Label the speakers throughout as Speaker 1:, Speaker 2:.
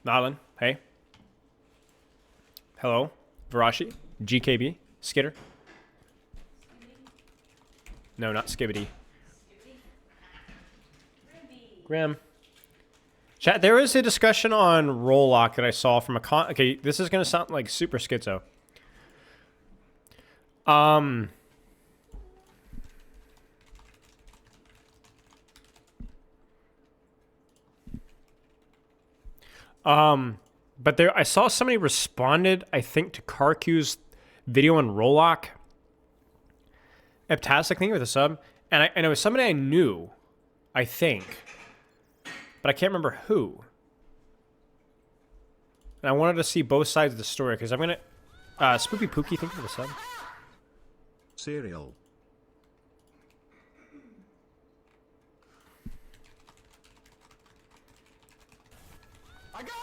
Speaker 1: Nolan, hey. Hello. Varashi. GKB. Skitter. No, not Skibbity. Graham. Chat, there was a discussion on Rollock that I saw from a okay, this is going to sound like super schizo. But there, I saw somebody responded, I think, to Karq's video on Rollock. Eptastic, thank you for the sub. And it was somebody I knew, I think. But I can't remember who. And I wanted to see both sides of the story, because I'm going to... Spoopy Pookie, thank you for the sub.
Speaker 2: Cereal.
Speaker 3: I got it!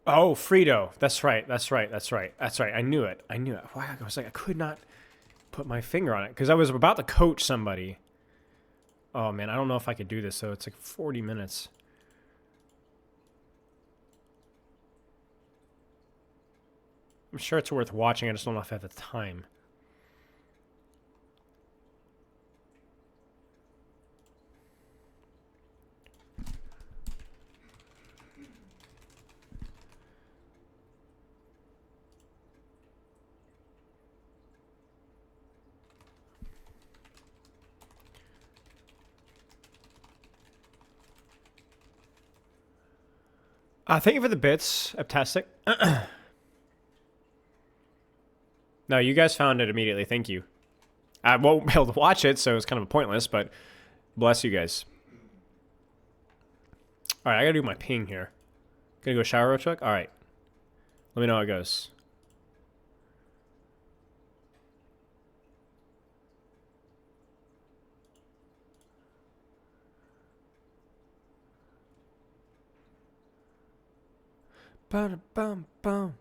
Speaker 1: Oh, Frito. That's right. I knew it. Why? I was like, I could not put my finger on it because I was about to coach somebody. Oh, man. I don't know if I could do this, so it's like 40 minutes. I'm sure it's worth watching. I just don't know if I have the time. Thank you for the bits, Eptastic. No, you guys found it immediately. Thank you. I won't be able to watch it, so it's kind of pointless, but bless you guys. All right, I gotta do my ping here. Gonna go shower real quick? All right. Let me know how it goes. Ba-da-bum-bum.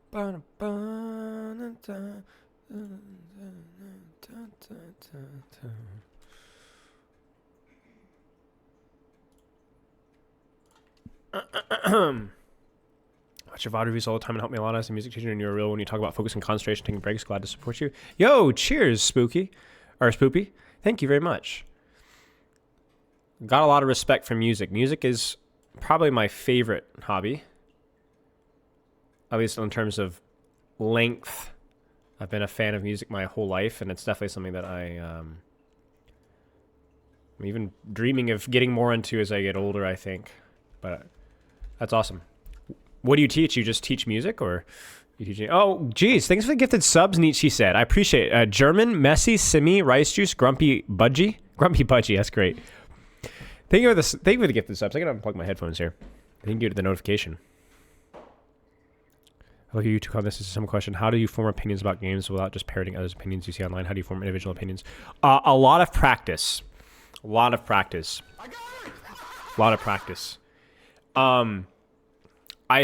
Speaker 1: Ba-da-bum-da-da. Watch your VOD reviews all the time and help me a lot as a music teacher, and you're real when you talk about focus and concentration, taking breaks. Glad to support you. Yo, cheers, Spooky. Or Spoopy. Thank you very much. Got a lot of respect for music. Music is probably my favorite hobby. At least in terms of length. I've been a fan of music my whole life, and it's definitely something that I'm even dreaming of getting more into as I get older, I think. But that's awesome. What do you teach? You just teach music, or you teach? Oh, geez, thanks for the gifted subs, Nietzsche said. I appreciate it. German, Messi, Simi, Rice Juice, Grumpy Budgie. Grumpy Budgie, that's great. Thank you for the gifted subs. I gotta unplug my headphones here. I think you get the notification. I'll give you to this is some question. How do you form opinions about games without just parroting others' opinions you see online? How do you form individual opinions? A lot of practice. A lot of practice. I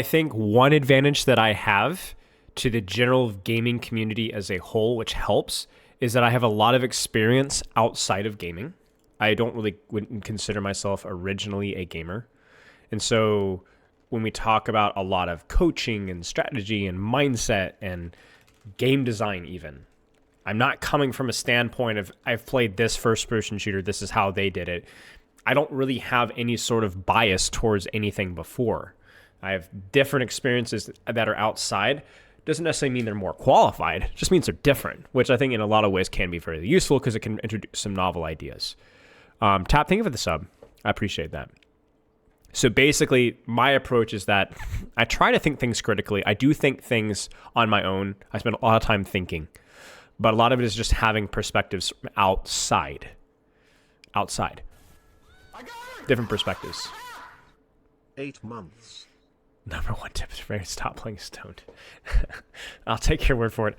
Speaker 1: think one advantage that I have to the general gaming community as a whole, which helps, is that I have a lot of experience outside of gaming. I wouldn't consider myself originally a gamer. And so when we talk about a lot of coaching and strategy and mindset and game design even, I'm not coming from a standpoint of I've played this first-person shooter, this is how they did it. I don't really have any sort of bias towards anything before. I have different experiences that are outside. Doesn't necessarily mean they're more qualified. It just means they're different, which I think in a lot of ways can be very useful because it can introduce some novel ideas. Tap, thank you for the sub. I appreciate that. So basically, my approach is that I try to think things critically. I do think things on my own. I spend a lot of time thinking. But a lot of it is just having perspectives from outside. Outside. Different perspectives.
Speaker 2: 8 months.
Speaker 1: Number one tip is stop playing stoned. I'll take your word for it.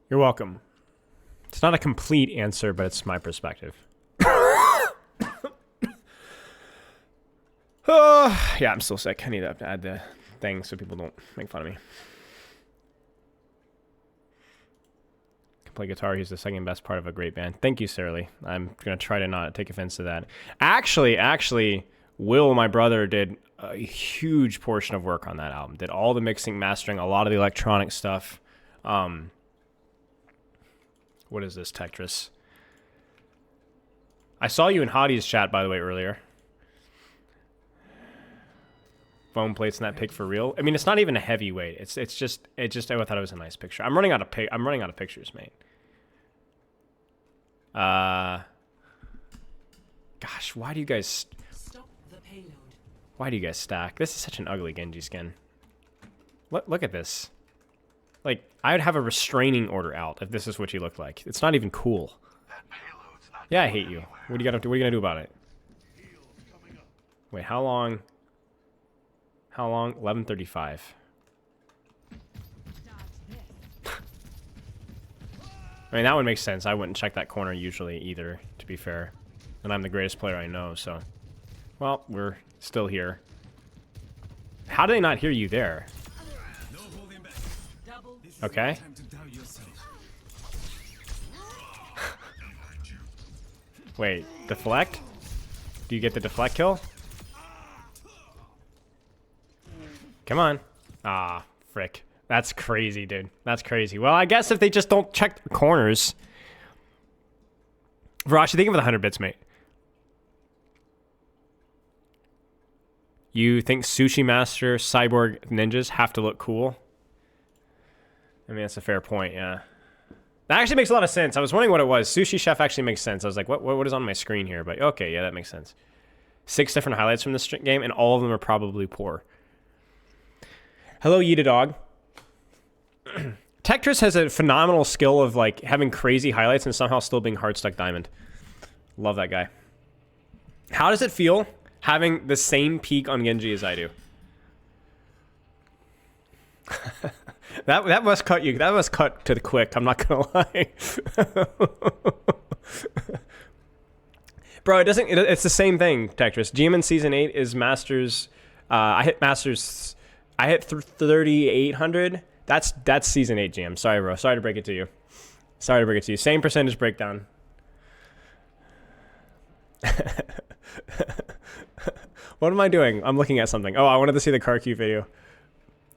Speaker 1: You're welcome. It's not a complete answer, but it's my perspective. Yeah, I'm still sick. I need to add the thing so people don't make fun of me. Can play guitar. He's the second best part of a great band. Thank you, Sarah Lee. I'm going to try to not take offense to that. Actually, Will, my brother, did a huge portion of work on that album. Did all the mixing, mastering, a lot of the electronic stuff. What is this, Tetris? I saw you in Hottie's chat, by the way, earlier. Foam plates in that pic for real. I mean, it's not even a heavyweight. It's just I thought it was a nice picture. I'm running out of pictures, mate. Gosh, why do you guys
Speaker 4: Stop the payload.
Speaker 1: Why do you guys stack? This is such an ugly Genji skin. Look at this. Like, I would have a restraining order out if this is what you look like. It's not even cool. Yeah, I hate you. What are you gonna do about it? Wait, how long? 11:35. I mean, that would make sense. I wouldn't check that corner usually either, to be fair. And I'm the greatest player I know, so. Well, we're still here. How do they not hear you there? Okay. Wait, deflect? Do you get the deflect kill? Come on. Ah, frick. That's crazy, dude. That's crazy. Well, I guess if they just don't check the corners. Varashi, think of the 100 bits, mate. You think Sushi Master, Cyborg Ninjas have to look cool? I mean, that's a fair point, yeah. That actually makes a lot of sense. I was wondering what it was. Sushi Chef actually makes sense. I was like, what is on my screen here? But okay, yeah, that makes sense. 6 different highlights from this game, and all of them are probably poor. Hello, Yeeta Dog. Tetris has a phenomenal skill of like having crazy highlights and somehow still being hard stuck diamond. Love that guy. How does it feel having the same peak on Genji as I do? that must cut you. That must cut to the quick. I'm not gonna lie. Bro, it's the same thing, Tetris. GM Season 8 is Masters. I hit Masters. I hit 3,800. That's Season 8 GM. Sorry, bro. Sorry to break it to you. Sorry to break it to you. Same percentage breakdown. What am I doing? I'm looking at something. Oh, I wanted to see the car queue video.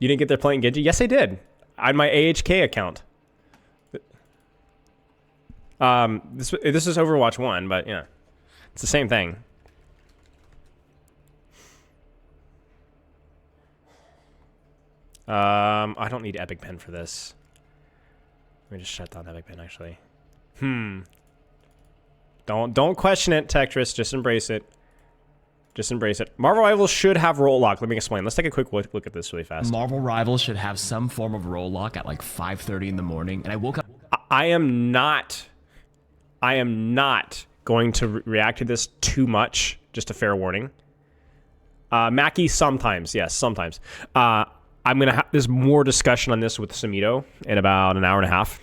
Speaker 1: You didn't get there playing Genji? Yes, I did. On my AHK account. This is Overwatch 1, but yeah. It's the same thing. I don't need Epic Pen for this. Let me just shut down Epic Pen, actually. Don't question it, Tetris. Just embrace it. Just embrace it. Marvel Rivals should have roll lock. Let me explain. Let's take a quick look at this really fast.
Speaker 5: Marvel Rivals should have some form of roll lock at like 5:30 in the morning, and I woke up.
Speaker 1: I am not going to react to this too much. Just a fair warning. Mackie, sometimes. Yes, sometimes. I'm going to have there's more discussion on this with Samito in about an hour and a half.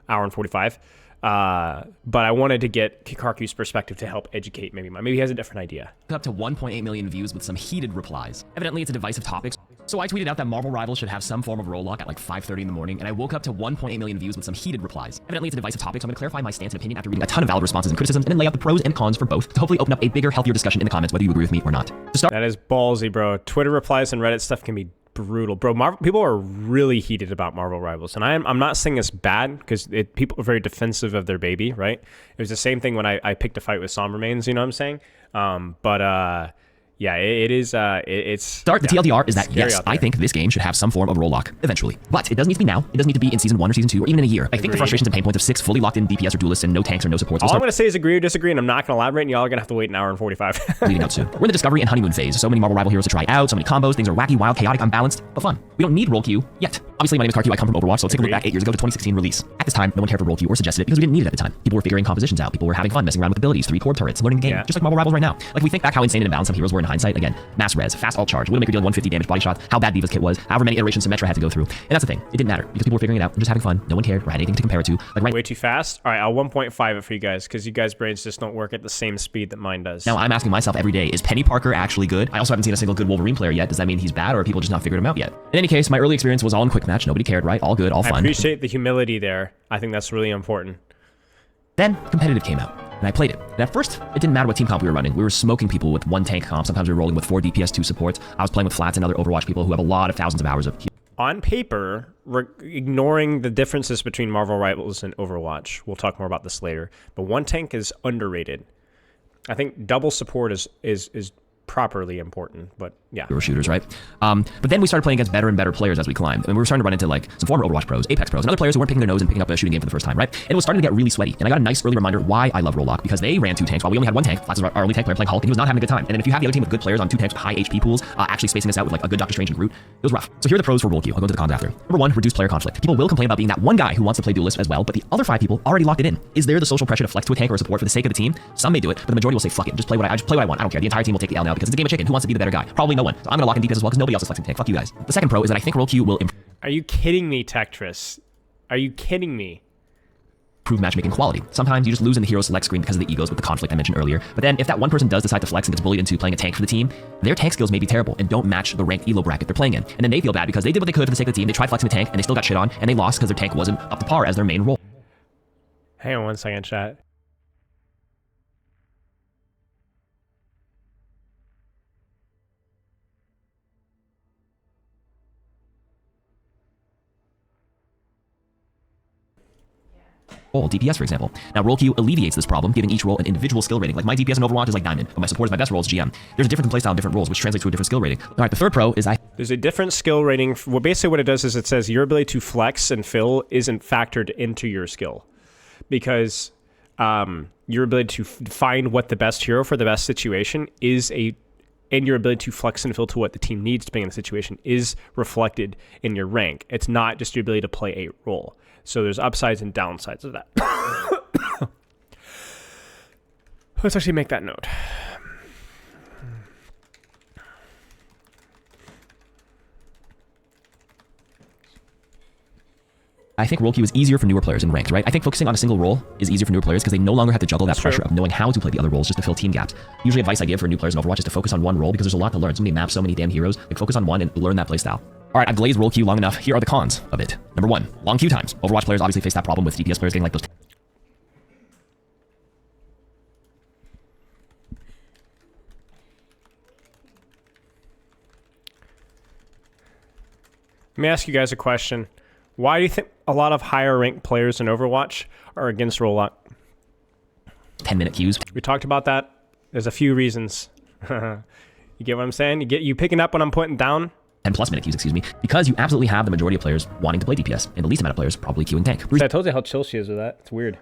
Speaker 1: Hour and 45. But I wanted to get Kikarku's perspective to help educate maybe he has a different idea.
Speaker 5: Up to 1.8 million views with some heated replies. Evidently, it's a divisive topic. So I tweeted out that Marvel Rivals should have some form of roll lock at like 5:30 in the morning, and I woke up to 1.8 million views with some heated replies. Evidently, it's a divisive topic, so I'm going to clarify my stance and opinion after reading a ton of valid responses and criticisms, and then lay out the pros and cons for both to hopefully open up a bigger, healthier discussion in the comments, whether you agree with me or not. To start,
Speaker 1: that is ballsy, bro. Twitter replies and Reddit stuff can be brutal, bro. People are really heated about Marvel Rivals, and I'm not saying it's bad because people are very defensive of their baby, right? It was the same thing when I picked a fight with Somber Mains, you know what I'm saying? Yeah, it is. It's
Speaker 5: start. The TLDR is that yes, I think this game should have some form of roll lock eventually, but it doesn't need to be now. It doesn't need to be in season 1 or season 2 or even in a year. I think the frustrations and pain points of 6 fully locked in DPS or duelists and no tanks or no supports.
Speaker 1: All I'm going to say is agree or disagree, and I'm not going to elaborate. And y'all are going to have to wait an hour and 45.
Speaker 5: Leading up to. We're in the discovery and honeymoon phase. So many Marvel Rival heroes to try out. So many combos. Things are wacky, wild, chaotic, unbalanced, but fun. We don't need roll queue yet. Obviously, my name is Karq. I come from Overwatch, so let's take a look back 8 years ago to 2016 release. At this time, no one cared for roll queue or suggested it because we didn't need it at the time. People were figuring compositions out. People were having fun, messing around with abilities, 3 core turrets, learning the game, just like Marvel Rivals right now. Like we think back how insane and imbalanced some heroes were in hindsight, again, mass res, fast alt charge, Widowmaker dealing 150 damage body shots, how bad Diva's kit was, however many iterations Symmetra had to go through. And that's the thing. It didn't matter because people were figuring it out and just having fun. No one cared or had anything to compare it to. Like right
Speaker 1: Way too fast? All right, I'll 1.5 it for you guys because you guys' brains just don't work at the same speed that mine does.
Speaker 5: now, I'm asking myself every day, is Penny Parker actually good? I also haven't seen a single good Wolverine player yet. Does that mean he's bad or are people just not figured him out yet? In any case, my early experience was all in quick match. Nobody cared, right? All good, all
Speaker 1: I
Speaker 5: fun.
Speaker 1: appreciate the humility there. I think that's really important.
Speaker 5: Then competitive came out, and I played it. And at first, it didn't matter what team comp we were running. We were smoking people with 1 tank comp. Sometimes we were rolling with 4 DPS, 2 supports. I was playing with flats and other Overwatch people who have a lot of thousands of hours of
Speaker 1: On paper, ignoring the differences between Marvel Rivals and Overwatch, we'll talk more about this later, but 1 tank is underrated. I think double support is properly important, but yeah.
Speaker 5: We were shooters, right? But then we started playing against better and better players as we climbed. And we were starting to run into like some former Overwatch pros, Apex pros, and other players who weren't picking their nose and picking up a shooting game for the first time, right? And it was starting to get really sweaty. And I got a nice early reminder why I love Rollock, because they ran 2 tanks while we only had 1 tank. Flats was our only tank player playing Hulk, and he was not having a good time. And then if you have the other team with good players on 2 tanks with high HP pools, actually spacing us out with like a good Doctor Strange and Groot, it was rough. So here are the pros for Roll Queue. I'll go into the cons after. Number 1, reduce player conflict. People will complain about being that one guy who wants to play duelist as well, but the other 5 people already locked it in. Is there the social pressure to flex to a tank or a support for the sake of the team? Some may do it, but the majority will say, fuck it, just play what I want. I don't care. The entire team will take the L now because it's a game of chicken. Who wants to be the better guy? Probably no one. So I'm gonna lock in DPS as well because nobody else is flexing tank. Fuck you guys. The second pro is that I think Roll Queue will
Speaker 1: Are you kidding me, Tetris? Are you kidding me?
Speaker 5: improve matchmaking quality. Sometimes you just lose in the hero select screen because of the egos with the conflict I mentioned earlier. But then if that one person does decide to flex and gets bullied into playing a tank for the team, their tank skills may be terrible and don't match the ranked elo bracket they're playing in. And then they feel bad because they did what they could for the sake of the team. They tried flexing the tank and they still got shit on and they lost because their tank wasn't up to par as their main role.
Speaker 1: Hang on 1 second, chat.
Speaker 5: DPS, for example. Now, Roll Queue alleviates this problem, giving each role an individual skill rating. Like my DPS in Overwatch is like Diamond, but my support is my best role is GM. There's a difference in playstyle in different roles, which translates to a different skill rating. All right, the third pro is
Speaker 1: There's a different skill rating. Well, basically what it does is it says your ability to flex and fill isn't factored into your skill. Because your ability to find what the best hero for the best situation is and your ability to flex and fill to what the team needs depending on the situation is reflected in your rank. It's not just your ability to play a role. So there's upsides and downsides of that. Let's actually make that note.
Speaker 5: I think Roll Queue is easier for newer players in ranked, right? I think focusing on a single role is easier for newer players because they no longer have to juggle that pressure of knowing how to play the other roles just to fill team gaps. Usually advice I give for new players in Overwatch is to focus on one role because there's a lot to learn. So many maps, so many damn heroes. Like focus on one and learn that playstyle. All right, I've glazed Roll Queue long enough. Here are the cons of it. Number 1, long queue times. Overwatch players obviously face that problem with DPS players getting like those.
Speaker 1: Let me ask you guys a question. Why do you think a lot of higher ranked players in Overwatch are against Rollock?
Speaker 5: 10-minute queues.
Speaker 1: We talked about that. There's a few reasons. You get what I'm saying? You picking up what I'm putting down?
Speaker 5: 10+ minute queues, excuse me, because you absolutely have the majority of players wanting to play DPS, and the least amount of players probably queuing tank.
Speaker 1: See, I told you how chill she is with that. It's weird.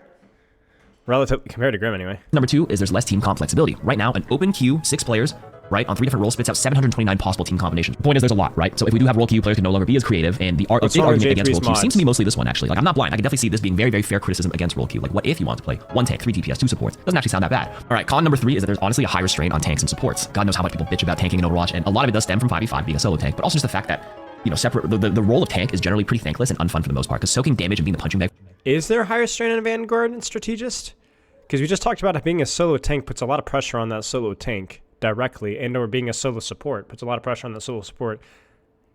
Speaker 1: Relatively compared to Grim, anyway.
Speaker 5: Number 2 is there's less team comp flexibility. Right now, an open queue, 6 players, right, on 3 different roles spits out 729 possible team combinations. The point is there's a lot, right? So if we do have Roll Queue, players can no longer be as creative, and the big argument against Roll Queue seems to be mostly this one, actually. Like, I'm not blind. I can definitely see this being very, very fair criticism against Roll Queue. Like, what if you want to play 1 tank, 3 DPS, 2 supports? Doesn't actually sound that bad. All right, con number 3 is that there's honestly a high restraint on tanks and supports. God knows how much people bitch about tanking in Overwatch, and a lot of it does stem from 5v5 being a solo tank, but also just the fact that, you know, the role of tank is generally pretty thankless and unfun for the most part, because soaking damage and being the punching bag.
Speaker 1: Is there higher strain on Vanguard and Strategist? Because we just talked about it being a solo tank puts a lot of pressure on that solo tank directly, and or being a solo support puts a lot of pressure on the solo support.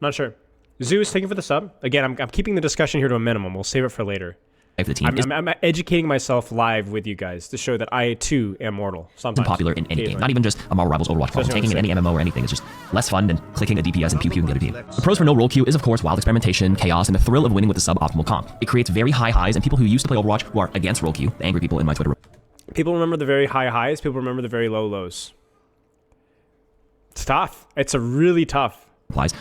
Speaker 1: Not sure. Zeus, thank you for the sub. Again, I'm keeping the discussion here to a minimum. We'll save it for later.
Speaker 5: The team
Speaker 1: I'm educating myself live with you guys to show that I too am mortal. Sometimes
Speaker 5: popular in any game, not even just a Marvel Rivals Overwatch problem. Tanking in any MMO or anything is just less fun than clicking a DPS and pew-pewing the other team. The pros for no Roll Queue is, of course, wild experimentation, chaos, and the thrill of winning with the suboptimal comp. It creates very high highs, and people who used to play Overwatch who are against Roll Queue, the angry people in my Twitter.
Speaker 1: People remember the very high highs. People remember the very low lows. It's tough. It's a really tough.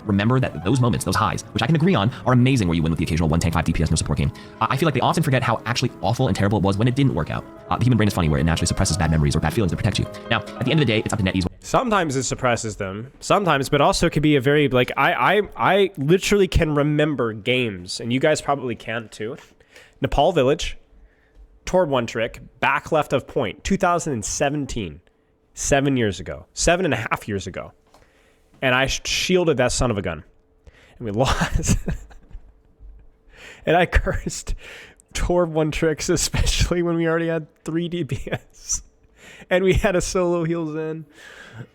Speaker 5: Remember that those moments, those highs, which I can agree on, are amazing where you win with the occasional 1 tank 5 DPS no support game. I feel like they often forget how actually awful and terrible it was when it didn't work out. The human brain is funny where it naturally suppresses bad memories or bad feelings to protect you. Now, at the end of the day, it's up to NetEase.
Speaker 1: Sometimes it suppresses them. Sometimes, but also it could be a very, like, I literally can remember games, and you guys probably can too. Nepal Village, toward one trick, back left of point, 2017. 7 years ago, 7.5 years ago. And I shielded that son of a gun. And we lost. And I cursed Torb one tricks, especially when we already had 3 DPS. And we had a solo heals in.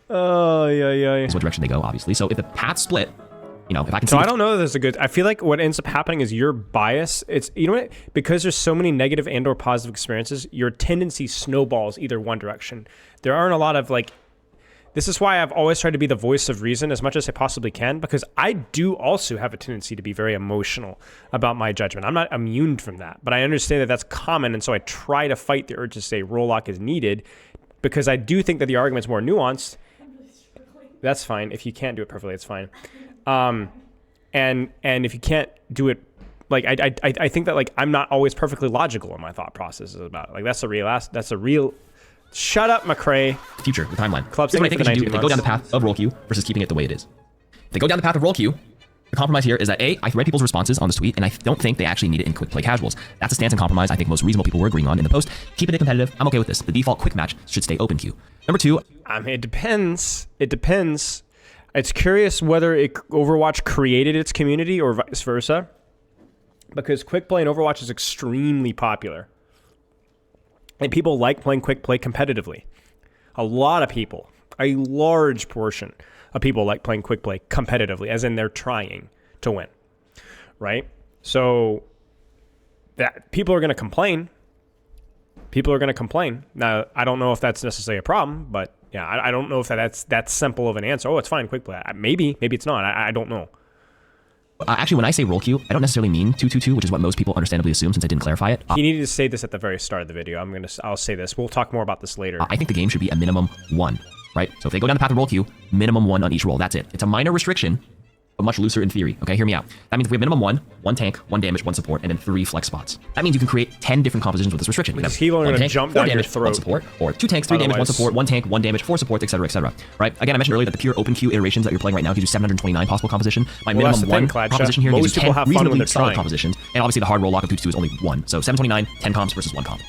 Speaker 1: Oh, yeah.
Speaker 5: What direction they go, obviously. So if the paths split, you know, if I can
Speaker 1: So
Speaker 5: see...
Speaker 1: I don't know if there's a good... I feel like what ends up happening is your bias... It's, you know what? Because there's so many negative and or positive experiences, your tendency snowballs either one direction. There aren't a lot of, like... This is why I've always tried to be the voice of reason as much as I possibly can, because I do also have a tendency to be very emotional about my judgment. I'm not immune from that, but I understand that that's common, and so I try to fight the urge to say roll lock is needed, because I do think that the argument's more nuanced. That's fine. If you can't do it perfectly, it's fine. And if you can't do it, like I think that like I'm not always perfectly logical in my thought processes about it. Like that's a real. Shut up, McCrae.
Speaker 5: Future, the timeline.
Speaker 1: Clubs
Speaker 5: Here's what I think they should do if they go down the
Speaker 1: months.
Speaker 5: path of roll queue versus keeping it the way it is. If they go down the path of roll queue, the compromise here is that A, I read people's responses on this tweet, and I don't think they actually need it in quick play casuals. That's a stance and compromise I think most reasonable people were agreeing on in the post. Keeping it competitive, I'm okay with this. The default quick match should stay open queue. Number 2.
Speaker 1: It depends. It depends. It's curious whether Overwatch created its community or vice versa, because quick play in Overwatch is extremely popular, and people like playing quick play competitively. A lot of people, a large portion of people like playing quick play competitively, as in they're trying to win, right? So that people are going to complain. People are going to complain. Now, I don't know if that's necessarily a problem, but yeah, I don't know if that's simple of an answer. Oh, it's fine, quick play. Maybe it's not. I don't know.
Speaker 5: Actually, when I say roll queue, I don't necessarily mean 2-2-2, which is what most people understandably assume since I didn't clarify it.
Speaker 1: He needed to say this at the very start of the video. I'll say this. We'll talk more about this later.
Speaker 5: I think the game should be a minimum 1, right? So if they go down the path of roll queue, minimum 1 on each roll. That's it. It's a minor restriction, but much looser in theory. Okay, hear me out. That means if we have minimum 1 tank, 1 damage, 1 support, and then 3 flex spots. That means you can create 10 different compositions with this restriction.
Speaker 1: Because people are going to jump down your throat.
Speaker 5: 1 support, or 2 tanks, 3 damage, 1 support, 1 tank, 1 damage, 4 supports, etc., etc. Right? Again, I mentioned earlier that the pure open queue iterations that you're playing right now gives you 729 possible composition. My minimum 1 composition here gives you 10 reasonably solid compositions, and obviously the hard roll lock of 2-2 is only 1. So 729, 10 comps versus 1 comp.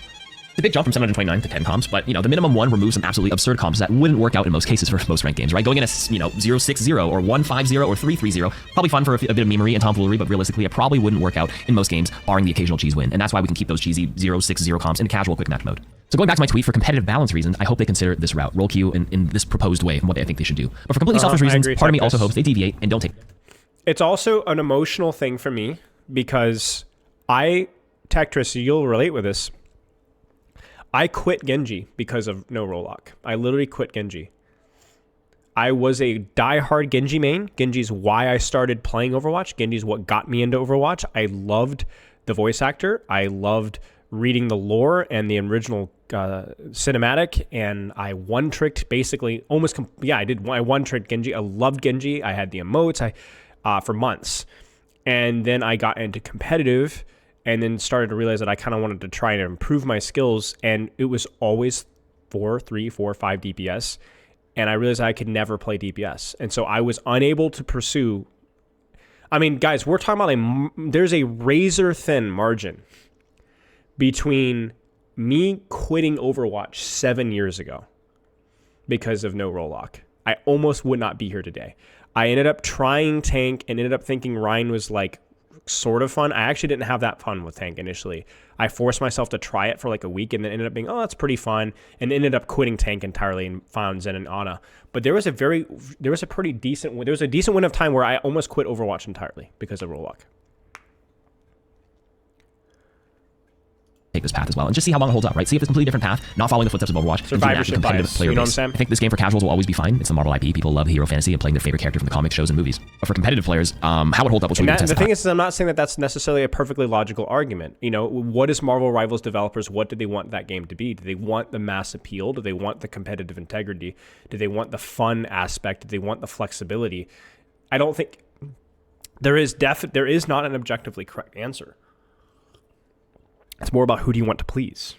Speaker 5: It's a big jump from 729 to 10 comps, but, you know, the minimum 1 removes some absolutely absurd comps that wouldn't work out in most cases for most ranked games, right? Going in a, 0-6-0 or 1-5-0 or 3-3-0, probably fun for a bit of memery and tomfoolery, but realistically, it probably wouldn't work out in most games, barring the occasional cheese win. And that's why we can keep those cheesy 0-6-0 comps in casual quick match mode. So going back to my tweet, for competitive balance reasons, I hope they consider this route, roll queue in this proposed way, and what I think they should do. But for completely selfish reasons, part of me also hopes they deviate and don't take...
Speaker 1: It's also an emotional thing for me, because Tectris, you'll relate with this, I quit Genji because of no roll lock. I literally quit Genji. I was a diehard Genji main. Genji's why I started playing Overwatch. Genji's what got me into Overwatch. I loved the voice actor. I loved reading the lore and the original cinematic, and I one-tricked basically almost... I did. I one-tricked Genji. I loved Genji. I had the emotes for months. And then I got into competitive, and then started to realize that I kind of wanted to try and improve my skills, and it was always 4, 5 DPS, and I realized I could never play DPS, and so I was unable to pursue... I mean, guys, we're talking about there's a razor-thin margin between me quitting Overwatch 7 years ago because of no roll lock. I almost would not be here today. I ended up trying tank and ended up thinking Rhine was like sort of fun. I actually didn't have that fun with tank initially. I forced myself to try it for like a week and then ended up being, oh, that's pretty fun, and ended up quitting tank entirely and found Zen and Ana. But there was a decent win of time where I almost quit Overwatch entirely because of roll lock.
Speaker 5: Take this path as well and just see how long it holds up, right? See if it's a completely different path, not following the footsteps of Overwatch.
Speaker 1: Survivorship bias, you know what I'm saying?
Speaker 5: I think this game for casuals will always be fine. It's the Marvel IP. People love hero fantasy and playing their favorite character from the comics, shows, and movies. But for competitive players, how it holds up will show you
Speaker 1: the thing is, I'm not saying that that's necessarily a perfectly logical argument. You know, what is Marvel Rivals developers? What do they want that game to be? Do they want the mass appeal? Do they want the competitive integrity? Do they want the fun aspect? Do they want the flexibility? I don't think there is not an objectively correct answer. It's more about who do you want to please.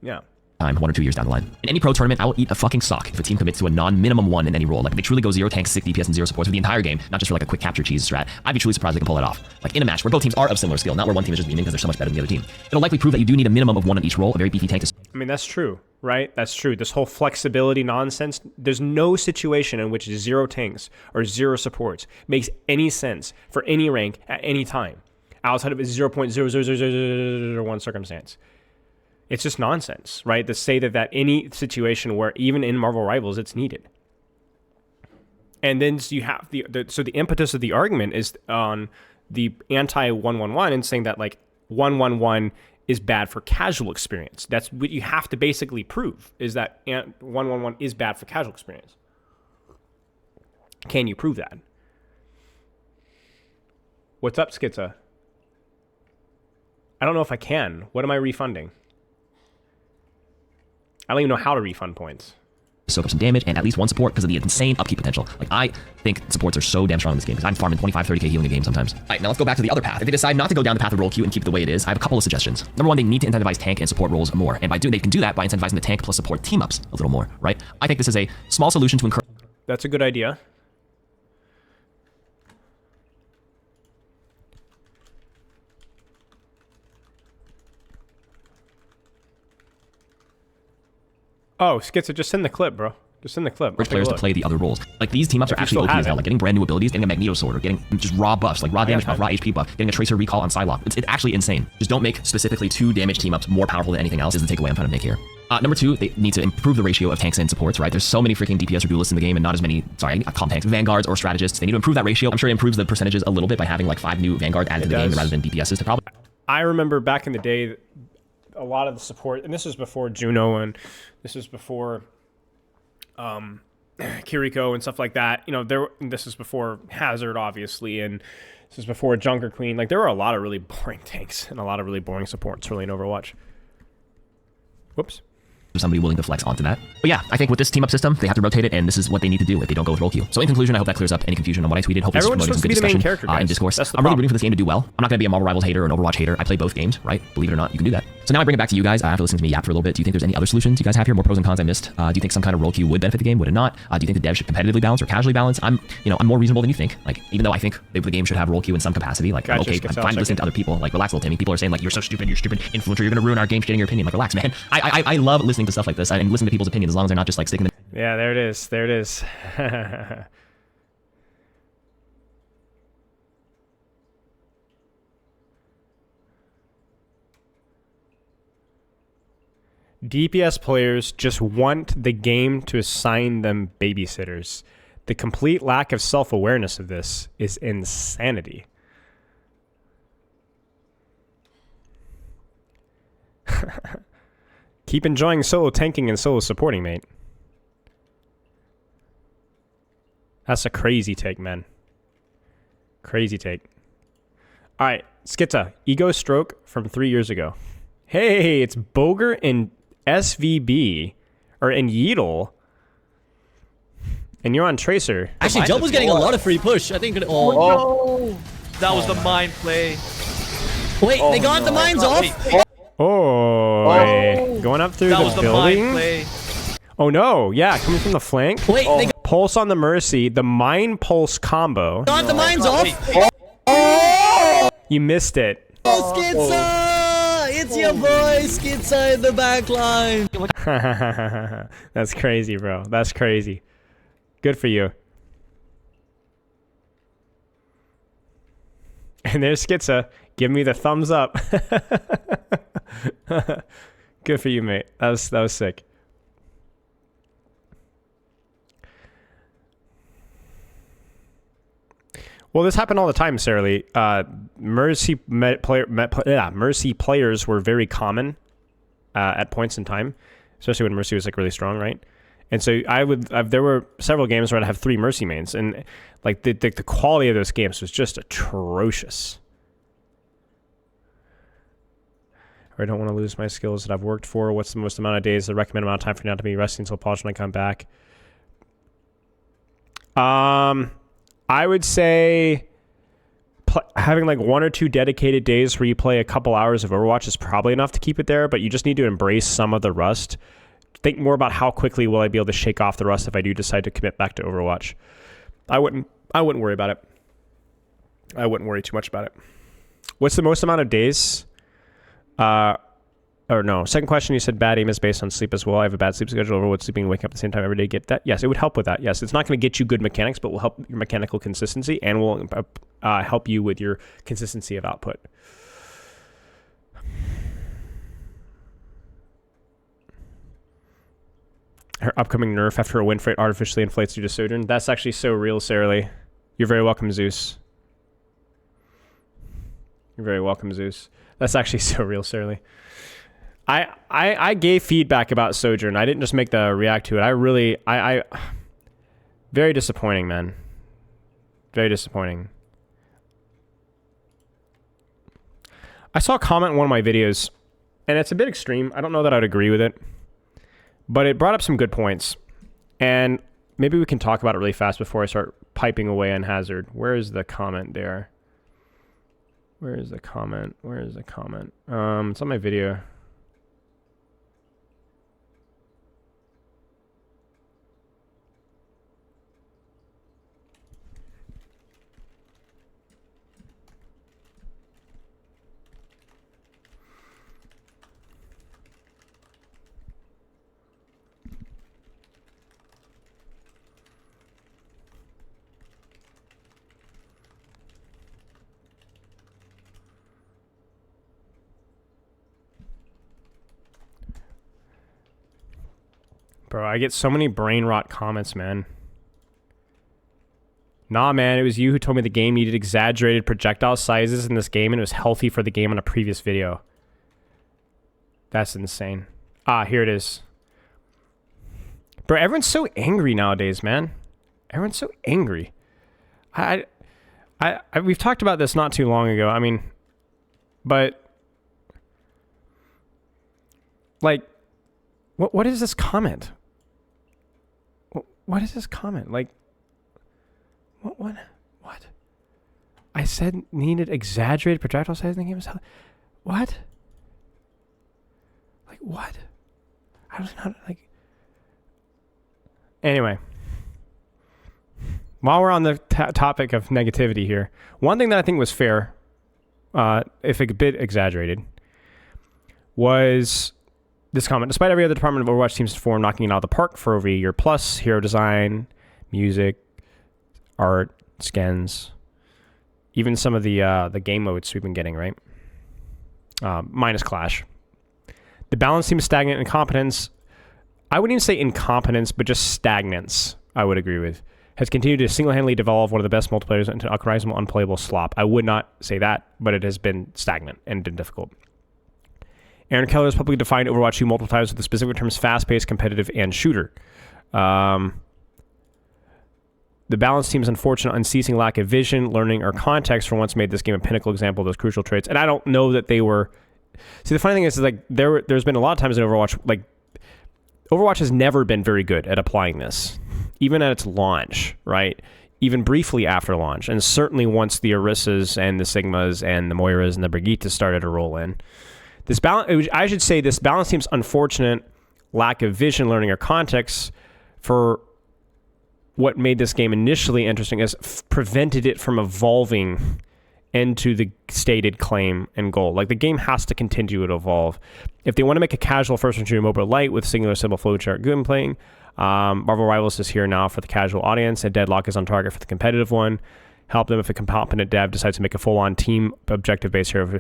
Speaker 1: Yeah.
Speaker 5: Time 1 or 2 years down the line. In any pro tournament, I will eat a fucking sock if a team commits to a non-minimum 1 in any role. Like if they truly go 0 tanks, 6 DPS, and 0 supports for the entire game, not just for like a quick capture cheese strat, I'd be truly surprised they can pull it off. Like in a match where both teams are of similar skill, not where one team is just beaming because they're so much better than the other team. It'll likely prove that you do need a minimum of 1 on each role, a very beefy tank to...
Speaker 1: I mean, that's true. right? That's true. This whole flexibility nonsense, there's no situation in which 0 tanks or 0 supports makes any sense for any rank at any time outside of a 0.00001 circumstance. It's just nonsense, right? To say that any situation where even in Marvel Rivals it's needed. And then you have so the impetus of the argument is on the anti-111 and saying that like 111 is bad for casual experience. That's what you have to basically prove, is that 111 is bad for casual experience. Can you prove that? What's up, Skitza? I don't know if I can. What am I refunding? I don't even know how to refund points.
Speaker 5: Soak up some damage and at least one support because of the insane upkeep potential. Like, I think supports are so damn strong in this game because I'm farming 25, 30k healing a game sometimes. All right, now let's go back to the other path. If they decide not to go down the path of roll queue and keep it the way it is, I have a couple of suggestions. Number one, they need to incentivize tank and support roles more. And they can do that by incentivizing the tank plus support team-ups a little more, right? I think this is a small solution to encourage...
Speaker 1: That's a good idea. Oh, Skitza, just send the clip, bro. Just send the clip.
Speaker 5: Players to play the other roles. Like, these team ups are actually OP as hell. Like, getting brand new abilities, getting a Magneto Sword, or getting just raw buffs, like raw damage buff, raw HP buff, getting a Tracer recall on Psylocke. It's actually insane. Just don't make specifically 2 damage team ups more powerful than anything else. Is the takeaway I'm trying to make here. Number 2, they need to improve the ratio of tanks and supports, right? There's so many freaking DPS or duelists in the game and not as many, I call them tanks, vanguards or strategists. They need to improve that ratio. I'm sure it improves the percentages a little bit by having like 5 new vanguard added to the game rather than DPSs to probably...
Speaker 1: I remember back in the day, a lot of the support, and this was before Juno and this was before Kiriko and stuff like that. You know, this is before Hazard, obviously, and this is before Junker Queen. Like, there were a lot of really boring tanks and a lot of really boring supports really in Overwatch. Whoops.
Speaker 5: Somebody willing to flex onto that. But yeah, I think with this team up system, they have to rotate it, and this is what they need to do if they don't go with roll queue. So in conclusion, I hope that clears up any confusion on what I tweeted. Hopefully,
Speaker 1: everyone
Speaker 5: this is promoting some good discussion and discourse. I'm really rooting for this game to do well. I'm not going to be a Marvel Rivals hater or an Overwatch hater. I play both games, right? Believe it or not, you can do that. So now I bring it back to you guys. After listening to me yap for a little bit, do you think there's any other solutions you guys have here? More pros and cons I missed? Do you think some kind of roll queue would benefit the game? Would it not? Do you think the devs should competitively balance or casually balance? I'm more reasonable than you think. Like, even though I think the game should have roll queue in some capacity, like,
Speaker 1: gotcha,
Speaker 5: okay, I'm fine listening to other people. Like, relax, little Timmy. People are saying like, you're so stupid, you're stupid influencer, you're going to ruin our game, stating your opinion. Like, relax, man. I love listening to stuff like this and listening to people's opinions as long as they're not just like sticking the...
Speaker 1: Yeah, there it is. There it is. DPS players just want the game to assign them babysitters. The complete lack of self-awareness of this is insanity. Keep enjoying solo tanking and solo supporting, mate. That's a crazy take, man. Crazy take. All right, Skitza, Ego Stroke from 3 years ago. Hey, it's Boger and SVB, or in Yeetle. And you're on Tracer.
Speaker 4: Actually, Jump was getting a lot of free push. I think...
Speaker 6: Oh, no. That was the mine play.
Speaker 4: Wait, they got the mines off?
Speaker 1: Oh, going up through
Speaker 6: that was
Speaker 1: the
Speaker 6: the
Speaker 1: building.
Speaker 6: mine play.
Speaker 1: Oh no, yeah, coming from the flank.
Speaker 4: Wait, they
Speaker 1: Pulse on the Mercy, the Mine Pulse combo.
Speaker 4: got the mines off?
Speaker 1: You missed it.
Speaker 4: Oh, Skitza! It's your boy, Skitza in the back line.
Speaker 1: That's crazy, bro. That's crazy. Good for you. And there's Skitza. Give me the thumbs up. Good for you, mate. That was sick. Well, this happened all the time, Sarah Lee. Mercy players were very common at points in time, especially when Mercy was like really strong, right? And so there were several games where I'd have 3 Mercy mains, and like the quality of those games was just atrocious. I don't want to lose my skills that I've worked for. What's the most amount of days, the recommended amount of time for now to be resting until polished when I come back? I would say having like 1 or 2 dedicated days where you play a couple hours of Overwatch is probably enough to keep it there, but you just need to embrace some of the rust. Think more about how quickly will I be able to shake off the rust if I do decide to commit back to Overwatch. I wouldn't worry about it. I wouldn't worry too much about it. What's the most amount of days? or no. Second question, you said bad aim is based on sleep as well. I have a bad sleep schedule. Overload sleeping and waking up at the same time every day. Get that? Yes, it would help with that. Yes, it's not going to get you good mechanics, but will help your mechanical consistency and will help you with your consistency of output. Her upcoming nerf after a win rate artificially inflates due to Sojourn. That's actually so real, Sarah Lee. You're very welcome, Zeus. You're very welcome, Zeus. That's actually so real, Sarah Lee. I gave feedback about Sojourn. I didn't just make the react to it. I very disappointing, man. Very disappointing. I saw a comment in one of my videos, and it's a bit extreme. I don't know that I'd agree with it, but it brought up some good points. And maybe we can talk about it really fast before I start piping away on Hazard. Where is the comment there? Where is the comment? Where is the comment? It's on my video. Bro, I get so many brain rot comments, man. Nah, man, it was you who told me the game needed exaggerated projectile sizes in this game and it was healthy for the game in a previous video. That's insane. Ah, here it is. Bro, everyone's so angry nowadays, man. Everyone's so angry. We've talked about this not too long ago. I mean, but like, what is this comment? What is this comment? Like, what? I said needed exaggerated projectile size in the game. What? Like, what? I don't know. Like, anyway. While we're on the topic of negativity here, one thing that I think was fair, if a bit exaggerated, was this comment. Despite every other department of Overwatch teams to form knocking it out of the park for over a year plus, hero design, music, art, skins, even some of the game modes we've been getting, right? Minus Clash. The balance seems stagnant. Incompetence, I wouldn't even say incompetence, but just stagnance, I would agree with, has continued to single-handedly devolve one of the best multiplayers into a unrecognizable, unplayable slop. I would not say that, but it has been stagnant and been difficult. Aaron Keller has publicly defined Overwatch 2 multiple times with the specific terms fast-paced, competitive, and shooter. The balance team's unfortunate, unceasing lack of vision, learning, or context for once made this game a pinnacle example of those crucial traits. And I don't know that they were... See, the funny thing is like, there's been a lot of times in Overwatch, like, Overwatch has never been very good at applying this, even at its launch, right? Even briefly after launch, and certainly once the Orissas and the Sigmas and the Moiras and the Brigittas started to roll in. This balance, I should say, this balance team's unfortunate lack of vision, learning, or context for what made this game initially interesting has prevented it from evolving into the stated claim and goal. Like, the game has to continue to evolve. If they want to make a casual first-person shooter mobile light with singular simple flowchart good playing, Marvel Rivals is here now for the casual audience, and Deadlock is on target for the competitive one. Help them if a competent dev decides to make a full-on team objective-based hero.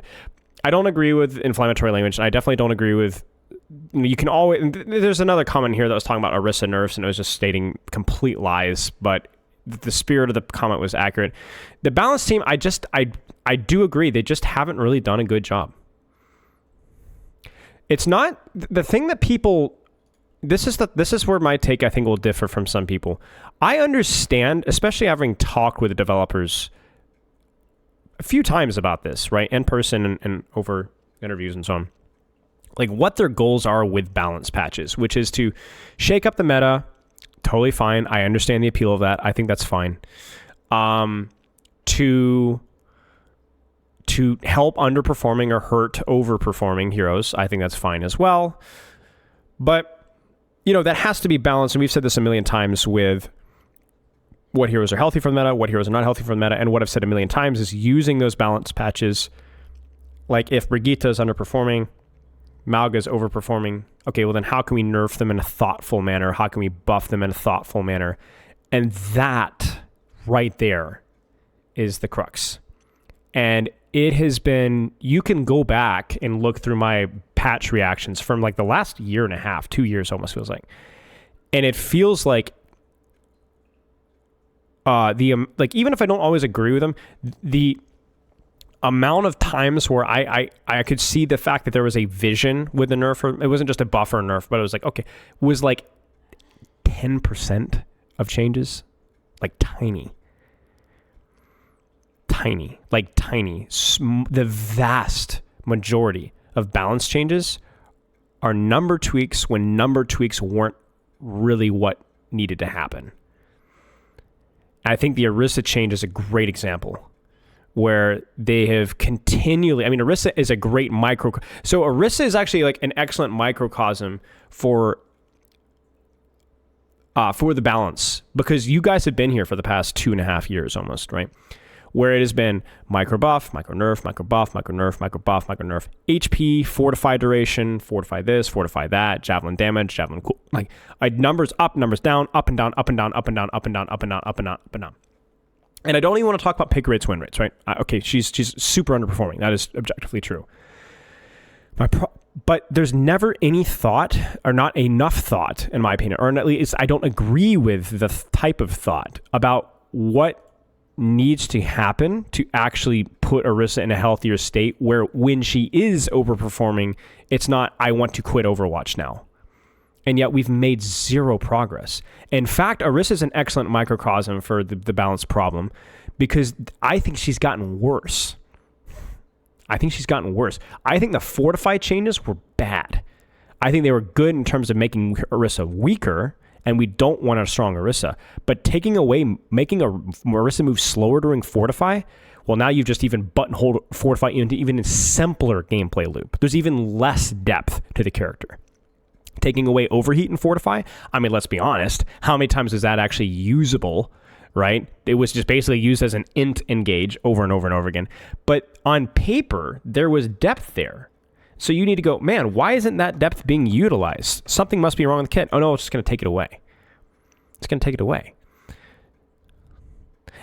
Speaker 1: I don't agree with inflammatory language, and I definitely don't agree with... You can always... There's another comment here that was talking about Orisa nerfs, and it was just stating complete lies, but the spirit of the comment was accurate. The balance team, I do agree, they just haven't really done a good job. It's not... The thing that people... This is where my take, I think, will differ from some people. I understand, especially having talked with the developers a few times about this, right? In person and over interviews and so on. Like, what their goals are with balance patches, which is to shake up the meta. Totally fine. I understand the appeal of that. I think that's fine. To help underperforming or hurt overperforming heroes, I think that's fine as well. But, you know, that has to be balanced. And we've said this a million times with what heroes are healthy for the meta, what heroes are not healthy for the meta. And what I've said a million times is using those balance patches. Like, if Brigitte is underperforming, Malga's overperforming. Okay, well then how can we nerf them in a thoughtful manner? How can we buff them in a thoughtful manner? And that right there is the crux. And it has been, you can go back and look through my patch reactions from like the last year and a half, 2 years almost feels like. And it feels like like even if I don't always agree with them, the amount of times where I could see the fact that there was a vision with the nerf, or it wasn't just a buff or a nerf, but it was like, okay, was like 10% of changes, like tiny. The vast majority of balance changes are number tweaks when number tweaks weren't really what needed to happen. I think the Orisa change is a great example where they have continually, I mean, Orisa is a great so Orisa is actually like an excellent microcosm for the balance, because you guys have been here for the past 2.5 years almost, right? Where it has been micro buff, micro nerf, micro buff, micro nerf, micro buff, micro nerf, HP, fortify duration, fortify this, fortify that, javelin damage, javelin cool, like numbers up, numbers down, up and down, up and down, up and down, up and down, up and down, up and down, up and down. And I don't even want to talk about pick rates, win rates, right? Okay, she's super underperforming. That is objectively true. But there's never any thought, or not enough thought, in my opinion, or at least I don't agree with the type of thought about what needs to happen to actually put Orisa in a healthier state where when she is overperforming, it's not, I want to quit Overwatch now. And yet we've made zero progress. In fact, Orisa is an excellent microcosm for the balance problem, because I think she's gotten worse. I think the fortify changes were bad. I think they were good in terms of making Orisa weaker, and we don't want a strong Orisa. But taking away, making a Orisa move slower during fortify, well, now you've just even buttonholed fortify into even a simpler gameplay loop. There's even less depth to the character. Taking away overheat and fortify, I mean, let's be honest, how many times is that actually usable, right? It was just basically used as an int engage over and over and over again. But on paper, there was depth there. So you need to go, man, why isn't that depth being utilized? Something must be wrong with the kit. Oh no, it's just going to take it away. It's going to take it away.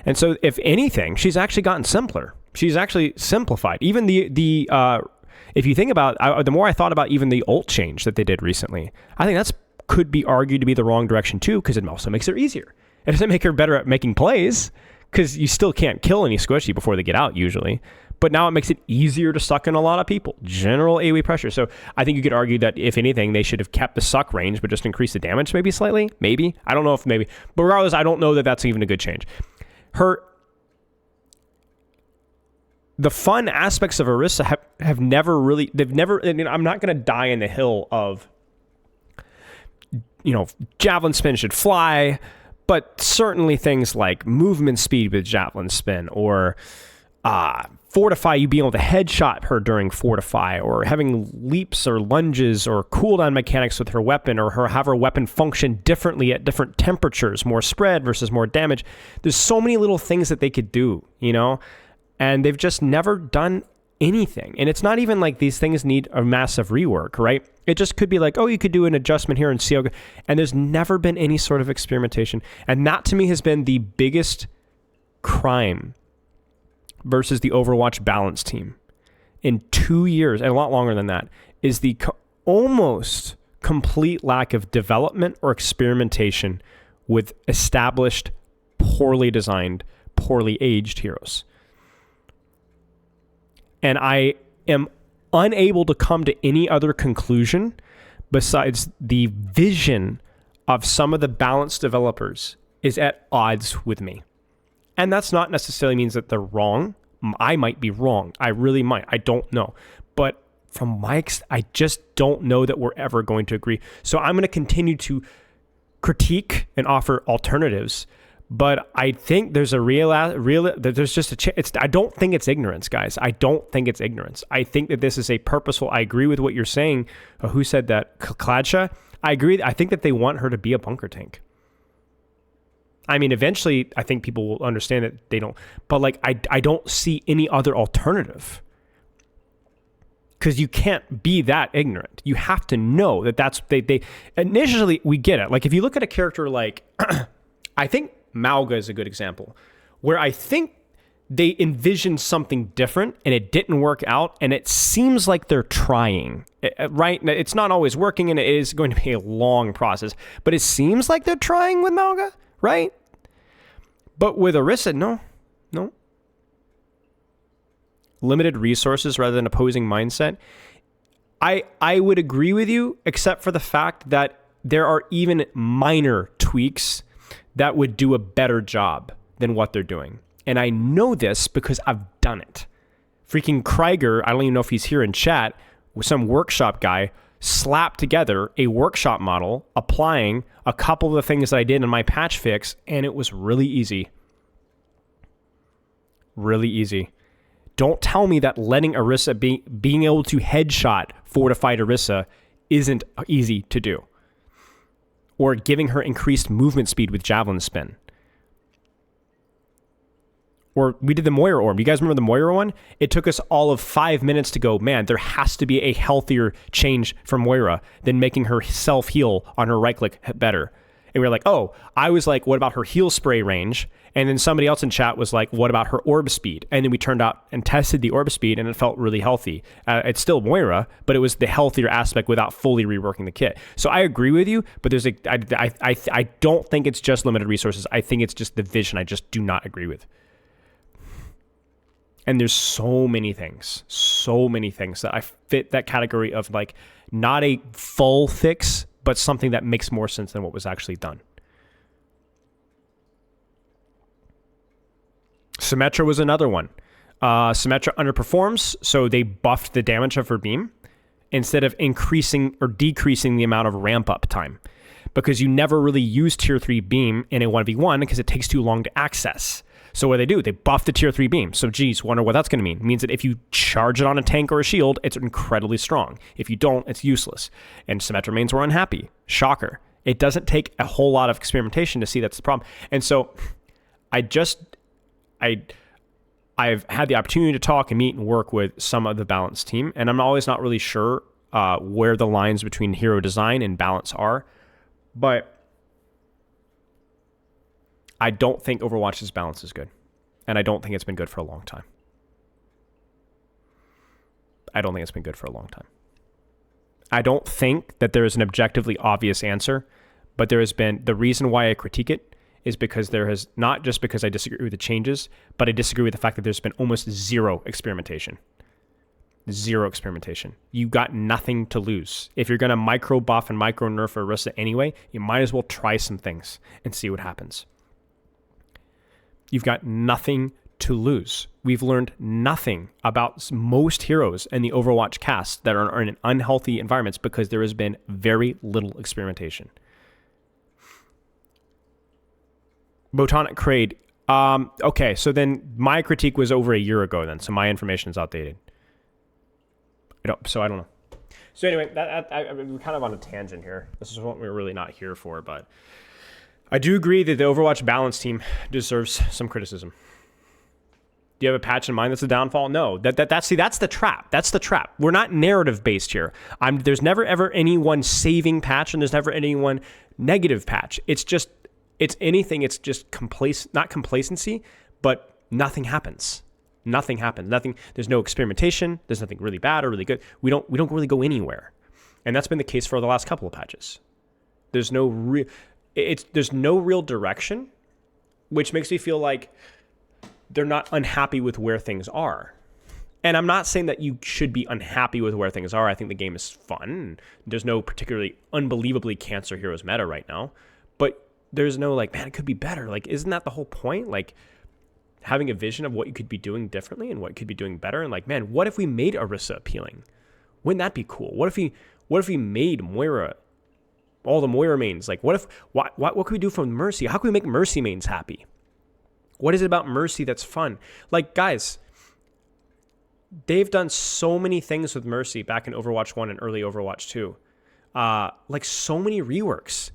Speaker 1: And so if anything, she's actually gotten simpler. She's actually simplified. Even if you think about, the more I thought about even the ult change that they did recently, I think that's could be argued to be the wrong direction too, because it also makes her easier. It doesn't make her better at making plays, because you still can't kill any squishy before they get out usually. But now it makes it easier to suck in a lot of people. General AoE pressure. So I think you could argue that if anything, they should have kept the suck range, but just increased the damage maybe slightly. Maybe. I don't know if maybe. But regardless, I don't know that that's even a good change. The fun aspects of Orisa have never really, I'm not going to die in the hill of, javelin spin should fly, but certainly things like movement speed with javelin spin, or fortify, you being able to headshot her during fortify, or having leaps or lunges or cooldown mechanics with her weapon, or have her weapon function differently at different temperatures, more spread versus more damage. There's so many little things that they could do, and they've just never done anything. And it's not even like these things need a massive rework, right? It just could be like, oh, you could do an adjustment here and see how good. And there's never been any sort of experimentation. And that to me has been the biggest crime versus the Overwatch balance team in 2 years, and a lot longer than that, is the almost complete lack of development or experimentation with established, poorly designed, poorly aged heroes. And I am unable to come to any other conclusion besides the vision of some of the balanced developers is at odds with me. And that's not necessarily means that they're wrong. I might be wrong. I really might. I don't know. But from my I just don't know that we're ever going to agree. So I'm going to continue to critique and offer alternatives. But I think there's a there's just I don't think it's ignorance, guys. I don't think it's ignorance. I think that this is a purposeful, I agree with what you're saying. Who said that? Kladsha? I agree. I think that they want her to be a bunker tank. I mean, eventually, I think people will understand that they don't. But like, I don't see any other alternative. because you can't be that ignorant. You have to know that that's they initially we get it. Like if you look at a character like I think Mauga is a good example where I think they envisioned something different and it didn't work out, and it seems like they're trying, right? It's not always working and it is going to be a long process, but it seems like they're trying with Mauga, right? But with Orisa, no. Limited resources rather than opposing mindset. I would agree with you, except for the fact that there are even minor tweaks that would do a better job than what they're doing. And I know this because I've done it. Freaking Krieger, I don't even know if he's here in chat, with some workshop guy, slapped together a workshop model, applying a couple of the things that I did in my patch fix, and it was really easy. Really easy. Don't tell me that letting Orisa being able to headshot fortified Orisa isn't easy to do. Or giving her increased movement speed with javelin spin. Or we did the Moira orb. You guys remember the Moira one? It took us all of 5 minutes to go, man, there has to be a healthier change for Moira than making her self-heal on her right click better. And we were like, oh, I was like, what about her heal spray range? And then somebody else in chat was like, what about her orb speed? And then we turned out and tested the orb speed, and it felt really healthy. It's still Moira, but it was the healthier aspect without fully reworking the kit. So I agree with you, but there's I don't think it's just limited resources. I think it's just the vision I just do not agree with. And there's so many things that I fit that category of like not a full fix, but something that makes more sense than what was actually done. Symmetra was another one. Symmetra underperforms, so they buffed the damage of her beam instead of increasing or decreasing the amount of ramp up time, because you never really use tier 3 beam in a 1v1 because it takes too long to access. So what do? They buff the tier 3 beam. So geez, wonder what that's going to mean. It means that if you charge it on a tank or a shield, it's incredibly strong. If you don't, it's useless. And Symmetra mains were unhappy. Shocker. It doesn't take a whole lot of experimentation to see that's the problem. And so I've had the opportunity to talk and meet and work with some of the balance team, and I'm always not really sure where the lines between hero design and balance are, but I don't think Overwatch's balance is good, and I don't think it's been good for a long time. I don't think that there is an objectively obvious answer, but there has been, the reason why I critique it is because there has, not just because I disagree with the changes, but I disagree with the fact that there's been almost zero experimentation. Zero experimentation. You got nothing to lose. If you're going to micro buff and micro nerf Orisa anyway, you might as well try some things and see what happens. You've got nothing to lose. We've learned nothing about most heroes in the Overwatch cast that are in unhealthy environments because there has been very little experimentation. Botanic Crade. Okay, so then my critique was over a year ago then, so my information is outdated. I don't know. So anyway, we're kind of on a tangent here. This is what we're really not here for, but I do agree that the Overwatch balance team deserves some criticism. Do you have a patch in mind that's a downfall? No. That's the trap. That's the trap. We're not narrative based here. There's never ever any one saving patch, and there's never any one negative patch. It's just not complacency, but nothing happens. There's no experimentation. There's nothing really bad or really good. We don't really go anywhere. And that's been the case for the last couple of patches. There's no real direction, which makes me feel like they're not unhappy with where things are. And I'm not saying that you should be unhappy with where things are. I think the game is fun. There's no particularly unbelievably cancer heroes meta right now, but there's no like, man, it could be better. Like, isn't that the whole point? Like, having a vision of what you could be doing differently and what you could be doing better. And like, man, what if we made Orisa appealing? Wouldn't that be cool? What if we made Moira, all the Moira mains? Like, what could we do from Mercy? How can we make Mercy mains happy? What is it about Mercy that's fun? Like, guys, they've done so many things with Mercy back in Overwatch 1 and early Overwatch 2. Like, so many reworks.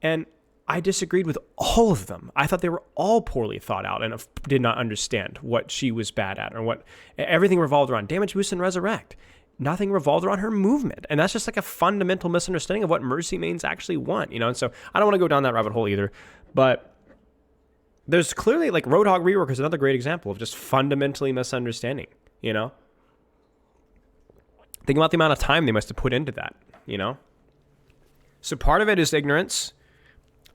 Speaker 1: And I disagreed with all of them. I thought they were all poorly thought out and did not understand what she was bad at or what everything revolved around damage boost and resurrect. nothing revolved around her movement. And that's just like a fundamental misunderstanding of what Mercy mains actually want, you know? And so I don't want to go down that rabbit hole either. But there's clearly, like, Roadhog Rework is another great example of just fundamentally misunderstanding, you know? Think about the amount of time they must have put into that, you know? So part of it is ignorance.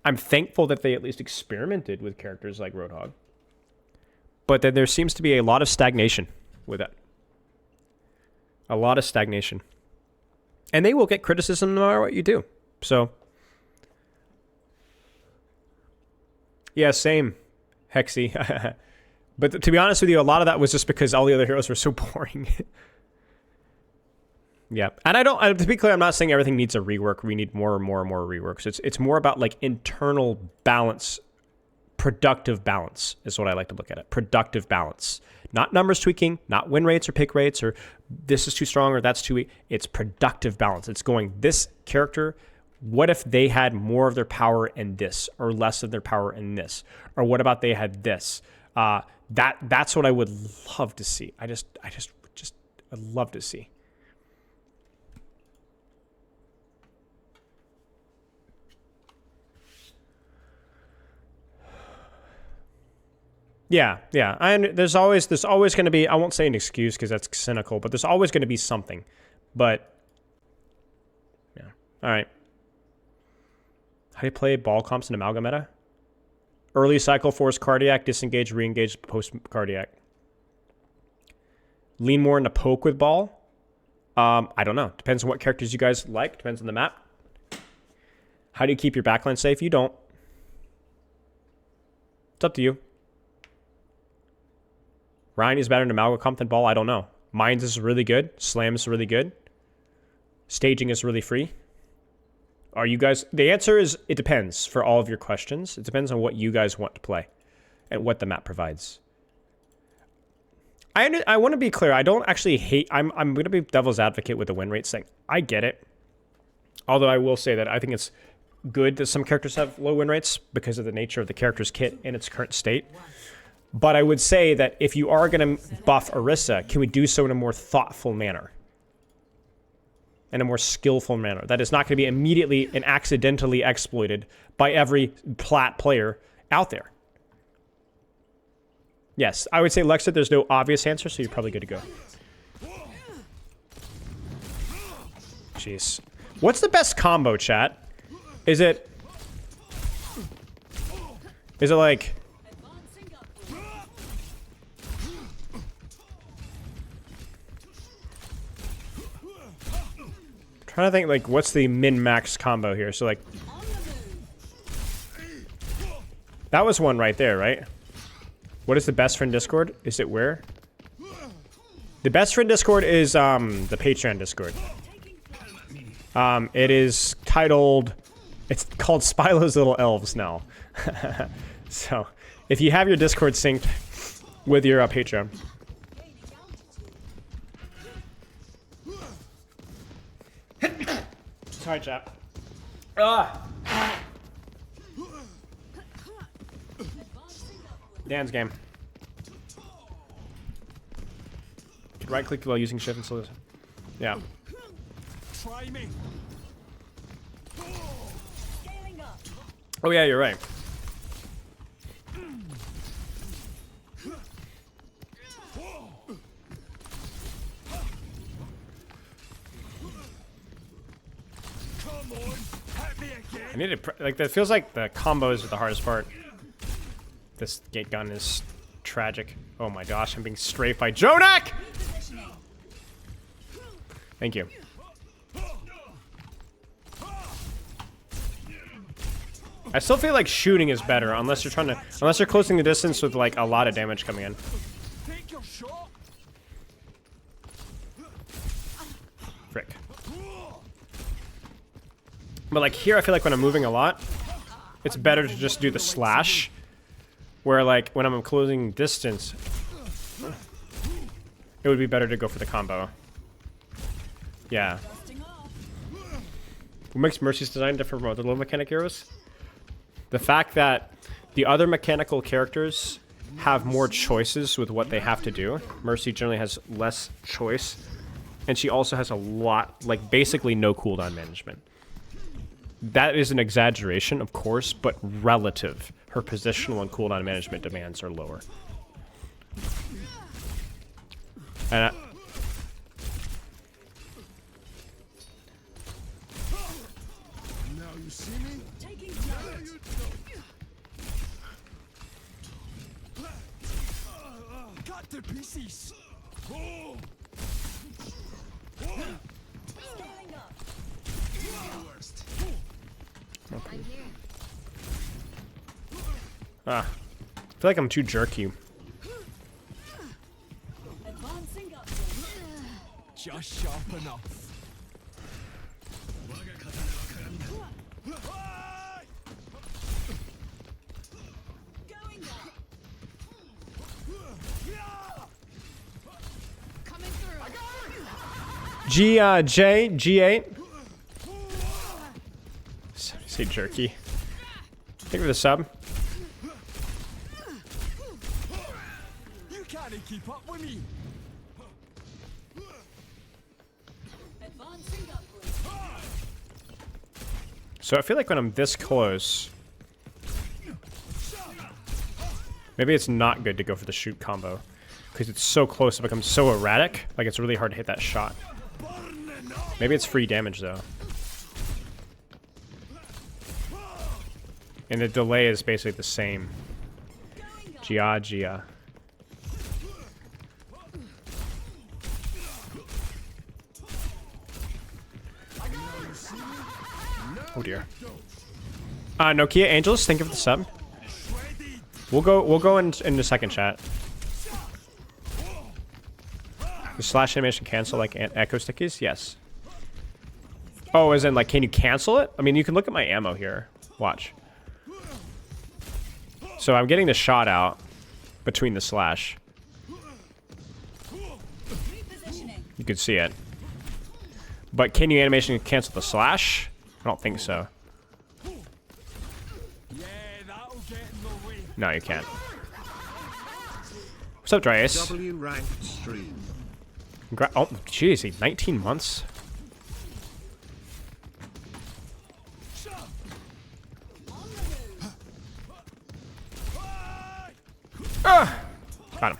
Speaker 1: I'm thankful that they at least experimented with characters like Roadhog. But then there seems to be a lot of stagnation with it. A lot of stagnation. And they will get criticism no matter what you do. So, yeah, same, Hexy. But to be honest with you, a lot of that was just because all the other heroes were so boring. Yeah, and to be clear, I'm not saying everything needs a rework. We need more and more and more reworks. It's more about like internal balance, productive balance is what I like to look at it. Productive balance, not numbers tweaking, not win rates or pick rates or this is too strong or that's too weak. It's productive balance. It's going, this character, what if they had more of their power in this or less of their power in this? Or what about they had this? That's what I would love to see. I'd love to see. Yeah. There's always going to be, I won't say an excuse because that's cynical, but there's always going to be something. But, yeah. All right. How do you play ball comps in Amalgam meta? Early cycle, force cardiac, disengage, re-engage, post cardiac. Lean more into poke with ball. I don't know. Depends on what characters you guys like. Depends on the map. How do you keep your backline safe? You don't. It's up to you. Ryan is better in Amalgam comp than ball. I don't know. Mines is really good. Slam is really good. Staging is really free. Are you guys... The answer is it depends for all of your questions. It depends on what you guys want to play and what the map provides. I want to be clear. I don't actually hate... I'm going to be devil's advocate with the win rate thing. I get it. Although I will say that I think it's good that some characters have low win rates because of the nature of the character's kit in its current state. But I would say that if you are going to buff Orisa, can we do so in a more thoughtful manner? In a more skillful manner. That is not going to be immediately and accidentally exploited by every plat player out there. Yes, I would say, Lexa, there's no obvious answer, so you're probably good to go. Jeez. What's the best combo, chat? Is it like... Trying to think, like, what's the min-max combo here? So, like, that was one right there, right? What is the best friend Discord? Is it where? The best friend Discord is the Patreon Discord. It is titled... It's called Spylo's Little Elves now. So, if you have your Discord synced with your Patreon... Sorry, chap. Dan's game. Right click while using shift and select. Yeah.
Speaker 3: Try me.
Speaker 1: Oh yeah, you're right. I need to, like, that feels like the combos are the hardest part. This gate gun is tragic. Oh my gosh, I'm being strafed by Jonak! Thank you. I still feel like shooting is better unless you're trying to, unless you're closing the distance with like a lot of damage coming in.
Speaker 3: Take your shot.
Speaker 1: Frick. But like here, I feel like when I'm moving a lot, it's better to just do the slash. Where like when I'm closing distance, it would be better to go for the combo. Yeah. What makes Mercy's design different from other low mechanic heroes? The fact that the other mechanical characters have more choices with what they have to do. Mercy generally has less choice and she also has a lot, like basically no cooldown management. That is an exaggeration, of course, but relative. Her positional and cooldown management demands are lower. And
Speaker 3: Now you see me? Taking damage. Cut to pieces. Oh.
Speaker 1: I feel like I'm too jerky.
Speaker 3: Just sharp enough.
Speaker 1: G8. Say jerky. Think of the sub.
Speaker 3: You can't keep up with me.
Speaker 1: So I feel like when I'm this close, maybe it's not good to go for the shoot combo. Because it's so close, it becomes so erratic. Like, it's really hard to hit that shot. Maybe it's free damage, though. And the delay is basically the same. Gia. Oh dear. Nokia Angels, think of the sub. We'll go in the second chat. The slash animation cancel like echo stickies? Yes. Oh, as in like, can you cancel it? I mean, you can look at my ammo here. Watch. So I'm getting the shot out between the slash. You can see it. But can you animation cancel the slash? I don't think so. No, you can't. What's up, Dryas?
Speaker 2: W ranked stream.
Speaker 1: Oh, jeez, 19 months. Got him.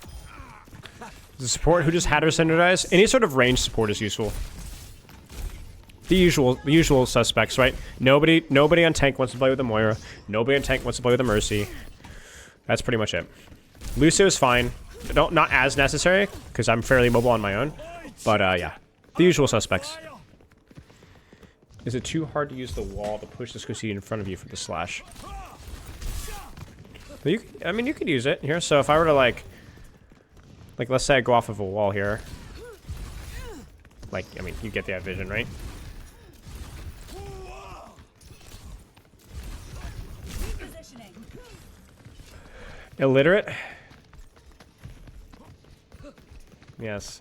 Speaker 1: The support who just had her synergize? Any sort of range support is useful. The usual suspects, right? Nobody on tank wants to play with a Moira. Nobody on tank wants to play with a Mercy. That's pretty much it. Lucio is fine. Not as necessary, because I'm fairly mobile on my own. But, yeah. The usual suspects. Is it too hard to use the wall to push the Squishy in front of you for the slash? I mean, you could use it here. So if I were to, like, let's say I go off of a wall here. Like, I mean, you get the vision, right? Illiterate? Yes.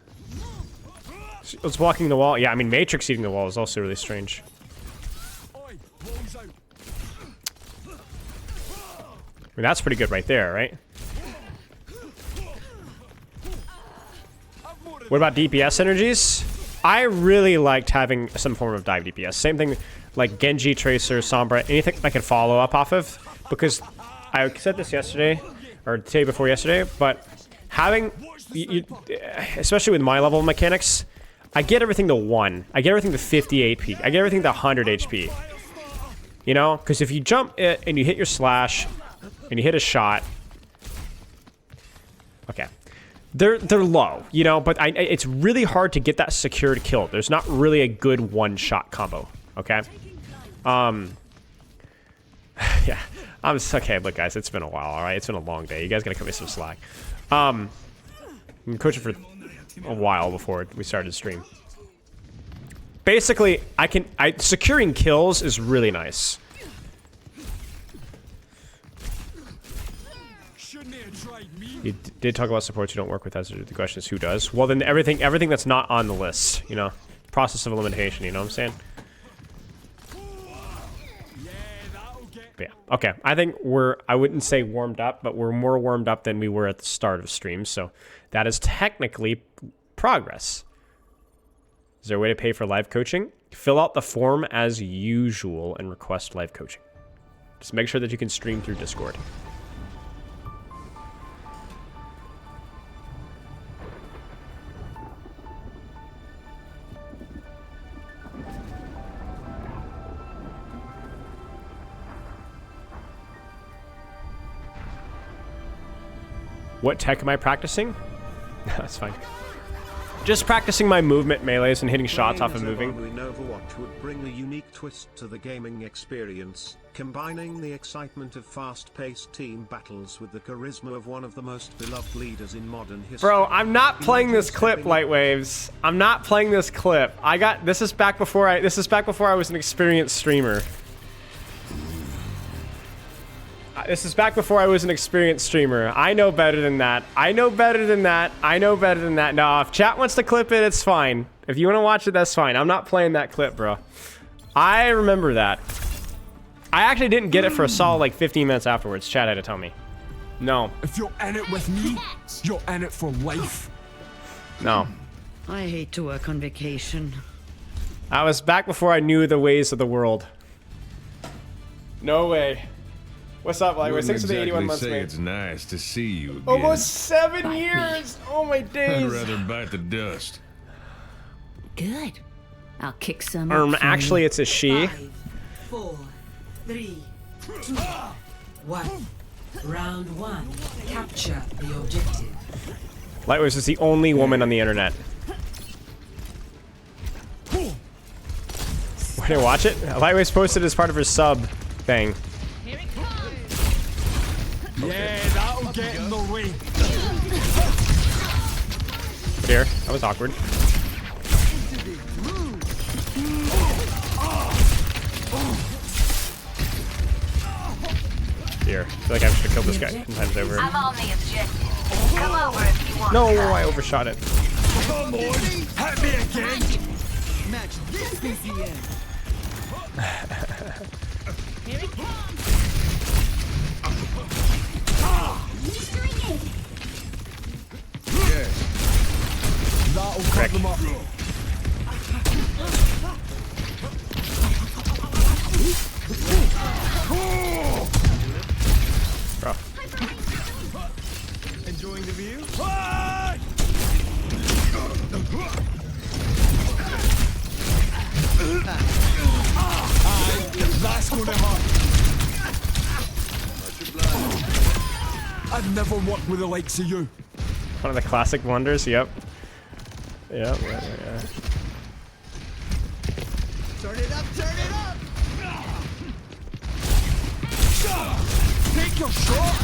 Speaker 1: It's blocking the wall. Yeah, I mean, Matrix eating the wall is also really strange. I mean, that's pretty good right there, right? What about DPS synergies? I really liked having some form of dive DPS. Same thing like Genji, Tracer, Sombra, anything I could follow up off of. Because I said this yesterday, or the day before yesterday, but having, especially with my level of mechanics, I get everything to 1. I get everything to 50 AP. I get everything to 100 HP. You know? Because if you jump it and you hit your slash, and you hit a shot, okay. They're low, you know, but it's really hard to get that secured kill. There's not really a good one-shot combo, okay? Yeah, okay, look, guys, it's been a while, all right? It's been a long day. You guys gotta cut me some slack. I've been coaching for a while before we started the stream. Basically, securing kills is really nice. You did talk about supports you don't work with. As the question is, who does? Well, then everything that's not on the list, you know, process of elimination. You know what I'm saying? But yeah. Okay. I think I wouldn't say warmed up, but we're more warmed up than we were at the start of stream. So that is technically progress. Is there a way to pay for live coaching? Fill out the form as usual and request live coaching. Just make sure that you can stream through Discord. What tech am I practicing? That's fine. Just practicing my movement melees and hitting shots off of moving.
Speaker 2: In Overwatch would bring a unique twist to the gaming experience, combining the excitement of fast-paced team battles with the charisma of one of the most beloved leaders in modern history.
Speaker 1: Bro, I'm not playing this clip, Lightwaves. I'm not playing this clip. This is back before I was an experienced streamer. This is back before I was an experienced streamer. I know better than that. I know better than that. I know better than that. No, if chat wants to clip it, it's fine. If you want to watch it, that's fine. I'm not playing that clip, bro. I remember that. I actually didn't get it for a solid like 15 minutes afterwards. Chat had to tell me. No.
Speaker 3: If you're in it with me, you're in it for life.
Speaker 1: No.
Speaker 7: I hate to work on vacation.
Speaker 1: I was back before I knew the ways of the world. No way. What's up, like? Thanks for the 81 months,
Speaker 8: say
Speaker 1: mate.
Speaker 8: It's nice to see you again.
Speaker 1: Almost 7 years. Oh my days.
Speaker 8: I'd rather bite the dust.
Speaker 7: Good. I'll kick some up for
Speaker 1: Actually,
Speaker 7: you.
Speaker 1: it's a she.
Speaker 9: 5, 4, 3, 2, 1. Round 1. Capture the objective.
Speaker 1: Lightwaves is the only woman on the internet. Where did I watch it? Lightwaves posted as part of her sub thing.
Speaker 3: Yeah, that'll get in the way.
Speaker 1: Here, that was awkward. Here, I feel like I should kill this guy 10 times over.
Speaker 10: I'm on the objective. Come over if you want.
Speaker 1: No, I overshot it.
Speaker 3: Come on, hit me again.
Speaker 9: Match this BCM.
Speaker 10: Here it comes.
Speaker 8: Yeah.
Speaker 3: That'll cut them up.
Speaker 1: Bro.
Speaker 3: Enjoying the view? That's gonna hurt. I've never worked with the likes of you.
Speaker 1: One of the classic wonders, yep. Yep, yeah.
Speaker 3: Turn it up, turn it up! Take your shot!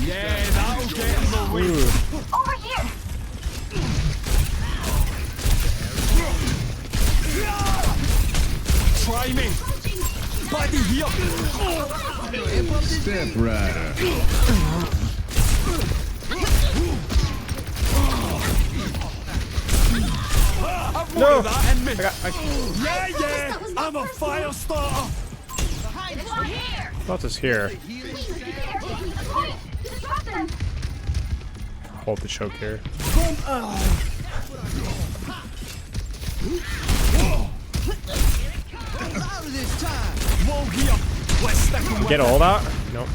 Speaker 3: Yeah, that'll get in the way.
Speaker 10: Over here.
Speaker 3: Try me! Buddy here!
Speaker 8: Step rider.
Speaker 3: No! That in me. Yeah! I'm a fire starter!
Speaker 10: It's right here.
Speaker 1: What is here? Hold the choke here.
Speaker 3: Wall here! Let's stick him with
Speaker 1: Get ult out? Nope.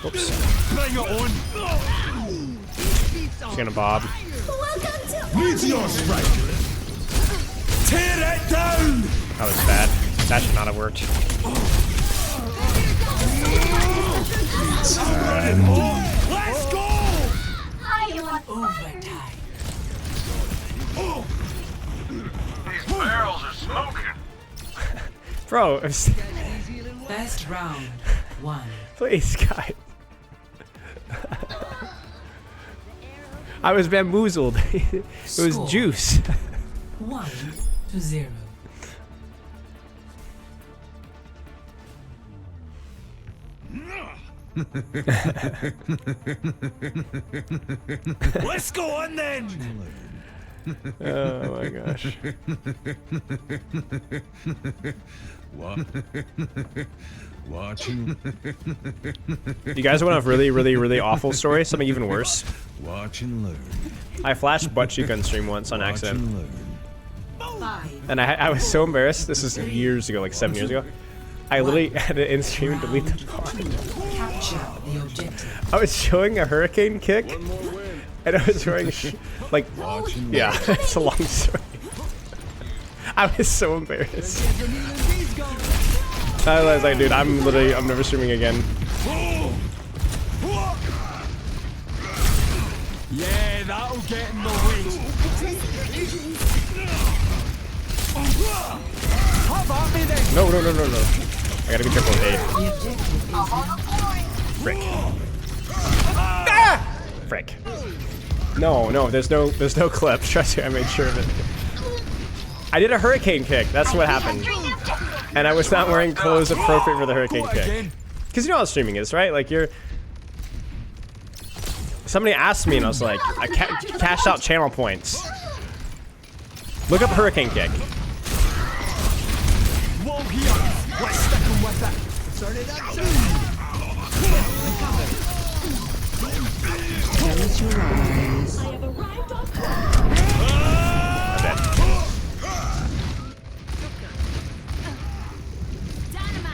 Speaker 1: Oops.
Speaker 3: Bring it on!
Speaker 1: She's gonna bob.
Speaker 3: Meteor strike! Tear it down!
Speaker 1: That was bad. That should not have worked.
Speaker 3: Let's go!
Speaker 9: Overtime.
Speaker 8: These barrels are smoking.
Speaker 1: Bro,
Speaker 9: Best round 1.
Speaker 1: please, guys. I was bamboozled. It was
Speaker 9: Score.
Speaker 1: juice.
Speaker 9: 1-0.
Speaker 3: Let's go on then!
Speaker 1: Oh my gosh.
Speaker 8: Watching.
Speaker 1: You guys want a really awful story? Something even worse?
Speaker 8: Watch and learn.
Speaker 1: I flashed butt cheek on stream once on
Speaker 8: Watch
Speaker 1: accident.
Speaker 8: and learn.
Speaker 9: 5.
Speaker 1: And I was so embarrassed. This is years ago, like 7 years ago. I literally had to in stream delete the pod.
Speaker 9: Capture the objective.
Speaker 1: I was showing a hurricane kick, and I was wearing like, yeah, it's a long story. I was so embarrassed. I was like, dude, I'm never streaming again.
Speaker 3: Yeah, that'll get in the way. Have at me then.
Speaker 1: No. I gotta be careful with aid. Frick. Ah! Frick. No, there's no clip. Trust me, I made sure of it. I did a hurricane kick. That's what happened. And I was not wearing clothes appropriate for the hurricane kick. Because you know how streaming is, right? Like somebody asked me and I was like, I cashed out channel points. Look up hurricane kick.
Speaker 3: Whoa, here. Let's stick 'em with it. Turn it up.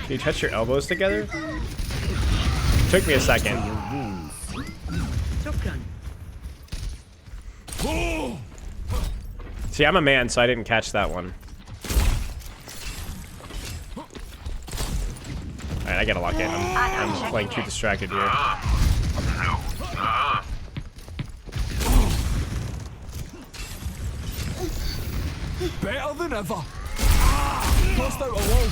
Speaker 1: Can you touch your elbows together? Took me a second. See, I'm a man, so I didn't catch that one. Alright, I gotta lock in. I'm playing too distracted here.
Speaker 3: Better than ever. Tossed out a wall.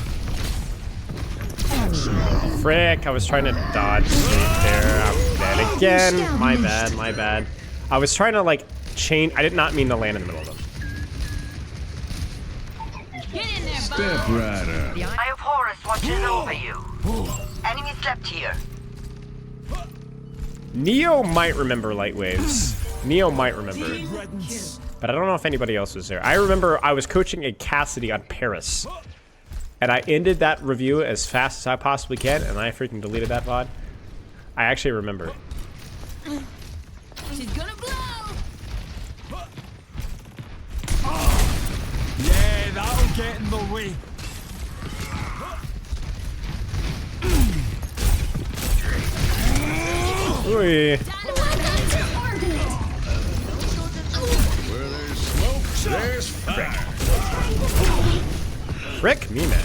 Speaker 1: Frick, I was trying to dodge there. I'm dead again. My bad. I was trying to like chain. I did not mean to land in the middle of them.
Speaker 10: Get in there,
Speaker 8: Step right up.
Speaker 10: I have Horus watching over you. Enemies left here.
Speaker 1: Neo might remember light waves. Neo might remember. But I don't know if anybody else was there. I remember I was coaching a Cassidy on Paris. And I ended that review as fast as I possibly can, and I freaking deleted that VOD. I actually remember.
Speaker 10: She's gonna blow.
Speaker 3: Yeah, that'll get in the way.
Speaker 1: Ooh.
Speaker 8: Where there's smoke, there's fire.
Speaker 1: Frick me, man.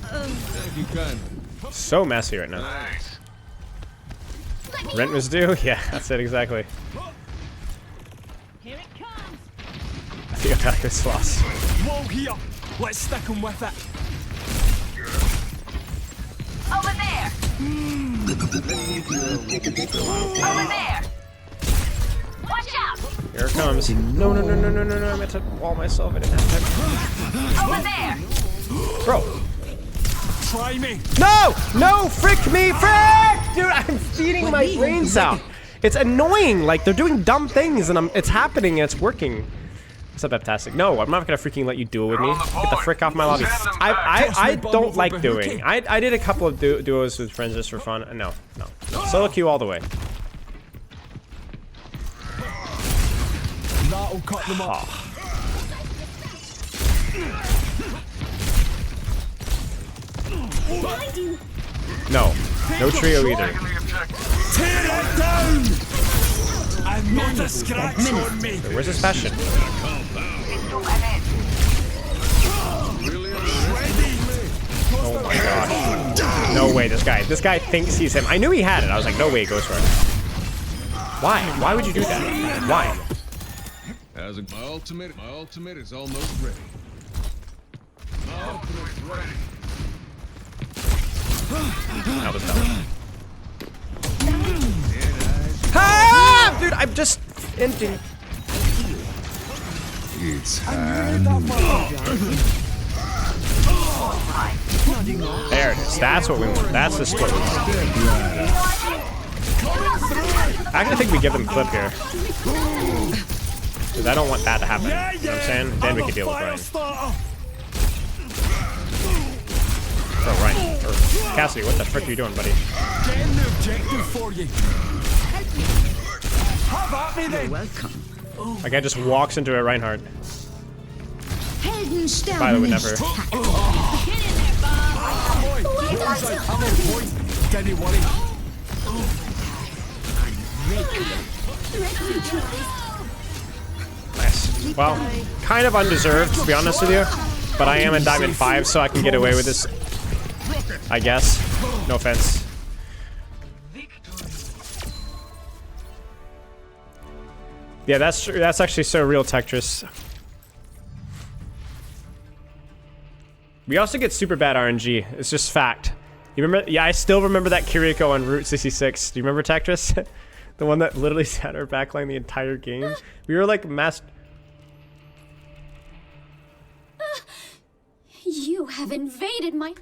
Speaker 8: Thank you, kind.
Speaker 1: So messy right now.
Speaker 8: Nice.
Speaker 1: Rent was due? Yeah, that's it exactly.
Speaker 10: Here it comes.
Speaker 1: I think I got this loss.
Speaker 3: Whoa, here. Let's stick 'em with it.
Speaker 10: Over there. Over there. Watch out.
Speaker 1: Here it comes. No. I meant to wall myself. I didn't have time.
Speaker 10: Over there.
Speaker 1: Bro.
Speaker 3: Try me.
Speaker 1: No, frick me, frick! Dude, I'm feeding my brains out. It's annoying, like they're doing dumb things and it's happening and it's working. What's up, Baptastic? No, I'm not gonna freaking let you do it with me. Get the frick off my lobby. I don't like doing. I did a couple of duos with friends just for fun. No. Solo queue all the way.
Speaker 3: That'll cut them up.
Speaker 1: No trio either.
Speaker 3: Tear it down! And not a scratch on me.
Speaker 1: Wait, where's this passion? Oh my gosh. No way, this guy thinks he's him. I knew he had it. I was like, no way, Ghost Rider. Why? Why would you do that? Why?
Speaker 8: My ultimate is almost ready. My ultimate's ready.
Speaker 1: That was dumb. Ah! Dude, I'm just ending.
Speaker 8: It's
Speaker 1: There it is. That's what we want. That's the split. I actually think we give them clip here. Because I don't want that to happen. You know what I'm saying? Then we can deal with Ryan. Oh, Ryan. Or Cassidy, what the frick are you doing, buddy?
Speaker 3: Getting the objective for you. Have at me then.
Speaker 7: Welcome.
Speaker 1: Like, I just walks into a Reinhardt. By the way, never.
Speaker 3: Get in there, Bob. I'm on point. Don't worry.
Speaker 1: Nice. Well, kind of undeserved, to be honest with you. But I am in Diamond 5, so I can get away with this. I guess. No offense. Yeah, that's true. That's actually so real, Tetris. We also get super bad RNG. It's just fact. You remember? Yeah, I still remember that Kiriko on Route 66. Do you remember Tetris? The one that literally sat our backline the entire game. We were like
Speaker 11: You have invaded my...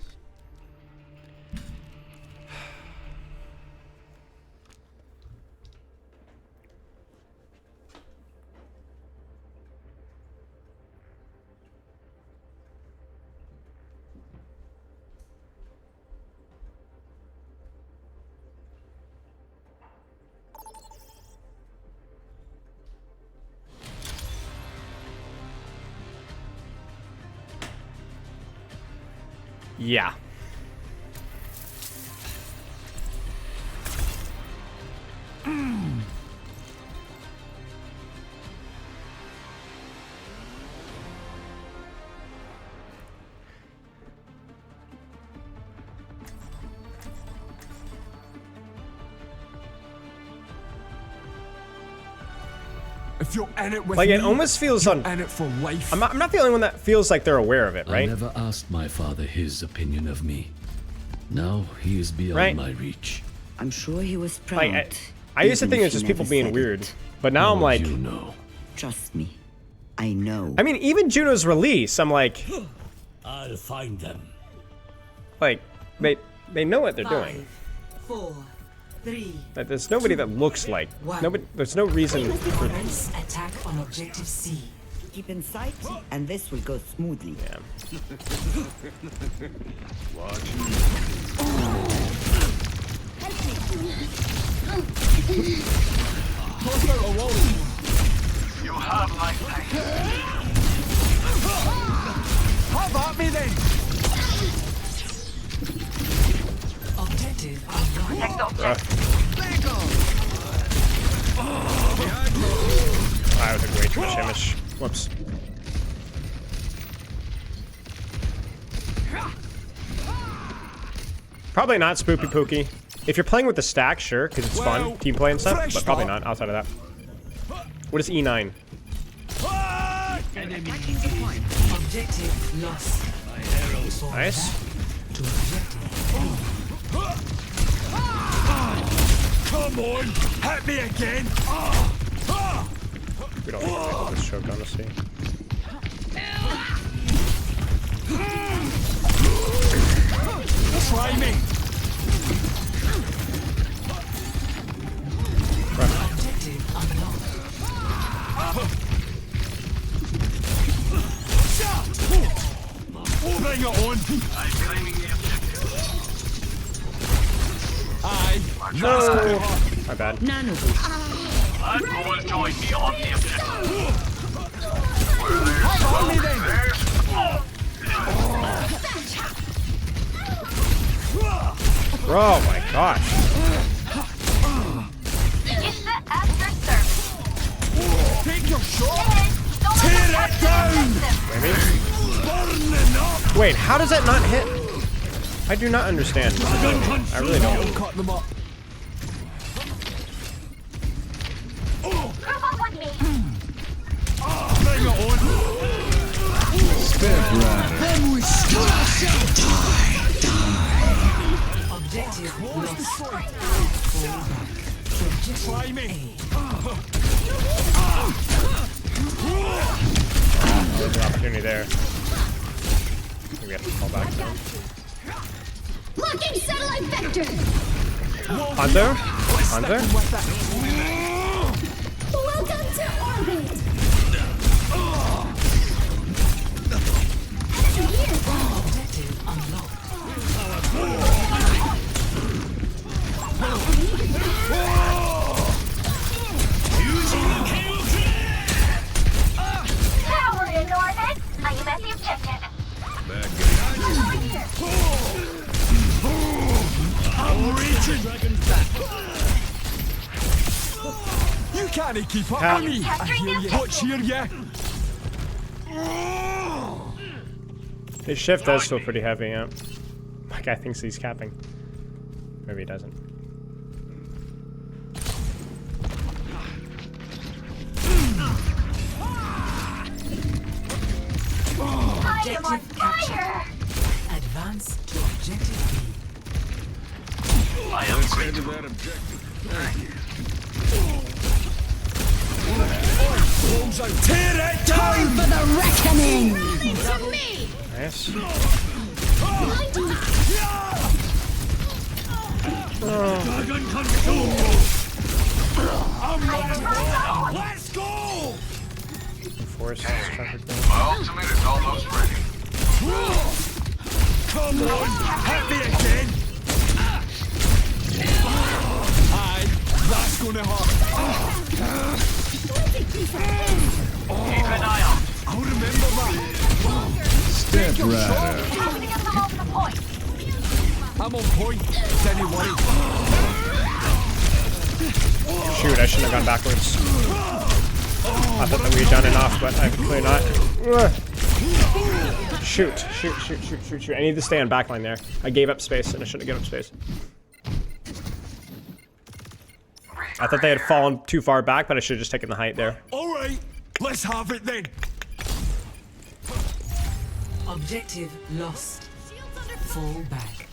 Speaker 1: Yeah.
Speaker 3: If you're in it with
Speaker 1: Like,
Speaker 3: me,
Speaker 1: it almost feels
Speaker 3: you're
Speaker 1: on.
Speaker 3: in it for life.
Speaker 1: I'm not the only one that feels like they're aware of it,
Speaker 12: I
Speaker 1: right?
Speaker 12: never asked my father his opinion of me. Now he is beyond
Speaker 1: Right.
Speaker 12: my reach.
Speaker 7: I'm sure he was proud.
Speaker 1: Like, I used to think it was just people being weird, but now I'm like,
Speaker 12: You know.
Speaker 7: Trust me. I know.
Speaker 1: I mean, even Juno's release, I'm like,
Speaker 3: I'll find them.
Speaker 1: like, they know what they're doing.
Speaker 9: 4, 3.
Speaker 1: Like, there's nobody that looks like nobody. There's no reason for.
Speaker 9: Commence attack on objective C.
Speaker 7: Keep in sight, and this will go smoothly.
Speaker 1: Yeah.
Speaker 3: You have my faith. Have at me then.
Speaker 9: Objective unlocked.
Speaker 10: Protect the objective.
Speaker 1: I was like way too much image. Whoops. Probably not Spoopy Pookie. If you're playing with the stack, sure, because it's fun, team play and stuff, but probably not outside of that. What is E9?
Speaker 9: Objective lost.
Speaker 1: Nice.
Speaker 9: To objective
Speaker 3: Come on, hit me again.
Speaker 1: We don't need to make this choke, honestly.
Speaker 3: Try me.
Speaker 9: objective unlocked.
Speaker 3: Bring it on. I'm claiming the objective. Aye.
Speaker 1: No. My bad.
Speaker 7: None of it.
Speaker 3: Admiral will join me on the objective. Where there's smoke, there's smoke.
Speaker 1: Oh my gosh.
Speaker 10: It's the after service.
Speaker 3: Take your shot. Tear it down.
Speaker 1: Maybe.
Speaker 3: Burning up.
Speaker 1: Wait, how does that not hit? I do not understand. I really don't.
Speaker 3: Cut them up.
Speaker 10: Group up with me.
Speaker 3: Bring it on.
Speaker 8: Step right.
Speaker 3: Then we shall die.
Speaker 9: Objective lost.
Speaker 3: Try me.
Speaker 1: There's an opportunity there. Maybe we have to fall back down.
Speaker 11: Blocking satellite vector!
Speaker 1: Hanzo? Hanzo?
Speaker 11: Welcome to orbit!
Speaker 13: You can't keep up with me. I hear you. Watch here, yeah.
Speaker 1: His shift does feel pretty heavy, yeah. My guy thinks he's capping. Maybe he doesn't.
Speaker 10: I am on fire!
Speaker 9: Advance to objective B.
Speaker 3: I am
Speaker 8: Let's head to
Speaker 3: grateful.
Speaker 8: that objective. Thank you.
Speaker 13: Tear it down!
Speaker 7: For the reckoning!
Speaker 1: Nice.
Speaker 13: Let's go!
Speaker 1: Force traffic thing.
Speaker 3: My ultimate is almost ready.
Speaker 13: Come on, hit me again! Aye, that's gonna hurt.
Speaker 3: Keep an eye out.
Speaker 13: I'll remember that.
Speaker 8: Step right up.
Speaker 10: Passing us along the point.
Speaker 13: I'm on point. Don't you worry.
Speaker 1: Shoot, I shouldn't have gone backwards. I thought that we had done enough, but I'm clearly not. Shoot. I need to stay on backline there. I gave up space, and I shouldn't have given up space. I thought they had fallen too far back, but I should have just taken the height there.
Speaker 13: Alright, let's have it then.
Speaker 9: Objective lost. Fall back.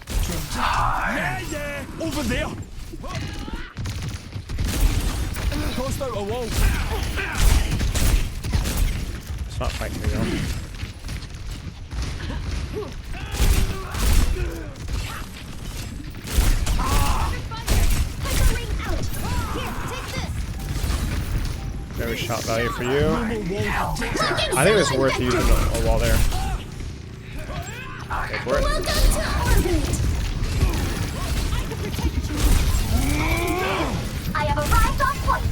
Speaker 13: Yeah, over there. Crossed out a wall.
Speaker 1: It's not fighting me though. Very shot value for you. I think it was worth using a wall there. Go for it.
Speaker 10: I have arrived on point.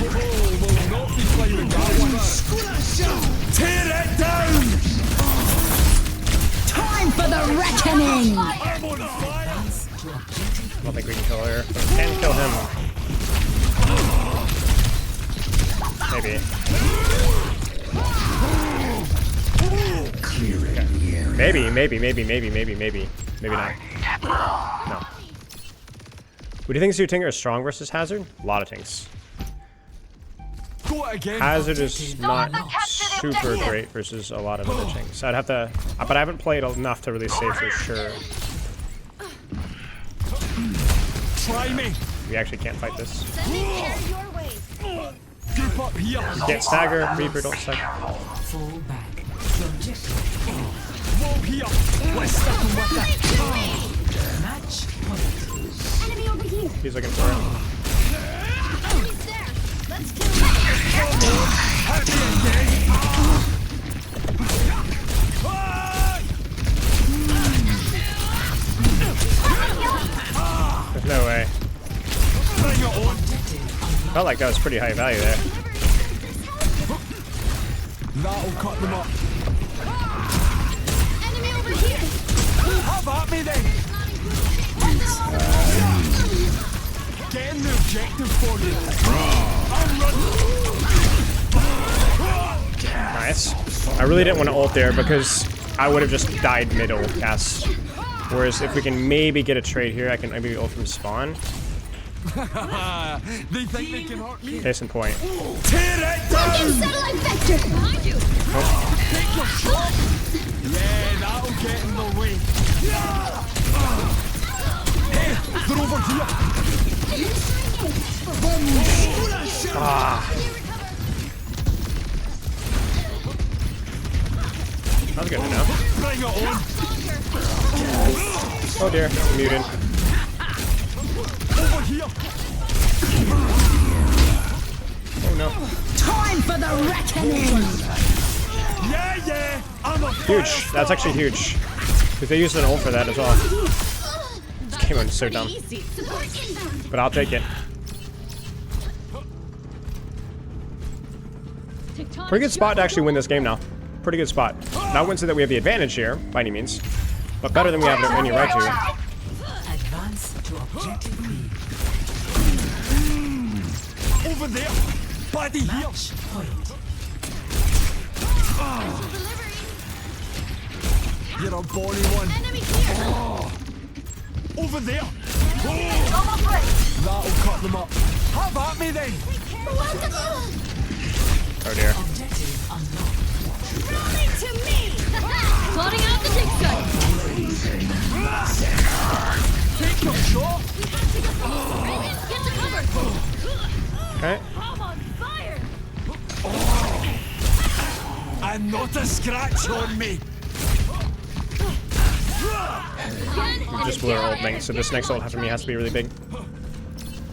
Speaker 13: Will not be playing that one. Tear it down!
Speaker 7: Time for the reckoning!
Speaker 13: I'm on fire!
Speaker 1: I don't think we can kill her. But we can kill him. Maybe. Maybe. Maybe not. No. What do you think Zootinger is strong versus Hazard? A lot of things.
Speaker 13: Go again.
Speaker 1: Hazard is not super great versus a lot of other things. I'd have to, but I haven't played enough to really say for sure.
Speaker 13: Try me.
Speaker 1: We actually can't fight this.
Speaker 13: Group up here.
Speaker 1: You can't stagger. Reaper, don't stagger.
Speaker 9: Fall back. Objective A.
Speaker 13: Wall here. Let's stick him with that.
Speaker 9: Match point.
Speaker 11: Enemy over here.
Speaker 1: He's looking for it.
Speaker 11: Enemy's there. Let's kill him.
Speaker 13: Hit me again.
Speaker 1: There's no way.
Speaker 13: Bring it on.
Speaker 1: Felt like that was pretty high value there.
Speaker 13: That'll cut them up.
Speaker 11: Enemy over here.
Speaker 13: Have at me then. Getting the objective for you. I'm running.
Speaker 1: Nice. I really didn't want to ult there because I would have just died mid-ult cast. Whereas if we can maybe get a trade here, I can maybe ult from spawn.
Speaker 13: They think they can hurt me.
Speaker 1: Case in point.
Speaker 13: Tear it down!
Speaker 11: Satellite vector. Behind you.
Speaker 13: Take your shot! Yeah, that'll get in the way. Hey, they're over here.
Speaker 1: That was good enough.
Speaker 13: Bring it on.
Speaker 1: Oh dear, I'm muted.
Speaker 13: Over here.
Speaker 1: Oh no.
Speaker 7: Time for the reckoning!
Speaker 13: Yeah, I'm a
Speaker 1: Huge. That's actually huge. Because they used an ult for that as well. This game was so dumb. But I'll take it. Pretty good spot to actually win this game now. Pretty good spot. Not wouldn't say that we have the advantage here, by any means. But better than we have any right to.
Speaker 9: to objective B.
Speaker 13: Over there! Buddy here!
Speaker 9: Match point.
Speaker 13: You're a bonny one.
Speaker 11: Enemy here.
Speaker 13: Over there! That'll cut them up. Have at me then!
Speaker 1: Oh dear.
Speaker 9: Objective unlocked.
Speaker 11: Running to me. Plotting out the dig site.
Speaker 13: Take your shot!
Speaker 11: Get to cover.
Speaker 1: Okay.
Speaker 11: I'm on fire.
Speaker 13: And not a scratch on me!
Speaker 1: We just blew our ult thing, so this next ult for me has to be really big.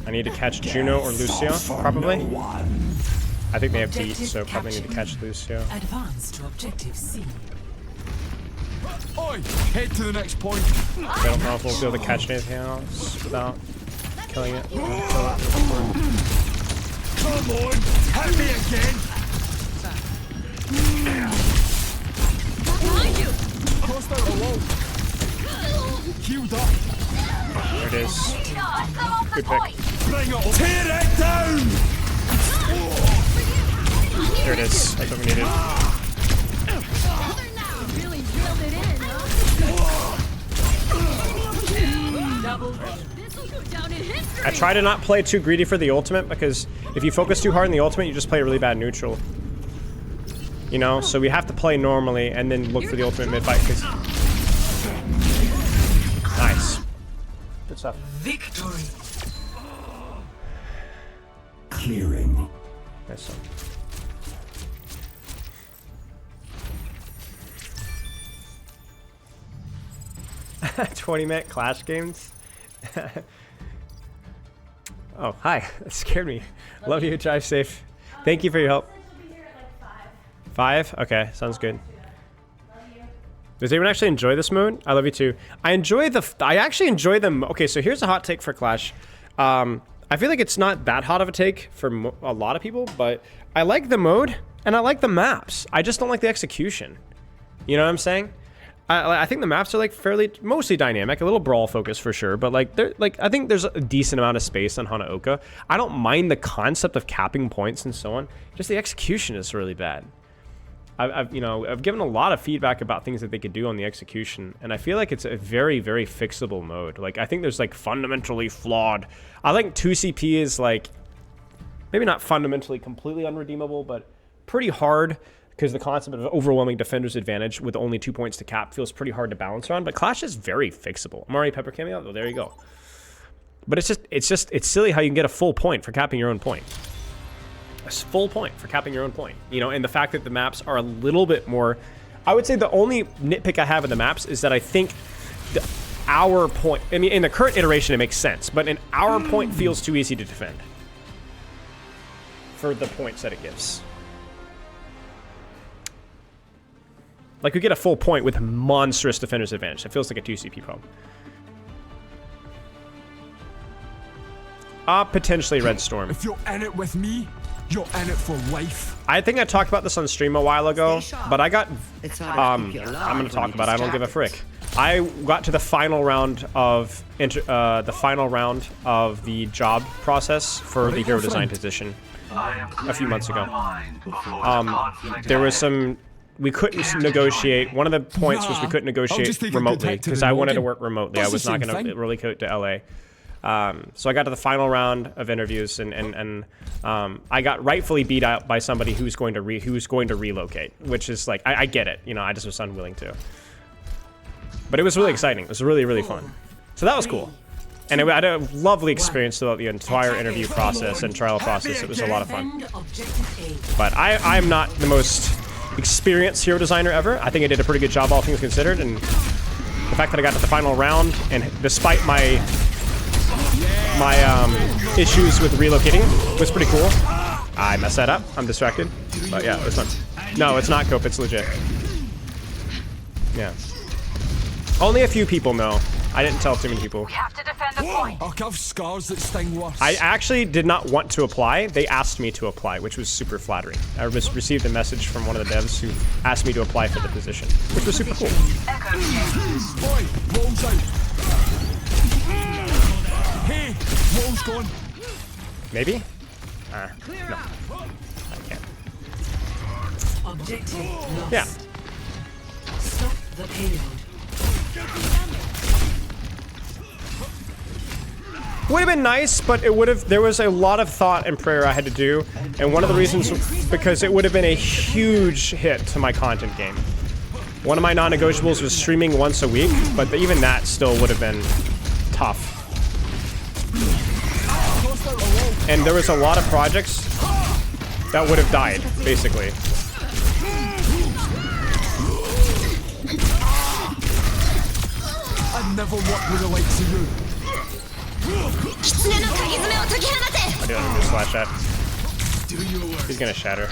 Speaker 1: I need to catch Juno or Lucio, probably. I think they have beat, so probably need to catch Lucio.
Speaker 9: Advance to objective C.
Speaker 13: Oi! Head to the next point.
Speaker 1: I don't know if we'll be able to catch anything else without killing it.
Speaker 13: Come on! Hit me again!
Speaker 11: Behind you.
Speaker 13: Crossed out a wall. Healed up.
Speaker 1: There it is. Good pick.
Speaker 13: Bring it! Tear it down!
Speaker 1: There it is. That's what we needed.
Speaker 11: Really drilled it in, huh? This'll go down in history.
Speaker 1: I try to not play too greedy for the ultimate, because if you focus too hard on the ultimate, you just play a really bad neutral. You know, so we have to play normally and then look for the ultimate mid-fight. Nice. Good stuff.
Speaker 9: Victory.
Speaker 8: Clearing.
Speaker 1: Nice stuff. $20-minute Clash games. Oh, hi. That scared me. Love you. Drive safe. Thank you for your help. 5? Okay, sounds good. Does anyone actually enjoy this mode? I love you too. I actually enjoy them. Okay, so here's a hot take for Clash. I feel like it's not that hot of a take for a lot of people, but I like the mode and I like the maps. I just don't like the execution. You know what I'm saying? I think the maps are like mostly dynamic, a little brawl focus for sure, but like I think there's a decent amount of space on Hanaoka. I don't mind the concept of capping points and so on. Just the execution is really bad. I've given a lot of feedback about things that they could do on the execution, and I feel like it's a very, very fixable mode. Like, I think there's like fundamentally flawed. I think 2CP is like maybe not fundamentally completely unredeemable, but pretty hard, because the concept of overwhelming defender's advantage with only 2 points to cap feels pretty hard to balance around. But Clash is very fixable. Amari Pepper cameo, well, there you go. But it's silly how you can get a full point for capping your own point. A full point for capping your own point, you know, and the fact that the maps are a little bit more. I would say the only nitpick I have in the maps is that I think our point, I mean, in the current iteration it makes sense, but an hour point feels too easy to defend for the points that it gives. Like, we get a full point with monstrous defender's advantage. It feels like a 2CP problem. Potentially Red Storm.
Speaker 13: If you're in it with me, you're in it for life.
Speaker 1: I think I talked about this on stream a while ago, but I got, I'm gonna talk about it, I don't give a frick. I got to the final round of, the job process for the hero design position a few months ago. There was some, we couldn't negotiate, one of the points was we couldn't negotiate remotely, because I wanted to work remotely. I was not gonna relocate to LA. So I got to the final round of interviews, and I got rightfully beat out by somebody who's going to relocate, which is like, I get it, you know, I just was unwilling to. But it was really exciting. It was really, really fun. So that was cool. And I had a lovely experience throughout the entire interview process and trial process. It was a lot of fun. But I'm not the most experienced hero designer ever. I think I did a pretty good job, all things considered, and the fact that I got to the final round, and despite my issues with relocating, was pretty cool. I messed that up. I'm distracted. But yeah, it was fun. No, it's not Cope. It's legit. Yeah. Only a few people know. I didn't tell too many people.
Speaker 10: We have to defend the point.
Speaker 13: I have scars that sting worse.
Speaker 1: I actually did not want to apply. They asked me to apply, which was super flattering. I received a message from one of the devs who asked me to apply for the position, which was super cool.
Speaker 13: Boy, rolls out. Hey, wall's gone.
Speaker 1: Maybe? No. I can't.
Speaker 9: Objective lost.
Speaker 1: Yeah.
Speaker 9: Stop the payload.
Speaker 1: Would have been nice, but it would have. There was a lot of thought and prayer I had to do, and one of the reasons because it would have been a huge hit to my content game. One of my non-negotiables was streaming once a week, but even that still would have been tough. And there was a lot of projects that would have died, basically.
Speaker 13: I'd never worked with the likes of you.
Speaker 1: I do want to slash that. He's gonna shatter.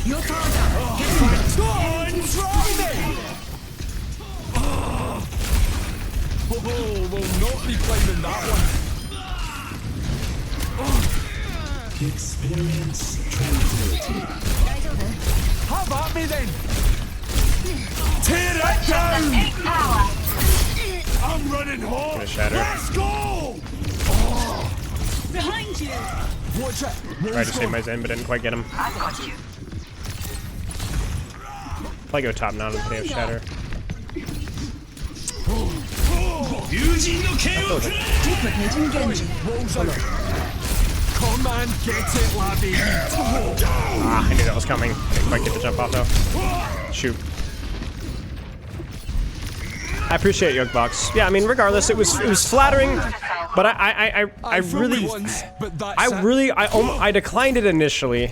Speaker 13: Your turn. Try me. Oh, will not be climbing that one.
Speaker 8: Experience tranquility.
Speaker 13: Have at me then. Tear it down. I'm running hard.
Speaker 1: Gonna shatter.
Speaker 13: Let's go.
Speaker 11: Behind you.
Speaker 13: Watch it.
Speaker 1: Tried to save my Zen, but didn't quite get him.
Speaker 10: I got you.
Speaker 1: Probably go top now and they have shatter.
Speaker 11: Duplicating Genji.
Speaker 13: Rolls out. Come and get it, laddie.
Speaker 1: Ah, I knew that was coming. Didn't quite get the jump off though. Shoot. I appreciate Yogbox. Yeah, I mean, regardless, it was flattering, but I declined it initially,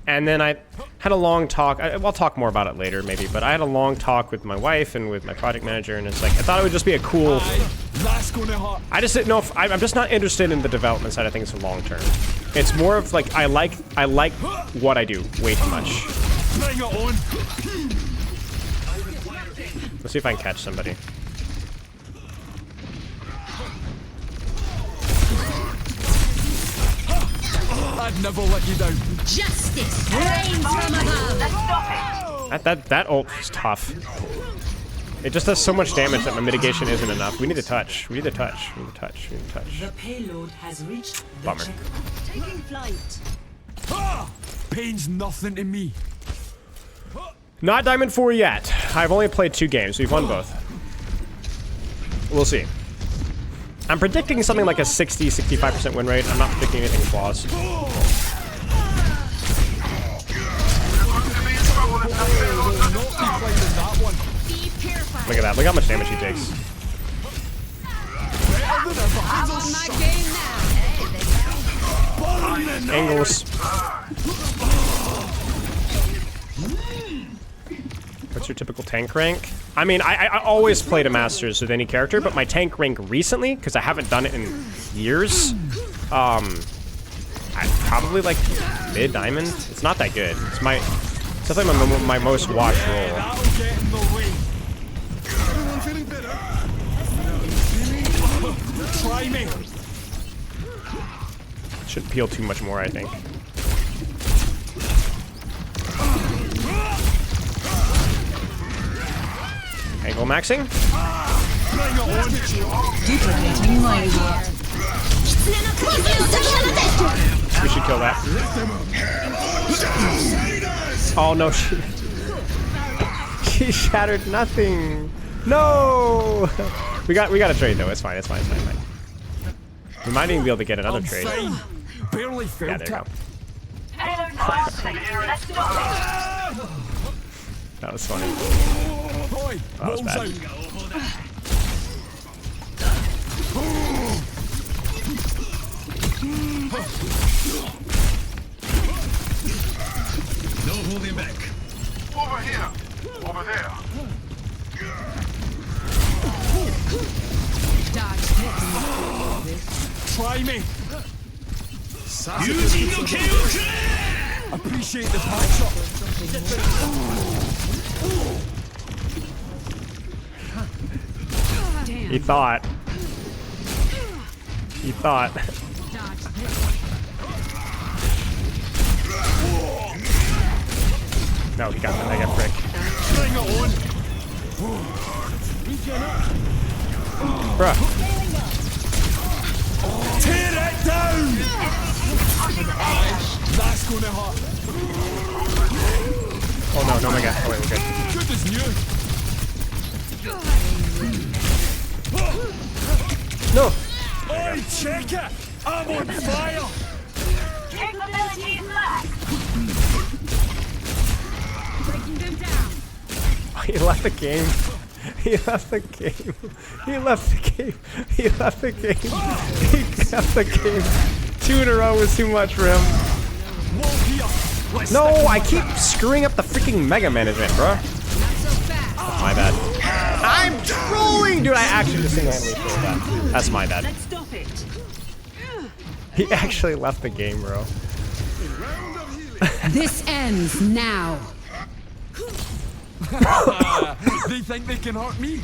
Speaker 1: and then I had a long talk. I'll talk more about it later, maybe, but I had a long talk with my wife and with my project manager, and it's like I thought it would just be a cool. I just didn't know if I'm just not interested in the development side of things for long term. It's more of like I like what I do way too much.
Speaker 13: Bring it on.
Speaker 1: Let's see if I can catch somebody.
Speaker 13: I'd never let you down.
Speaker 11: Justice reigns from above.
Speaker 1: That ult is tough. It just does so much damage that my mitigation isn't enough. We need to touch. We need to touch. We need to touch. We need to touch.
Speaker 9: The payload has reached the
Speaker 1: Bummer.
Speaker 9: checkpoint.
Speaker 11: Taking flight.
Speaker 13: Ah, pain's nothing to me.
Speaker 1: Not Diamond 4 yet. I've only played 2 games. We've won both. We'll see. I'm predicting something like a 60-65% win rate. I'm not predicting anything flawless. Look at that. Look how much damage he takes.
Speaker 11: I'm on my game now.
Speaker 1: Angles. What's your typical tank rank? I mean, I always played a Masters with any character, but my tank rank recently, because I haven't done it in years, I probably like mid-diamond. It's not that good. It's definitely my most watched role.
Speaker 13: Try me.
Speaker 1: Shouldn't peel too much more, I think. Angle maxing.
Speaker 11: Duplicating my
Speaker 1: We should kill that. Oh no, she shattered nothing. No. We got to trade though. It's fine. It's fine. It's fine. It's fine. We might even be able to get another trade.
Speaker 13: Barely
Speaker 1: Yeah, there you go. That was funny. That was bad.
Speaker 3: No holding back. Over here. Over there.
Speaker 13: Try me. Appreciate the patch up.
Speaker 1: He thought. He thought. No, he got the mega frick. Bruh.
Speaker 13: gonna hurt.
Speaker 1: Oh no, no, my god. Oh wait, we're good.
Speaker 13: Good as new.
Speaker 1: No.
Speaker 13: Oi, check it. I'm on fire.
Speaker 10: Capability is lack.
Speaker 11: Breaking them down.
Speaker 1: He left the game. He left the game. He left the game. He left the game. He left the game. 2 in a row was too much for him. No, I keep screwing up the freaking mega management, bro. Oh, my bad. I'm trolling, dude. I actually just single-handedly trolled that. That's my bad.
Speaker 9: Let's stop it.
Speaker 1: He actually left the game, bro.
Speaker 7: This ends now.
Speaker 13: They think they can hurt me?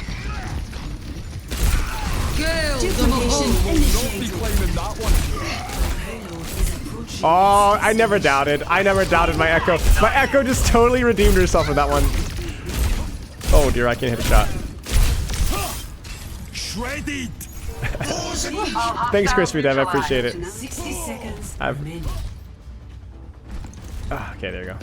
Speaker 9: Duplication
Speaker 13: Not be
Speaker 9: initiated.
Speaker 13: claiming that one.
Speaker 9: Payload is approaching.
Speaker 1: Oh, I never doubted. I never doubted my Echo. My Echo just totally redeemed herself in that one. Oh dear, I can't hit a shot.
Speaker 13: Shredded.
Speaker 1: Thanks, Crispy Dev. I appreciate it.
Speaker 9: 60 seconds
Speaker 1: I've-
Speaker 9: remaining.
Speaker 1: Ah, okay, there you go.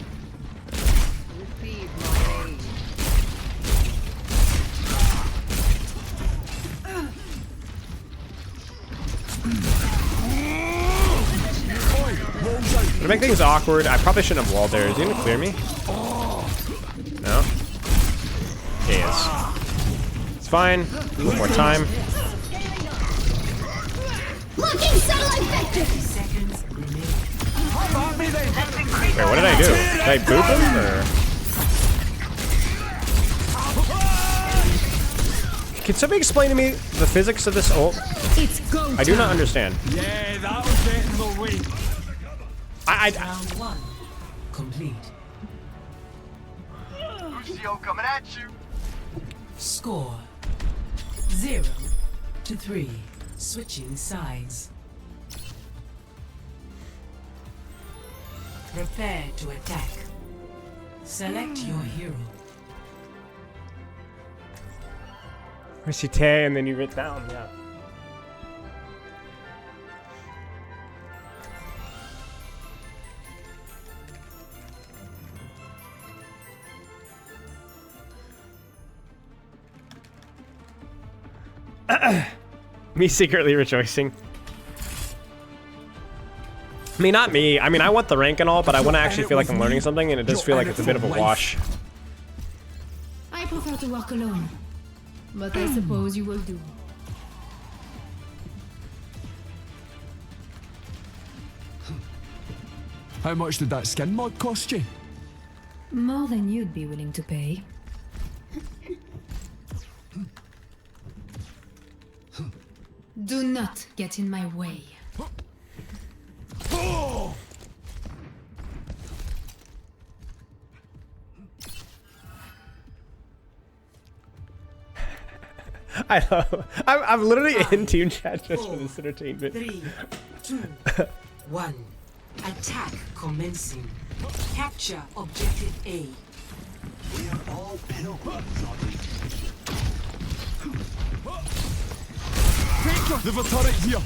Speaker 1: To make things awkward, I probably shouldn't have walled there. Is he gonna clear me? No? He is. It's fine. One more time.
Speaker 11: Locking satellite vector.
Speaker 9: Seconds remaining.
Speaker 1: Wait, what did I do? Did I boop him, or? Can somebody explain to me the physics of this ult?
Speaker 7: It's go
Speaker 1: I do not understand.
Speaker 13: Yeah, that was getting the way.
Speaker 9: Round 1 complete.
Speaker 3: Lucio coming at you.
Speaker 9: Score 0-3. Switching sides. Prepare to attack. Select your hero.
Speaker 1: Recite, and then you write down, yeah. Me secretly rejoicing. I mean, not me. I mean, I want the rank and all, but I want to actually feel like I'm learning something, and it does feel like it's a bit of a wash.
Speaker 11: I prefer to walk alone, but I suppose you will do.
Speaker 13: How much did that skin mod cost you?
Speaker 11: More than you'd be willing to pay. Do not get in my way.
Speaker 1: I'm literally in team chat just for this entertainment.
Speaker 9: 3, 2, 1. Attack commencing. Capture objective A.
Speaker 8: We are all pilgrims, are we?
Speaker 13: They've a turret here.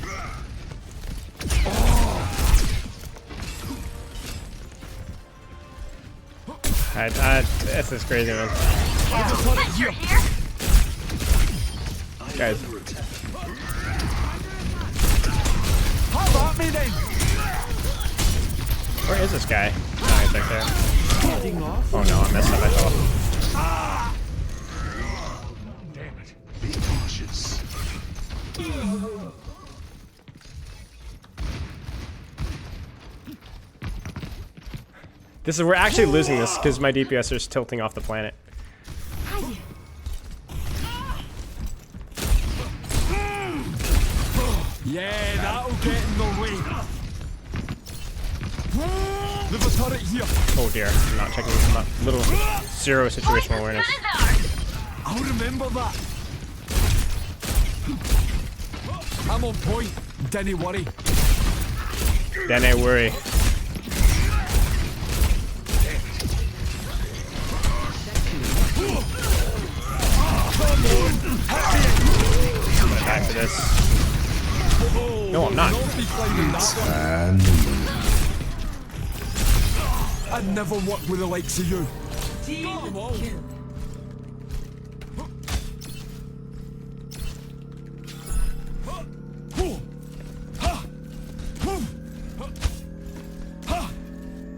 Speaker 1: This is crazy, man.
Speaker 10: You're here?
Speaker 1: Guys.
Speaker 13: How about me then?
Speaker 1: Where is this guy? Oh, he's right there. Oh no, I messed up, I thought.
Speaker 8: Damn it. Be cautious.
Speaker 1: This is, we're actually losing this because my DPS is tilting off the planet.
Speaker 13: Yeah, that'll get in the way. They've a turret here.
Speaker 1: Oh dear, I'm not checking this. I'm little zero situational awareness.
Speaker 13: I'll remember that. I'm on point. Don't worry.
Speaker 1: Then I worry. Back to this. No, I'm not.
Speaker 13: I'd never work with the likes of you.
Speaker 9: Team kill.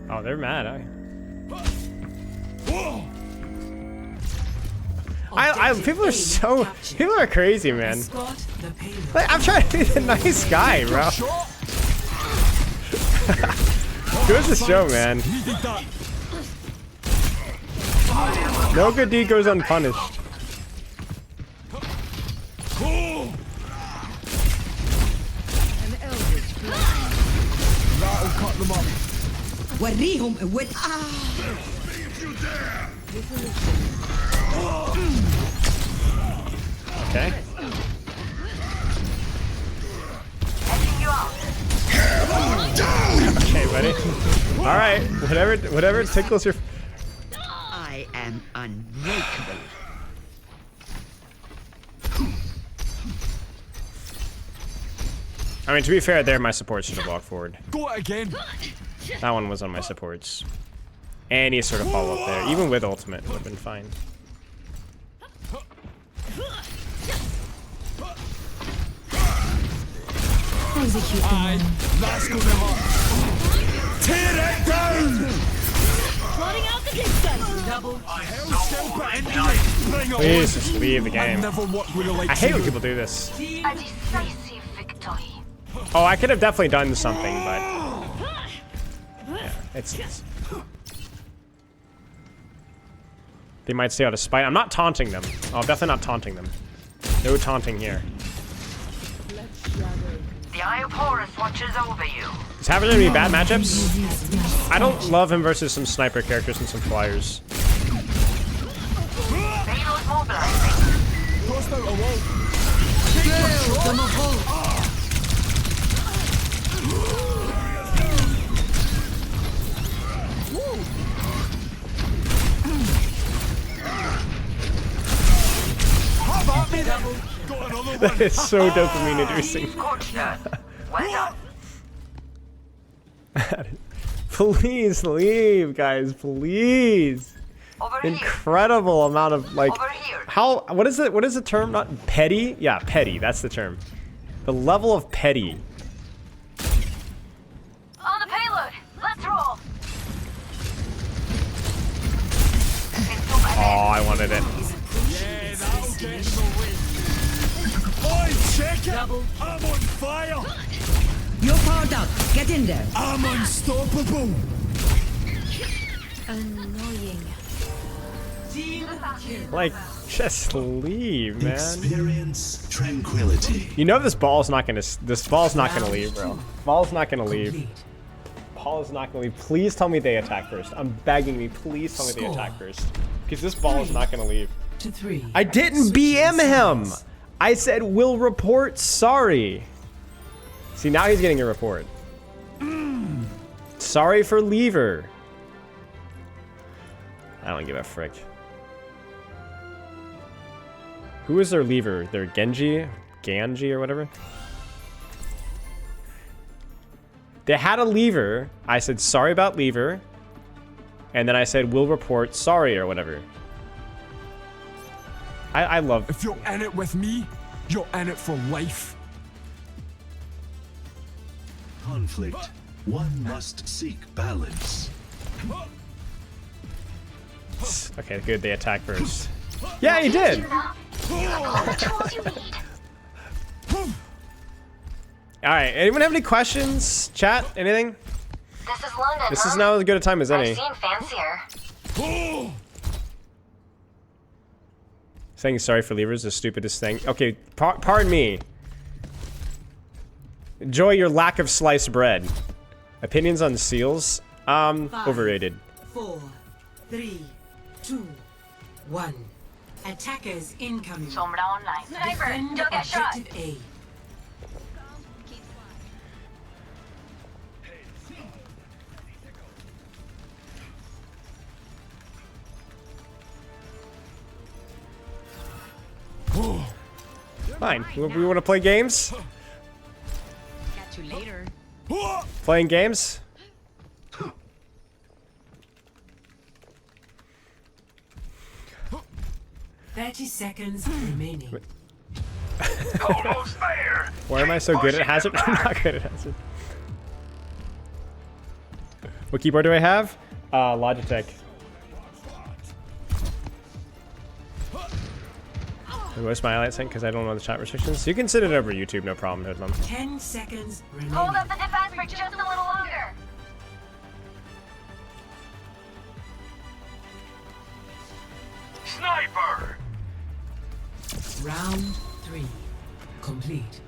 Speaker 1: Oh, they're mad. People are crazy, man. Like, I'm trying to be the nice guy, bro. Goes to show, man. No good deed goes unpunished.
Speaker 13: That'll cut them up.
Speaker 14: وريهم قوة
Speaker 1: Okay. Okay, buddy. All right. Whatever tickles your.
Speaker 14: I am unbreakable.
Speaker 1: I mean, to be fair, there my supports should have walked forward.
Speaker 13: Go it again.
Speaker 1: That one was on my supports. Any sort of follow up there, even with ultimate, would have been fine.
Speaker 13: Aye, that's gonna hurt. Tear it down!
Speaker 9: Plotting out the distance. Double.
Speaker 1: Please just leave the game.
Speaker 13: I
Speaker 1: hate when people do this.
Speaker 10: A decisive victory.
Speaker 1: Oh, I could have definitely done something, but yeah, it's. They might stay out of spite. I'm not taunting them. Oh, I'm definitely not taunting them. No taunting here.
Speaker 10: The Eye of Horus watches over you.
Speaker 1: Is having any bad matchups? I don't love him versus some sniper characters and some flyers.
Speaker 10: Payload mobilizing.
Speaker 13: Tossed out a wall.
Speaker 1: That is so dopamine inducing.
Speaker 10: Well done.
Speaker 1: Please leave, guys, please. Incredible amount of like what is the term? Not petty? Yeah, petty, that's the term. The level of petty.
Speaker 10: On the payload. Let's roll.
Speaker 1: Oh, I wanted it.
Speaker 13: Yeah, that'll get the win. Oi, check it! I'm on fire!
Speaker 14: You're powered up. Get in there.
Speaker 13: I'm unstoppable!
Speaker 9: Annoying. Team kill.
Speaker 1: Like, just leave, man.
Speaker 8: Experience tranquility.
Speaker 1: You know this ball's not gonna leave, bro. Ball's not gonna leave. Ball is not gonna leave. Please tell me they attack first. I'm begging me, please tell me they attack first. Because this ball is not gonna leave. I didn't BM him! I said, will report sorry. See, now he's getting a report. Sorry for lever. I don't give a frick. Who is their lever? Their Genji? Ganji or whatever? They had a lever. I said, sorry about lever. And then I said, we'll report sorry or whatever. I love...
Speaker 13: If you're in it with me, you're in it for life.
Speaker 8: Conflict. One must seek balance.
Speaker 1: Okay, good. They attack first. Yeah, he did. Alright, anyone have any questions? Chat? Anything?
Speaker 10: This is London.
Speaker 1: This is now as good a time as any.
Speaker 10: I've seen fancier.
Speaker 1: Saying sorry for levers is the stupidest thing. Okay, pardon me. Enjoy your lack of sliced bread. Opinions on seals?
Speaker 9: 5,
Speaker 1: Overrated.
Speaker 9: 4, 3, 2, 1. Attackers incoming.
Speaker 10: Sombra online. Sniper,
Speaker 9: Defend
Speaker 10: don't get shot.
Speaker 9: objective A.
Speaker 1: Fine. We want to play games?
Speaker 14: Catch you later.
Speaker 1: Playing games?
Speaker 9: 30 seconds remaining.
Speaker 3: Almost there.
Speaker 1: Why am I so good at Hazard? I'm not good at Hazard. What keyboard do I have? Logitech. What's my highlight sync? Because I don't know the chat restrictions. You can sit it over YouTube, no problem, Hoodlum.
Speaker 9: 10 seconds remaining.
Speaker 10: Hold up the defense for just a little longer.
Speaker 3: Sniper.
Speaker 9: Round 3 complete.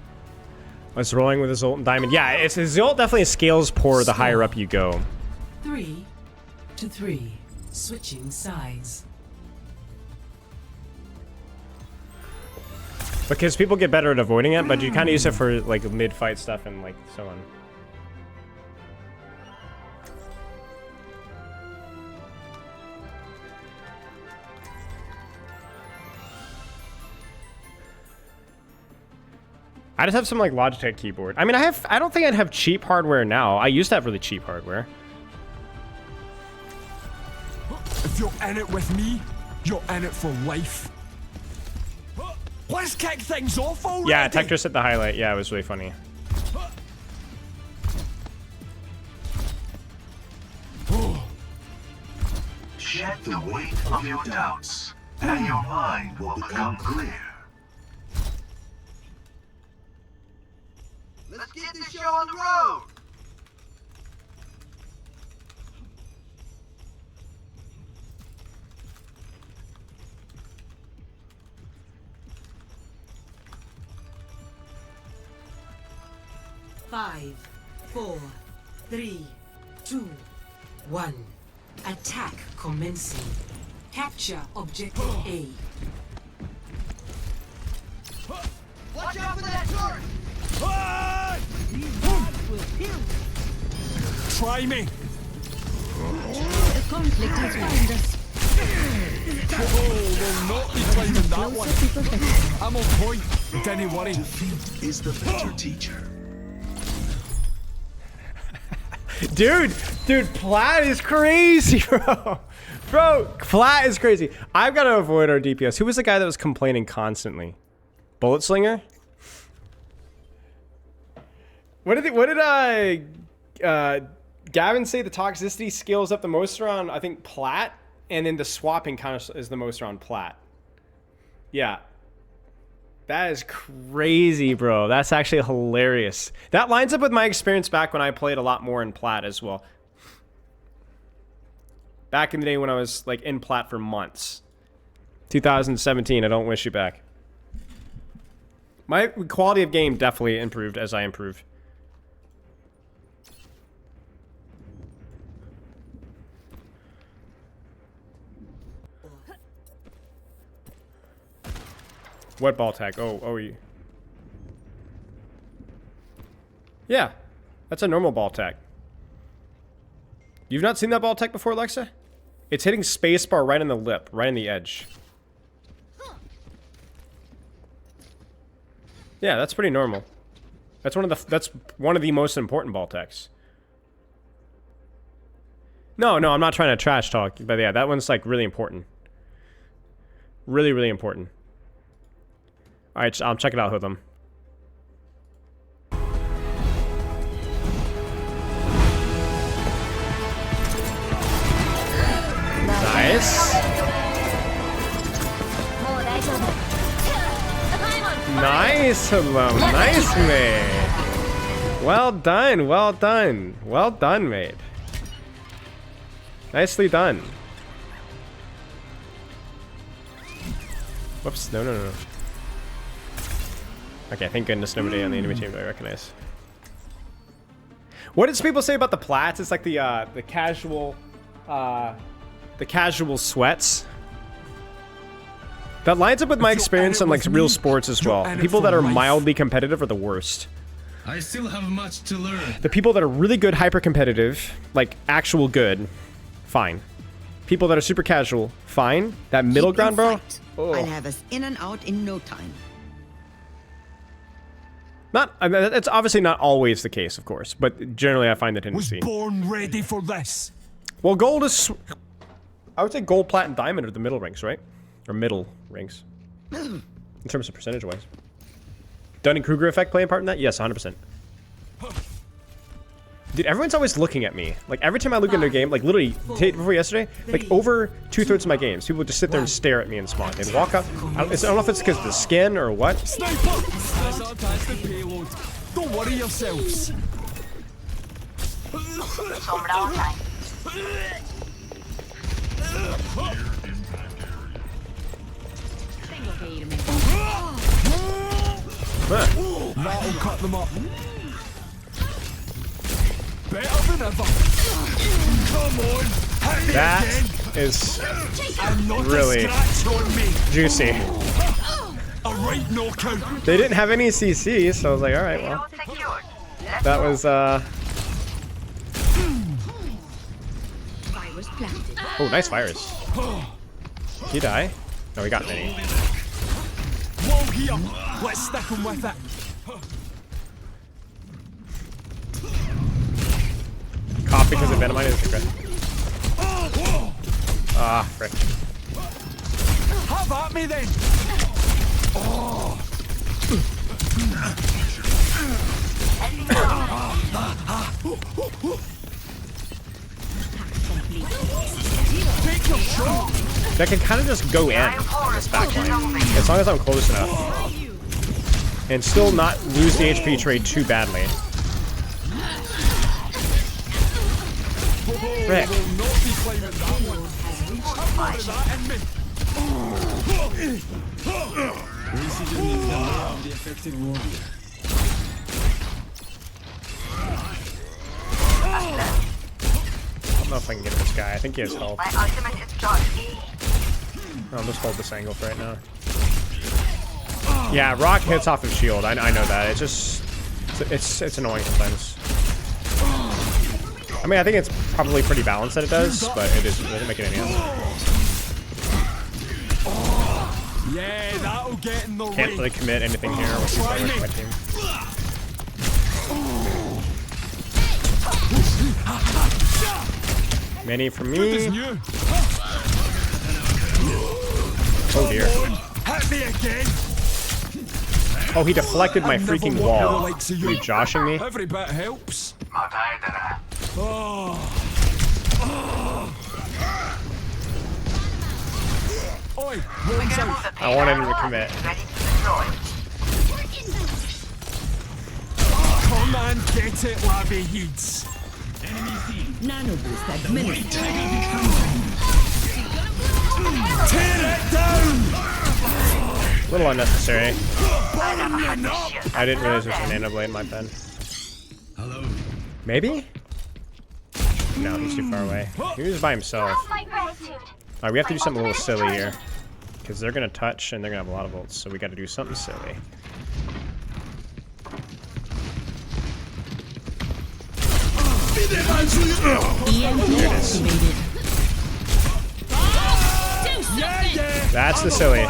Speaker 1: It's rolling with his ult and diamond. Yeah, it's his ult definitely scales poor the higher up you go.
Speaker 9: 3 to 3. Switching sides.
Speaker 1: Because people get better at avoiding it, but you kind of use it for like mid-fight stuff and like so on. I just have some like Logitech keyboard. I mean, I don't think I'd have cheap hardware now. I used to have really cheap hardware.
Speaker 13: If you're in it with me, you're in it for life. Let's kick things off already.
Speaker 1: Yeah, Tetris hit the highlight. Yeah, it was really funny.
Speaker 8: Shed the weight of your doubts, and your mind will become clear.
Speaker 10: Let's get this show on the road.
Speaker 9: Five, 4, 3, 2, 1. Attack commencing. Capture objective A.
Speaker 10: Watch out for that turret.
Speaker 13: Try me.
Speaker 14: The conflict has found us.
Speaker 13: Oh, we'll not be climbing that one. I'm on point. Don't worry.
Speaker 8: Defeat is the better teacher.
Speaker 1: Dude, Plat is crazy, bro. Bro, Plat is crazy. I've got to avoid our DPS. Who was the guy that was complaining constantly? Bullet Slinger? What did Gavin say the toxicity scales up the most around, I think, Plat, and then the swapping kind of is the most around Plat. Yeah. That is crazy, bro. That's actually hilarious. That lines up with my experience back when I played a lot more in Plat as well. Back in the day when I was like in Plat for months. 2017, I don't wish you back. My quality of game definitely improved as I improved. What ball tag? Oh, you. Yeah, that's a normal ball tag. You've not seen that ball tag before, Alexa? It's hitting spacebar right on the lip, right on the edge. Yeah, that's pretty normal. That's one of the most important ball tags. No, I'm not trying to trash talk, but yeah, that one's like really important. Really, really important. All right, I'll check it out with them. Nice. Nice, hello. Nice, mate. Well done, well done. Well done, mate. Nicely done. Whoops, no. Okay, thank goodness nobody on the enemy team do I recognize. What does people say about the plats? It's like the casual sweats. That lines up with my experience on like real sports as well. People that are mildly competitive are the worst.
Speaker 12: I still have much to learn.
Speaker 1: The people that are really good, hyper competitive, like actual good, fine. People that are super casual, fine. That middle ground, bro.
Speaker 14: I'll have us in and out in no time.
Speaker 1: I mean, that's obviously not always the case, of course, but generally I find the tendency.
Speaker 13: Was born ready for this.
Speaker 1: Well, gold is... I would say gold, plat, and diamond are the middle ranks, right? or middle ranks in terms of percentage wise. Dunning-Kruger effect play a part in that? Yes, 100%. Dude, everyone's always looking at me. Like, every time I look into a game, like, literally, before yesterday, like, over 2/3 of my games, people would just sit there and stare at me and spawn. They'd walk up. I don't know if it's because of the skin or what.
Speaker 13: Sniper! That's the payload. Don't worry yourselves. That'll cut them up. Better than ever. Come on.
Speaker 1: That is really juicy.
Speaker 13: A right knockout.
Speaker 1: They didn't have any CC, so I was like, all right, well, that was oh, nice virus. Did he die? No, he got many.
Speaker 13: Whoa here. Let's stick him with it.
Speaker 1: Cough because of Venomite is a secret. Ah, frick.
Speaker 13: Have at me then. Oh. Take your shot.
Speaker 1: That can kind of just go in on this backline, as long as I'm close enough, and still not lose the HP trade too badly. Frick. I don't know if I can get this guy. I think he has health. I'll just hold this angle for right now. Yeah, rock hits off of shield. I know that. It's just it's annoying sometimes. I mean, I think it's probably pretty balanced that it does, but it doesn't make it any other.
Speaker 13: Yeah, that'll get in the
Speaker 1: Can't really commit anything here with these players on my team. Many from me. Oh dear. Oh, he deflected my freaking wall. Are you joshing me?
Speaker 13: Every bit helps. Oh. Oi,
Speaker 1: I wanted him to commit.
Speaker 13: Come and get it, Labby Heeds.
Speaker 14: Nano boost administered.
Speaker 13: Tear it down!
Speaker 1: A little unnecessary. I didn't realize there was a nano blade in my pen.
Speaker 12: Hello.
Speaker 1: Maybe? No, he's too far away. He was by himself. Alright, we have to do something a little silly here. Because they're going to touch and they're going to have a lot of ults, so we got to do something silly. There it is. That's the silly.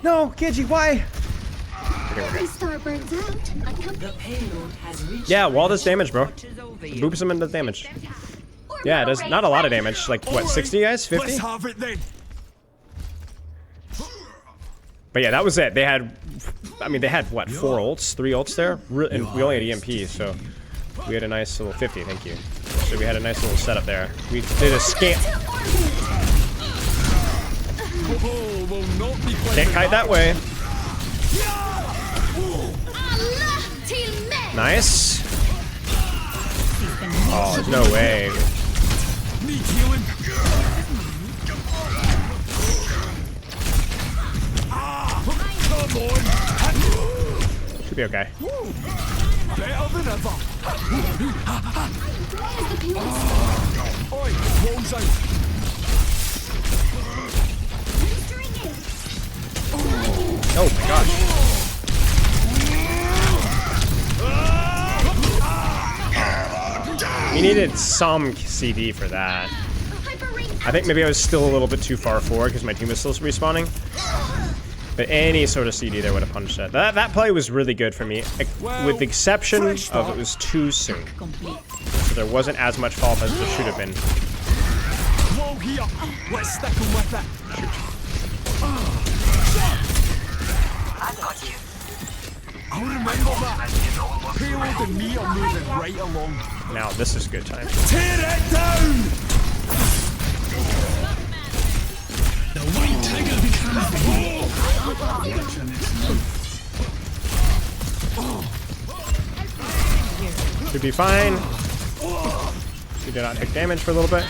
Speaker 1: No, Gidgey, why? Yeah, wall does damage, bro. Boops him and does damage. Yeah, it does not a lot of damage. Like, what, 60 guys? 50? But yeah, that was it. They had, I mean, they had, what, 4 ults? 3 ults there? And we only had EMP, so we had a nice little 50, thank you. So we had a nice little setup there. We did a scam. Can't kite that way. Nice. Oh, there's no way. Should be okay.
Speaker 13: Better than ever. Oi, walls out.
Speaker 1: Oh my gosh. We needed some CD for that. I think maybe I was still a little bit too far forward because my team was still respawning. But any sort of CD there would have punched that. That play was really good for me, with the exception of it was too soon. so there wasn't as much follow-up as there should have been.
Speaker 13: Whoa, here. Let's stick him with it.
Speaker 10: I got you.
Speaker 13: I'll remember that. Payload and me are moving right along.
Speaker 1: Now this is good time.
Speaker 13: Tear it down!
Speaker 12: The white tiger becomes the
Speaker 1: Should be fine. We did not take damage for a little bit.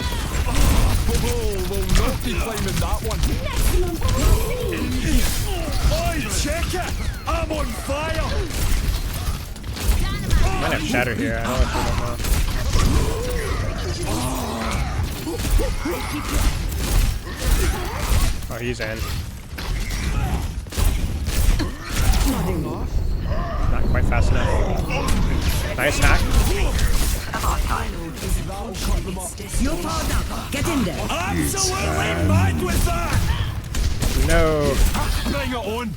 Speaker 13: We'll not be claiming that one. Oi, check it! I'm on fire!
Speaker 1: Might have shatter here. I don't know. Oh, he's in. Not quite fast enough. Nice hack.
Speaker 14: You're powered up. Get in there.
Speaker 13: Absolutely mad with that!
Speaker 1: No.
Speaker 13: Bring it on!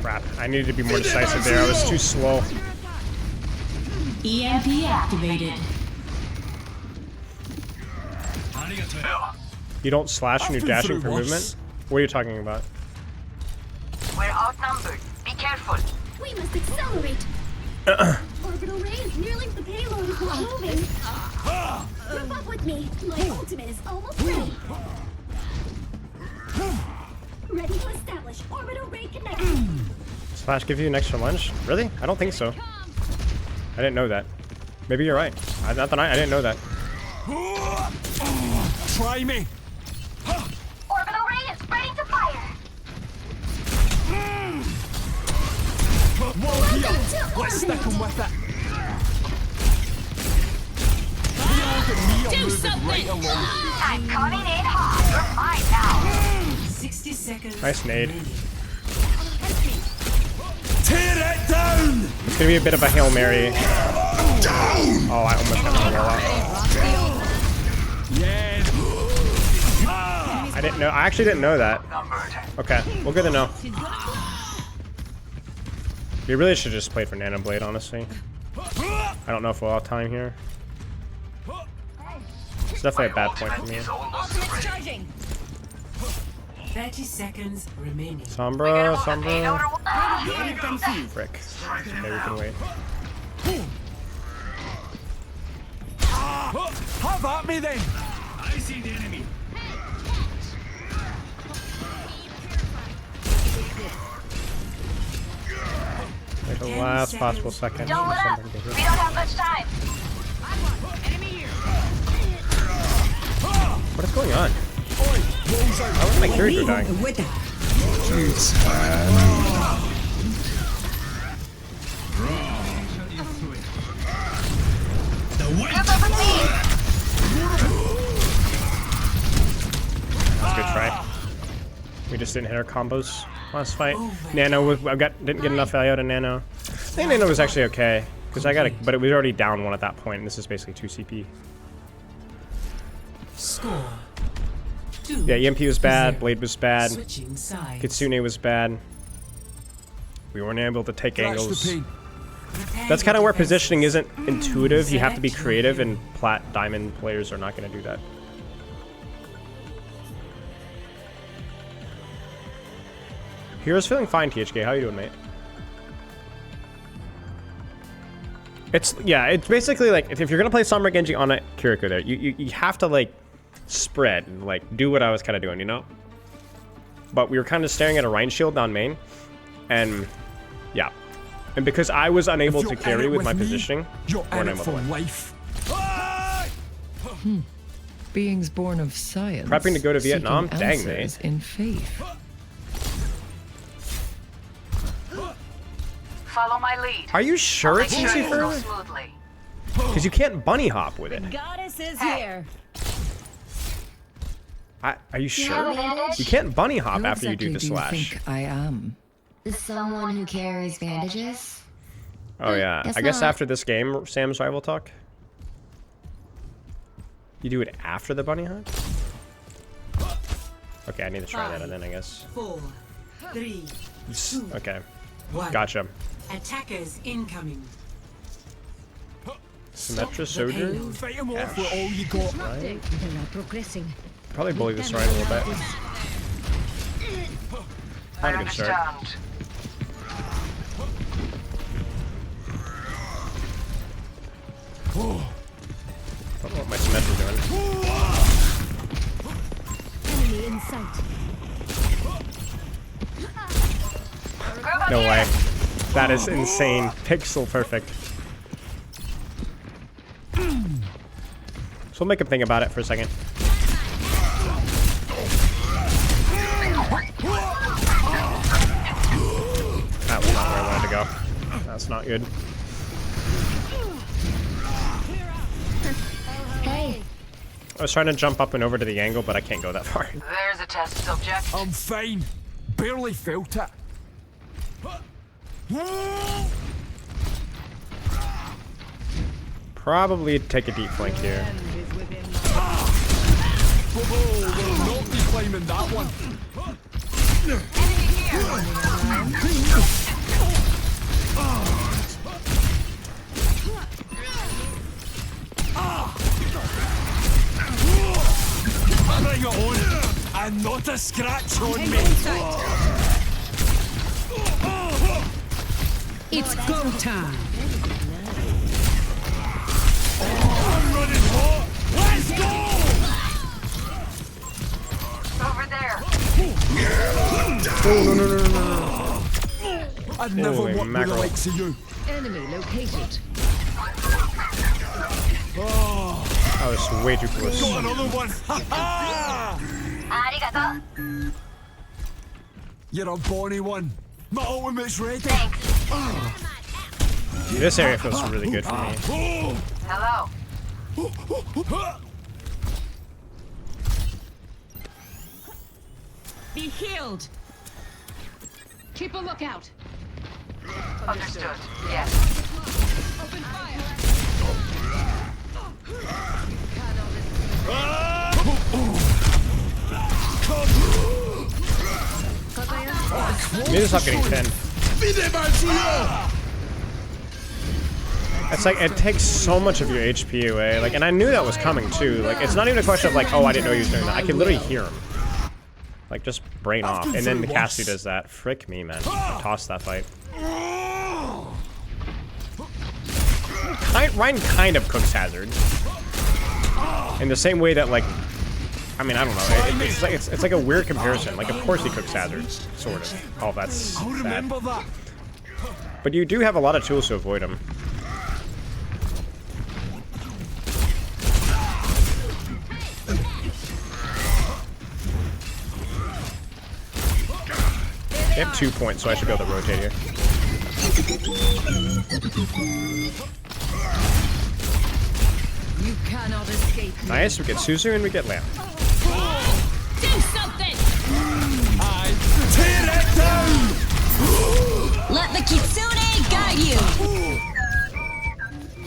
Speaker 1: Crap. I needed to be more decisive there. I was too slow.
Speaker 9: EMP activated.
Speaker 1: You don't slash when you're dashing for movement? What are you talking about?
Speaker 10: We're outnumbered. Be careful.
Speaker 11: We must accelerate. Orbital ray is nearing the payload is not moving. Keep up with me. My ultimate is almost ready. Ready to establish orbital ray connection.
Speaker 1: Slash give you an extra lunge? Really? I don't think so. I didn't know that. Maybe you're right. I didn't know that.
Speaker 13: Try me!
Speaker 10: Orbital ray is ready to fire.
Speaker 13: Whoa, here! Let's stick him with it!
Speaker 9: Do something!
Speaker 13: Right along.
Speaker 10: I'm coming in hot. You're mine now.
Speaker 9: 60 seconds.
Speaker 1: Nice nade.
Speaker 13: Tear it down!
Speaker 1: It's gonna be a bit of a Hail Mary. Oh, I almost got the roll out.
Speaker 13: Yeah.
Speaker 1: I didn't know. I actually didn't know that. Okay, well, good to know. We really should just play for Nano Blade, honestly. I don't know if we'll have time here. It's definitely a bad point for me.
Speaker 9: 30 seconds remaining.
Speaker 1: Sombra. Frick. Okay, we can wait.
Speaker 13: Have at me then!
Speaker 12: I see the enemy.
Speaker 1: Like the last possible second.
Speaker 10: Don't let up. We don't have much time.
Speaker 1: What is going on? How is my character dying? That's a good try. We just didn't hit our combos last fight. Nano, didn't get enough value out of Nano. I think Nano was actually okay because but it was already down 1 at that point, and this is basically 2 CP.
Speaker 9: Score.
Speaker 1: Yeah, EMP was bad, Blade was bad,
Speaker 9: Switching sides.
Speaker 1: Kitsune was bad. We weren't able to take angles. That's kind of where positioning isn't intuitive. You have to be creative, and Plat Diamond players are not going to do that. Hero's feeling fine, THK. How you doing, mate? It's basically like if you're gonna play Sombra Genji on a Kiriko there, you have to like spread and like do what I was kind of doing, you know. But we were kind of staring at a Rhine shield down main, and yeah, and because I was unable to carry with my positioning,
Speaker 13: you're in it for life.
Speaker 15: Beings born of science.
Speaker 1: Prepping to go to Vietnam, dang mate.
Speaker 15: In faith.
Speaker 10: Follow my lead.
Speaker 1: Are you sure it's easy for her? Because you can't bunny hop with it.
Speaker 14: Goddess is here.
Speaker 1: Are you sure? You can't bunny hop after you do the slash.
Speaker 15: Do you think I am?
Speaker 11: Someone who carries bandages?
Speaker 1: Oh yeah, I guess after this game, Sam's rival talk. You do it after the bunny hop? Okay, I need to try that then, I guess.
Speaker 9: 4, 3, 2,
Speaker 1: Okay.
Speaker 9: 1.
Speaker 1: Gotcha.
Speaker 9: Attackers incoming.
Speaker 1: Symmetra Sojourn?
Speaker 13: Fight him off with all you got.
Speaker 1: Right.
Speaker 14: They're not progressing.
Speaker 1: Probably bully this right a little bit.
Speaker 10: I
Speaker 1: Not a good start.
Speaker 10: understand.
Speaker 1: I don't know what my Symmetra's doing.
Speaker 11: Enemy in sight.
Speaker 1: No way. That is insane. Pixel perfect. So we'll make him think about it for a second. That was not where I wanted to go. That's not good.
Speaker 11: Hey.
Speaker 1: I was trying to jump up and over to the angle, but I can't go that far.
Speaker 10: There's a test subject.
Speaker 13: I'm fine. Barely felt it.
Speaker 1: Probably take a deep flank here.
Speaker 13: Oh, we'll not be climbing that one. Bring it on, and not a scratch on me.
Speaker 14: It's go time.
Speaker 13: I'm running hot. Let's go!
Speaker 10: Over there.
Speaker 1: Oh, no.
Speaker 13: I'd never
Speaker 1: Holy
Speaker 13: work with the
Speaker 1: mackerel.
Speaker 13: likes of you.
Speaker 14: Enemy located.
Speaker 13: Oh,
Speaker 1: That was way too close.
Speaker 13: got another one. Ha ha!
Speaker 10: Arigato.
Speaker 13: You're a bonny one. My ultimate's ready.
Speaker 1: This area feels really good for me.
Speaker 10: Hello.
Speaker 14: Be healed. Keep a lookout.
Speaker 10: Understood. Yes.
Speaker 14: Open fire.
Speaker 1: You need to stop getting pinned. It's like, it takes so much of your HP away. Like, and I knew that was coming too. Like, it's not even a question of like, oh, I didn't know he was doing that. I can literally hear him. Like, just brain off. And then the Cassidy does that. Frick me, man. Toss that fight. Ryan kind of cooks Hazard. In the same way that, like, I mean, I don't know. It's like a weird comparison. Like, of course he cooks Hazard, sort of. Oh, that's sad. But you do have a lot of tools to avoid him. I have 2 points, so I should be able to rotate here.
Speaker 14: You cannot escape.
Speaker 1: Nice, we get Suzu and we get Lamb.
Speaker 14: Do something.
Speaker 13: I tear it down.
Speaker 14: Let the Kitsune guide you.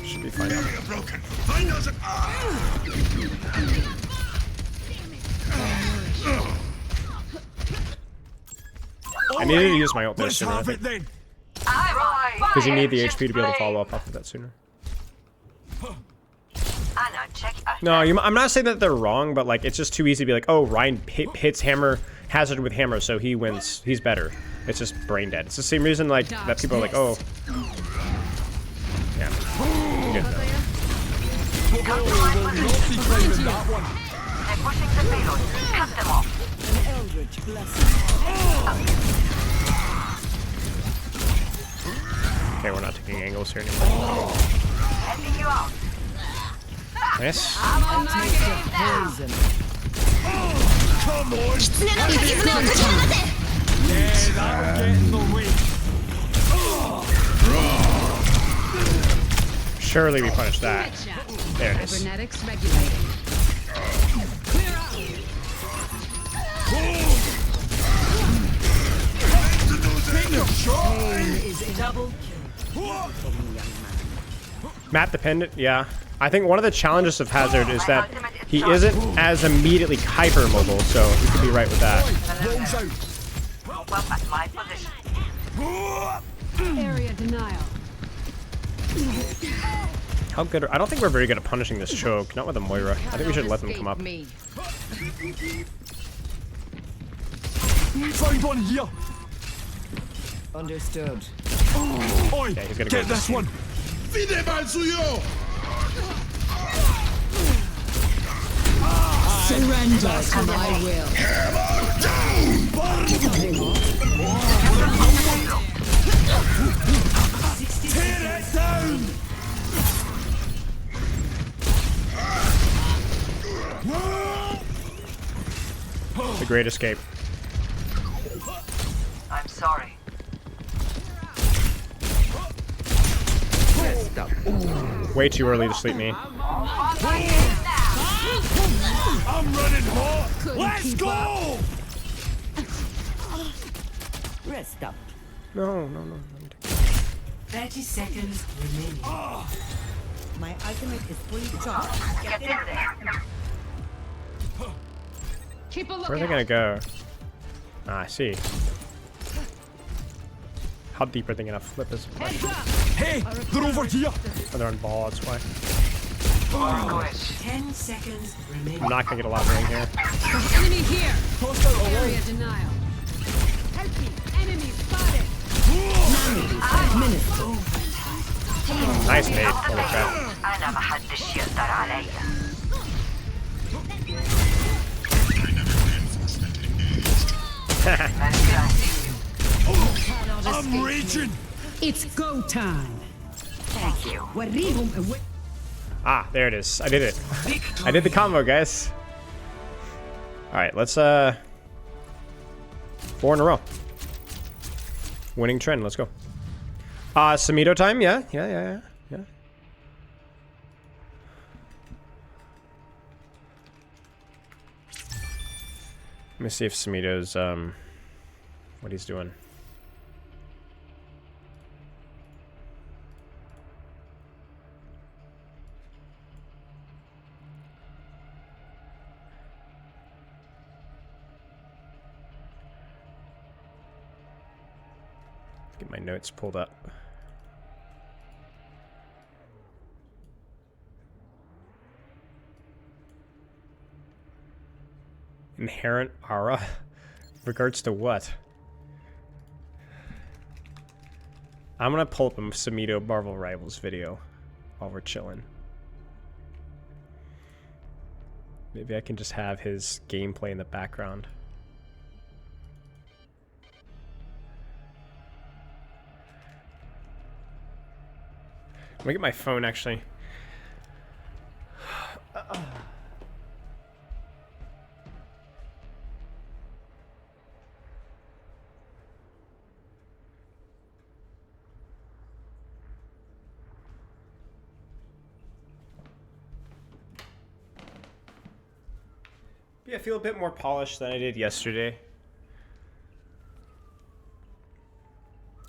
Speaker 1: Should be fine. I needed to use my ult there sooner. Because you need the HP to be able to follow up off of that sooner. No, I'm not saying that they're wrong, but like it's just too easy to be like, oh, Ryan hits hammer Hazard with hammer, so he wins. He's better. It's just brain dead. It's the same reason like that people are like, oh, yeah, good though. Okay, we're not taking angles here anymore. Nice.
Speaker 13: Come on. Yeah, that'll get in the way.
Speaker 1: Surely we punish that. There it is.
Speaker 14: Cybernetics regulating. Clear out.
Speaker 9: Double kill.
Speaker 1: Map dependent, yeah. I think one of the challenges of Hazard is that He isn't as immediately hyper-mobile, so you could be right with that.
Speaker 10: Move up at my position.
Speaker 14: Area denial.
Speaker 1: How good? I don't think we're very good at punishing this choke. Not with a Moira. I think we should let them come up.
Speaker 13: Found one here.
Speaker 15: Understood.
Speaker 13: Oi,
Speaker 1: Yeah, he's gonna
Speaker 13: get
Speaker 1: go
Speaker 13: this one.
Speaker 14: Surrender to my will.
Speaker 13: Tear it down.
Speaker 1: The Great Escape.
Speaker 10: I'm sorry.
Speaker 1: Way too early to sleep me.
Speaker 13: I'm running hot. Let's go.
Speaker 15: Rest up.
Speaker 1: No.
Speaker 9: 30 seconds remaining.
Speaker 15: My ultimate is fully charged.
Speaker 10: Get in there.
Speaker 14: Keep a
Speaker 1: Where are
Speaker 14: lookout.
Speaker 1: they gonna go? Ah, I see. How deep are they gonna flip this?
Speaker 14: Heads up.
Speaker 13: Hey, they're over here.
Speaker 1: Oh, they're on ball, that's why.
Speaker 9: 10 seconds remaining.
Speaker 1: I'm not gonna get a lot of rain here.
Speaker 14: Enemy here. Area denial. Help me. Enemy spotted.
Speaker 1: Nice nade. Holy crap.
Speaker 10: أنا ما حدش يقدر عليا.
Speaker 13: I'm raging.
Speaker 14: It's go time.
Speaker 10: Thank you.
Speaker 14: وريهم
Speaker 1: Ah, there it is. I did it. I did the combo, guys. Alright, let's 4 in a row. Winning trend, let's go. Samito time, yeah. Let me see if Samito's what he's doing. Get my notes pulled up. Inherent aura? Regards to what? I'm gonna pull up a Samito Marvel Rivals video while we're chilling. Maybe I can just have his gameplay in the background. Let me get my phone, actually. Yeah, I feel a bit more polished than I did yesterday.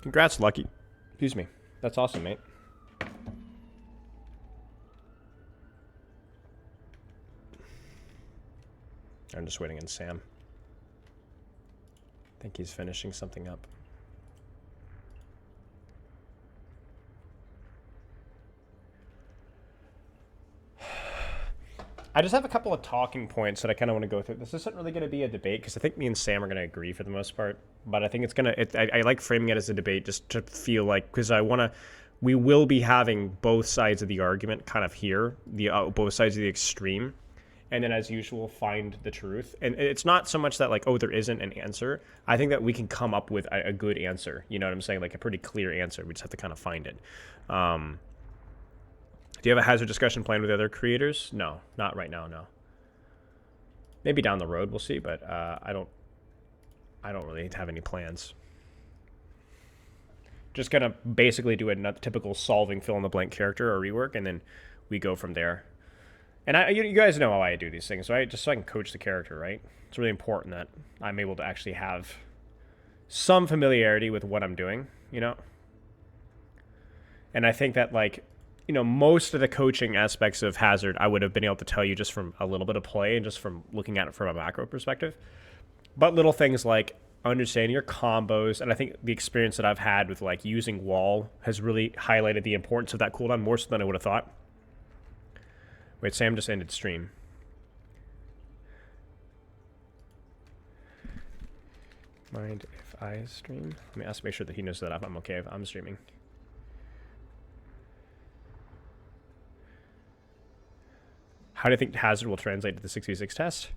Speaker 1: Congrats, Lucky. Excuse me. That's awesome, mate. I'm just waiting on Sam. I think he's finishing something up. I just have a couple of talking points that I kind of want to go through. This isn't really going to be a debate because I think me and Sam are going to agree for the most part. But I think it's going to... I like framing it as a debate just to feel like... Because I want to... We will be having both sides of the argument kind of here. Both sides of the extreme. And then, as usual, find the truth. And it's not so much that, like, oh, there isn't an answer. I think that we can come up with a good answer. You know what I'm saying? Like, a pretty clear answer. We just have to kind of find it. Do you have a hazard discussion plan with other creators? No, not right now, no. Maybe down the road, we'll see, but I don't really have any plans. Just gonna basically do a typical solving fill-in-the-blank character or rework, and then we go from there. And you guys know how I do these things, right? Just so I can coach the character, right? It's really important that I'm able to actually have some familiarity with what I'm doing, you know? And I think that, like, most of the coaching aspects of Hazard, I would have been able to tell you just from a little bit of play and just from looking at it from a macro perspective. But little things like understanding your combos, and I think the experience that I've had with like using wall has really highlighted the importance of that cooldown more so than I would have thought. Wait, Sam just ended stream. Mind if I stream? Let me make sure that he knows that I'm okay if I'm streaming. How do you think Hazard will translate to the 6v6 test?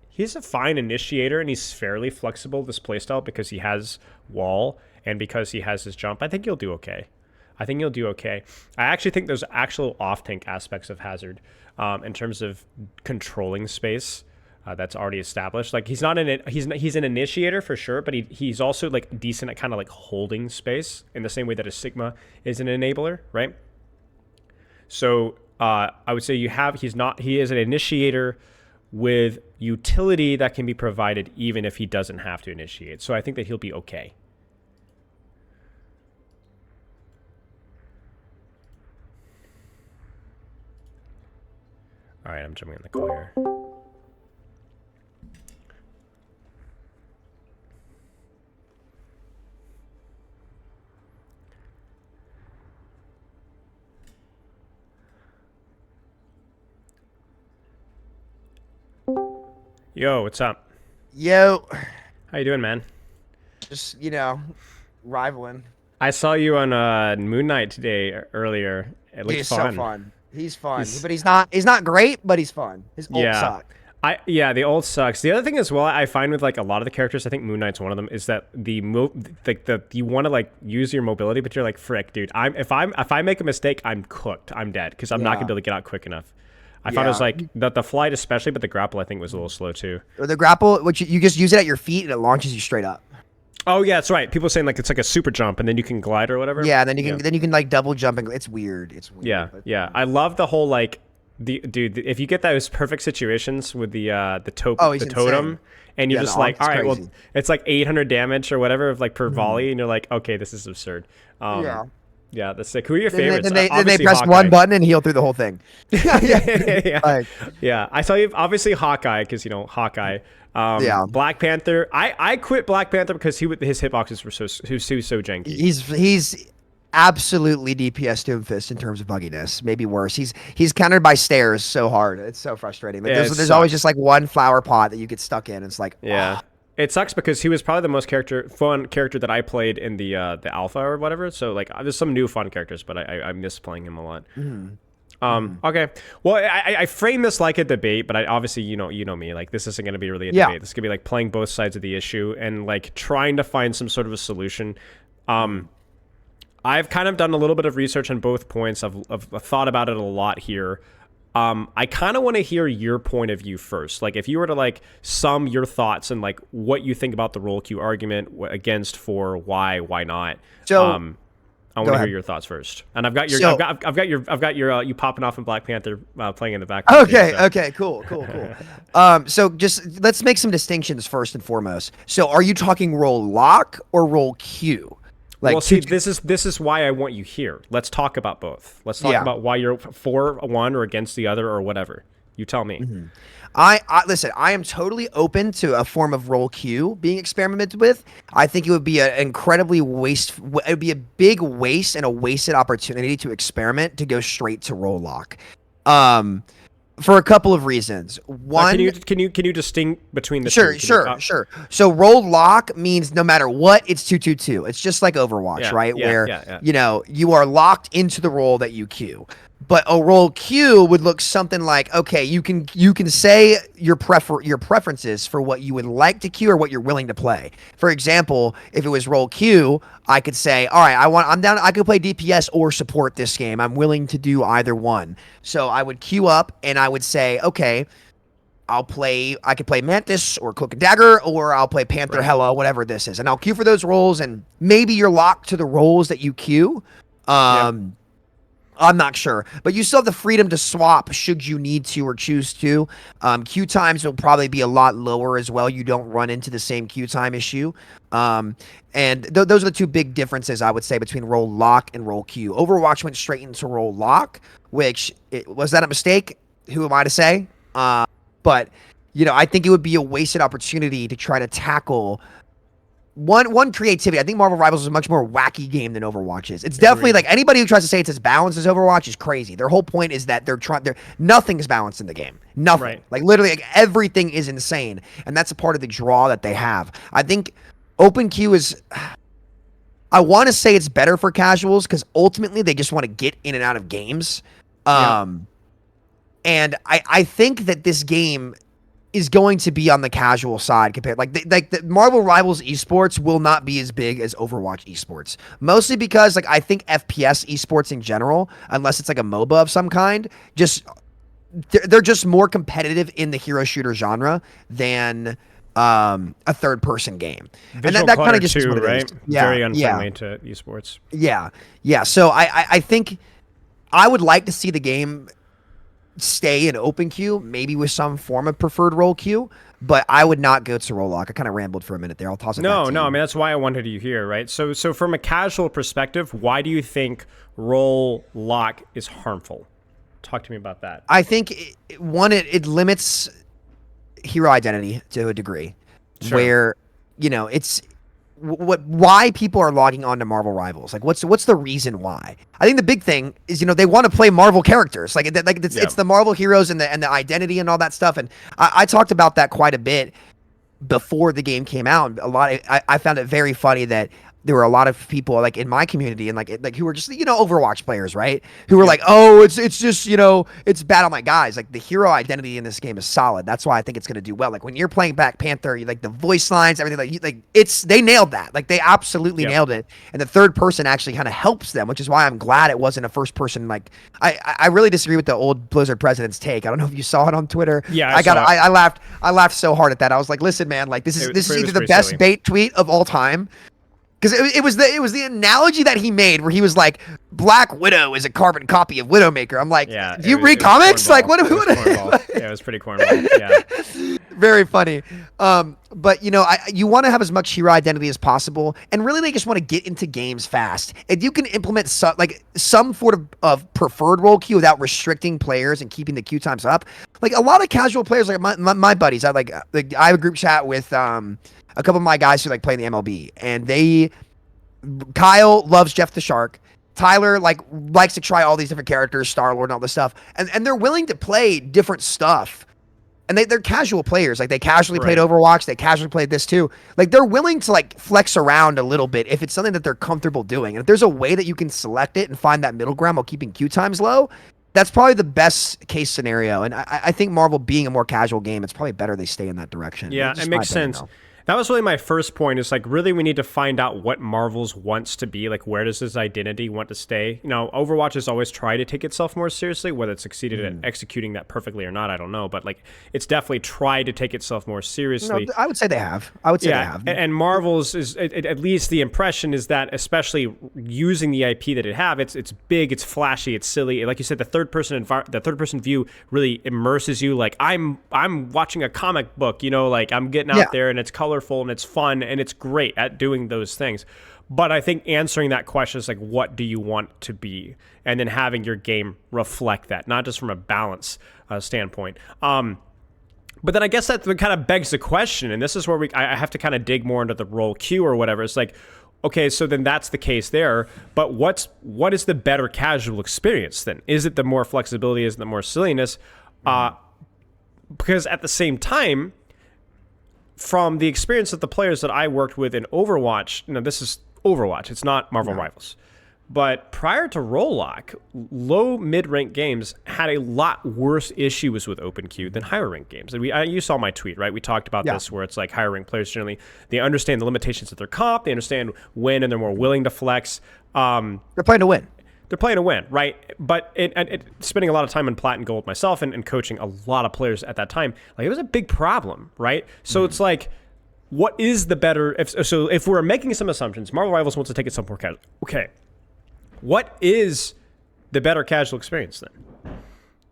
Speaker 1: He's a fine initiator, and he's fairly flexible this playstyle because he has wall and because he has his jump. I think he'll do okay. I actually think there's actual off-tank aspects of Hazard in terms of controlling space that's already established. Like he's an initiator for sure, but he's also like decent at kind of like holding space in the same way that a Sigma is an enabler, right? So I would say he is an initiator with utility that can be provided even if he doesn't have to initiate. So I think that he'll be okay. All right, I'm jumping in the call here. Yo, what's up?
Speaker 16: Yo.
Speaker 1: How you doing, man?
Speaker 16: Just, rivaling.
Speaker 1: I saw you on Moon Knight today earlier. It looked fun.
Speaker 16: So fun. He's fun. But he's not great, but he's fun. His ult sucks.
Speaker 1: The ult sucks. The other thing as well, I find with like a lot of the characters, I think Moon Knight's one of them, is that you want to like use your mobility, but you're like, frick, dude. If I make a mistake, I'm cooked. I'm dead because I'm not gonna be able to get out quick enough. I thought it was like the flight especially, but the grapple I think was a little slow too.
Speaker 16: Or the grapple, which you just use it at your feet and it launches you straight up.
Speaker 1: Oh yeah, that's right. People are saying like it's like a super jump and then you can glide or whatever.
Speaker 16: Yeah, and then you can like double jump and it's weird. It's weird.
Speaker 1: Yeah. I love the whole like dude. If you get those perfect situations with the totem,
Speaker 16: insane.
Speaker 1: and you're just like, all right,
Speaker 16: crazy.
Speaker 1: well, it's like 800 damage or whatever of like per volley, and you're like, okay, this is absurd. Yeah, that's sick. Who are your favorites?
Speaker 16: Then they press one button and heal through the whole thing.
Speaker 1: Yeah. I saw you obviously Hawkeye because Hawkeye. Black Panther. I quit Black Panther because his hitboxes were so janky.
Speaker 16: He's absolutely DPS Doomfist in terms of bugginess. Maybe worse. He's countered by stairs so hard. It's so frustrating. Like, there's always just like one flower pot that you get stuck in. It's like
Speaker 1: It sucks because he was probably the most fun character that I played in the alpha or whatever. So like, there's some new fun characters, but I miss playing him a lot. Okay. Well, I frame this like a debate, but obviously you know me. Like this isn't going to be really a debate. This is going to be like playing both sides of the issue and like trying to find some sort of a solution. I've kind of done a little bit of research on both points. I've thought about it a lot here. I kind of want to hear your point of view first. Like if you were to like sum your thoughts and like what you think about the role queue argument, against, for, why not. So I want to hear your thoughts first. And I've got your you popping off in Black Panther playing in the background.
Speaker 16: Okay, cool. So just let's make some distinctions first and foremost. So are you talking role lock or role queue?
Speaker 1: Like, well, see, this is why I want you here. Let's talk about both. Let's talk about why you're for one or against the other or whatever. You tell me.
Speaker 16: I listen. I am totally open to a form of role queue being experimented with. I think it would be an incredibly It would be a big waste and a wasted opportunity to experiment to go straight to role lock. For a couple of reasons. One,
Speaker 1: can you distinguish between the
Speaker 16: two? Sure. So role lock means no matter what, it's 2-2-2. It's just like Overwatch, right? Where you are locked into the role that you queue. But a role queue would look something like, okay, you can say your preferences for what you would like to queue or what you're willing to play. For example, if it was role queue, I could say, all right, I could play DPS or support this game. I'm willing to do either one. So I would queue up and I would say, okay, I could play Mantis or Cloak and Dagger, or I'll play Panther, Hela, whatever this is. And I'll queue for those roles, and maybe you're locked to the roles that you queue. I'm not sure, but you still have the freedom to swap should you need to or choose to. Queue times will probably be a lot lower as well. You don't run into the same queue time issue. And those are the two big differences I would say between role lock and role queue. Overwatch went straight into role lock, which was that a mistake? Who am I to say? But I think it would be a wasted opportunity to try to tackle one creativity. I think Marvel Rivals is a much more wacky game than Overwatch is. It's definitely like anybody who tries to say it's as balanced as Overwatch is crazy. Their whole point is that nothing is balanced in the game. Nothing. Right. Like literally, like everything is insane, and that's a part of the draw that they have. I think open queue is. I want to say it's better for casuals because ultimately they just want to get in and out of games. And I think that this game is going to be on the casual side compared the Marvel Rivals esports will not be as big as Overwatch esports, mostly because I think FPS esports in general, unless it's like a MOBA of some kind, they're just more competitive in the hero shooter genre than a third person game.
Speaker 1: Visual
Speaker 16: and that kind of just
Speaker 1: too,
Speaker 16: is what it
Speaker 1: right?
Speaker 16: is. Yeah,
Speaker 1: very unfriendly to esports.
Speaker 16: Yeah. So I think I would like to see the game stay in open queue, maybe with some form of preferred role queue, but I would not go to role lock. I kind of rambled for a minute there. I'll toss it back to you.
Speaker 1: I mean, that's why I wanted you here, right? So from a casual perspective, why do you think role lock is harmful? Talk to me about that.
Speaker 16: I think it limits hero identity to a degree, where it's why people are logging on to Marvel Rivals. Like, what's the reason why? I think the big thing is, they want to play Marvel characters. It's the Marvel heroes and the identity and all that stuff. And I talked about that quite a bit before the game came out. I found it very funny that there were a lot of people in my community and who were just Overwatch players, right? Who were like, oh, it's just it's bad. I'm like, guys, the hero identity in this game is solid. That's why I think it's gonna do well. When you're playing Black Panther, you the voice lines, everything. They nailed that. They absolutely nailed it. And the third person actually kind of helps them, which is why I'm glad it wasn't a first person. I really disagree with the old Blizzard president's take. I don't know if you saw it on Twitter.
Speaker 1: Yeah,
Speaker 16: I laughed so hard at that. I was like, listen, man, this is either the best bait tweet of all time. Because it was the analogy that he made where he was like, Black Widow is a carbon copy of Widowmaker. I'm like, do you read comics? What?
Speaker 1: It was pretty cornball. Yeah.
Speaker 16: Very funny. But you want to have as much hero identity as possible, and really they just want to get into games fast. If you can implement some sort of preferred role queue without restricting players and keeping the queue times up, a lot of casual players, my buddies, I have a group chat with a couple of my guys who play in the MLB, and Kyle loves Jeff the Shark. Tyler likes to try all these different characters, Star-Lord and all this stuff, and they're willing to play different stuff. And they're casual players. They casually played Overwatch. They casually played this too. They're willing to flex around a little bit if it's something that they're comfortable doing. And if there's a way that you can select it and find that middle ground while keeping queue times low, that's probably the best case scenario. And I think Marvel being a more casual game, it's probably better they stay in that direction.
Speaker 1: Yeah, it makes sense. That was really my first point, is really we need to find out what Marvel's wants to be. Where does this identity want to stay? Overwatch has always tried to take itself more seriously. Whether it's succeeded at executing that perfectly or not, I don't know. But it's definitely tried to take itself more seriously.
Speaker 16: I would say they have. They have.
Speaker 1: And Marvel's is, at least the impression is that, especially using the IP that it have, it's big, it's flashy, it's silly. Like you said, the third person view really immerses you. I'm watching a comic book. I'm getting out there and it's colorful and it's fun and it's great at doing those things. But I think answering that question is what do you want to be, and then having your game reflect that, not just from a balance standpoint. But then I guess that kind of begs the question, and this is where I have to kind of dig more into the role queue or whatever. It's okay, so then that's the case there, but what is the better casual experience then? Is it the more flexibility? Is it the more silliness? Because at the same time, from the experience of the players that I worked with in Overwatch, this is Overwatch, it's not Marvel Rivals. But prior to role lock, low mid-rank games had a lot worse issues with open queue than higher rank games. And you saw my tweet, right? We talked about this, where it's higher rank players generally, they understand the limitations of their comp, they understand when, and they're more willing to flex.
Speaker 16: They're playing to win.
Speaker 1: They're playing to win, right? But spending a lot of time in Plat and Gold myself and coaching a lot of players at that time, it was a big problem, right? So it's what is the better? If we're making some assumptions, Marvel Rivals wants to take it somewhere casual. Okay, what is the better casual experience then.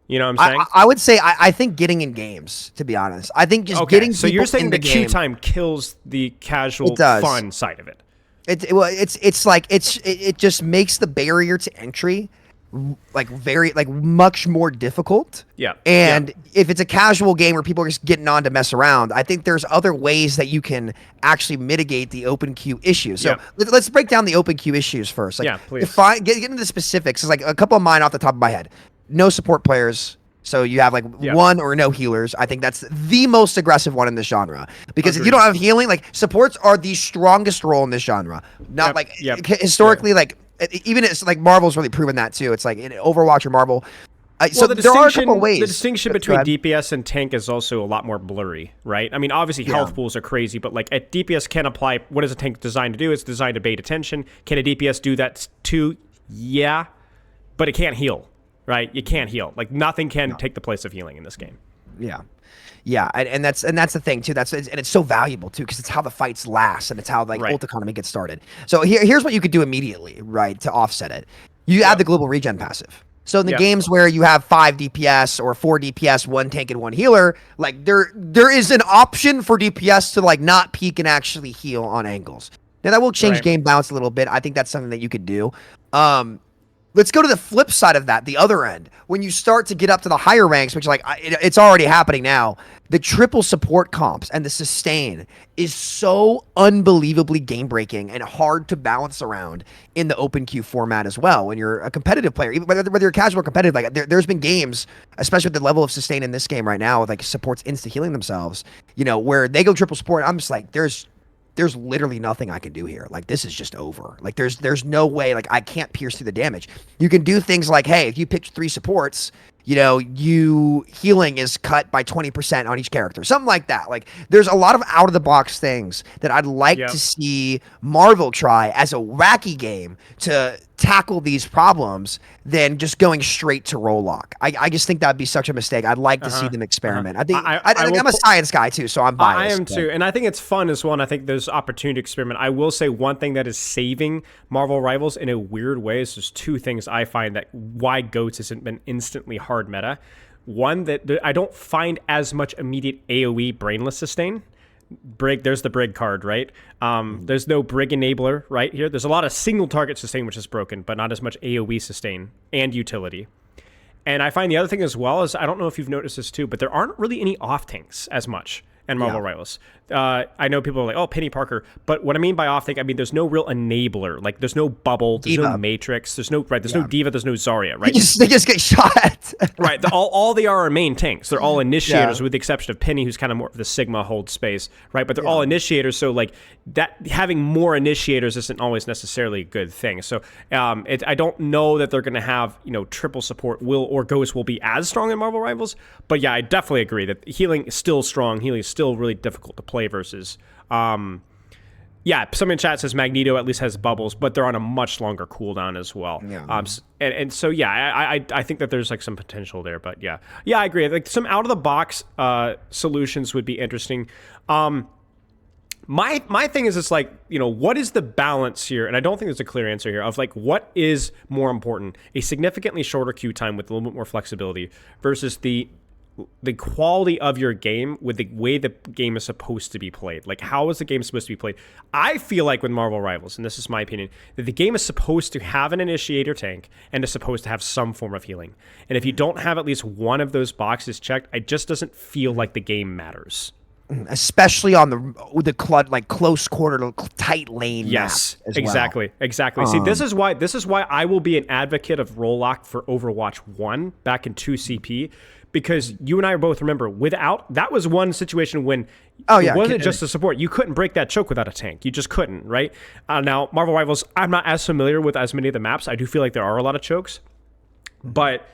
Speaker 1: You know what I'm saying?
Speaker 16: I would say I think getting in games, to be honest. I think just getting
Speaker 1: so you're
Speaker 16: people
Speaker 1: saying
Speaker 16: in
Speaker 1: the queue
Speaker 16: game,
Speaker 1: time kills the casual fun side of it.
Speaker 16: It just makes the barrier to entry much more difficult.
Speaker 1: Yeah.
Speaker 16: And if it's a casual game where people are just getting on to mess around, I think there's other ways that you can actually mitigate the open queue issues. So let's break down the open queue issues first.
Speaker 1: Please.
Speaker 16: Get into the specifics. It's like a couple of mine off the top of my head. No support players. So you have one or no healers. I think that's the most aggressive one in this genre. Because if you don't have healing, supports are the strongest role in this genre. Not historically, even it's Marvel's really proven that too. It's in Overwatch or Marvel. So there are a couple of ways.
Speaker 1: The distinction between DPS and tank is also a lot more blurry, right? I mean, obviously health pools are crazy, but a DPS can apply. What is a tank designed to do? It's designed to bait attention. Can a DPS do that too? Yeah, but it can't heal. Right, you can't heal. Nothing can take the place of healing in this game.
Speaker 16: Yeah, and that's the thing too. And it's so valuable too because it's how the fights last and it's how ult economy gets started. So here's what you could do immediately, right, to offset it. You add the global regen passive. So in the games where you have 5 DPS or 4 DPS, 1 tank and 1 healer, there is an option for DPS to not peek and actually heal on angles. Now that will change game balance a little bit. I think that's something that you could do. Let's go to the flip side of that, the other end. When you start to get up to the higher ranks, which it's already happening now, the triple support comps and the sustain is so unbelievably game-breaking and hard to balance around in the open queue format as well. When you're a competitive player, even whether you're casual or competitive, there's been games, especially with the level of sustain in this game right now, with supports insta-healing themselves, where they go triple support. I'm just there's literally nothing I can do here. This is just over. There's no way. I can't pierce through the damage. You can do things hey, if you pick 3 supports, you healing is cut by 20% on each character, something like that. There's a lot of out of the box things that I'd like to see Marvel try as a wacky game to tackle these problems than just going straight to roll lock. I just think that'd be such a mistake. I'd like to see them experiment. I think I'm a science guy too, so I'm biased.
Speaker 1: I am too, and I think it's fun as well. And I think there's opportunity to experiment. I will say one thing that is saving Marvel Rivals in a weird way is there's 2 things I find that why GOATS hasn't been instantly hard meta. One, that I don't find as much immediate AoE brainless sustain. Brig, there's the Brig card, right? There's no Brig enabler right here. There's a lot of single target sustain, which is broken, but not as much AoE sustain and utility. And I find the other thing as well is, I don't know if you've noticed this too, but there aren't really any off tanks as much in Marvel Rivals. I know people are like, oh, Penny Parker, but what I mean by off tank, I mean there's no real enabler. There's no bubble, there's no Matrix, there's no no Diva, there's no Zarya, right?
Speaker 16: They just get shot.
Speaker 1: Right, all they are main tanks. They're all initiators, with the exception of Penny, who's kind of more of the Sigma hold space, right? But they're all initiators, so that having more initiators isn't always necessarily a good thing. So I don't know that they're going to have triple support or Ghost will be as strong in Marvel Rivals. But yeah, I definitely agree that healing is still strong. Healing is still really difficult to play versus. Someone in chat says Magneto at least has bubbles, but they're on a much longer cooldown as well. And so I think that there's some potential there, but yeah, I agree. Some out of the box solutions would be interesting. My thing is, it's what is the balance here? And I don't think there's a clear answer here of what is more important: a significantly shorter queue time with a little bit more flexibility versus the quality of your game with the way the game is supposed to be played. How is the game supposed to be played? I feel like with Marvel Rivals, and this is my opinion, that the game is supposed to have an initiator tank and is supposed to have some form of healing. And if you don't have at least one of those boxes checked, it just doesn't feel like the game matters.
Speaker 16: Especially on the close quarter, tight lane.
Speaker 1: Yes,
Speaker 16: map as
Speaker 1: exactly. See, this is why I will be an advocate of roll lock for Overwatch 1 back in 2 CP, because you and I both remember that was one situation when it wasn't just a support. You couldn't break that choke without a tank. You just couldn't, right? Now Marvel Rivals, I'm not as familiar with as many of the maps. I do feel like there are a lot of chokes, but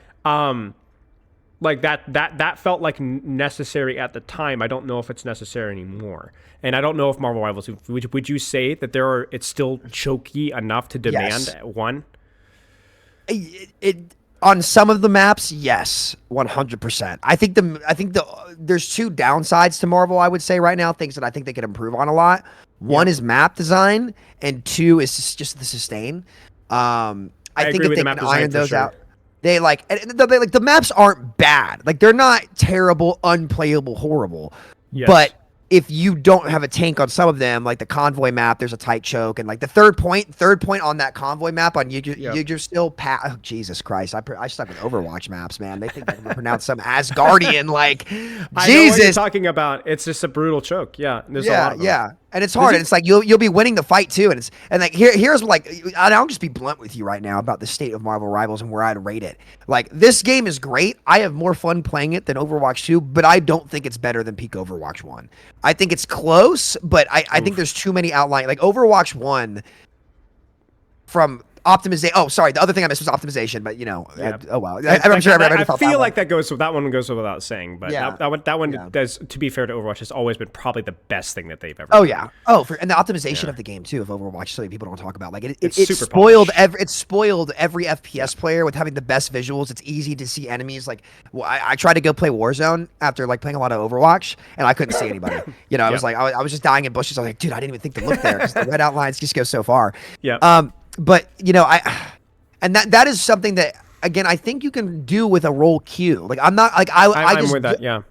Speaker 1: that felt necessary at the time. I don't know if it's necessary anymore, and I don't know if Marvel Rivals. Would you say that it's still choky enough to demand one?
Speaker 16: On some of the maps, yes, 100%. I think there's 2 downsides to Marvel. I would say right now, things that I think they could improve on a lot. One is map design, and 2 is just the sustain. I think if they can iron those out. They like the maps aren't bad. Like they're not terrible, unplayable, horrible.
Speaker 1: Yes.
Speaker 16: But if you don't have a tank on some of them, like the convoy map, there's a tight choke, and like the third point on that convoy map on you're still oh, Jesus Christ! I stuck with Overwatch maps, man. They think I can pronounce some Asgardian like Jesus.
Speaker 1: I know what you're talking about. It's just a brutal choke. Yeah, there's a lot of them.
Speaker 16: Yeah. And it's hard. And it's like you'll be winning the fight too. And like here's like I'll just be blunt with you right now about the state of Marvel Rivals and where I'd rate it. Like this game is great. I have more fun playing it than Overwatch 2, but I don't think it's better than peak Overwatch 1. I think it's close, but I think there's too many outlying. Like Overwatch 1 from optimization. Oh, sorry. The other thing I missed was optimization, but oh well. I'm sure everybody
Speaker 1: I feel like that one goes without saying, but
Speaker 16: yeah.
Speaker 1: that one does. To be fair to Overwatch, has always been probably the best thing that they've ever.
Speaker 16: Oh
Speaker 1: done.
Speaker 16: yeah. Oh, and the optimization of the game too of Overwatch, so people don't talk about. Like it
Speaker 1: super
Speaker 16: spoiled every FPS player with having the best visuals. It's easy to see enemies. Like I tried to go play Warzone after like playing a lot of Overwatch, and I couldn't see anybody. I was like I was just dying in bushes. I was like, dude, I didn't even think to look there because the red outlines just go so far.
Speaker 1: Yeah.
Speaker 16: But and that is something that again I think you can do with a roll queue. Like I'm not like
Speaker 1: I'm with that. Yeah.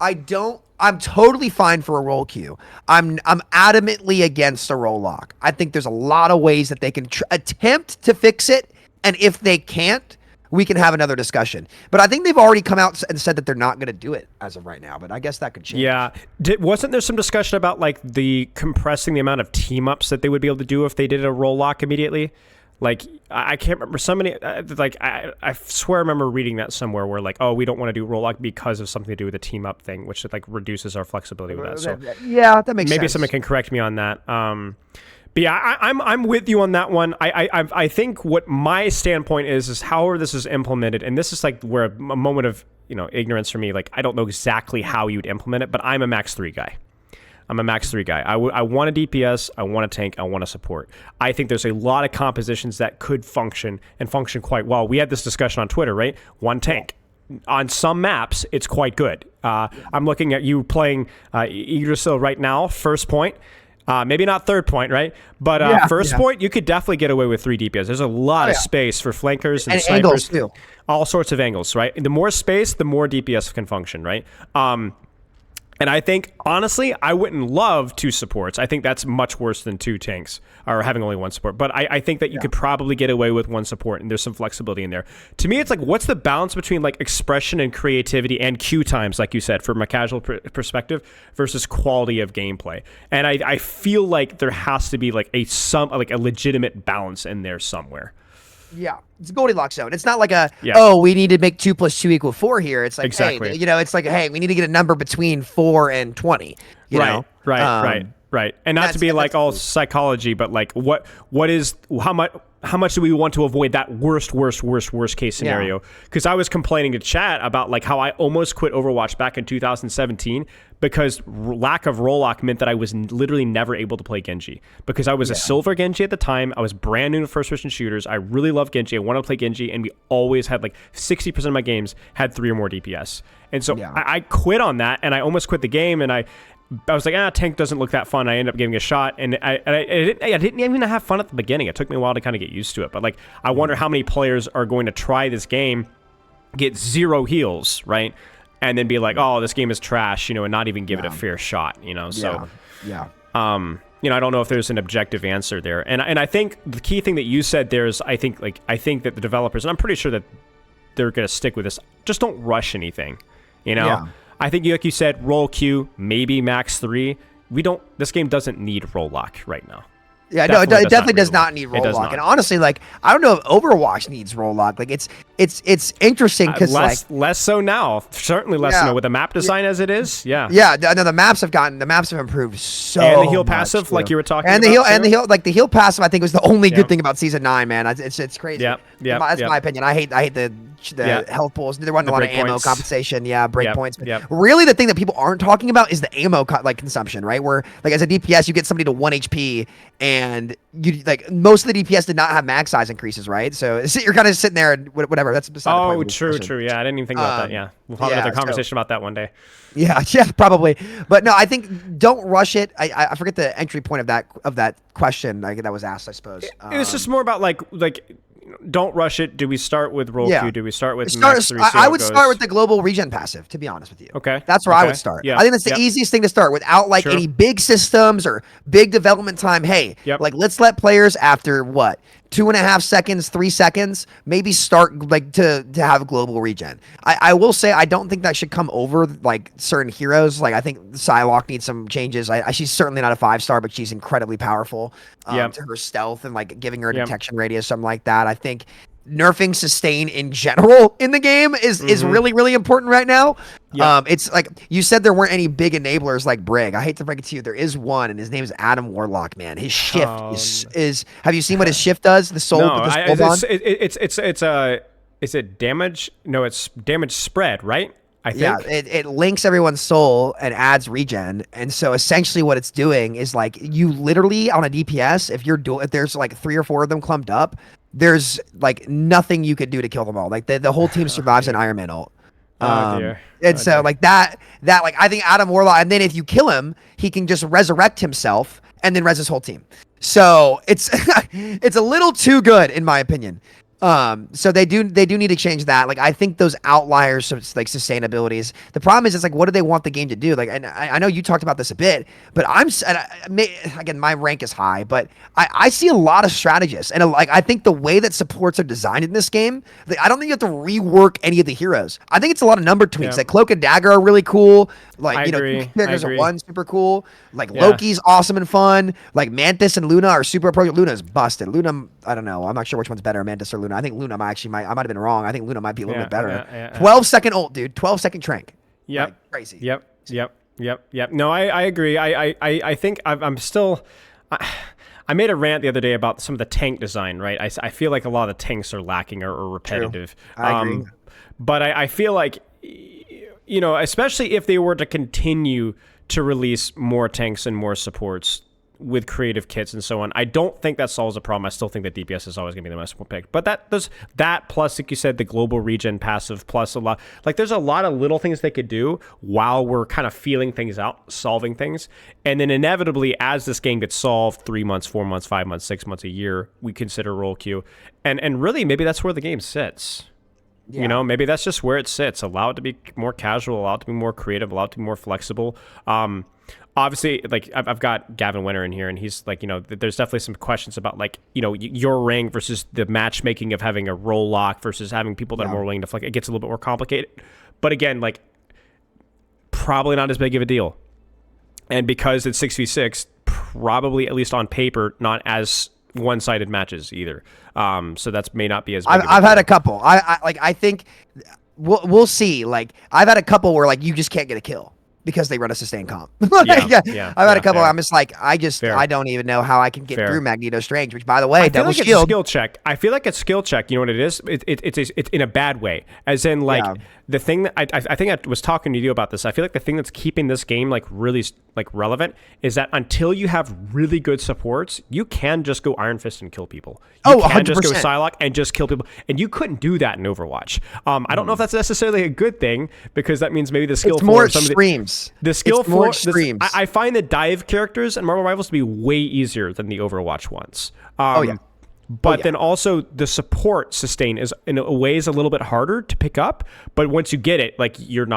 Speaker 16: I'm totally fine for a roll queue. I'm adamantly against a roll lock. I think there's a lot of ways that they can attempt to fix it, and if they can't, we can have another discussion. But I think they've already come out and said that they're not going to do it as of right now. But I guess that could change.
Speaker 1: Yeah. Wasn't there some discussion about like the compressing the amount of team ups that they would be able to do if they did a roll lock immediately? Like I can't remember somebody like I swear I remember reading that somewhere where like, oh, we don't want to do roll lock because of something to do with the team up thing, which like reduces our flexibility with that. So
Speaker 16: yeah, that makes sense.
Speaker 1: Maybe someone can correct me on that. But yeah, I'm with you on that one. I think what my standpoint is however this is implemented, and this is like where a moment of ignorance for me. Like I don't know exactly how you'd implement it, but I'm a max 3 guy. I'm a max 3 guy. I want a DPS. I want a tank. I want a support. I think there's a lot of compositions that could function and function quite well. We had this discussion on Twitter, right? One tank. On some maps, it's quite good. I'm looking at you playing Yggdrasil right now, first point. Maybe not third point, right? But first point, you could definitely get away with 3 DPS. There's a lot of space for flankers and snipers.
Speaker 16: Angles too.
Speaker 1: All sorts of angles, right? And the more space, the more DPS can function, right? And I think, honestly, I wouldn't love 2 supports. I think that's much worse than 2 tanks or having only 1 support. But I think that you could probably get away with 1 support, and there's some flexibility in there. To me, it's like, what's the balance between like expression and creativity and queue times, like you said, from a casual perspective, versus quality of gameplay? And I feel like there has to be like a legitimate balance in there somewhere.
Speaker 16: Yeah, it's a Goldilocks zone. It's not like oh, we need to make 2 + 2 = 4 here. It's like,
Speaker 1: exactly.
Speaker 16: Hey, it's like, hey, we need to get a number between 4 and 20.
Speaker 1: Right. And not to be like all psychology, but like how much do we want to avoid that worst case scenario? Because I was complaining to chat about like how I almost quit Overwatch back in 2017 because lack of roll lock meant that I was literally never able to play Genji because I was a silver Genji at the time. I was brand new to first person shooters. I really love Genji. I wanted to play Genji, and we always had like 60% of my games had 3 or more DPS. And so I quit on that, and I almost quit the game, and I was like, tank doesn't look that fun. I ended up giving it a shot, and I didn't even have fun at the beginning. It took me a while to kind of get used to it. But like, I wonder how many players are going to try this game, get 0 heals, right, and then be like, oh, this game is trash, and not even give it a fair shot, So, I don't know if there's an objective answer there. And I think the key thing that you said there is, I think that the developers, and I'm pretty sure that they're going to stick with this, just don't rush anything, I think, like you said, roll queue, maybe max 3. This game doesn't need roll lock right now.
Speaker 16: Yeah, it definitely does not need roll lock. And honestly, like, I don't know if Overwatch needs roll lock. Like, it's interesting because
Speaker 1: less so now. Certainly less so with the map design as it is. Yeah.
Speaker 16: Yeah. No, the maps have improved so much.
Speaker 1: And the heal passive, like you were talking about.
Speaker 16: The heal passive, I think was the only good thing about season 9, man. It's crazy.
Speaker 1: Yeah.
Speaker 16: That's my opinion. I hate the health pools. There wasn't a lot of ammo compensation. Yeah, breakpoints. Really, the thing that people aren't talking about is the ammo consumption, right? Where like as a DPS, you get somebody to 1 HP, and you like most of the DPS did not have mag size increases, right? So you're kind of sitting there and whatever. That's beside the point.
Speaker 1: True. Yeah, I didn't even think about that. Yeah, we'll have another conversation about that one day.
Speaker 16: Yeah, probably. But no, I think don't rush it. I forget the entry point of that question that was asked. I suppose
Speaker 1: it was just more about like don't rush it. Do we start with roll
Speaker 16: Yeah.
Speaker 1: queue? Do we start with max 3?
Speaker 16: I would start with the global regen passive, to be honest with you.
Speaker 1: Okay.
Speaker 16: That's where I would start.
Speaker 1: Yeah.
Speaker 16: I think that's the easiest thing to start without like any big systems or big development time. Hey, like let's let players after what? 2.5 seconds, 3 seconds, maybe start like to have global regen. I will say I don't think that should come over like certain heroes. Like I think Psylocke needs some changes. She's certainly not a 5-star, but she's incredibly powerful to her stealth and like giving her a detection radius, something like that. I think nerfing sustain in general in the game is really, really important right now. It's like you said there weren't any big enablers like Brig. I hate to break it to you, there is one, and his name is Adam Warlock. Man, his shift is. Have you seen what his shift does? The soul.
Speaker 1: No, is it damage? No, it's damage spread, right? I think.
Speaker 16: Yeah, it links everyone's soul and adds regen, and so essentially what it's doing is like you literally on a DPS, if there's like 3 or 4 of them clumped up, there's like nothing you could do to kill them all. Like the whole team survives an Iron Man ult. And so like that like I think Adam Warlock, and then if you kill him, he can just resurrect himself and then res his whole team. So it's it's a little too good in my opinion. So they do need to change that. Like I think those outliers, like sustainabilities. The problem is, it's like, what do they want the game to do? Like, and I know you talked about this a bit, but again, my rank is high, but I see a lot of strategists, and like I think the way that supports are designed in this game, like, I don't think you have to rework any of the heroes. I think it's a lot of number tweaks. Like Cloak and Dagger are really cool. Like characters are super cool. Like Loki's awesome and fun. Like Mantis and Luna are super approachable. Luna's busted. Luna, I don't know. I'm not sure which one's better, Mantis or Luna. I think Luna might have been wrong. I think Luna might be a little bit better. 12-second ult, dude. 12-second trank.
Speaker 1: Yep.
Speaker 16: Like, crazy.
Speaker 1: Yep. No, I agree. I think I'm still. I made a rant the other day about some of the tank design, right? I feel like a lot of the tanks are lacking or repetitive.
Speaker 16: True. I agree.
Speaker 1: But I feel like, especially if they were to continue to release more tanks and more supports with creative kits and so on, I don't think that solves the problem. I still think that DPS is always going to be the most picked. But that plus, like you said, the global regen passive plus a lot. Like there's a lot of little things they could do while we're kind of feeling things out, solving things. And then inevitably, as this game gets solved 3 months, 4 months, 5 months, 6 months, a year, we consider roll queue. And really, maybe that's where the game sits. Yeah. Maybe that's just where it sits. Allow it to be more casual, allow it to be more creative, allow it to be more flexible. Obviously, like I've got Gavin Winter in here, and he's like, there's definitely some questions about like, your rank versus the matchmaking of having a role lock versus having people that are more willing to flex. It gets a little bit more complicated. But again, like probably not as big of a deal. And because it's 6v6, probably at least on paper, not as one-sided matches either. So that's may not be as big
Speaker 16: I've had a couple. I think we'll see. Like I've had a couple where like you just can't get a kill because they run a sustained comp. I've had a couple where I'm just like, I don't even know how I can get through Magneto Strange, which by the way,
Speaker 1: I feel
Speaker 16: double
Speaker 1: like
Speaker 16: shield.
Speaker 1: It's a skill check. I feel like it's skill check. You know what it is? It's in a bad way. As in like the thing that I think I was talking to you about this. I feel like the thing that's keeping this game like really like relevant is that until you have really good supports, you can just go Iron Fist and kill people. You can
Speaker 16: 100%.
Speaker 1: just go Psylocke and just kill people. And you couldn't do that in Overwatch. I don't know if that's necessarily a good thing, because that means maybe the skill
Speaker 16: it's more extremes.
Speaker 1: The skill
Speaker 16: it's more extremes.
Speaker 1: I find the dive characters in Marvel Rivals to be way easier than the Overwatch ones. But then also the support sustain is in a way is a little bit harder to pick up. But once you get it, like you're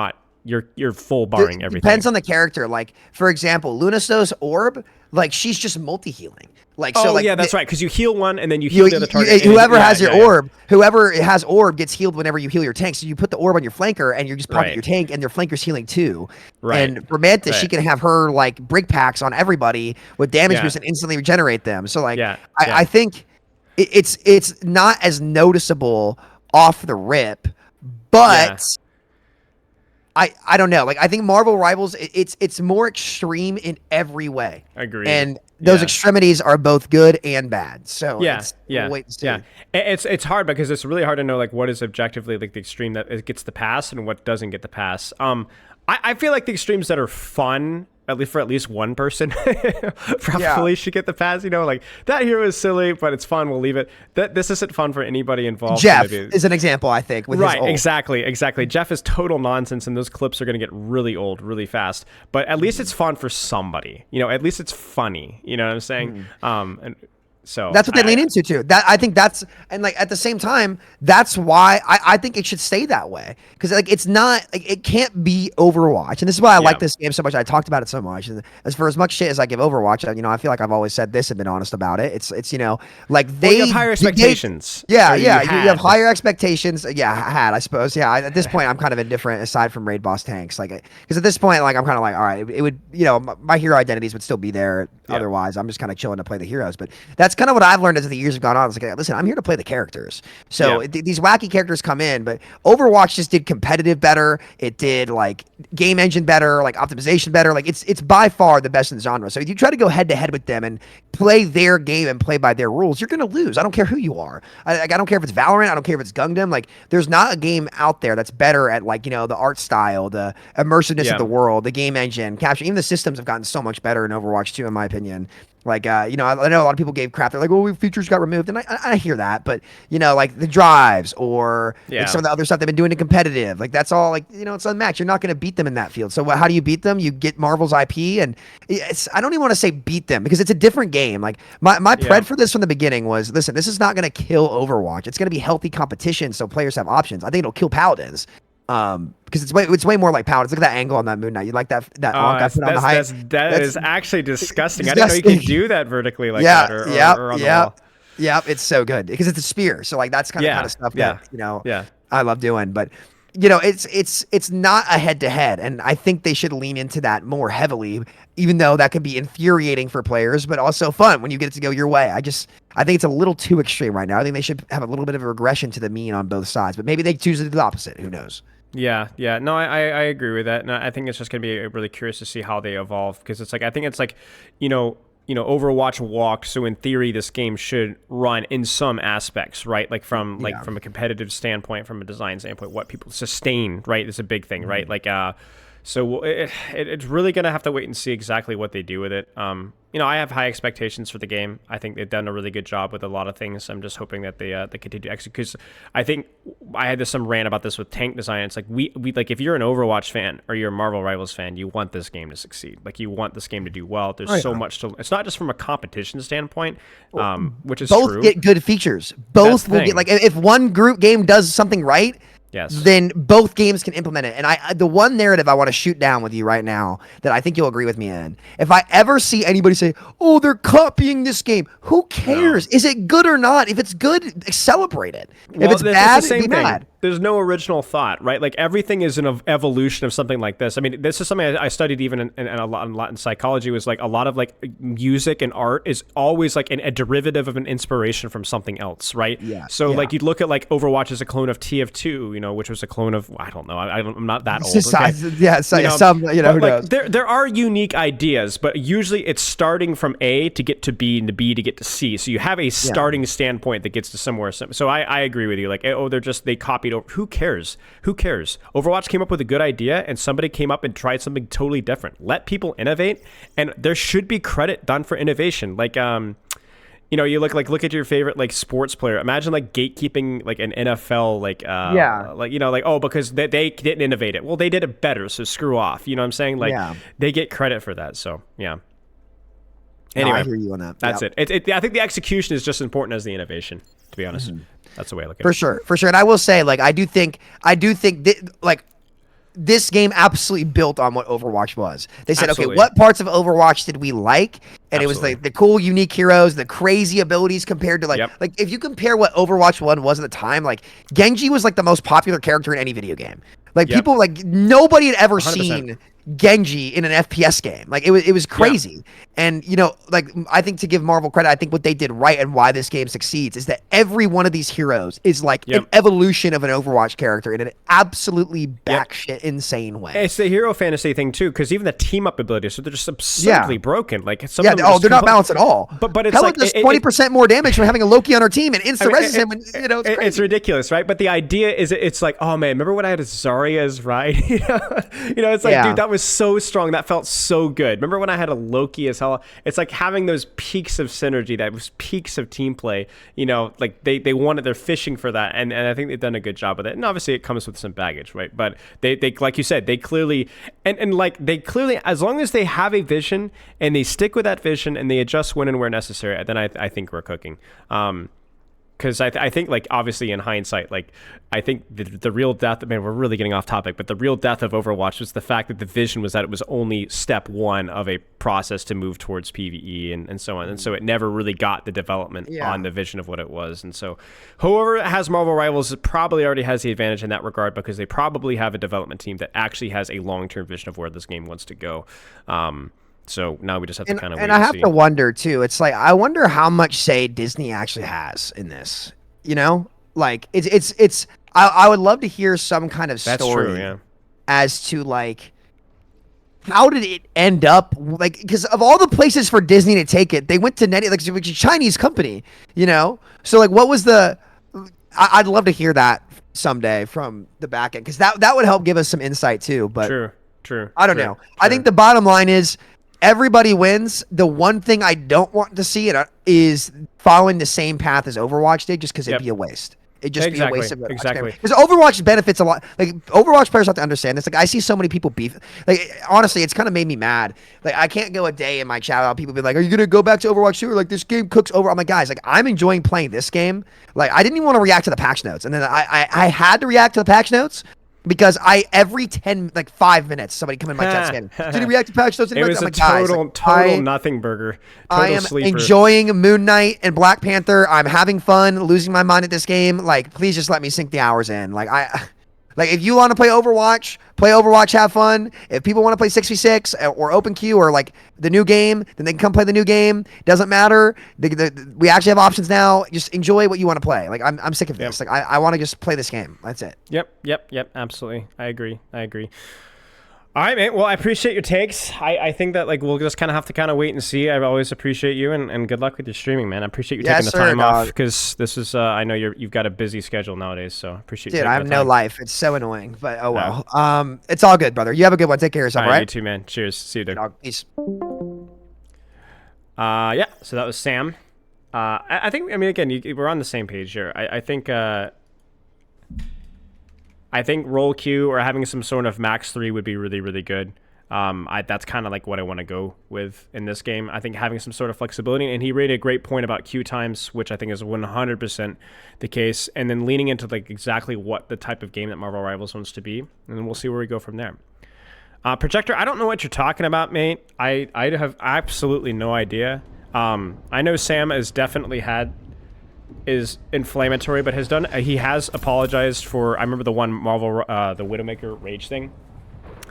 Speaker 1: full barring everything.
Speaker 16: Depends on the character. Like for example, Lunasto's orb, like she's just multi-healing. Like
Speaker 1: that's right, because you heal one and then you heal the other target.
Speaker 16: Whoever has your orb, whoever has orb gets healed whenever you heal your tank. So you put the orb on your flanker and you're just popping your tank, and their flanker's healing too. Right. And for Mantis, she can have her like brick packs on everybody with damage boost and instantly regenerate them. So like I think it's not as noticeable off the rip, but I don't know. Like I think Marvel Rivals, it's more extreme in every way.
Speaker 1: Agreed.
Speaker 16: And those extremities are both good and bad. So we'll wait and see.
Speaker 1: It's hard because it's really hard to know like what is objectively like the extreme that it gets the pass and what doesn't get the pass. I feel like the extremes that are fun, at least one person, probably should get the pass. Like that hero is silly, but it's fun. We'll leave it. This isn't fun for anybody involved.
Speaker 16: Jeff is an example, I think. With his ult.
Speaker 1: Exactly. Jeff is total nonsense, and those clips are going to get really old really fast. But at least it's fun for somebody. At least it's funny. You know what I'm saying? And So
Speaker 16: that's what they lean into too. That I think that's, and like at the same time, that's why I think it should stay that way, because like it's not, like, it can't be Overwatch, and this is why I like this game so much. I talked about it so much, and as for as much shit as I give Overwatch, you know, I feel like I've always said this and been honest about it. It's you know, like they
Speaker 1: have higher expectations.
Speaker 16: You have higher expectations. Yeah, I suppose. Yeah, at this point, I'm kind of indifferent aside from raid boss tanks, like because at this point, like I'm kind of like, all right, it would, you know, my hero identities would still be there. Otherwise, I'm just kind of chilling to play the heroes, but that's kind of what I've learned as the years have gone on. It's like, listen, I'm here to play the characters. So these wacky characters come in, but Overwatch just did competitive better. It did like game engine better, like optimization better. Like it's by far the best in the genre. So if you try to go head to head with them and play their game and play by their rules, you're gonna lose. I don't care who you are. I don't care if it's Valorant. I don't care if it's Gundam. Like there's not a game out there that's better at, like, you know, the art style, the immersiveness of the world, the game engine, capture. Even the systems have gotten so much better in Overwatch 2, in my opinion. Like, you know, I know a lot of people gave crap. They're like, well, features got removed. And I hear that. But, you know, like the drives or like some of the other stuff they've been doing in competitive. Like, that's all, like, you know, it's unmatched. You're not going to beat them in that field. So how do you beat them? You get Marvel's IP. And I don't even want to say beat them, because it's a different game. Like, my pred for this from the beginning was, listen, this is not going to kill Overwatch. It's going to be healthy competition so players have options. I think it'll kill Paladins. Because it's way more like Paladins. Look at that angle on that Moon Knight. You like that onk I put on the height?
Speaker 1: That is actually disgusting. I didn't know you could do that vertically like that. Or on the wall.
Speaker 16: Yeah, it's so good because it's a spear. So like that's kind of stuff that, you know, I love doing. But you know, it's not a head to head, and I think they should lean into that more heavily. Even though that can be infuriating for players, but also fun when you get it to go your way. I think it's a little too extreme right now. I think they should have a little bit of a regression to the mean on both sides, but maybe they choose to do the opposite. Who knows?
Speaker 1: Yeah. No, I agree with that. And I think it's just going to be really curious to see how they evolve, because it's like, I think it's like, you know, Overwatch walked, so in theory this game should run in some aspects, right? Like from a competitive standpoint, from a design standpoint, what people sustain, right, is a big thing, right? Like so it's really going to have to wait and see exactly what they do with it. You know, I have high expectations for the game. I think they've done a really good job with a lot of things. I'm just hoping that they continue to execute. Because I think I had some rant about this with tank design. It's like we like, if you're an Overwatch fan or you're a Marvel Rivals fan, you want this game to succeed. Like, you want this game to do well. There's so much to. It's not just from a competition standpoint, which is
Speaker 16: both
Speaker 1: true.
Speaker 16: Get good features. Both will get, like, if one group game does something right, then both games can implement it. And the one narrative I want to shoot down with you right now that I think you'll agree with me in, if I ever see anybody say, oh, they're copying this game, who cares? Is it good or not? If it's good, celebrate it. If it's bad, be mad.
Speaker 1: There's no original thought, right? Like, everything is an evolution of something like this. I mean, this is something I studied even in a lot in psychology, was like a lot of like music and art is always like a derivative of an inspiration from something else, right? So like, you'd look at like Overwatch as a clone of TF2, you know, which was a clone of, I don't know, I'm not that old.
Speaker 16: Okay?
Speaker 1: There are unique ideas, but usually it's starting from A to get to B and to B to get to C. So you have a starting standpoint that gets to somewhere. So I agree with you. Like, oh, they copied over. Who cares? Overwatch came up with a good idea, and somebody came up and tried something totally different. Let people innovate, and there should be credit done for innovation. Like, you know, you look at your favorite like sports player. Imagine like gatekeeping like an NFL like you know, like, oh, because they didn't innovate it. Well, they did it better, so screw off. You know what I'm saying? Like, they get credit for that. So yeah. Anyway,
Speaker 16: no, I hear you on that.
Speaker 1: That's it. I think the execution is just as important as the innovation, to be honest. That's the way I look at it.
Speaker 16: For sure. And I will say, like, I do think like, this game absolutely built on what Overwatch was. They said, okay, what parts of Overwatch did we like? And it was like the cool, unique heroes, the crazy abilities compared to like if you compare what Overwatch 1 was at the time, like, Genji was like the most popular character in any video game. Like, people, like, nobody had ever 100%. Seen Genji in an FPS game. Like, it was crazy. And, you know, like, I think, to give Marvel credit, I think what they did right and why this game succeeds is that every one of these heroes is like an evolution of an Overwatch character in an absolutely batshit insane way.
Speaker 1: It's the hero fantasy thing too, because even the team up abilities, so they're just absurdly broken. Like, some of them
Speaker 16: they're not balanced at all.
Speaker 1: But it's
Speaker 16: Hell,
Speaker 1: like
Speaker 16: does 20% more damage from having a Loki on our team and insta reses him. And, you know, it's crazy.
Speaker 1: It's ridiculous, right? But the idea is, it's like, oh man, remember when I had Zarya's ride? You know, it's like, dude, that was was so strong. That felt so good. Remember when I had a Loki as hell? It's like having those peaks of synergy, that was peaks of team play. You know, like they're fishing for that, and I think they've done a good job with it. And obviously it comes with some baggage, right? But they like you said, they clearly as long as they have a vision and they stick with that vision and they adjust when and where necessary, then I think we're cooking. Because I think, like, obviously in hindsight, like, I think the real death, man, we're really getting off topic, but the real death of Overwatch was the fact that the vision was that it was only step one of a process to move towards PvE and so on. And so it never really got the development on the vision of what it was. And so whoever has Marvel Rivals probably already has the advantage in that regard, because they probably have a development team that actually has a long-term vision of where this game wants to go. So now we just have to kind of wait
Speaker 16: and I have
Speaker 1: see.
Speaker 16: to wonder too. It's like, I wonder how much say Disney actually has in this. You know, like it's. I would love to hear some kind of story as to like, how did it end up, like, because of all the places for Disney to take it, they went to like, it's a Chinese company. You know, so like, what was the? I'd love to hear that someday from the back end, because that would help give us some insight too. But
Speaker 1: true.
Speaker 16: I don't know. I think the bottom line is, everybody wins. The one thing I don't want to see it is following the same path as Overwatch did, just because it'd be a waste. It'd just be a waste of it.
Speaker 1: Exactly.
Speaker 16: Because Overwatch benefits a lot. Like, Overwatch players have to understand this. Like, I see so many people beef. Like, honestly, it's kind of made me mad. Like, I can't go a day in my chat without people be like, "Are you gonna go back to Overwatch 2? Or like, this game cooks over." I'm like, guys, like, I'm enjoying playing this game. Like, I didn't even want to react to the patch notes, and then I had to react to the patch notes. Because every 5 minutes, somebody come in my chat saying, "Did you react to patch notes?"
Speaker 1: It was a total nothing burger.
Speaker 16: I am
Speaker 1: sleeper.
Speaker 16: enjoying Moon Knight and Black Panther. I'm having fun, losing my mind at this game. Like, please just let me sink the hours in. Like, if you want to play Overwatch, have fun. If people want to play 6v6 or open queue or like the new game, then they can come play the new game. Doesn't matter. We actually have options now. Just enjoy what you want to play. Like, I'm sick of this. Like, I want to just play this game. That's it.
Speaker 1: Yep. Absolutely. I agree. All right, mate. Well, I appreciate your takes. I think that, like, we'll just kind of have to kind of wait and see. I always appreciate you, and good luck with your streaming, man. I appreciate you taking the time off, because this is I know you've got a busy schedule nowadays, so I appreciate you.
Speaker 16: Dude, I have no life. It's so annoying, but oh well. It's all good, brother. You have a good one. Take care of yourself, all right?
Speaker 1: You too, man. Cheers. See you, dude.
Speaker 16: Peace.
Speaker 1: Yeah. So that was Sam. I think. I mean, again, we're on the same page here. I think roll Q or having some sort of max 3 would be really, really good. That's kind of like what I want to go with in this game. I think having some sort of flexibility, and he raised a great point about Q times, which I think is 100% the case, and then leaning into like exactly what the type of game that Marvel Rivals wants to be, and then we'll see where we go from there. Projector, I don't know what you're talking about, mate. I have absolutely no idea. I know Sam has definitely is inflammatory, but he has apologized for, I remember the one Marvel, the Widowmaker Rage thing.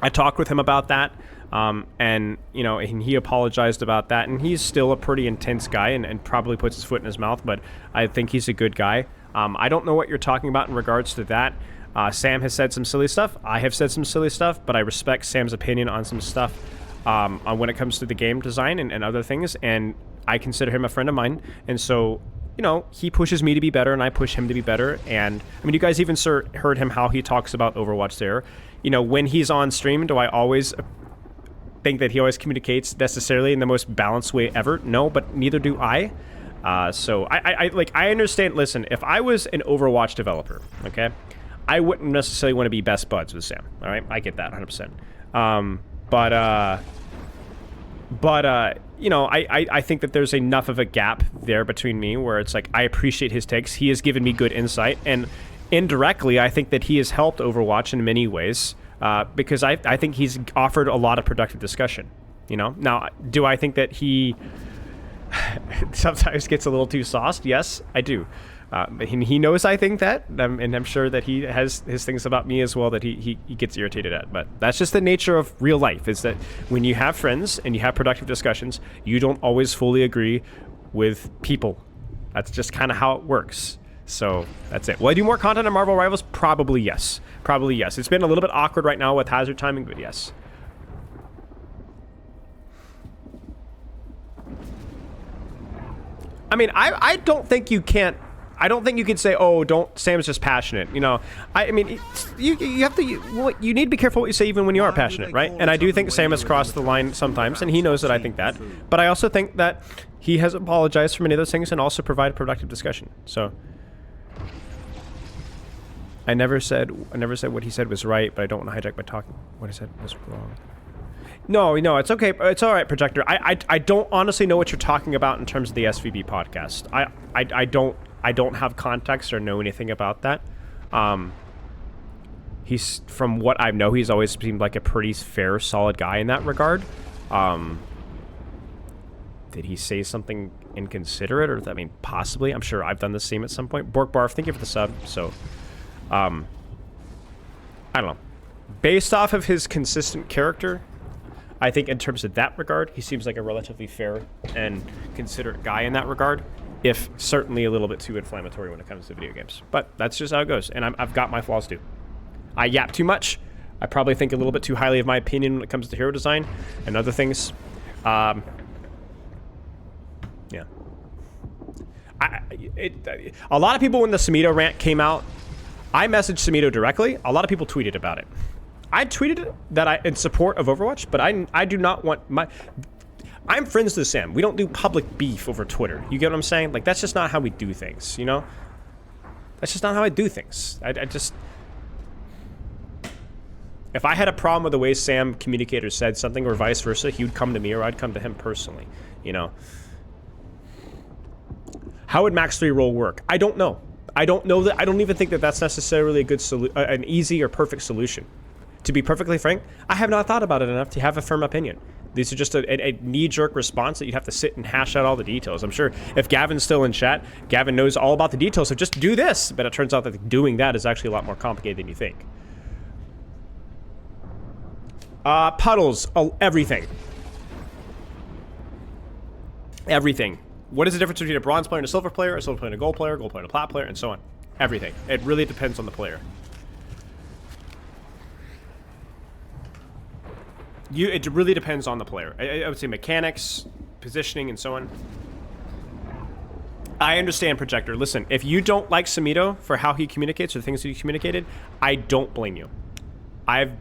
Speaker 1: I talked with him about that, and, you know, and he apologized about that, and he's still a pretty intense guy and probably puts his foot in his mouth, but I think he's a good guy. I don't know what you're talking about in regards to that. Sam has said some silly stuff. I have said some silly stuff, but I respect Sam's opinion on some stuff on when it comes to the game design and other things, and I consider him a friend of mine, and so, you know, he pushes me to be better, and I push him to be better. And I mean, you guys even heard him how he talks about Overwatch there. You know, when he's on stream, do I always think that he always communicates necessarily in the most balanced way ever? No, but neither do I. So I understand. Listen, if I was an Overwatch developer, okay, I wouldn't necessarily want to be best buds with Sam. All right, I get that 100%. But you know, I think that there's enough of a gap there between me where it's like I appreciate his takes. He has given me good insight, and indirectly, I think that he has helped Overwatch in many ways because I think he's offered a lot of productive discussion. You know, now, do I think that he sometimes gets a little too sauced? Yes, I do. But he knows I think that, and I'm sure that he has his things about me as well that he gets irritated at. But that's just the nature of real life, is that when you have friends and you have productive discussions, you don't always fully agree with people. That's just kind of how it works. So that's it. Will I do more content on Marvel Rivals? Probably yes. Probably yes. It's been a little bit awkward right now with hazard timing, but yes. I mean, I don't think you can't I don't think you could say, oh, don't. Sam's just passionate. You know, I mean, you have to. You need to be careful what you say, even when you are passionate, right? And I do think Sam has crossed the line sometimes, and he knows that I think that. But I also think that he has apologized for many of those things and also provided productive discussion. So I never said what he said was right, but I don't want to hijack by talking. What I said was wrong. No, it's okay. It's all right, Projector. I don't honestly know what you're talking about in terms of the SVB podcast. I don't have context or know anything about that. He's, from what I know, he's always seemed like a pretty fair, solid guy in that regard. Did he say something inconsiderate, or I mean, possibly? I'm sure I've done the same at some point. Bork Barf, thank you for the sub. So, I don't know. Based off of his consistent character, I think in terms of that regard, he seems like a relatively fair and considerate guy in that regard, if certainly a little bit too inflammatory when it comes to video games. But that's just how it goes, and I've got my flaws too. I yap too much. I probably think a little bit too highly of my opinion when it comes to hero design and other things. Yeah. A lot of people, when the Samito rant came out, I messaged Samito directly. A lot of people tweeted about it. I tweeted that in support of Overwatch, but I do not want my... I'm friends with Sam. We don't do public beef over Twitter. You get what I'm saying? Like, that's just not how we do things, you know? That's just not how I do things. I just... If I had a problem with the way Sam communicated or said something, or vice versa, he would come to me, or I'd come to him personally, you know? How would Max 3 roll work? I don't know. I don't know that. I don't even think that that's necessarily a good an easy or perfect solution. To be perfectly frank, I have not thought about it enough to have a firm opinion. These are just a knee-jerk response that you'd have to sit and hash out all the details. I'm sure if Gavin's still in chat, Gavin knows all about the details, so just do this. But it turns out that doing that is actually a lot more complicated than you think. Puddles, everything. Everything. What is the difference between a bronze player and a silver player and a gold player and a plat player, and so on? Everything. It really depends on the player. It really depends on the player. I would say mechanics, positioning, and so on. I understand, Projector. Listen, if you don't like Samito for how he communicates or the things that he communicated, I don't blame you. I've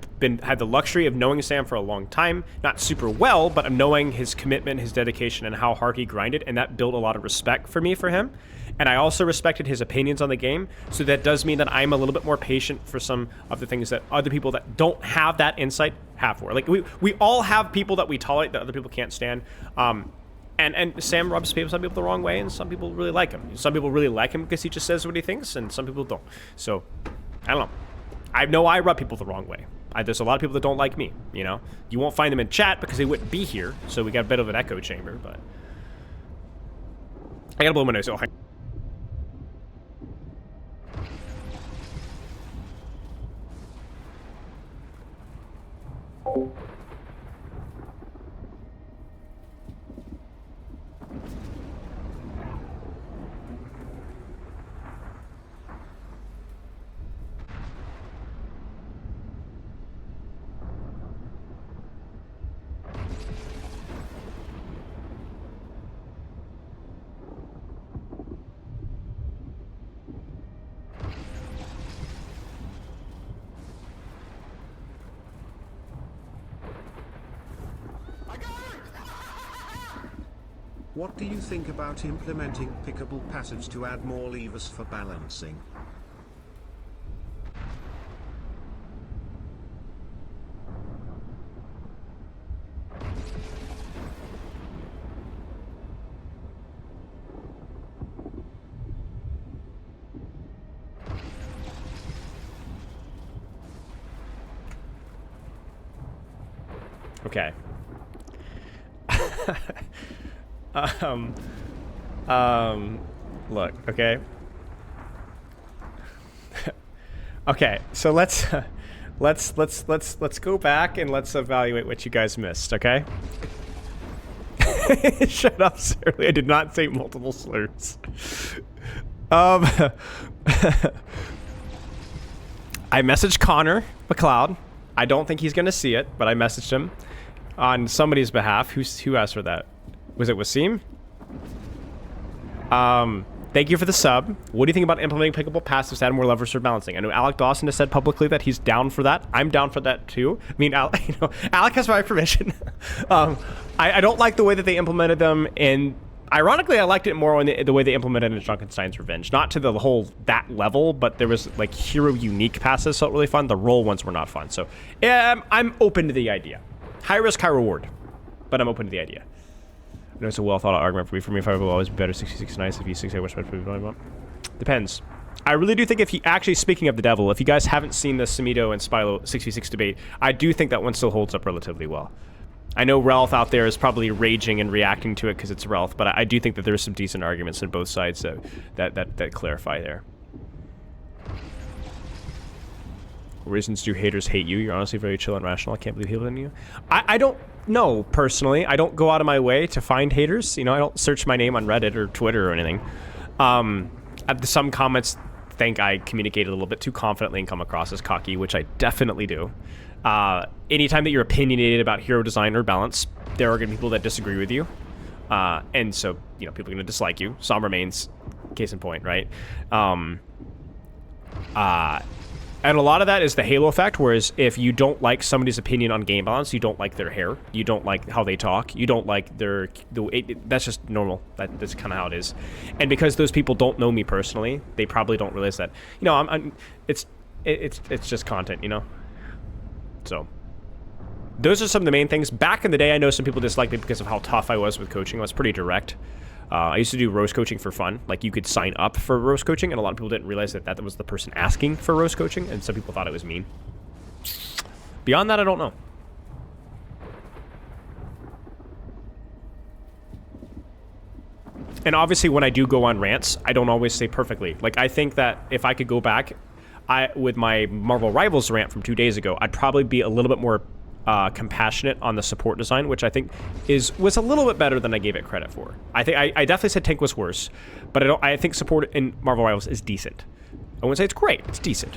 Speaker 1: had the luxury of knowing Sam for a long time, not super well, but knowing his commitment, his dedication, and how hard he grinded, and that built a lot of respect for me for him. And I also respected his opinions on the game, so that does mean that I'm a little bit more patient for some of the things that other people that don't have that insight have for. Like, we all have people that we tolerate that other people can't stand. And Sam rubs some people the wrong way, and some people really like him. Some people really like him because he just says what he thinks, and some people don't. So, I don't know. I know I rub people the wrong way. There's a lot of people that don't like me, you know? You won't find them in chat because they wouldn't be here, so we got a bit of an echo chamber, but... I gotta blow my nose. Oh,
Speaker 2: What do you think about implementing pickable passives to add more levers for balancing?
Speaker 1: Okay. Look, okay. Okay, so let's go back and let's evaluate what you guys missed, okay? Shut up, Surly. I did not say multiple slurs. I messaged Connor McLeod. I don't think he's gonna see it, but I messaged him on somebody's behalf. Who asked for that? Was it Wasim? Thank you for the sub. What do you think about implementing pickable passives to add more levers for balancing? I know Alec Dawson has said publicly that he's down for that. I'm down for that too. I mean, Alec has my permission. I don't like the way that they implemented them, and ironically, I liked it more on the way they implemented it in Frankenstein's Revenge. Not to the whole that level, but there was like hero unique passes felt really fun. The role ones were not fun. So I'm open to the idea. High risk, high reward, but I'm open to the idea. I know it's a well thought out argument for me. If I will always be better 66 nice if you 68 which depends. I really do think if you actually, speaking of the devil, if you guys haven't seen the Samito and Spilo 6v6 debate, I do think that one still holds up relatively well. I know Ralph out there is probably raging and reacting to it because it's Ralph, but I do think that there's some decent arguments on both sides that clarify there. Reasons do haters hate you? You're honestly very chill and rational. I can't believe people in you. I don't know, personally. I don't go out of my way to find haters. You know, I don't search my name on Reddit or Twitter or anything. Some comments think I communicate a little bit too confidently and come across as cocky, which I definitely do. Anytime that you're opinionated about hero design or balance, there are going to be people that disagree with you. And so, you know, people are going to dislike you. Som remains, case in point, right? And a lot of that is the halo effect, whereas if you don't like somebody's opinion on game balance, you don't like their hair, you don't like how they talk, you don't like that's just normal. That's kind of how it is. And because those people don't know me personally, they probably don't realize that, you know, it's just content, you know? So those are some of the main things. Back in the day, I know some people disliked me because of how tough I was with coaching. I was pretty direct. I used to do roast coaching for fun. Like, you could sign up for roast coaching, and a lot of people didn't realize that was the person asking for roast coaching, and some people thought it was mean. Beyond that, I don't know. And obviously, when I do go on rants, I don't always say perfectly. Like, I think that if I could go back, with my Marvel Rivals rant from 2 days ago, I'd probably be a little bit more compassionate on the support design, which I think was a little bit better than I gave it credit for. I think I definitely said tank was worse, but I think support in Marvel Rivals is decent. I wouldn't say it's great, it's decent.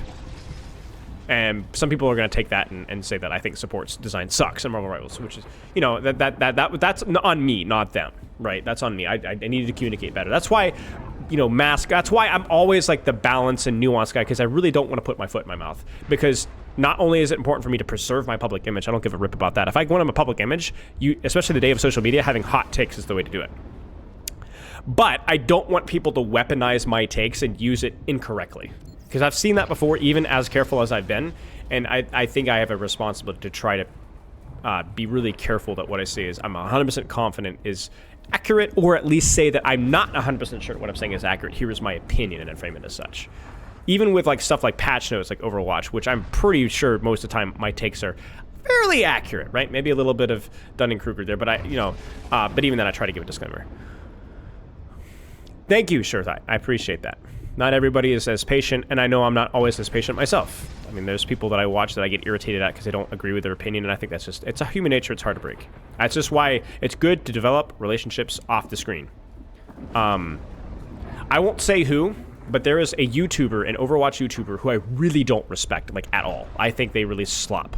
Speaker 1: And some people are going to take that and say that I think support's design sucks in Marvel Rivals, which is, you know, that's on me, not them, right? That's on me. I needed to communicate better. That's why, you know, that's why I'm always like the balance and nuance guy, because I really don't want to put my foot in my mouth, because not only is it important for me to preserve my public image, I don't give a rip about that. If I go into my public image, especially the day of social media, having hot takes is the way to do it. But I don't want people to weaponize my takes and use it incorrectly, because I've seen that before, even as careful as I've been, and I think I have a responsibility to try to be really careful that what I say is I'm 100% confident is accurate, or at least say that I'm not 100% sure what I'm saying is accurate. Here is my opinion, and then frame it as such. Even with like stuff like patch notes, like Overwatch, which I'm pretty sure most of the time my takes are fairly accurate, right? Maybe a little bit of Dunning-Kruger there, but but even then I try to give a disclaimer. Thank you, Shurthai. I appreciate that. Not everybody is as patient, and I know I'm not always as patient myself. I mean, there's people that I watch that I get irritated at because I don't agree with their opinion, and I think that's it's a human nature. It's hard to break. That's just why it's good to develop relationships off the screen. I won't say who, but there is a YouTuber, an Overwatch YouTuber, who I really don't respect, like, at all. I think they really slop.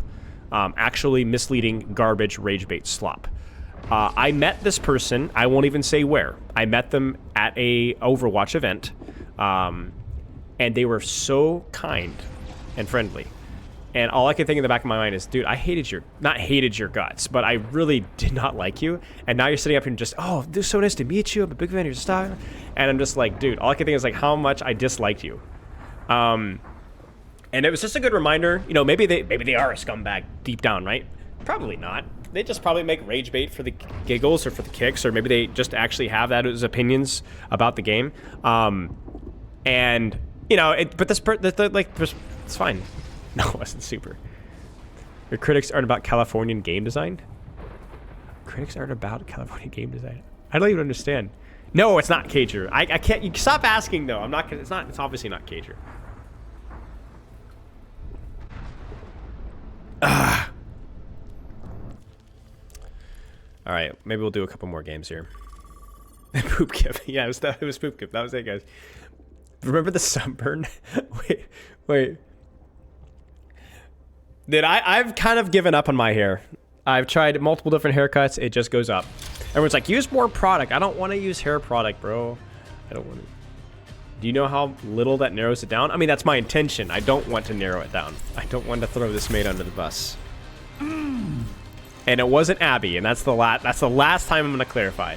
Speaker 1: Actually misleading, garbage, rage bait slop. I met this person, I won't even say where. I met them at a Overwatch event, and they were so kind and friendly. And all I can think in the back of my mind is, dude, not hated your guts, but I really did not like you. And now you're sitting up here and just, oh, this is so nice to meet you. I'm a big fan of your style. And I'm just like, dude, all I can think is like how much I disliked you. And it was just a good reminder, you know, maybe they are a scumbag deep down, right? Probably not. They just probably make rage bait for the giggles or for the kicks, or maybe they just actually have that as opinions about the game. And you know, it's fine. No, it wasn't super. Your critics aren't about Californian game design? Critics aren't about Californian game design. I don't even understand. No, it's not Cager. I can't. You stop asking though. I'm not. It's not. It's obviously not Cager. All right, maybe we'll do a couple more games here. Poop Kip. Yeah, it was Poop Kip. That was it, guys. Remember the sunburn? wait. Dude, I've kind of given up on my hair. I've tried multiple different haircuts. It just goes up. Everyone's like, use more product. I don't want to use hair product, bro. I don't want to. Do you know how little that narrows it down? I mean, that's my intention. I don't want to narrow it down. I don't want to throw this maid under the bus. And it wasn't Abby, and that's the last time I'm going to clarify.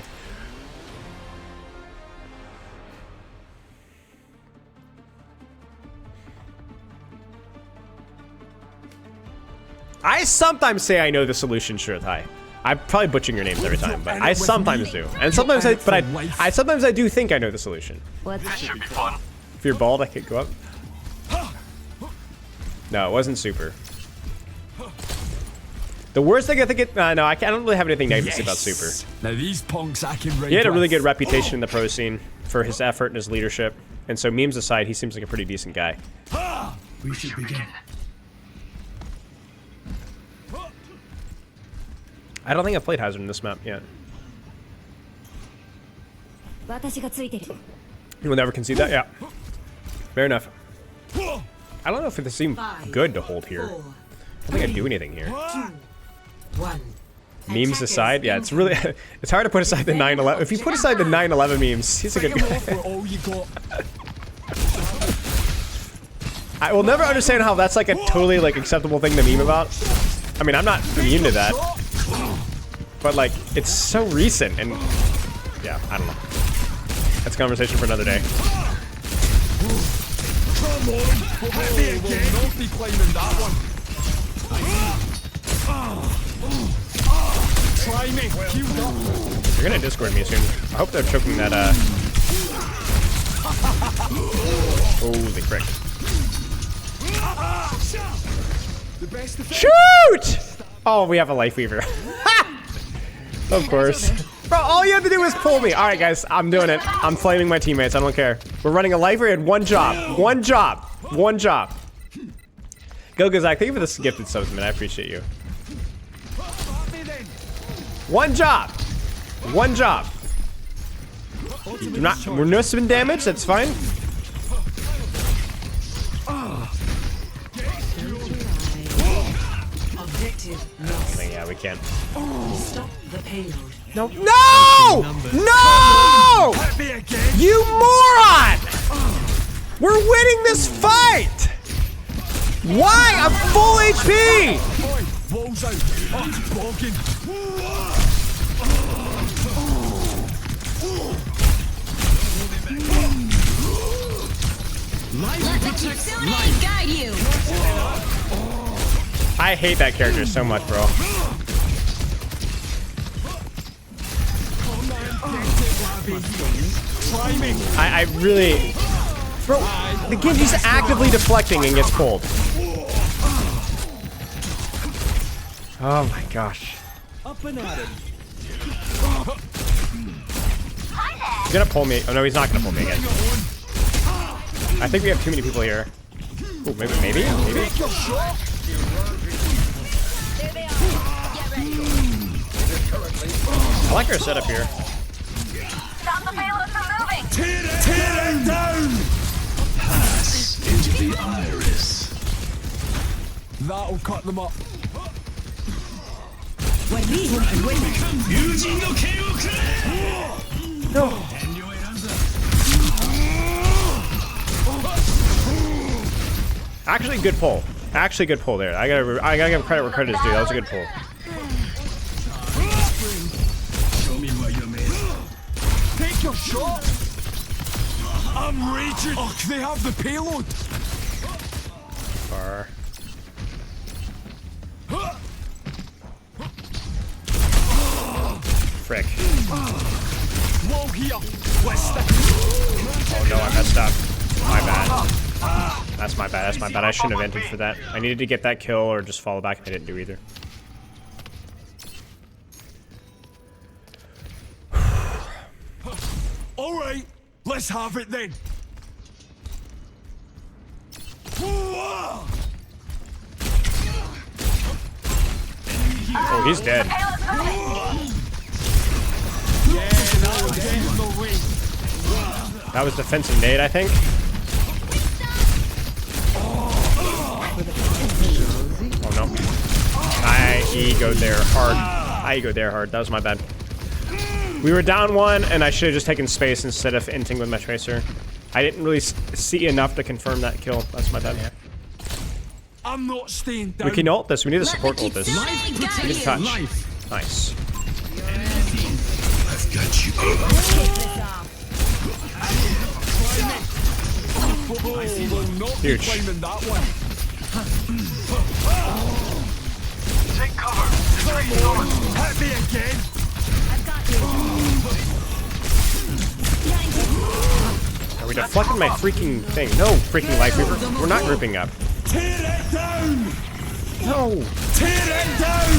Speaker 1: I sometimes say I know the solution, Shirthai. I'm probably butchering your names every time, but I sometimes do. And sometimes sometimes I do think I know the solution.
Speaker 3: This should be fun.
Speaker 1: If you're bald, I could go up. No, it wasn't super. The worst thing I think no, I don't really have anything negative to say about Super.
Speaker 13: Now these punks I can
Speaker 1: He had a really good reputation in the pro scene for his effort and his leadership. And so memes aside, he seems like a pretty decent guy.
Speaker 12: We should begin.
Speaker 1: I don't think I've played Hazard in this map yet. You'll never concede that? Yeah. Fair enough. I don't know if it seemed good to hold here. I don't think I'd do anything here. Memes aside, yeah, it's really it's hard to put aside the 9/11. If you put aside the 9/11 memes, he's a good guy. I will never understand how that's like a totally like acceptable thing to meme about. I mean, I'm not immune to that, but like it's so recent and yeah, I don't know. That's a conversation for another day.
Speaker 13: Come on, don't be claiming that one. Try me, queued up.
Speaker 1: You're gonna Discord me soon. I hope they're choking that, holy frick. Shoot! Oh, we have a Life Weaver. Of course. Bro, all you have to do is pull me. Alright, guys, I'm doing it. I'm flaming my teammates. I don't care. We're running a Life Weaver. He had one job. One job. One job. Go, Gazak. Thank you for this gifted subs, man. I appreciate you. One job. One job. We're no spin damage. That's fine. Yeah, we can't.
Speaker 9: Stop the payload.
Speaker 1: No! No! No! You moron! We're winning this fight! Why? I'm full HP!
Speaker 14: Guide you.
Speaker 1: I hate that character so much, bro. I really... Bro, the Genji's actively deflecting and gets pulled. Oh my gosh.
Speaker 13: Up and at him.
Speaker 1: He's gonna pull me. Oh no, he's not gonna pull me again. I think we have too many people here. Ooh, maybe? I like our setup here.
Speaker 10: Stop the payload from moving!
Speaker 13: Tear it down!
Speaker 12: Pass into the iris.
Speaker 13: That'll cut them up.
Speaker 1: No. Actually, good pull. Actually, good pull there. I gotta give credit where credit is due. That was a good pull.
Speaker 13: Show me where you're made. Take your shot. I'm raging. Oh, they have the payload.
Speaker 1: Far. Frick.
Speaker 13: Whoa, here.
Speaker 1: Oh no, I messed up. My bad. That's my bad. That's my bad. I shouldn't have entered for that. I needed to get that kill or just follow back, and I didn't do either.
Speaker 13: All right, let's have it then.
Speaker 1: Oh, he's dead. That was defensive nade, I think. Oh no. I egoed there hard. I egoed there hard. That was my bad. We were down one, and I should have just taken space instead of inting with my tracer. I didn't really see enough to confirm that kill. That's my bad.
Speaker 13: I'm not staying down.
Speaker 1: We can ult this. We need to support ult this. We need to touch. Nice.
Speaker 12: I've got you.
Speaker 1: Huge.
Speaker 3: Take cover.
Speaker 13: Hit me again.
Speaker 11: I've got you.
Speaker 1: Are we deflecting my freaking thing? No freaking life weaver. We're not grouping up.
Speaker 13: Tear it down.
Speaker 1: No.
Speaker 13: Tear it down.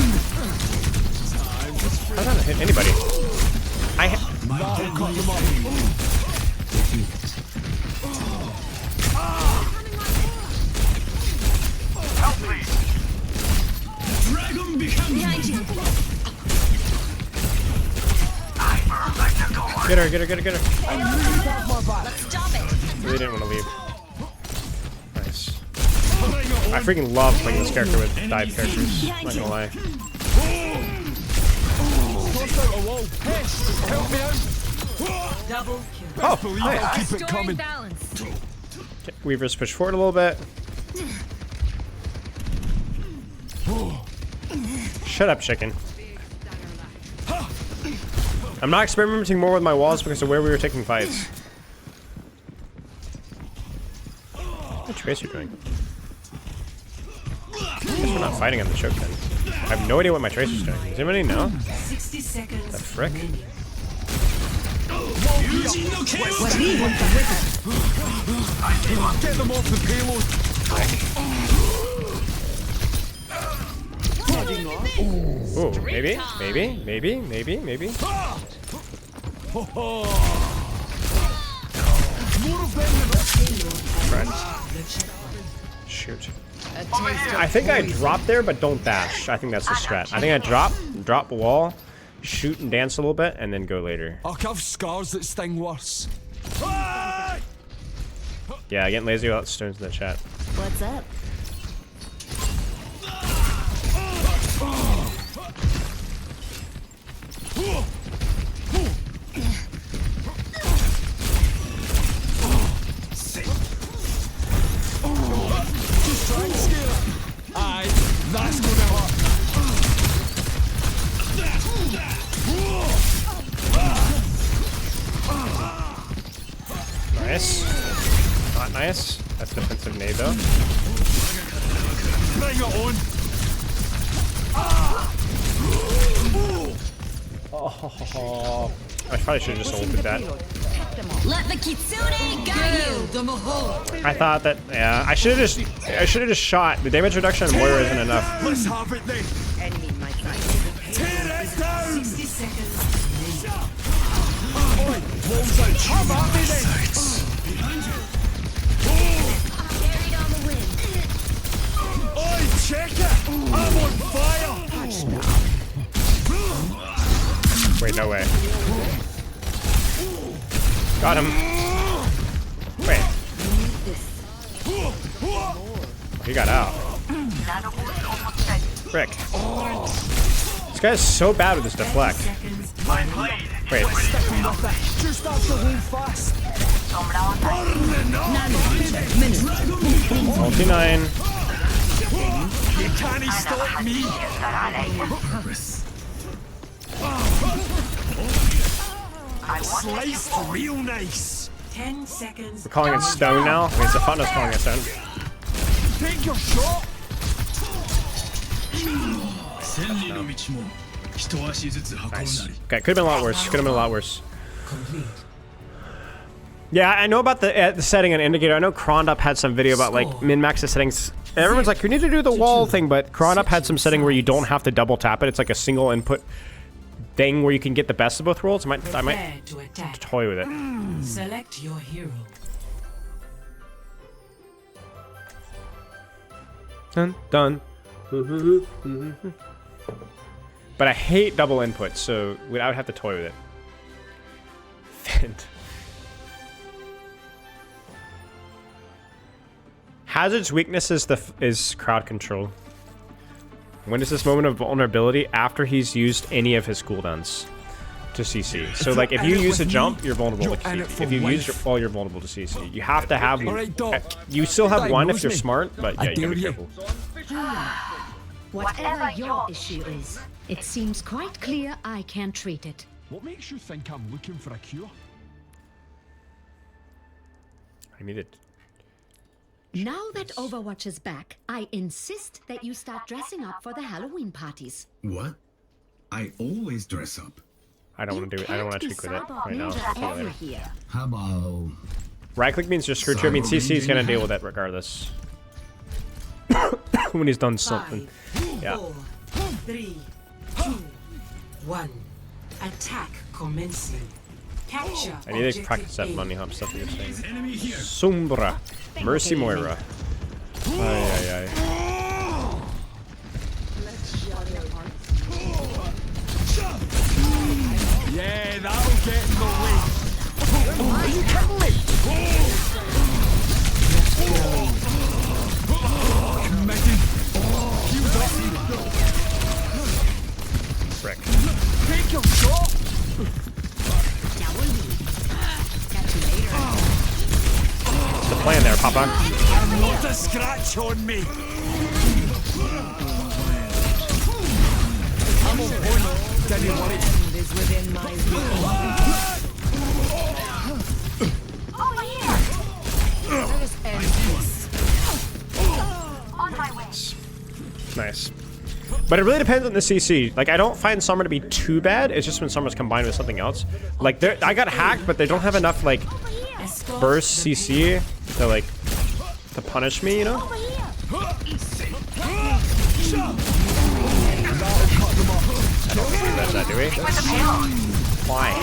Speaker 1: I don't hit anybody.
Speaker 3: Help, please.
Speaker 14: Dragon behind you.
Speaker 3: I burn like the door.
Speaker 1: Get her, get her, get her, get her.
Speaker 11: Let's stop it.
Speaker 1: Really didn't want to leave. Nice. I freaking love playing this character with dive characters. I'm not gonna lie.
Speaker 9: Double kill.
Speaker 1: Oh, nice.
Speaker 13: Keep it coming.
Speaker 1: Okay, Weaver's push forward a little bit. Shut up, chicken. I'm not experimenting more with my walls because of where we were taking fights. What's Tracer doing? I guess we're not fighting on the choke then. I have no idea what my Tracer's doing. Does anybody know?
Speaker 9: 60 seconds.
Speaker 1: The frick?
Speaker 13: Get them off the payload.
Speaker 1: Ooh, maybe, maybe, maybe, maybe, maybe. Right. Shoot. I think I drop there, but don't dash. I think that's the strat. I think I drop a wall, shoot and dance a little bit, and then go later.
Speaker 13: I have scars that sting worse.
Speaker 1: Yeah, getting lazy without stones in the chat.
Speaker 11: What's up?
Speaker 13: Just try and scare it. Aye, that's gonna hurt.
Speaker 1: Nice. Not nice. That's defensive nade though.
Speaker 13: Bring it on.
Speaker 1: Oh, I probably should have just ulted that.
Speaker 7: Let the Kitsune guide you.
Speaker 1: I thought that, yeah, I should have just shot. The damage reduction on Moira isn't enough.
Speaker 13: Let's have it then.
Speaker 15: Enemy in my sight.
Speaker 13: Tear it down.
Speaker 9: 60 seconds.
Speaker 13: Walls out. Come at me then.
Speaker 11: Carried on the wind.
Speaker 13: Oi, check it. I'm on fire.
Speaker 1: Wait, no way. Got him. Wait. Oh, he got out. Frick. This guy's so bad with this deflect. Wait.
Speaker 13: Just after move fast.
Speaker 1: 49.
Speaker 13: You can't stop me. Sliced real nice.
Speaker 9: 10 seconds.
Speaker 1: We're calling it stone now. I mean, Zafana's calling it stone.
Speaker 13: Take your shot.
Speaker 1: Nice. Okay, could have been a lot worse. Could have been a lot worse. Yeah, I know about the setting and indicator. I know Crondup had some video about like min-max the settings. Everyone's like, you need to do the wall thing, but Crondup had some setting where you don't have to double tap it. It's like a single input thing where you can get the best of both worlds. I might toy with it.
Speaker 9: Select your hero.
Speaker 1: Dun dun. But I hate double inputs, so I would have to toy with it. Fent. Hazard's weakness is crowd control. When is this moment of vulnerability? After he's used any of his cooldowns. to CC. So like if you use a jump, you're vulnerable to CC. If you use your all, you're vulnerable to CC. You have to have you still have one if you're smart, but yeah, you gotta be careful.
Speaker 7: Whatever your issue is, it seems quite clear I can treat it.
Speaker 13: What makes you think I'm looking for a cure?
Speaker 1: I need it.
Speaker 7: Now that Overwatch is back, I insist that you start dressing up for the Halloween parties.
Speaker 14: What? I always dress up.
Speaker 1: I don't want to do it. I don't want to speak with it right now.
Speaker 14: How about...
Speaker 1: Right click means just screw you. I mean, CC is gonna deal with it regardless. When he's done something.
Speaker 9: 5,
Speaker 1: Yeah.
Speaker 9: 4, 3, 2, 1. Attack commencing. Capture.
Speaker 1: I need to practice that money hop stuff you're saying. Sombra. Mercy Moira. Ay, ay, ay.
Speaker 13: Yeah, that'll get in the way. Are you kidding me? Committed. Healed up.
Speaker 1: Frick.
Speaker 13: Take your shot.
Speaker 1: What's the plan there, Papa?
Speaker 13: I'm not a scratch on me. I'm on point. Don't you worry.
Speaker 15: Is within my reach.
Speaker 10: Over here!
Speaker 15: Let us end this.
Speaker 10: On my way.
Speaker 1: Nice. But it really depends on the CC. Like, I don't find Summer to be too bad. It's just when Summer's combined with something else. Like, I got hacked, but they don't have enough, like, burst CC to, like, to punish me, you know? I don't think we read that, do we? Why?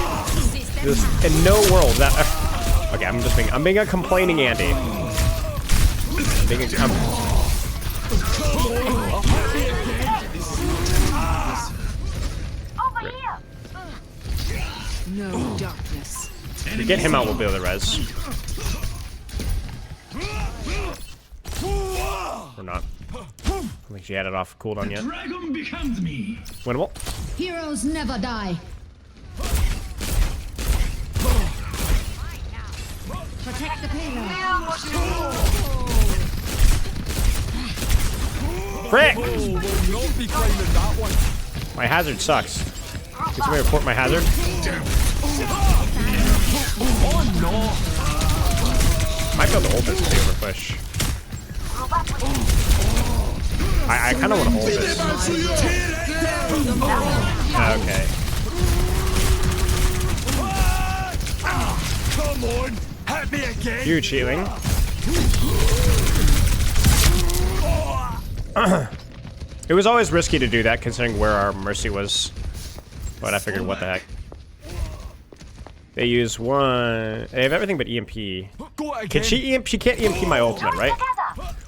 Speaker 1: There's in no world that... okay, I'm being a complaining Andy.
Speaker 15: No darkness.
Speaker 1: If we get him out, we'll be able to res. Or not. I don't think she had it off cooldown yet.
Speaker 14: Dragon becomes me.
Speaker 1: Winnable.
Speaker 7: Heroes never die. Protect the payload.
Speaker 1: Frick!
Speaker 13: Not be claiming that one.
Speaker 1: My hazard sucks. Can somebody report my hazard?
Speaker 13: Oh no!
Speaker 1: Might be able to ult this if they overpush. I kind of want to hold this. Okay.
Speaker 13: Come on, hit me again.
Speaker 1: Huge healing. It was always risky to do that considering where our Mercy was. But I figured, what the heck. They use one... They have everything but EMP. Can she EMP? She can't EMP my ultimate, right?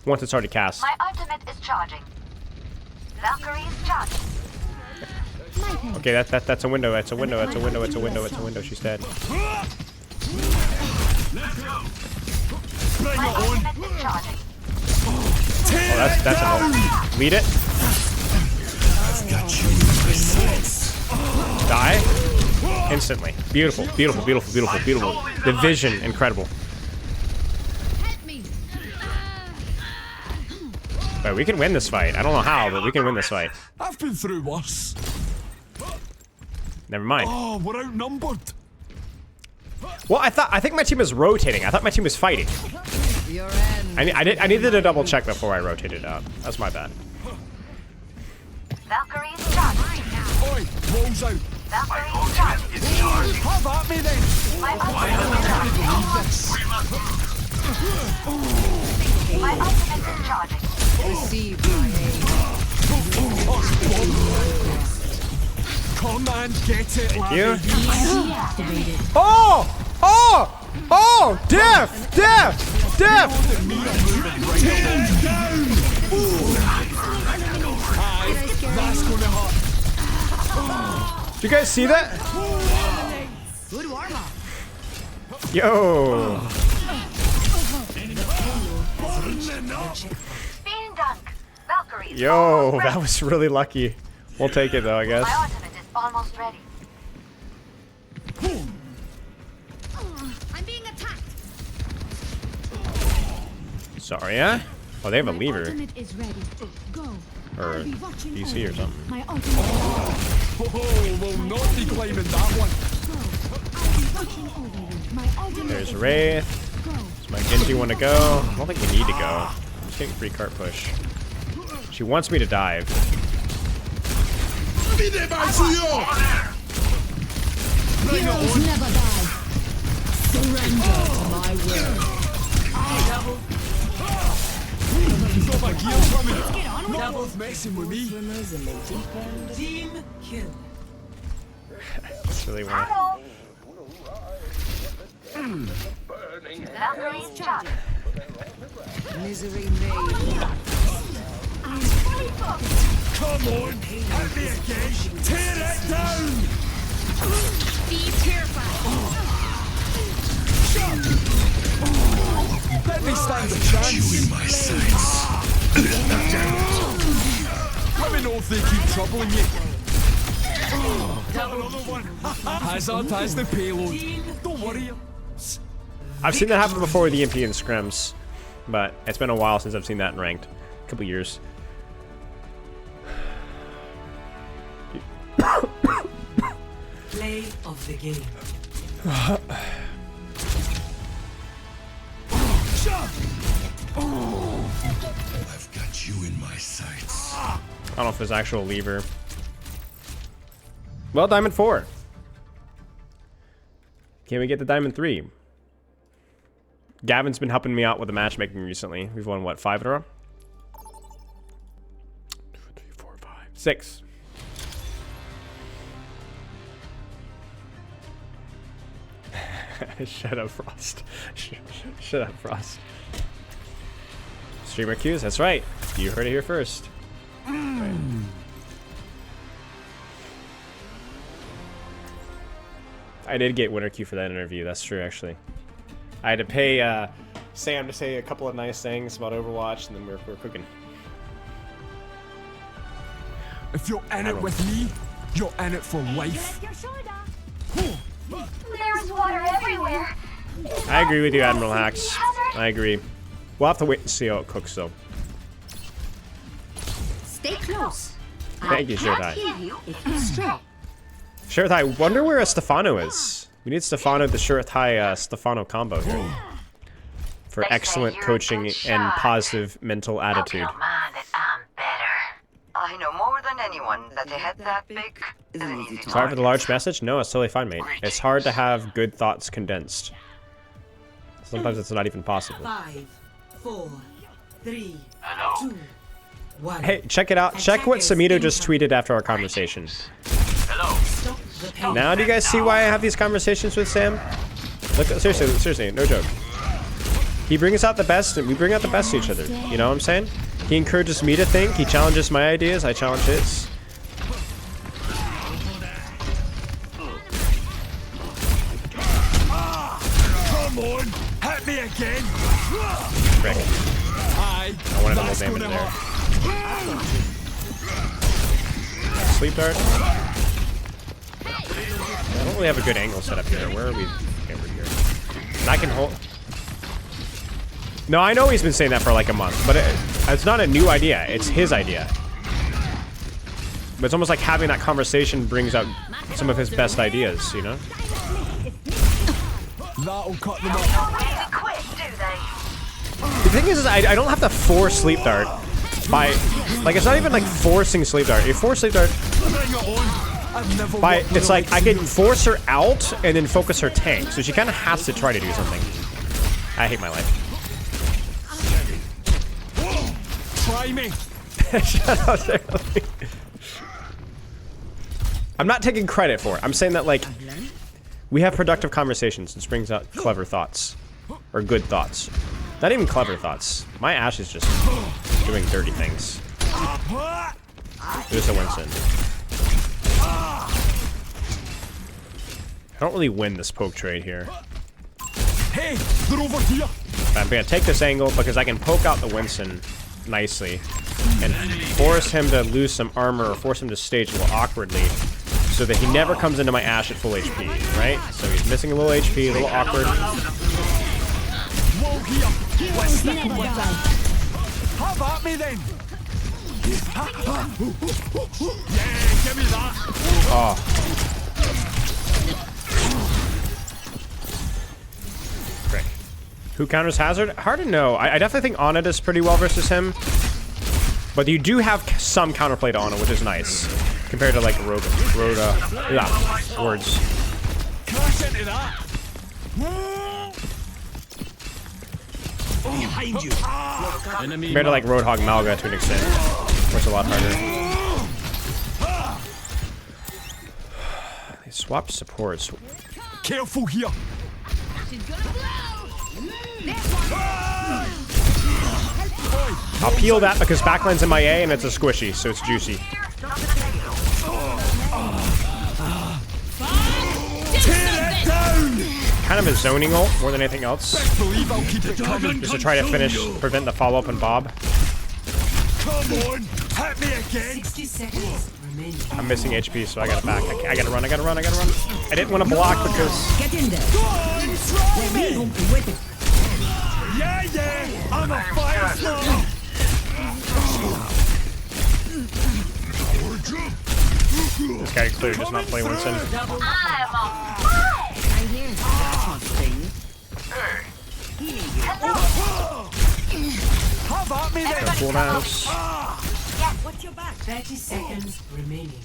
Speaker 1: Once it's already cast.
Speaker 10: My ultimate is charging. Valkyrie is charging.
Speaker 1: Okay, that's a window. That's a window. That's a window. That's a window. It's a window. She's dead.
Speaker 10: My ultimate is charging.
Speaker 1: Oh, that's a ult. Lead it. Die. Instantly. Beautiful. Beautiful. Beautiful. Beautiful. Beautiful. The vision, incredible. But we can win this fight. I don't know how, but we can win this fight.
Speaker 13: I've been through worse.
Speaker 1: Never mind.
Speaker 13: Oh, we're outnumbered.
Speaker 1: Well, I think my team was rotating. I thought my team was fighting. I needed to double check before I rotated out. That's my bad.
Speaker 10: Valkyrie is charging.
Speaker 13: Oi, rolls out.
Speaker 10: Valkyrie is charging.
Speaker 13: Have at me then.
Speaker 10: My ultimate is charging. My ultimate is charging.
Speaker 15: Receive my aid.
Speaker 13: Come and get it,
Speaker 1: Thank you.
Speaker 7: Deactivated.
Speaker 1: Oh! Oh! Oh! Diff! Diff! Diff!
Speaker 13: That's gonna hurt.
Speaker 1: Did you guys see that?
Speaker 15: Good warm-up.
Speaker 1: Yo!
Speaker 10: Spin dunk. Valkyrie.
Speaker 1: Yo, that was really lucky. We'll take it though, I guess.
Speaker 10: My ultimate is almost ready.
Speaker 1: Sorry, yeah? Oh, they have a lever.
Speaker 7: Ultimate is ready. Go.
Speaker 1: Or a DC or something.
Speaker 7: My ultimate.
Speaker 13: Oh, we'll not be claiming that one.
Speaker 1: There's Wraith. Does my Genji want to go? I don't think we need to go. I'm just getting free cart push. She wants me to dive.
Speaker 7: Heroes never die. Surrender to my will.
Speaker 13: Got my gear coming. Not both messing with me.
Speaker 9: Team kill.
Speaker 1: That's really weird.
Speaker 15: Misery made.
Speaker 13: Come on, hit me again. Tear it down.
Speaker 7: Be terrified.
Speaker 13: Let me stand a chance.
Speaker 8: You in my sights.
Speaker 13: Let me know if they keep troubling you. Hazard has the payload. Don't worry.
Speaker 1: I've seen that happen before with EMP and scrims, but it's been a while since I've seen that in ranked. A couple years.
Speaker 9: Play of the game.
Speaker 8: I've got you in my sights.
Speaker 1: I don't know if there's actual lever. Well, Diamond 4. Can we get the Diamond 3? Gavin's been helping me out with the matchmaking recently. We've won, what, 5 in a row? 2, 3, 4, 5, 6. Shut up, Frost. Shut up, Frost. Streamer cues, that's right. You heard it here first. Right. I did get winner queue for that interview, that's true, actually. I had to pay Sam to say a couple of nice things about Overwatch, and then we're cooking.
Speaker 13: If you're in it with me, you're in it for life.
Speaker 11: There's water everywhere.
Speaker 1: I agree with you, Admiral Hacks. I agree. We'll have to wait and see how it cooks, though.
Speaker 7: Stay close.
Speaker 1: Thank you,
Speaker 7: I
Speaker 1: Shirtai.
Speaker 7: can't hear you if you stray.
Speaker 1: Shirtai, I wonder where a Stefano is. We need Stefano, the Shirtai Stefano combo here. For excellent coaching and positive mental attitude.
Speaker 10: I know more than anyone that a head that big is an easy target.
Speaker 1: Sorry for the large message? No, it's totally fine, mate. It's hard to have good thoughts condensed. Sometimes it's not even possible.
Speaker 9: 5, 4, 3, 2, 1.
Speaker 1: Hey, check it out. Check what Samito just tweeted after our conversation. Now do you guys see why I have these conversations with Sam? Look, seriously, no joke. He brings out the best, and we bring out the best in each other. You know what I'm saying? He encourages me to think. He challenges my ideas. I challenge his.
Speaker 13: Come on, hit me again.
Speaker 1: Frick. I wanted a little damage there. Sleep dart. I don't really have a good angle set up here. Where are we? Okay, we're here. And I can hold. No, I know he's been saying that for like a month, but it's not a new idea. It's his idea. But it's almost like having that conversation brings out some of his best ideas, you know?
Speaker 13: That'll cut them off.
Speaker 1: The thing is I don't have to force sleep dart by, like, it's not even like forcing sleep dart. You force sleep dart by, it's like I can force her out and then focus her tank. So she kind of has to try to do something. I hate my life.
Speaker 13: Try me.
Speaker 1: Shut up, Charlie. I'm not taking credit for it. I'm saying that, like, we have productive conversations and brings out clever thoughts. Or good thoughts. Not even clever thoughts. My Ashe is just doing dirty things. There's a Winston. I don't really win this poke trade here.
Speaker 13: Hey, they're over here.
Speaker 1: I'm gonna take this angle because I can poke out the Winston nicely and force him to lose some armor or force him to stage a little awkwardly so that he never comes into my Ashe at full HP, right? So he's missing a little HP, a little awkward.
Speaker 13: wall here. Let's stick 'em with that. Have at me then. Yeah, give me that.
Speaker 1: Oh. Frick. Who counters Hazard? Hard to know. I definitely think Ana does pretty well versus him. But you do have some counterplay to Ana, which is nice. Compared to like Rhoda. Yeah, words.
Speaker 13: Crash into that. Behind you.
Speaker 1: Compared to like Roadhog Malga to an extent. Where it's a lot harder. They swapped supports.
Speaker 13: Careful here.
Speaker 1: I'll peel that because backline's MIA and it's a squishy, so it's juicy. Kind of a zoning ult more than anything else. Just to try to prevent the follow-up on Bob.
Speaker 13: Come on, hit me again.
Speaker 9: 60 seconds remaining.
Speaker 1: I'm missing HP, so I gotta back. I gotta run. I didn't want to block because.
Speaker 15: Get in there.
Speaker 13: Go on, try me.
Speaker 15: With it.
Speaker 13: Yeah, I'm a fire starter.
Speaker 1: This guy clearly does not play Winston.
Speaker 15: I hear something.
Speaker 13: Have at me then.
Speaker 1: Cooldowns.
Speaker 15: What's your back?
Speaker 9: 30 seconds remaining.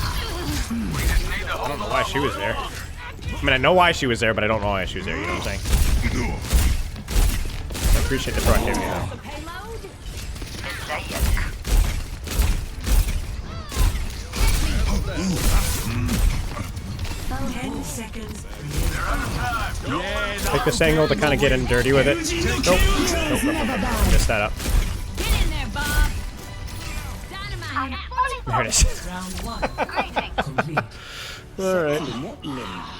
Speaker 1: I don't know why she was there. I mean, I know why she was there, but I don't know why she was there. You know what I'm saying? I appreciate the proactivity though.
Speaker 9: 10 seconds.
Speaker 1: Take this angle to kind of get in dirty with it. Nope. Missed that up.
Speaker 11: Get in there, Bob. Dynamite.
Speaker 1: There it is.
Speaker 9: Complete.
Speaker 1: Alright.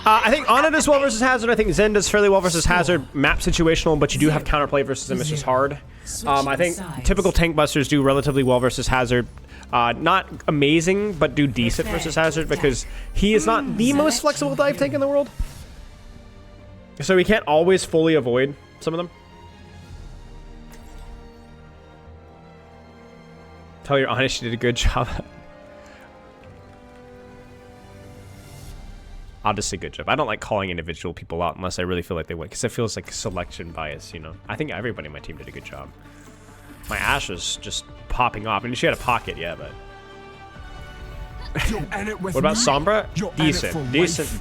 Speaker 1: I think Ana does well versus Hazard. I think Zen does fairly well versus Hazard. Map situational, but you do have counterplay versus him, which is hard. I think typical tank busters do relatively well versus Hazard. Not amazing, but do decent versus Hazard because he is not the most flexible dive tank in the world. So we can't always fully avoid some of them. Tell your Ana she did a good job. I'll just say good job. I don't like calling individual people out unless I really feel like they win, because it feels like selection bias, you know? I think everybody on my team did a good job. My Ashe was just popping off. I mean, she had a pocket, yeah, but... What about Sombra?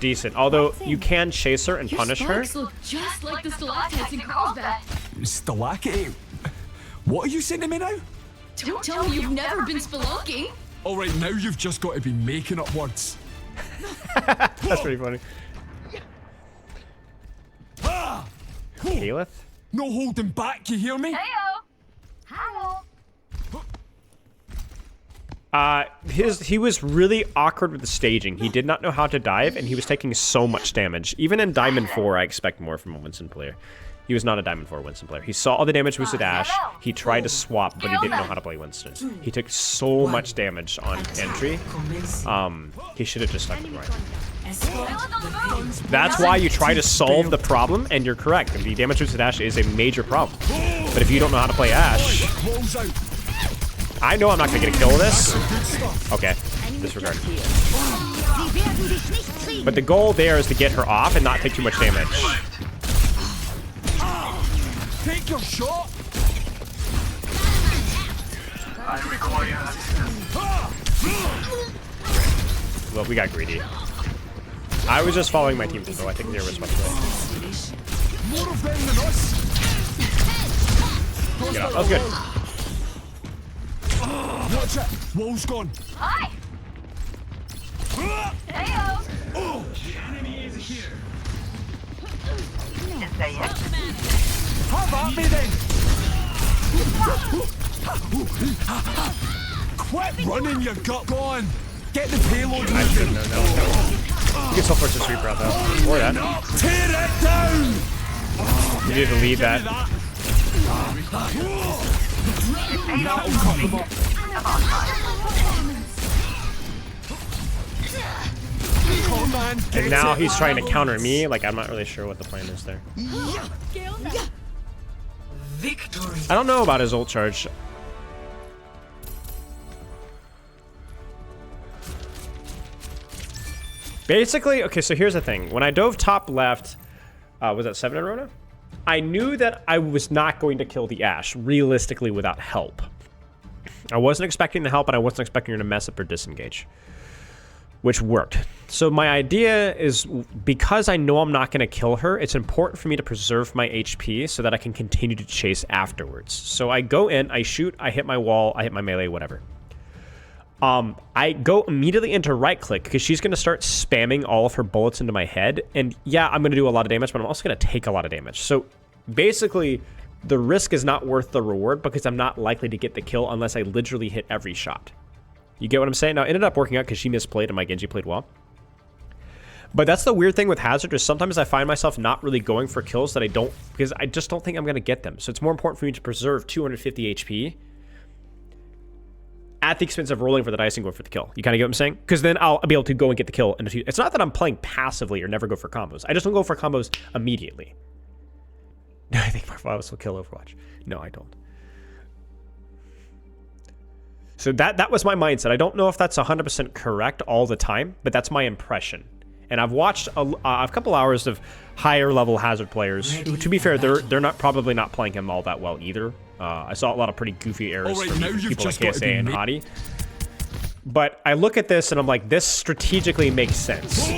Speaker 1: Decent. Although, you can chase her and punish her.
Speaker 11: Look just like the stalactites in Carlsbad.
Speaker 13: Stalactite? What are you saying to me now?
Speaker 11: Don't tell me you've never been spelunking.
Speaker 13: Alright, now you've just got to be making up words.
Speaker 1: That's pretty funny. Caliph?
Speaker 13: No holding back, you hear me?
Speaker 1: He was really awkward with the staging. He did not know how to dive, and he was taking so much damage. Even in Diamond 4, I expect more from a Winston player. He was not a Diamond 4 Winston player. He saw all the damage boosted Ashe. He tried to swap, but he didn't know how to play Winston. He took so much damage on entry. He should have just stuck with Ryan. That's why you try to solve the problem, and you're correct. The damage boosted Ashe is a major problem. But if you don't know how to play Ashe... I know I'm not going to get a kill with this. Okay, disregard. But the goal there is to get her off and not take too much damage.
Speaker 13: Take your shot.
Speaker 3: I require assistance.
Speaker 1: Well, we got greedy. I was just following my team though. I think they were responsible.
Speaker 13: More of them than us.
Speaker 1: Get out. That was good.
Speaker 13: Watch it. Wall's gone.
Speaker 11: Hi. Heyo.
Speaker 13: Oh.
Speaker 3: Enemy is here.
Speaker 13: Have at me then. Quit running, you gut. Go on. Get the payload.
Speaker 1: I should know. No. You can still force a sweeper out though. Or that.
Speaker 13: Tear it down.
Speaker 1: You need to lead that.
Speaker 13: That'll cut them up.
Speaker 1: And now he's trying to counter me. Like, I'm not really sure what the plan is there.
Speaker 9: Victory.
Speaker 1: I don't know about his ult charge. Basically, okay, so here's the thing. When I dove top left, was that 7 in Rona? I knew that I was not going to kill the Ashe, realistically, without help. I wasn't expecting the help, and I wasn't expecting her to mess up or disengage. Which worked. So my idea is, because I know I'm not going to kill her, it's important for me to preserve my HP so that I can continue to chase afterwards. So I go in, I shoot, I hit my wall, I hit my melee, whatever. I go immediately into right click because she's going to start spamming all of her bullets into my head. And yeah, I'm going to do a lot of damage, but I'm also going to take a lot of damage. So basically, the risk is not worth the reward because I'm not likely to get the kill unless I literally hit every shot. You get what I'm saying? Now, it ended up working out because she misplayed and my Genji played well. But that's the weird thing with Hazard is sometimes I find myself not really going for kills that I don't, because I just don't think I'm going to get them. So it's more important for me to preserve 250 HP at the expense of rolling for the dice and going for the kill. You kind of get what I'm saying? Because then I'll be able to go and get the kill. And it's not that I'm playing passively or never go for combos. I just don't go for combos immediately. I think my flawless will kill Overwatch. No, I don't. So that was my mindset. I don't know if that's 100% correct all the time, but that's my impression. And I've watched a couple hours of higher level Hazard players. Who, to be fair, they're probably not playing him all that well either. I saw a lot of pretty goofy errors from people like KSA and Hadi. But I look at this and I'm like, this strategically makes sense.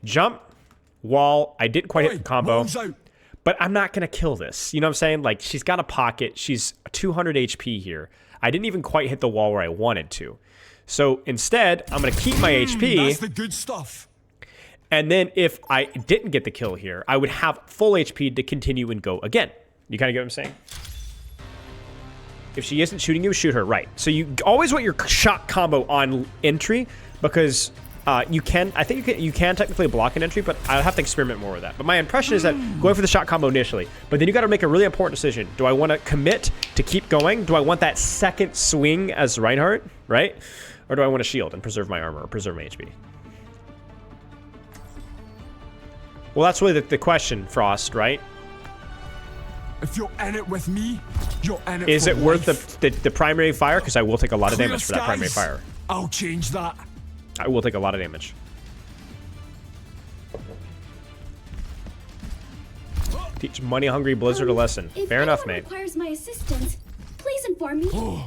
Speaker 1: Jump, wall. I didn't quite hit the combo, but I'm not gonna kill this. You know what I'm saying? Like, she's got a pocket. She's 200 HP here. I didn't even quite hit the wall where I wanted to. So instead, I'm gonna keep my HP.
Speaker 13: That's the good stuff.
Speaker 1: And then if I didn't get the kill here, I would have full HP to continue and go again. You kind of get what I'm saying? If she isn't shooting you, shoot her, right. So you always want your shot combo on entry because you can technically block an entry, but I'll have to experiment more with that. But my impression is that going for the shot combo initially, but then you got to make a really important decision. Do I want to commit to keep going? Do I want that second swing as Reinhardt, right? Or do I want to shield and preserve my armor or preserve my HP? Well, that's really the question, Frost, right?
Speaker 13: If you're in it with me, you're in it
Speaker 1: Is
Speaker 13: for
Speaker 1: it worth
Speaker 13: life.
Speaker 1: the primary fire? Because I will take a lot of damage for that primary fire.
Speaker 13: I'll change that.
Speaker 1: I will take a lot of damage. Teach money-hungry Blizzard a lesson. Fair enough, mate.
Speaker 11: Requires my assistance. Please inform me.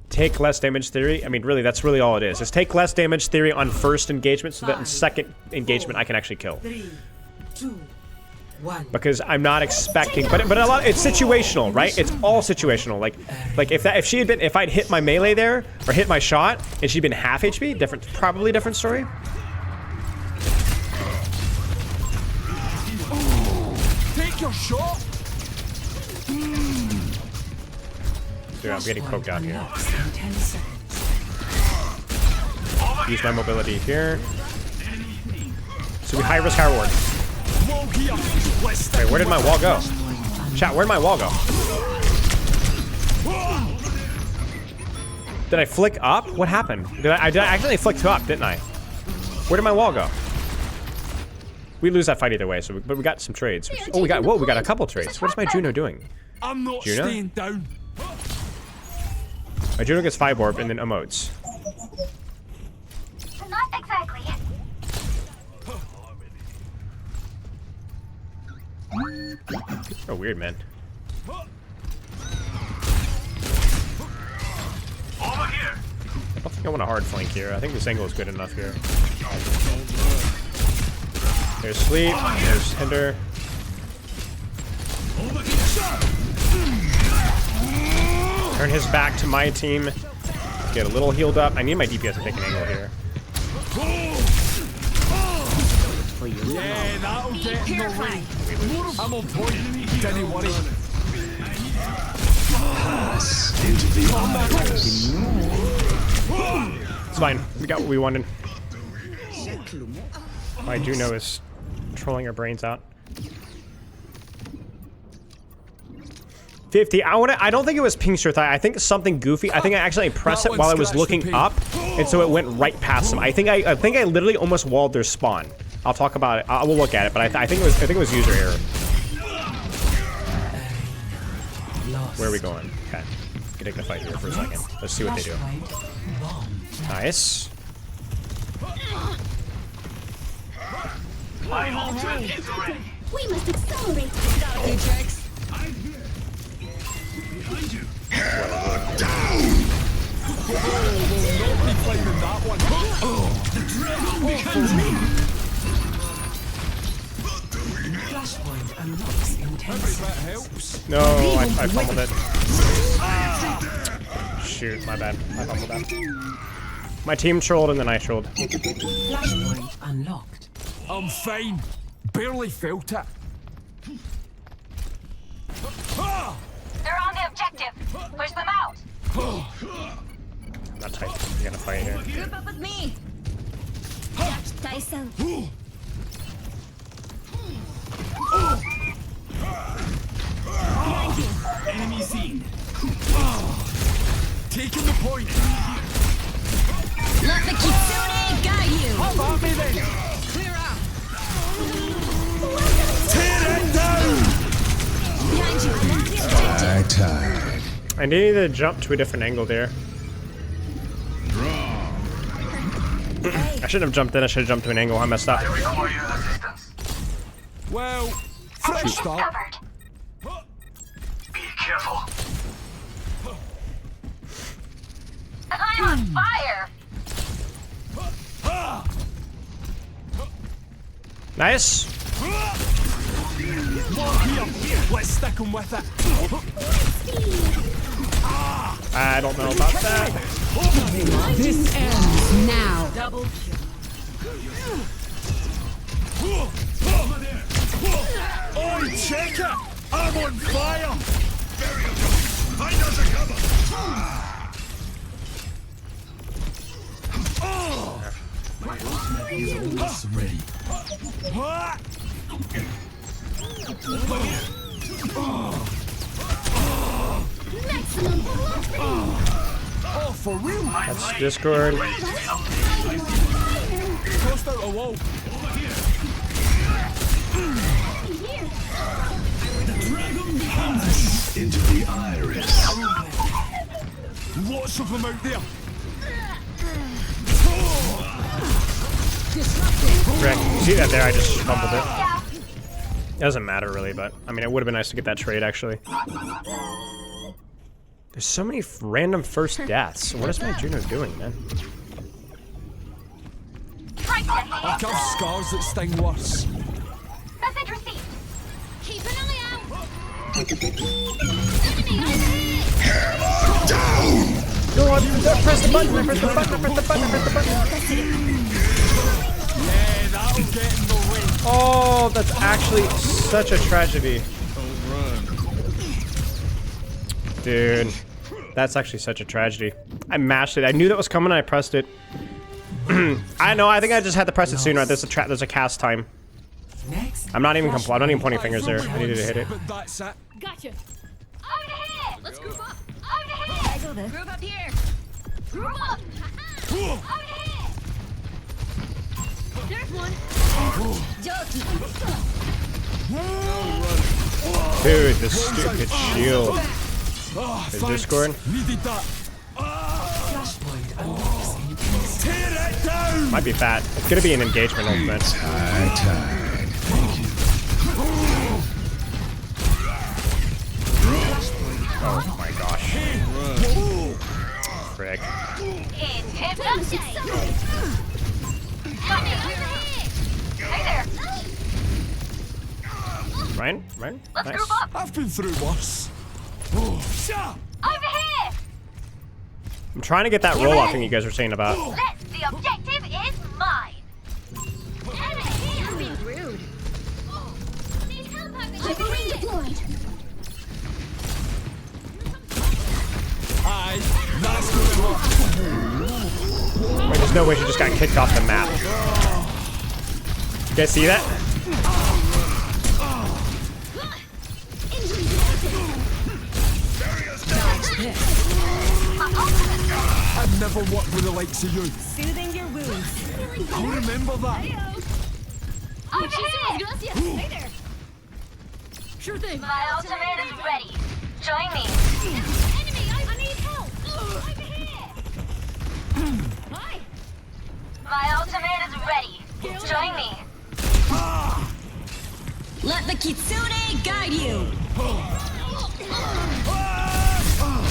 Speaker 1: Take less damage theory. I mean, really, that's really all it is. Is take less damage theory on first engagement so that in second engagement I can actually kill.
Speaker 9: 3, 2, 1.
Speaker 1: Because I'm not expecting, but a lot. It's situational, right? It's all situational. Like if I'd hit my melee there or hit my shot and she'd been half HP, probably different story.
Speaker 13: Take your shot.
Speaker 1: Dude, I'm getting poked out here. Use my mobility here. So we high risk, high reward. Wait, where did my wall go? Chat, where did my wall go? Did I flick up? What happened? Did I accidentally flick up, didn't I? Where did my wall go? We lose that fight either way, but we got some trades. Oh, we got a couple trades. What is my Juno doing?
Speaker 13: I'm not staying down.
Speaker 1: My Juno gets 5 orb and then emotes.
Speaker 11: Not exactly.
Speaker 1: Oh, weird, man.
Speaker 3: Over here.
Speaker 1: I don't think I want a hard flank here. I think this angle is good enough here. There's Sleep. There's Hinder. Turn his back to my team. Get a little healed up. I need my DPS to take an angle here.
Speaker 13: Yeah, that'll get in the way. I'm on point. Don't worry.
Speaker 1: It's fine. We got what we wanted. My Juno is trolling our brains out. 50. I don't think it was ping thigh. I think something goofy. I think I actually pressed it while I was looking up, and so it went right past them. I think I literally almost walled their spawn. I'll talk about it. I will look at it, but I think it was user error. Where are we going? Okay. Can take the fight here for a second. Let's see what they do. Nice.
Speaker 3: My ultimate is ready.
Speaker 11: We must accelerate.
Speaker 3: Behind you. The dragon becomes me.
Speaker 9: Flashpoint unlocks intense.
Speaker 1: No, I fumbled it. Shoot, my bad. I fumbled that. My team trolled and then I trolled.
Speaker 9: Flashpoint unlocked.
Speaker 13: I'm fine. Barely felt it.
Speaker 10: They're on the objective. Push them out.
Speaker 1: I'm not tight. You're gonna fight here.
Speaker 11: Group up with me. Tyson.
Speaker 3: Enemy seen.
Speaker 13: Taking the point.
Speaker 11: Let the Kitsune guide you.
Speaker 13: Come on, me then.
Speaker 11: Clear out.
Speaker 13: Tear it down.
Speaker 11: Behind you. Mark the objective.
Speaker 1: I needed to jump to a different angle there. I shouldn't have jumped in. I should have jumped to an angle. I messed up.
Speaker 13: Well, fresh start.
Speaker 3: Be careful.
Speaker 10: I'm on fire.
Speaker 1: Nice.
Speaker 13: More here. Let's stick 'em with it.
Speaker 1: I don't know about that.
Speaker 7: This ends now.
Speaker 9: Double kill.
Speaker 13: Oh, check it! I'm on fire!
Speaker 3: Find us a cover. My ultimate is almost ready.
Speaker 11: Maximum velocity.
Speaker 13: Oh, for real?
Speaker 1: That's Discord.
Speaker 13: Crossed out a wall.
Speaker 3: The dragon becomes me. Into the iris.
Speaker 13: Lots of them out there.
Speaker 1: Correct. You see that there? I just fumbled it. It doesn't matter really, but I mean, it would have been nice to get that trade actually. There's so many random first deaths. What is my Juno doing, man?
Speaker 13: I have scars that sting worse.
Speaker 10: Message received.
Speaker 11: Keep an eye out.
Speaker 1: No, press the button, press the button, press the button, press the button.
Speaker 13: Yeah, that'll get in the way.
Speaker 1: Oh, that's actually such a tragedy. Dude, that's actually such a tragedy. I mashed it. I knew that was coming and I pressed it. I know, I think I just had to press it sooner. There's a cast time. I'm not even pointing fingers there. I needed to hit it.
Speaker 13: But that's it.
Speaker 11: Gotcha.
Speaker 10: Over here.
Speaker 11: Let's group up.
Speaker 10: Over here.
Speaker 11: I go there. Group up here. Group up.
Speaker 10: Over here.
Speaker 11: There's one. Jokey.
Speaker 1: Dude, this stupid shield.
Speaker 13: Oh,
Speaker 1: Is
Speaker 13: thanks.
Speaker 1: Discord?
Speaker 13: Needed that.
Speaker 9: Flashpoint unlocks intense.
Speaker 13: Tear it down.
Speaker 1: Might be fat. It's gonna be an engagement ultimate.
Speaker 3: Thank you.
Speaker 1: Oh my gosh. Frick.
Speaker 10: It's hypnosis. Got me. Hey there.
Speaker 1: Ryan?
Speaker 10: Let's
Speaker 1: Nice.
Speaker 10: group up.
Speaker 13: I've been through worse. Oh, shut.
Speaker 10: Over here.
Speaker 1: I'm trying to get that roll off thing you guys were saying about.
Speaker 10: The objective is mine.
Speaker 11: I'm being rude. Need help, Hyperine deployed.
Speaker 13: Aye, that's gonna work.
Speaker 1: Wait, there's no way she just got kicked off the map. You guys see that?
Speaker 13: I've never worked with the likes of you.
Speaker 11: Soothing your wounds.
Speaker 13: I'll remember that.
Speaker 11: Muchísimas gracias. Hey there. Sure thing.
Speaker 10: My ultimate is ready. Join me.
Speaker 11: Enemy, I need help. Over here. Hi.
Speaker 10: My ultimate is ready. Join me.
Speaker 7: Let the Kitsune guide you.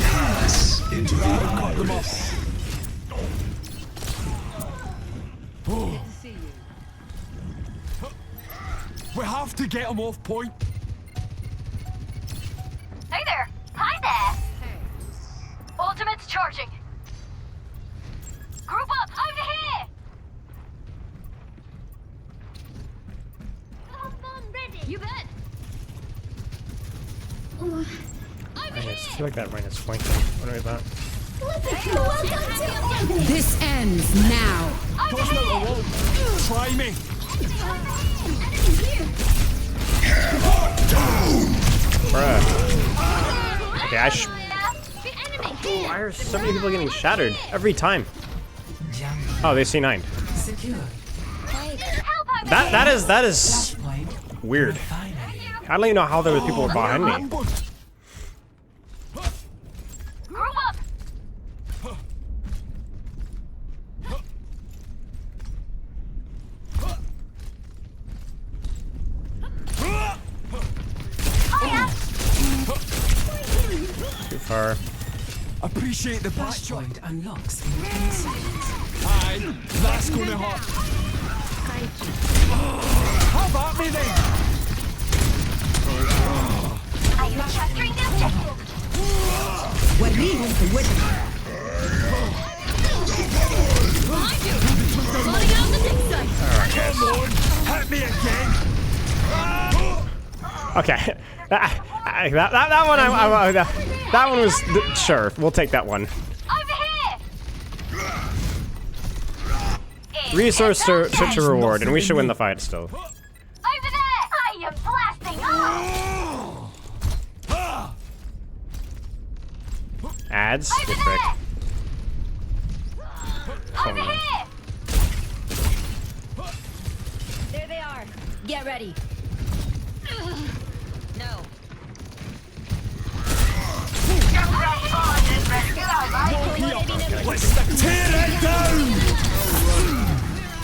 Speaker 8: Pass into the iris.
Speaker 13: We have to get him off point.
Speaker 10: Hey there. Hi there. Ultimate's charging. Group up over here.
Speaker 11: You bet.
Speaker 1: I feel like that ring is flanking. What are that?
Speaker 7: This ends now.
Speaker 13: Try me.
Speaker 1: Bruh. Okay, why are so many people getting shattered every time? Oh, they C9. That is weird. I don't even know how there were people behind me.
Speaker 10: Group up.
Speaker 1: Too far.
Speaker 13: Appreciate the back
Speaker 9: Flashpoint unlocks in 10 seconds.
Speaker 13: Aye, that's gonna hurt. Have at me then.
Speaker 10: I am capturing the objective.
Speaker 7: وريهم قوتك.
Speaker 13: Come on, hit me again.
Speaker 1: Okay, that one that one was sure. We'll take that one.
Speaker 10: Over here.
Speaker 1: Resource to such a reward, and we should win the fight still.
Speaker 10: Over there. I am blasting off.
Speaker 1: Ads. Good frick.
Speaker 10: Over here.
Speaker 7: There they are. Get ready. No.
Speaker 10: Your fresh bond is ready.
Speaker 13: Let's tear it down.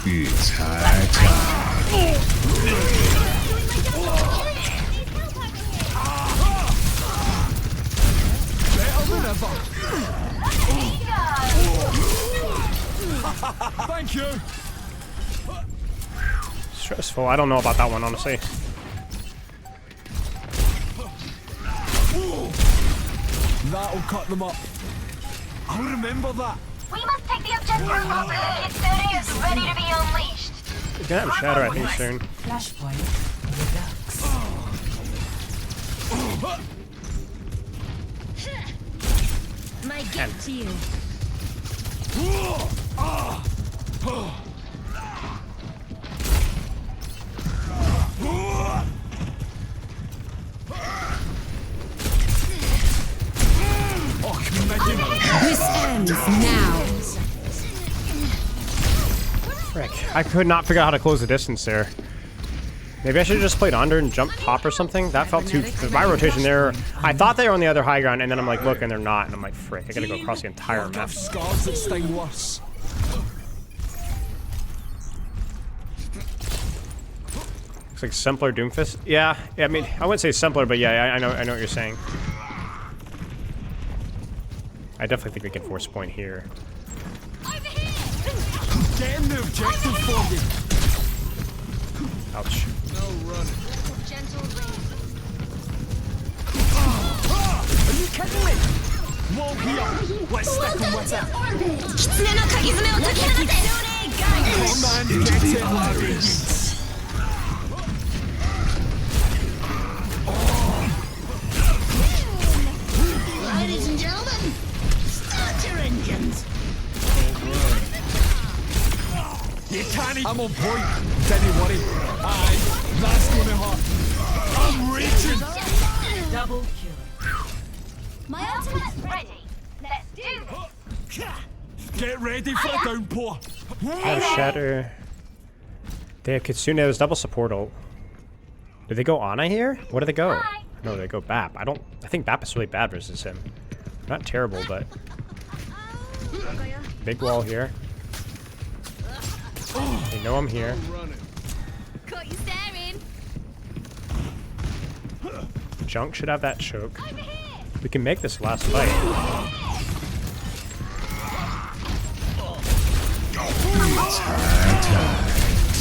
Speaker 8: It's high time.
Speaker 13: Better than ever. Thank you.
Speaker 1: Stressful. I don't know about that one, honestly.
Speaker 13: That'll cut them up. I'll remember that.
Speaker 10: We must take the objective. The Kitsune is ready to be unleashed.
Speaker 1: We're gonna have Shadow, I think, soon.
Speaker 9: Flashpoint redux.
Speaker 7: My gift to you. This ends now.
Speaker 1: Frick. I could not figure out how to close the distance there. Maybe I should have just played under and jumped top or something. That felt too... My rotation there... I thought they were on the other high ground, and then I'm like, look, and they're not. And I'm like, frick, I gotta go across the entire map.
Speaker 13: Scars that sting worse.
Speaker 1: Looks like simpler Doomfist. Yeah, I mean, I wouldn't say simpler, but yeah, I know what you're saying. I definitely think we can force point here.
Speaker 13: Getting the objective for you.
Speaker 1: Ouch.
Speaker 13: No running.
Speaker 7: Gentle rain.
Speaker 13: Are you kidding me? Wall here. Let's stick him with it. Command get in, Larry.
Speaker 11: Ladies and gentlemen, start your engines.
Speaker 13: You can't. I'm on point. Don't worry. Aye, that's gonna hurt. I'm reaching.
Speaker 9: Double kill.
Speaker 10: My ultimate's ready. Let's do this.
Speaker 13: Get ready for a downpour.
Speaker 1: Oh, Shatter. They have Kitsune. There's double support ult. Did they go Ana here? Where did they go? No, they go Bap. I think Bap is really bad versus him. Not terrible, but big wall here. They know I'm here.
Speaker 11: Caught you staring.
Speaker 1: Junk should have that choke. We can make this last fight.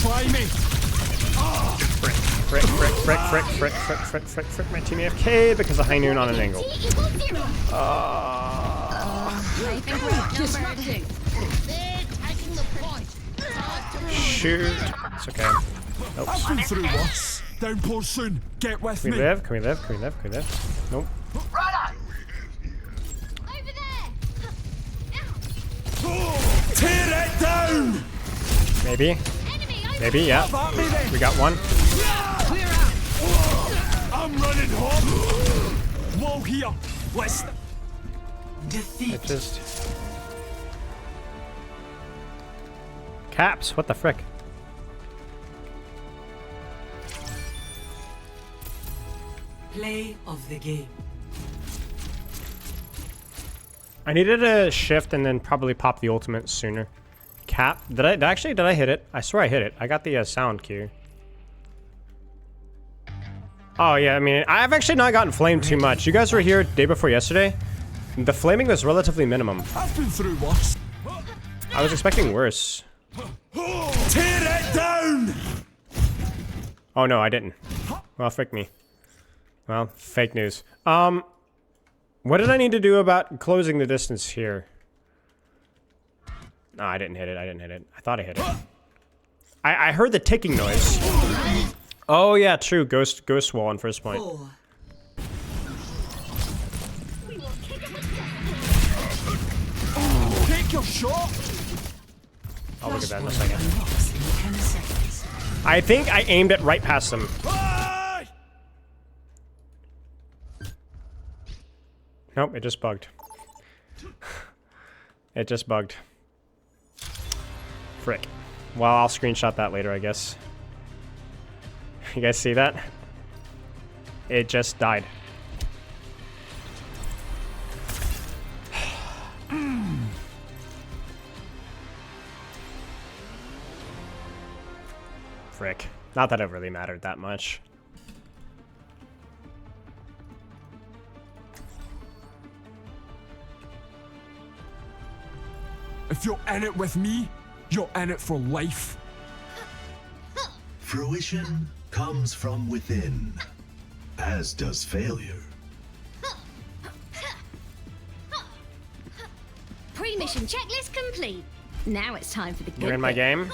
Speaker 13: Try me.
Speaker 1: Frick. My team AFK because of high noon on an angle.
Speaker 11: I think we're disrupting.
Speaker 1: Shoot. It's okay.
Speaker 13: I've been through worse. Downpour soon. Get with me.
Speaker 1: Can we live? Nope.
Speaker 11: Over there.
Speaker 13: Tear it down.
Speaker 1: Maybe, yeah. We got one.
Speaker 13: Clear out. I'm running home. Wall here. Let's.
Speaker 1: It just caps. What the frick?
Speaker 9: Play of the game.
Speaker 1: I needed a shift and then probably pop the ultimate sooner. Cap? Did I hit it? I swear I hit it. I got the sound cue. Oh yeah, I mean, I've actually not gotten flamed too much. You guys were here day before yesterday. The flaming was relatively minimum.
Speaker 13: I've been through worse.
Speaker 1: I was expecting worse.
Speaker 13: Tear it down.
Speaker 1: Oh no, I didn't. Well, frick me. Well, fake news. What did I need to do about closing the distance here? No, I didn't hit it. I thought I hit it. I heard the ticking noise. Oh yeah, true. Ghost wall on first point.
Speaker 13: Take your shot.
Speaker 1: I'll look at that in a second. I think I aimed it right past him. Nope, it just bugged. It just bugged. Frick. Well, I'll screenshot that later, I guess. You guys see that? It just died. Frick. Not that it really mattered that much.
Speaker 13: If you're in it with me, you're in it for life.
Speaker 8: Fruition comes from within, as does failure.
Speaker 11: Pre-mission checklist complete. Now it's time for the good
Speaker 1: You're in my
Speaker 11: bit.
Speaker 1: game?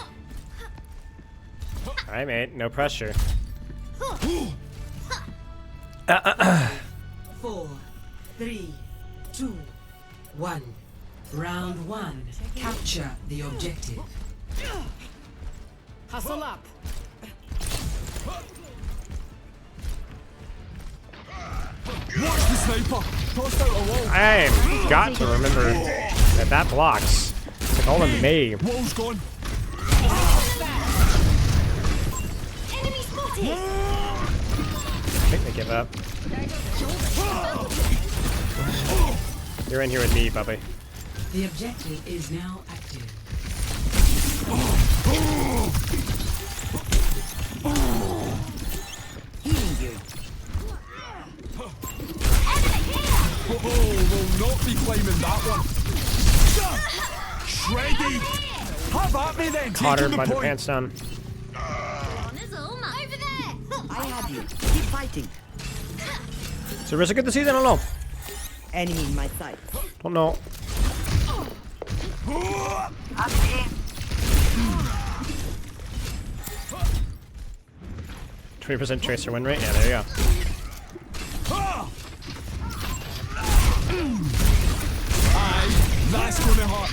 Speaker 1: Alright, mate. No pressure.
Speaker 9: 4, 3, 2, 1. Round 1. Capture the objective.
Speaker 15: Hustle up.
Speaker 13: Watch the sniper. Tossed out a wall.
Speaker 1: I've got to remember that that blocks. It's all in me.
Speaker 13: Wall's gone.
Speaker 11: Enemy spotted.
Speaker 1: I think they give up. You're in here with me, Bubby.
Speaker 9: The objective is now active.
Speaker 15: Healing you.
Speaker 13: We'll not be claiming that one. Shreddy. Have at me then.
Speaker 1: Caught her
Speaker 13: Taking
Speaker 1: by the
Speaker 13: point.
Speaker 1: pants down.
Speaker 11: Over there.
Speaker 15: I have you. Keep fighting.
Speaker 1: So Rissa good this season? I don't know.
Speaker 15: Enemy in my sight.
Speaker 1: Don't know. 20% tracer win rate? Yeah, there you go.
Speaker 13: Aye, that's gonna hurt.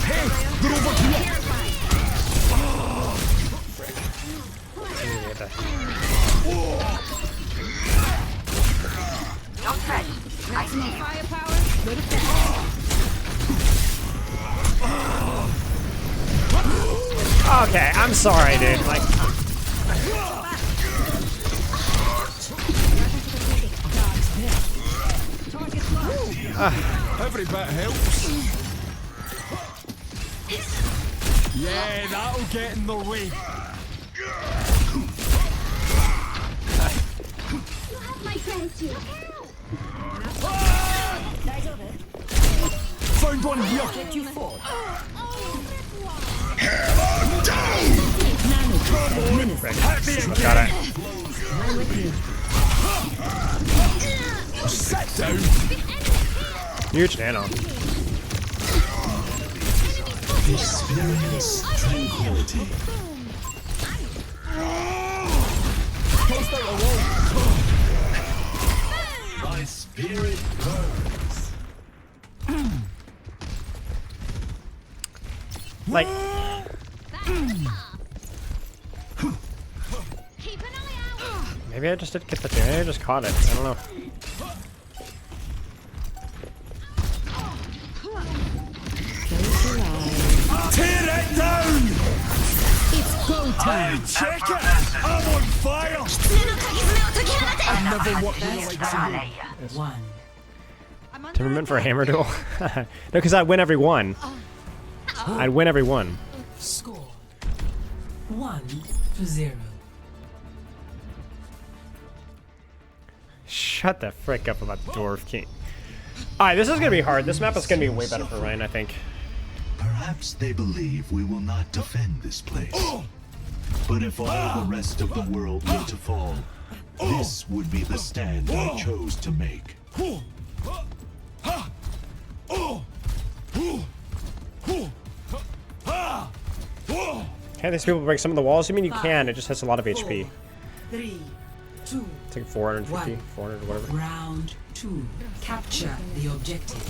Speaker 13: Hey, they're over here.
Speaker 10: Don't touch.
Speaker 11: Maximum firepower. Go to fast.
Speaker 1: Okay, I'm sorry, dude. Like,
Speaker 13: Every bit helps. Yeah, that'll get in the way.
Speaker 11: You have my gratitude.
Speaker 13: Found one here.
Speaker 15: Get you forward.
Speaker 13: Hammer down!
Speaker 1: Got it.
Speaker 13: Sit down.
Speaker 1: Huge nano.
Speaker 8: Experience tranquility. My spirit burns.
Speaker 1: Like. Maybe I just didn't get the thing. Maybe I just caught it. I don't know.
Speaker 13: Tear it down!
Speaker 15: It's go time.
Speaker 13: Check it! I'm on fire! I never want to
Speaker 9: One.
Speaker 1: Temperament for a hammer duel? No, because I'd win every one. I'd win every one.
Speaker 9: Score 1-0.
Speaker 1: Shut the frick up about Dwarf King. Alright, this is gonna be hard. This map is gonna be way better for Ryan, I think.
Speaker 8: Perhaps they believe we will not defend this place. But if all the rest of the world were to fall, this would be the stand I chose to make.
Speaker 1: Can these people break some of the walls? You mean you can, it just has a lot of HP.
Speaker 9: 3, 2,
Speaker 1: It's like 450, 400 or whatever.
Speaker 9: round 2. Capture the objective.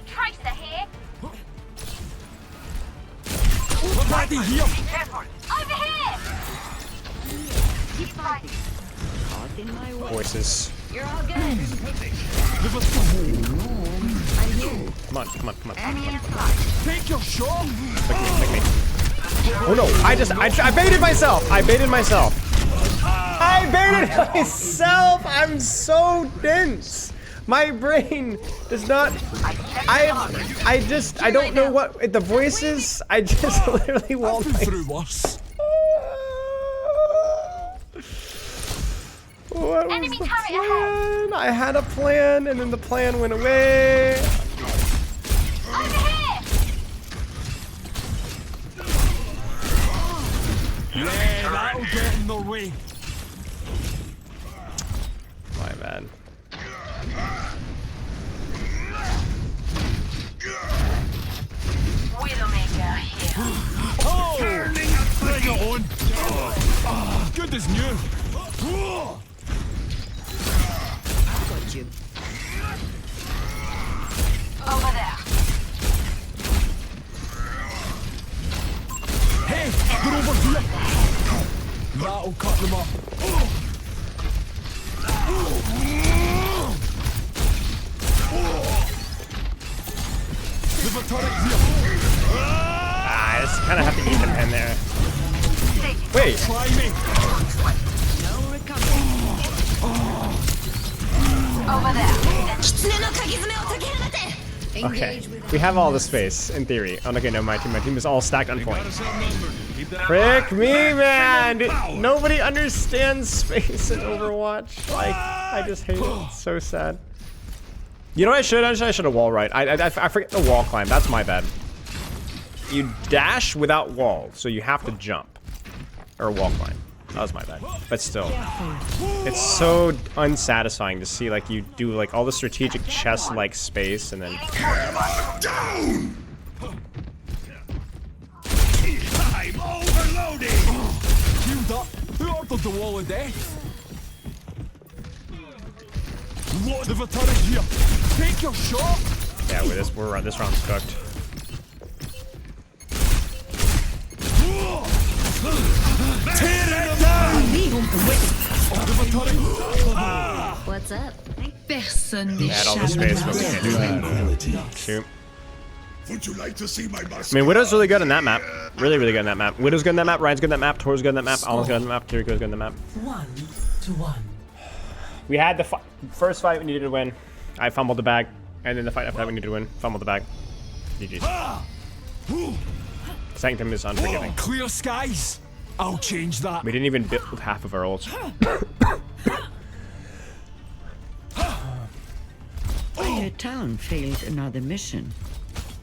Speaker 10: Tracer here.
Speaker 13: Ready here!
Speaker 10: Careful. Over here. Keep fighting.
Speaker 1: Voices.
Speaker 10: You're all good.
Speaker 13: Give us the
Speaker 10: I'm here.
Speaker 1: Come on, come on, come on.
Speaker 10: Enemy in sight.
Speaker 13: Take your shot!
Speaker 1: Click me. Oh no, I baited myself! I baited myself! I baited myself! I'm so dense! My brain does not... I don't know what... The voices, I just literally walled
Speaker 13: through worse.
Speaker 1: What was the plan? I had a plan, and then the plan went away.
Speaker 13: Yeah, that'll get in the way.
Speaker 1: My bad.
Speaker 10: Widowmaker here.
Speaker 13: Oh! Bring it on! Good as new.
Speaker 15: Got you.
Speaker 10: Over there.
Speaker 13: Hey, they're over here. That'll cut them up. There's a turret here.
Speaker 1: I just kind of have to eat them in there. Wait.
Speaker 13: Try me.
Speaker 15: No recovery.
Speaker 10: Over there.
Speaker 1: Okay, we have all the space, in theory. Oh, okay, no, my team is all stacked on point. Frick me, man! Nobody understands space in Overwatch. Like, I just hate it. It's so sad. You know what I should? I should have wall right. I forget the wall climb. That's my bad. You dash without wall, so you have to jump. Or wall climb. That was my bad. But still. It's so unsatisfying to see, like, you do, like, all the strategic chess-like space, and then...
Speaker 13: Down! I'm overloading! Queued up. Who ordered the wall of death? Lord of a turret here. Take your shot!
Speaker 1: Yeah, this round's cooked.
Speaker 13: Tear it down!
Speaker 7: What's up?
Speaker 9: Personne
Speaker 1: I had all the space, but we can't do that. Shoot.
Speaker 8: Would you like to see my
Speaker 1: I mean, Widow's really good in that map. Really, really good in that map. Widow's good in that map. Ryan's good in that map. Tor's good in that map. Allen's good in that map. Kiriko's good in the map.
Speaker 9: 1-1.
Speaker 1: We had the first fight we needed to win. I fumbled the bag, and then the fight after that we needed to win. Fumbled the bag. GG's. Sanctum is unforgiving.
Speaker 13: Clear skies. I'll change that.
Speaker 1: We didn't even build half of our ults.
Speaker 15: Your town failed another mission.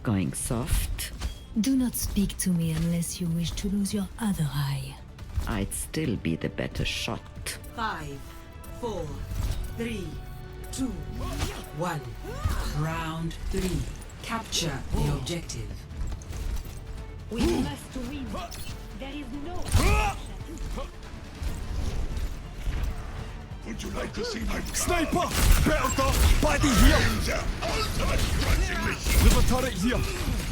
Speaker 15: Going soft?
Speaker 17: Do not speak to me unless you wish to lose your other eye.
Speaker 15: I'd still be the better shot.
Speaker 9: 5, 4, 3, 2, 1. Round 3. Capture the objective.
Speaker 11: We must win. There is no
Speaker 8: Would you like to see my
Speaker 13: sniper? Better duck. Body here. There's a turret here.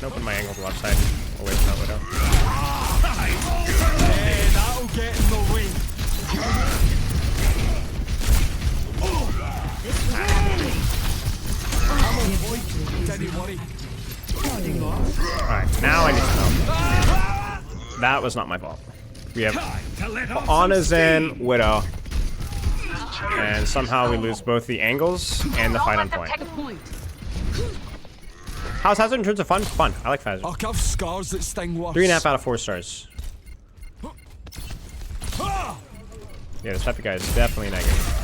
Speaker 1: Open my angle to left side. Away from that widow.
Speaker 13: Yeah, that'll get in the way. I'm on point. Don't worry.
Speaker 1: Alright, now I need some help. That was not my fault. We have Ana Zen, Widow. And somehow we lose both the angles and the fight on point. How's Hazard in terms of fun? Fun. I like Hazard.
Speaker 13: I'll have scars that sting worse.
Speaker 1: 3.5 out of 4 stars. Yeah, this type of guy is definitely negative.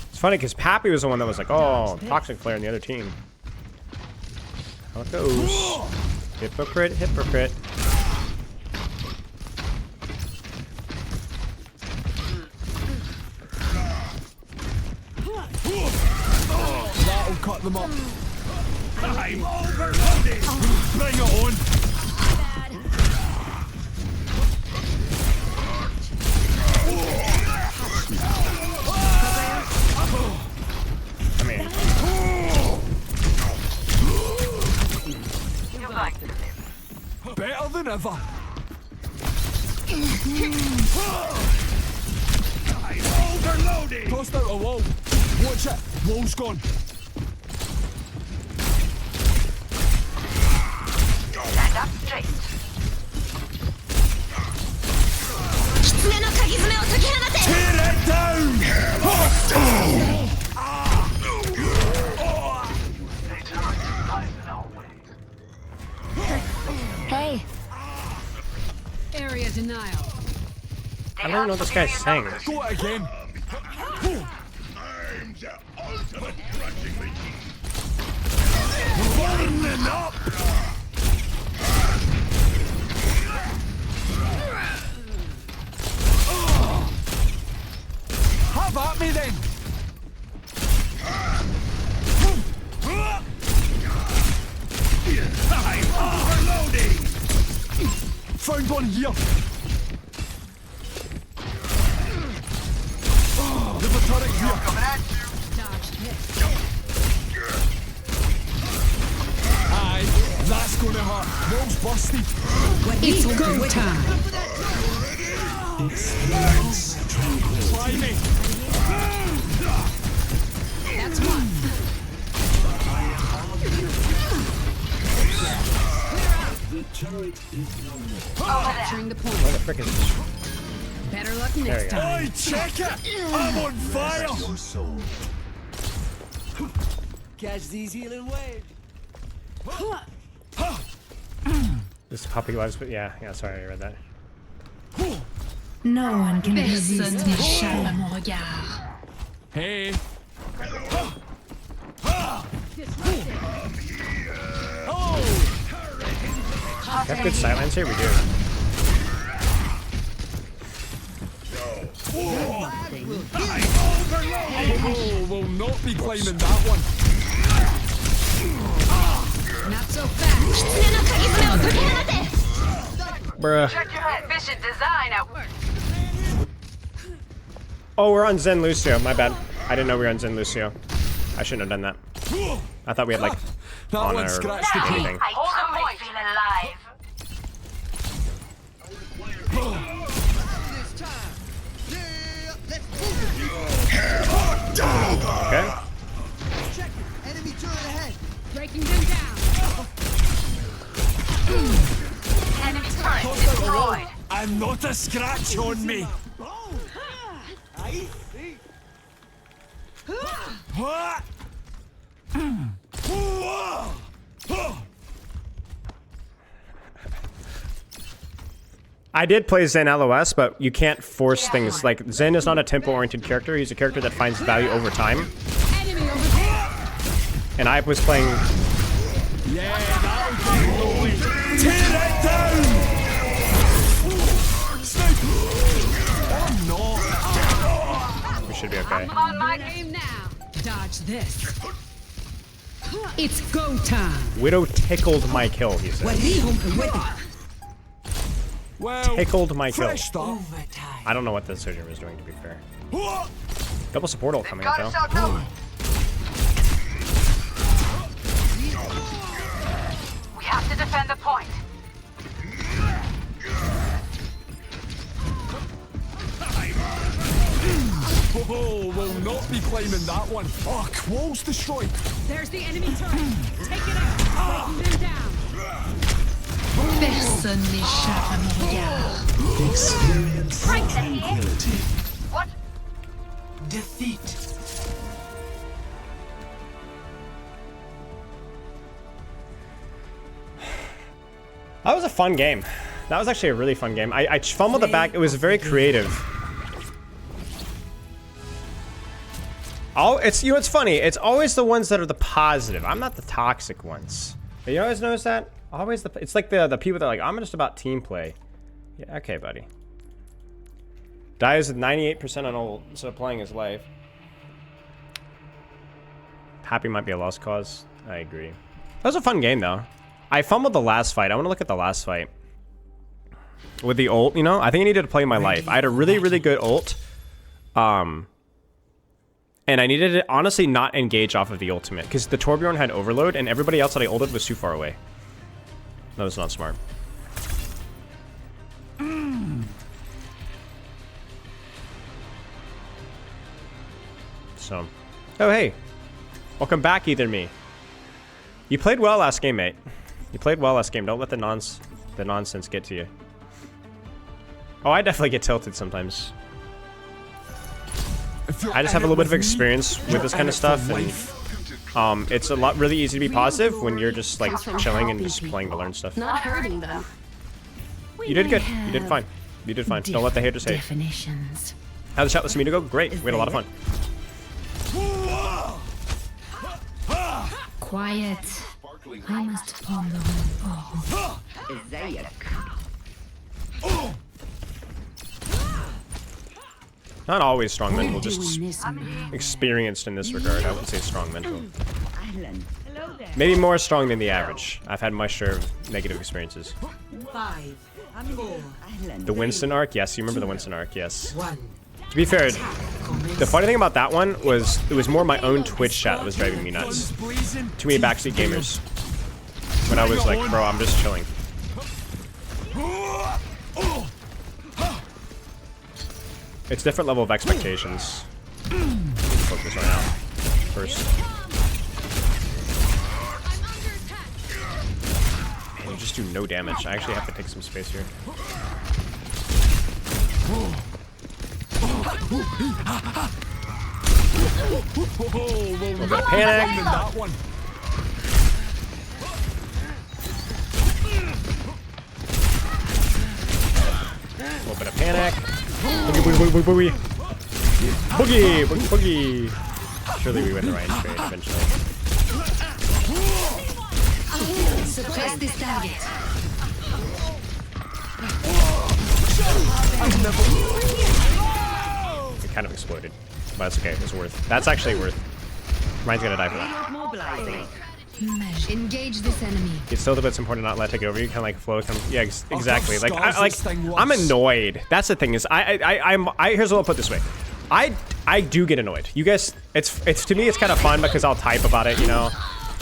Speaker 1: It's funny because Pappy was the one that was like, oh, toxic player in the other team. How it goes. Hypocrite, hypocrite.
Speaker 13: That'll cut them up. I'm overloaded. Bring it on.
Speaker 1: I mean,
Speaker 13: better than ever.
Speaker 8: I'm overloaded.
Speaker 13: Tossed out a wall. Watch it. Wall's gone.
Speaker 10: Stand up straight.
Speaker 13: Tear it down.
Speaker 7: Hey.
Speaker 17: Area denial.
Speaker 1: I don't know what this guy's saying.
Speaker 13: Go it again.
Speaker 8: I'm the ultimate crushing machine.
Speaker 13: Burning up. Have at me then.
Speaker 8: I'm overloading.
Speaker 13: Found one here. There's a turret here. Aye, that's gonna hurt. Wall's busted.
Speaker 17: It's go time.
Speaker 13: Try me.
Speaker 17: That's one.
Speaker 12: The turret is no more.
Speaker 17: Capturing the point.
Speaker 1: Where the frick is this?
Speaker 17: Better luck
Speaker 1: There
Speaker 17: next
Speaker 1: you go.
Speaker 17: time.
Speaker 13: Oi, check it. I'm on fire.
Speaker 8: Your soul.
Speaker 15: Catch these healing waves.
Speaker 1: This puppy lives, but yeah, sorry, I read that.
Speaker 17: No one can resist m'échappe à mon regard.
Speaker 13: Hey.
Speaker 1: We have good silence here, we do.
Speaker 13: Oh, we'll not be claiming that one.
Speaker 17: Not so fast.
Speaker 1: Bruh.
Speaker 10: Check your efficient design at work.
Speaker 1: Oh, we're on Zen Lucio. My bad. I didn't know we were on Zen Lucio. I shouldn't have done that. I thought we had like
Speaker 13: That
Speaker 1: honor
Speaker 13: one
Speaker 1: or
Speaker 13: scratched the key.
Speaker 1: anything.
Speaker 10: I totally feel alive.
Speaker 1: Okay.
Speaker 15: Enemy turret ahead.
Speaker 17: Breaking them down.
Speaker 10: Enemy turret destroyed.
Speaker 13: And not a scratch on me.
Speaker 15: I see.
Speaker 1: I did play Zen LOS, but you can't force things. Like, Zen is not a tempo-oriented character. He's a character that finds value over time. And I was playing...
Speaker 13: Yeah, that'll tear it down! Oh, no.
Speaker 1: We should be okay.
Speaker 7: On my game now. Dodge this. It's go time.
Speaker 1: Widow tickled my kill, he said.
Speaker 13: Well,
Speaker 1: tickled my kill.
Speaker 9: Overtime.
Speaker 1: I don't know what the surgeon was doing, to be fair. Double support ult coming up, though.
Speaker 10: We have to defend the point.
Speaker 13: Oh, we'll not be claiming that one. Oh, Quall's destroyed.
Speaker 7: There's the enemy turret. Take it out. Breaking them down.
Speaker 17: Personne n'échappe à mon regard.
Speaker 8: Experience tranquility.
Speaker 10: What?
Speaker 9: Defeat.
Speaker 1: That was a fun game. That was actually a really fun game. I fumbled the back. It was very creative. Oh, it's, you know, it's funny. It's always the ones that are the positive. I'm not the toxic ones. You always notice that? Always the, it's like the people that are like, I'm just about team play. Yeah, okay, buddy. Dies with 98% on ult, so playing his life. Happy might be a lost cause. I agree. That was a fun game, though. I fumbled the last fight. I want to look at the last fight. With the ult, you know? I think I needed to play my life. I had a really, really good ult. And I needed to honestly not engage off of the ultimate. Because the Torbjorn had overload, and everybody else that I ulted was too far away. That was not smart. So. Oh, hey. Welcome back, Either Me. You played well last game, mate. You played well last game. Don't let the nonsense get to you. Oh, I definitely get tilted sometimes. I just have a little bit of experience with this kind of stuff, and it's a lot really easy to be positive when you're just like chilling and just playing to learn stuff.
Speaker 7: Not hurting them.
Speaker 1: You did good. You did fine. You did fine. Don't let the haters hate. How'd the chat with Samito go? Great. We had a lot of fun.
Speaker 17: Quiet. I must ponder on
Speaker 1: Not always strong mental, just experienced in this regard. I wouldn't say strong mental. Maybe more strong than the average. I've had my share of negative experiences.
Speaker 9: 5, 4.
Speaker 1: The Winston arc? Yes, you remember the Winston arc, yes. To be fair, the funny thing about that one was it was more my own Twitch chat that was driving me nuts. Too many backseat gamers. When I was like, bro, I'm just chilling. It's different level of expectations. Focus right now. First. Man, you just do no damage. I actually have to take some space here. A little bit of panic. A little bit of panic. Boogie, boogie, boogie, boogie. Boogie, boogie, boogie. Surely we win the range trade eventually.
Speaker 7: Suppress this target.
Speaker 1: It kind of exploded, but that's okay. It was worth. That's actually worth. Ryan's gonna die for that.
Speaker 7: Engage this enemy.
Speaker 1: It's still the bit's important to not let it take over. You kind of like flow. Yeah, exactly. Like I'm annoyed. That's the thing is here's what I'll put this way. I do get annoyed. You guys, it's to me it's kind of fun because I'll type about it, you know.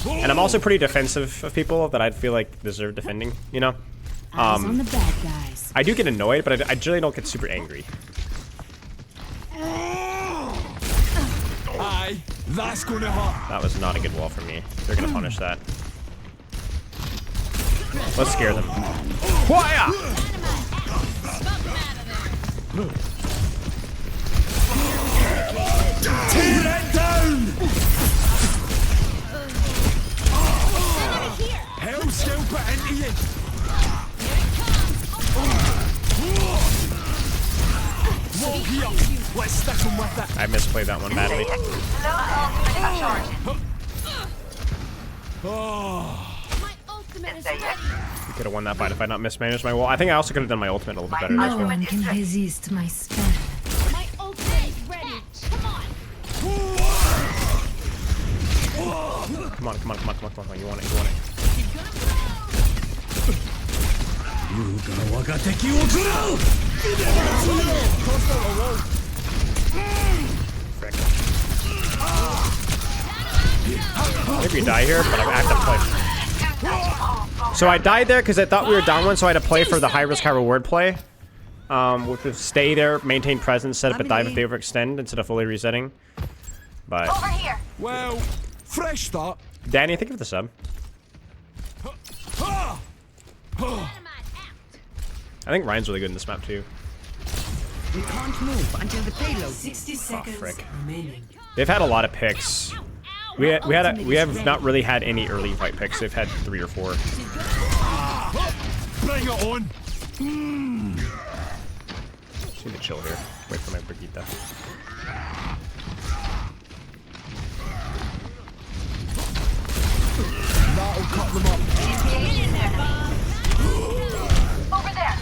Speaker 1: And I'm also pretty defensive of people that I feel like deserve defending, you know.
Speaker 17: on the bad guys.
Speaker 1: I do get annoyed, but I generally don't get super angry.
Speaker 13: Aye, that's gonna hurt.
Speaker 1: That was not a good wall for me. They're gonna punish that. Let's scare them. Whoa!
Speaker 13: Tear it down!
Speaker 1: I misplayed that one badly. You could have won that fight if I not mismanaged my wall. I think I also could have done my ultimate a little bit better as
Speaker 17: No
Speaker 1: well.
Speaker 17: one can resist my spell.
Speaker 11: My ultimate is ready. Come on.
Speaker 1: Come on, come on, come on, come on, come on. You want it, you want it. Frick. Maybe you die here, but I have to play. So I died there because I thought we were down one, so I had to play for the high risk, high reward play. Which was stay there, maintain presence, set up a dive if they overextend instead of fully resetting. But
Speaker 10: Over here.
Speaker 13: Well, fresh start.
Speaker 1: Danny, think of the sub. I think Ryan's really good in this map too.
Speaker 15: We can't move until the payload.
Speaker 9: 60 seconds remaining.
Speaker 1: They've had a lot of picks. We have not really had any early fight picks. They've had 3 or 4.
Speaker 13: Bring it on.
Speaker 1: Just need to chill here. Wait for my Brigitte.
Speaker 13: That'll cut them up.
Speaker 10: Over there.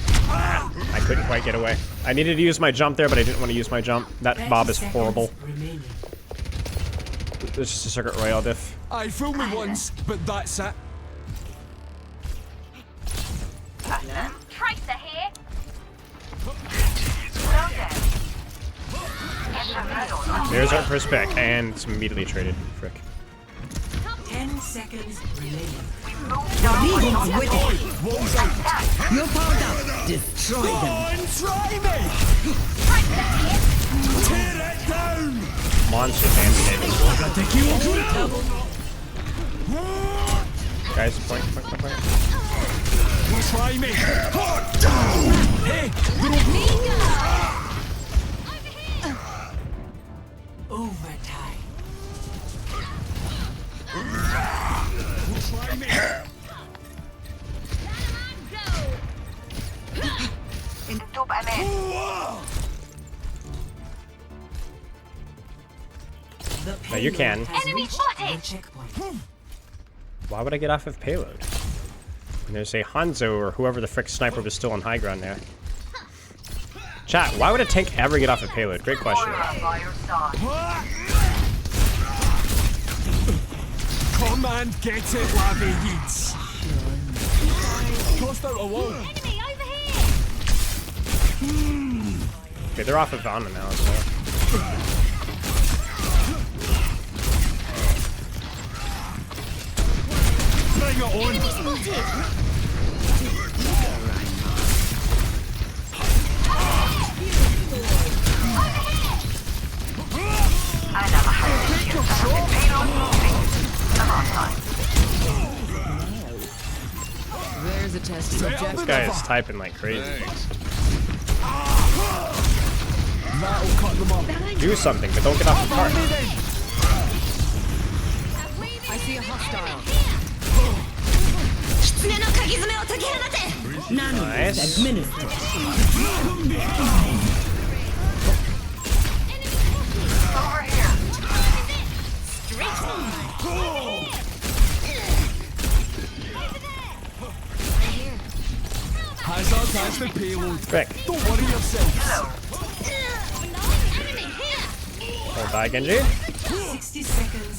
Speaker 1: I couldn't quite get away. I needed to use my jump there, but I didn't want to use my jump. That Bob is horrible. This is a Circuit Royale diff.
Speaker 13: I fooled me once, but that's it.
Speaker 10: Tracer here.
Speaker 1: There's our first pick, and it's immediately traded. Frick.
Speaker 9: 10 seconds remaining.
Speaker 15: You're powered up. Destroy them.
Speaker 13: Try me. Tear it down.
Speaker 1: Monster damage. Guys, point.
Speaker 13: Try me. Hey,
Speaker 9: Overtime.
Speaker 13: try me.
Speaker 1: No, you can.
Speaker 10: Enemy spotted.
Speaker 1: Why would I get off of payload? And there's a Hanzo or whoever the frick sniper was still on high ground there. Chat, why would a tank ever get off of payload? Great question.
Speaker 13: Command, get it, Lavi Yeats. Tossed out a wall.
Speaker 11: Enemy over here.
Speaker 1: Okay, they're off of Vanna now, so.
Speaker 13: Bring it on.
Speaker 11: Enemy spotted.
Speaker 15: There's a test subject.
Speaker 1: This guy is typing like crazy.
Speaker 13: That'll cut them up.
Speaker 1: Do something, but don't get off the cart.
Speaker 15: I see a hostile.
Speaker 1: Nice.
Speaker 15: Administered.
Speaker 10: Over here.
Speaker 13: Hazard has the payload.
Speaker 1: Frick.
Speaker 13: Don't worry yourself.
Speaker 1: Oh, die, Genji.
Speaker 9: 60 seconds.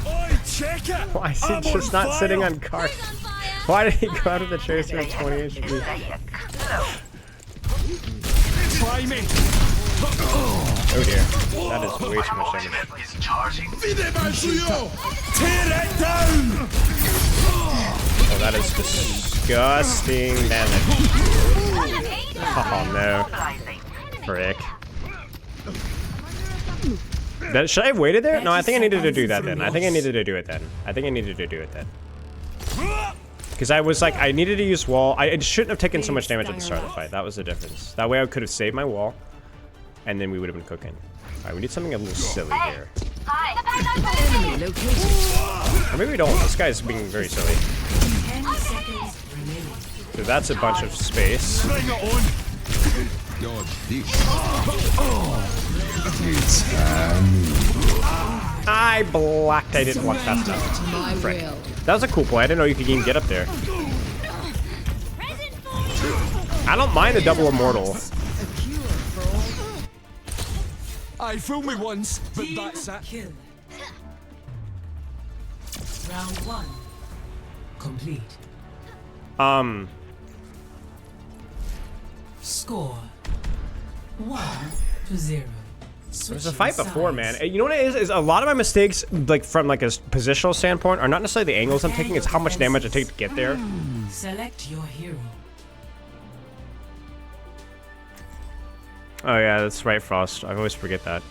Speaker 13: Oi, check it.
Speaker 1: Why is he just not sitting on cart? Why did he go out of the tracer at 20 HP?
Speaker 13: Try me.
Speaker 1: Oh dear. That is way too much damage.
Speaker 13: Tear it down.
Speaker 1: Oh, that is disgusting damage. Oh no. Frick. Should I have waited there? No, I think I needed to do that then. I think I needed to do it then. Because I was like, I needed to use wall. I shouldn't have taken so much damage at the start of the fight. That was the difference. That way I could have saved my wall, and then we would have been cooking. Alright, we need something a little silly here. Or maybe we don't. This guy's being very silly.
Speaker 9: 10 seconds remaining.
Speaker 1: So that's a bunch of space.
Speaker 13: Bring it on.
Speaker 1: I blocked. I didn't walk fast enough. Frick. That was a cool play. I didn't know you could even get up there. I don't mind the double immortal.
Speaker 13: I fooled me once, but that's it.
Speaker 9: Kill. Round 1 complete. Score 1-0.
Speaker 1: There was a fight before, man. You know what it is? Is a lot of my mistakes, like from like a positional standpoint, are not necessarily the angles I'm taking. It's how much damage I take to get there.
Speaker 9: Select your hero.
Speaker 1: Oh yeah, that's right, Frost. I always forget that.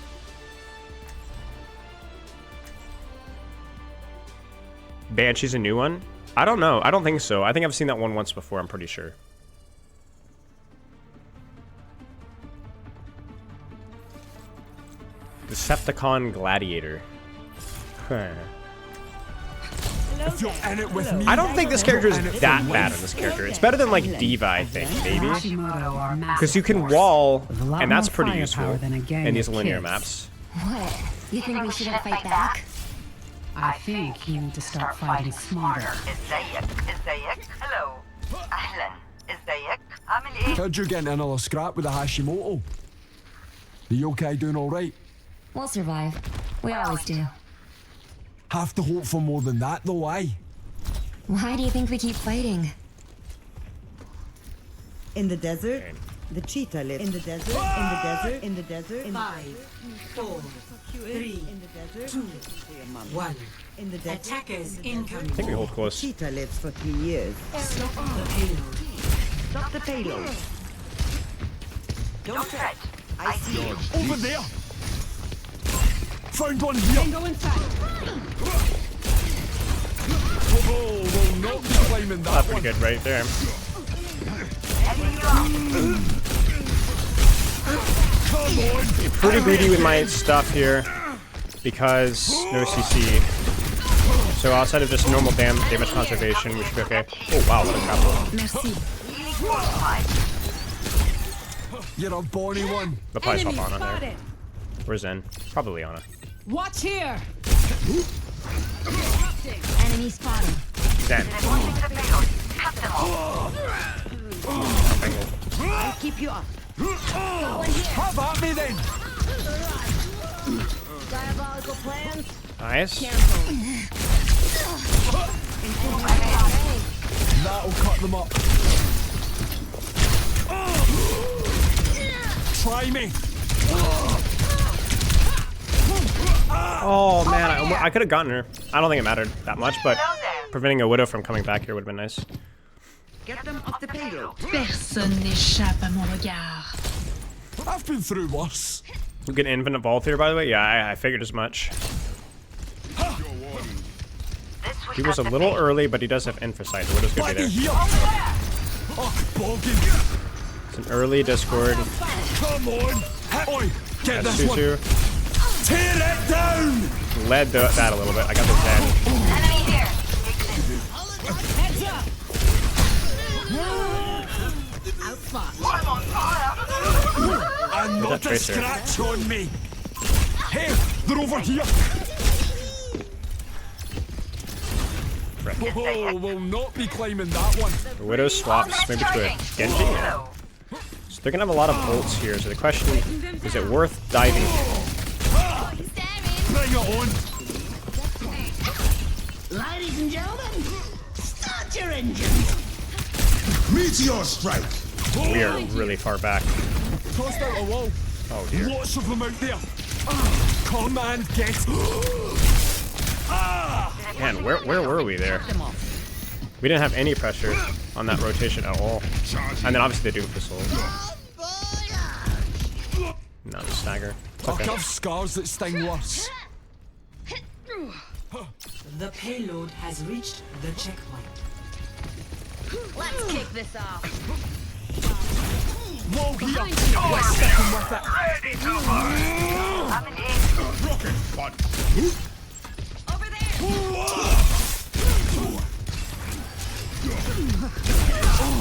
Speaker 1: Banshee's a new one? I don't know. I don't think so. I think I've seen that one once before, I'm pretty sure. Decepticon Gladiator.
Speaker 13: If you're in it with me,
Speaker 1: I don't think this character is that bad in this character. It's better than like Diva, I think, maybe. Because you can wall, and that's pretty useful in these linear maps.
Speaker 7: What? You think we shouldn't fight back?
Speaker 9: I think you need to start fighting smarter.
Speaker 10: Hello. أهلا. ازيك؟ عامل إيه؟
Speaker 13: Heard you getting another scrap with the Hashimoto. Are you okay, doing alright?
Speaker 17: We'll survive. We always do.
Speaker 13: Have to hope for more than that, though, aye?
Speaker 17: Why do you think we keep fighting?
Speaker 15: In the desert, the cheetah lives. In the desert, in the desert, in the desert. In
Speaker 9: 5, 4, 3, 2, 1.
Speaker 15: In the desert.
Speaker 9: Attackers incoming.
Speaker 1: I think we hold close.
Speaker 15: Cheetah lives for 3 years.
Speaker 9: Stop the payload.
Speaker 15: Stop the payload.
Speaker 10: Don't fret. I see you.
Speaker 13: Over there! Found one here!
Speaker 9: Go inside.
Speaker 13: Oh, will not be climbing that
Speaker 1: That's pretty
Speaker 13: one.
Speaker 1: good right there.
Speaker 13: Come on!
Speaker 1: Pretty greedy with my stuff here because no CC. So outside of just normal damage conservation, we should be okay. Oh wow, what a grapple.
Speaker 17: Merci.
Speaker 13: You're a bonny one.
Speaker 1: The probably swap Ana there. Where's Zen? Probably Ana.
Speaker 9: Watch here.
Speaker 17: Enemy spotted.
Speaker 1: Zen.
Speaker 15: I'll keep you up.
Speaker 13: Have at me then!
Speaker 15: Diabolical plans.
Speaker 1: Nice.
Speaker 13: That'll cut them up. Try me!
Speaker 1: Oh man, I could have gotten her. I don't think it mattered that much, but preventing a Widow from coming back here would have been nice.
Speaker 15: Get them off the payload.
Speaker 9: Personne n'échappe à mon regard.
Speaker 13: I've been through worse.
Speaker 1: We get infinite vault here, by the way. Yeah, I figured as much. He was a little early, but he does have Infosight. The Widow's gonna be there. It's an early Discord.
Speaker 13: Come on! Oi, get
Speaker 1: That's
Speaker 13: this one!
Speaker 1: Susu.
Speaker 13: Tear it down!
Speaker 1: Led that a little bit. I got the Zen.
Speaker 10: Enemy here.
Speaker 9: Heads up.
Speaker 10: I'm on fire.
Speaker 13: And
Speaker 1: Where's
Speaker 13: not
Speaker 1: that
Speaker 13: a
Speaker 1: Tracer?
Speaker 13: scratch on me! Hey, they're over here! Oh, we'll not be climbing that one.
Speaker 1: The Widow swaps maybe to a Genji. So they're gonna have a lot of ults here. So the question is it worth diving in?
Speaker 13: Bring it on!
Speaker 9: Ladies and gentlemen, start your engines.
Speaker 14: Meteor strike!
Speaker 1: We are really far back.
Speaker 13: Tossed out a wall.
Speaker 1: Oh dear.
Speaker 13: Lots of them out there. Come and get.
Speaker 1: Man, where were we there? We didn't have any pressure on that rotation at all. And then obviously the Doomfist. No, the stagger. It's
Speaker 13: I
Speaker 1: okay.
Speaker 13: have scars that sting worse.
Speaker 9: The payload has reached the checkpoint.
Speaker 10: Let's kick this off.
Speaker 13: Whoa, here! We're sticking with it!
Speaker 3: Ready to burn.
Speaker 10: I'm in
Speaker 14: Rocket punch!
Speaker 10: over there.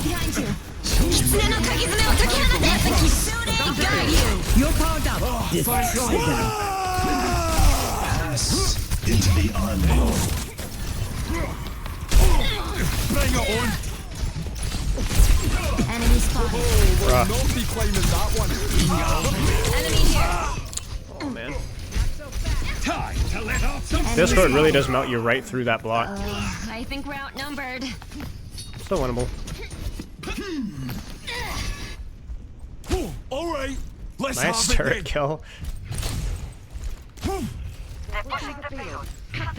Speaker 17: Behind
Speaker 15: You're powered up. Destroy them.
Speaker 8: Pass into the unknown.
Speaker 13: Bring it on.
Speaker 11: Enemy spotted.
Speaker 13: Will not be claiming that one.
Speaker 11: Enemy here.
Speaker 1: Oh man.
Speaker 14: Time to let off some.
Speaker 1: This sword really does melt you right through that block.
Speaker 11: I think we're outnumbered.
Speaker 1: Still winnable.
Speaker 13: All right. Let's
Speaker 1: Nice
Speaker 13: have it
Speaker 1: turret
Speaker 13: then.
Speaker 1: kill. Okay,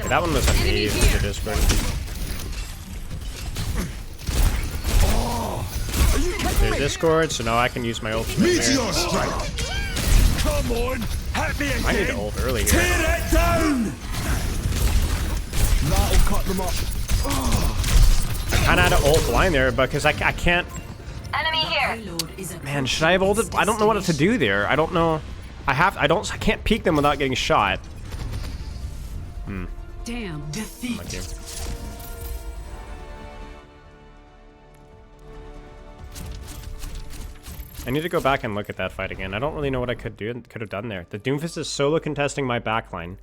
Speaker 1: that one was amazing for Discord. There's Discord, so now I can use my ultimate.
Speaker 14: Meteor strike.
Speaker 13: Come on. Hit me again.
Speaker 1: I need to ult early here.
Speaker 13: Tear it down. That'll cut them up.
Speaker 1: I kind of had to ult blind there because I can't.
Speaker 10: Enemy here.
Speaker 1: Man, should I have ulted? I don't know what to do there. I don't know. I can't peek them without getting shot.
Speaker 9: Damn. Defeat.
Speaker 1: Okay. I need to go back and look at that fight again. I don't really know what I could have done there. The Doomfist is solo contesting my backline,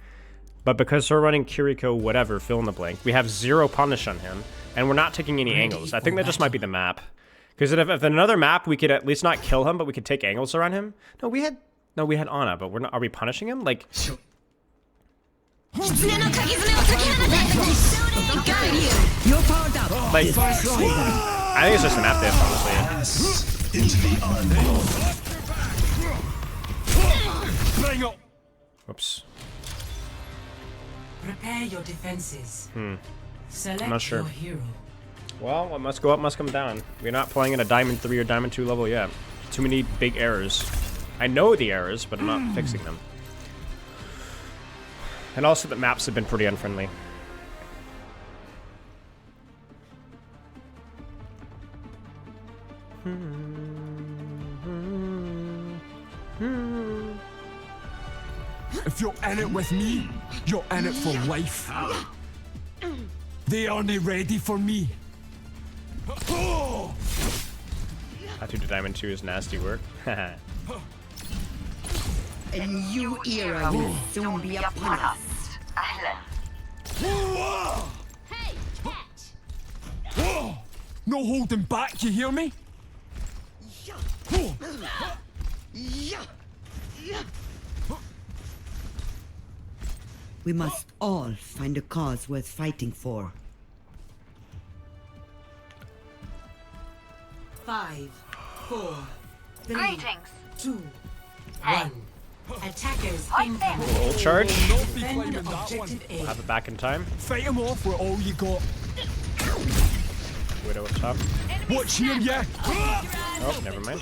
Speaker 1: but because we're running Kiriko whatever, fill in the blank, we have 0 punish on him, and we're not taking any angles. I think that just might be the map. Because if another map, we could at least not kill him, but we could take angles around him. No, we had Ana, but we're not. Are we punishing him? Like,
Speaker 15: You're powered up.
Speaker 1: like I think it's just an map diff, honestly.
Speaker 8: Into the unknown.
Speaker 13: Bring it.
Speaker 1: Whoops.
Speaker 9: Prepare your defenses. Select
Speaker 1: I'm not sure.
Speaker 9: your hero.
Speaker 1: Well, what must go up must come down. We're not playing at a Diamond 3 or Diamond 2 level yet. Too many big errors. I know the errors, but I'm not fixing them. And also the maps have been pretty unfriendly.
Speaker 13: If you're in it with me, you're in it for life. They aren't ready for me.
Speaker 1: I do the Diamond 2 is nasty work.
Speaker 15: A new era will soon be upon us.
Speaker 11: Hey, catch.
Speaker 13: No holding back, you hear me?
Speaker 15: We must all find a cause worth fighting for.
Speaker 9: 5, 4, 3,
Speaker 10: Greetings.
Speaker 9: 2, 1. Attackers incoming.
Speaker 1: Ult charge.
Speaker 13: Don't be
Speaker 9: Defend
Speaker 13: claiming that one.
Speaker 9: objective A.
Speaker 1: We'll have it back in time.
Speaker 13: Fight him off with all you got.
Speaker 1: Widow up top.
Speaker 13: Watch here, yeah.
Speaker 1: Oh, never mind.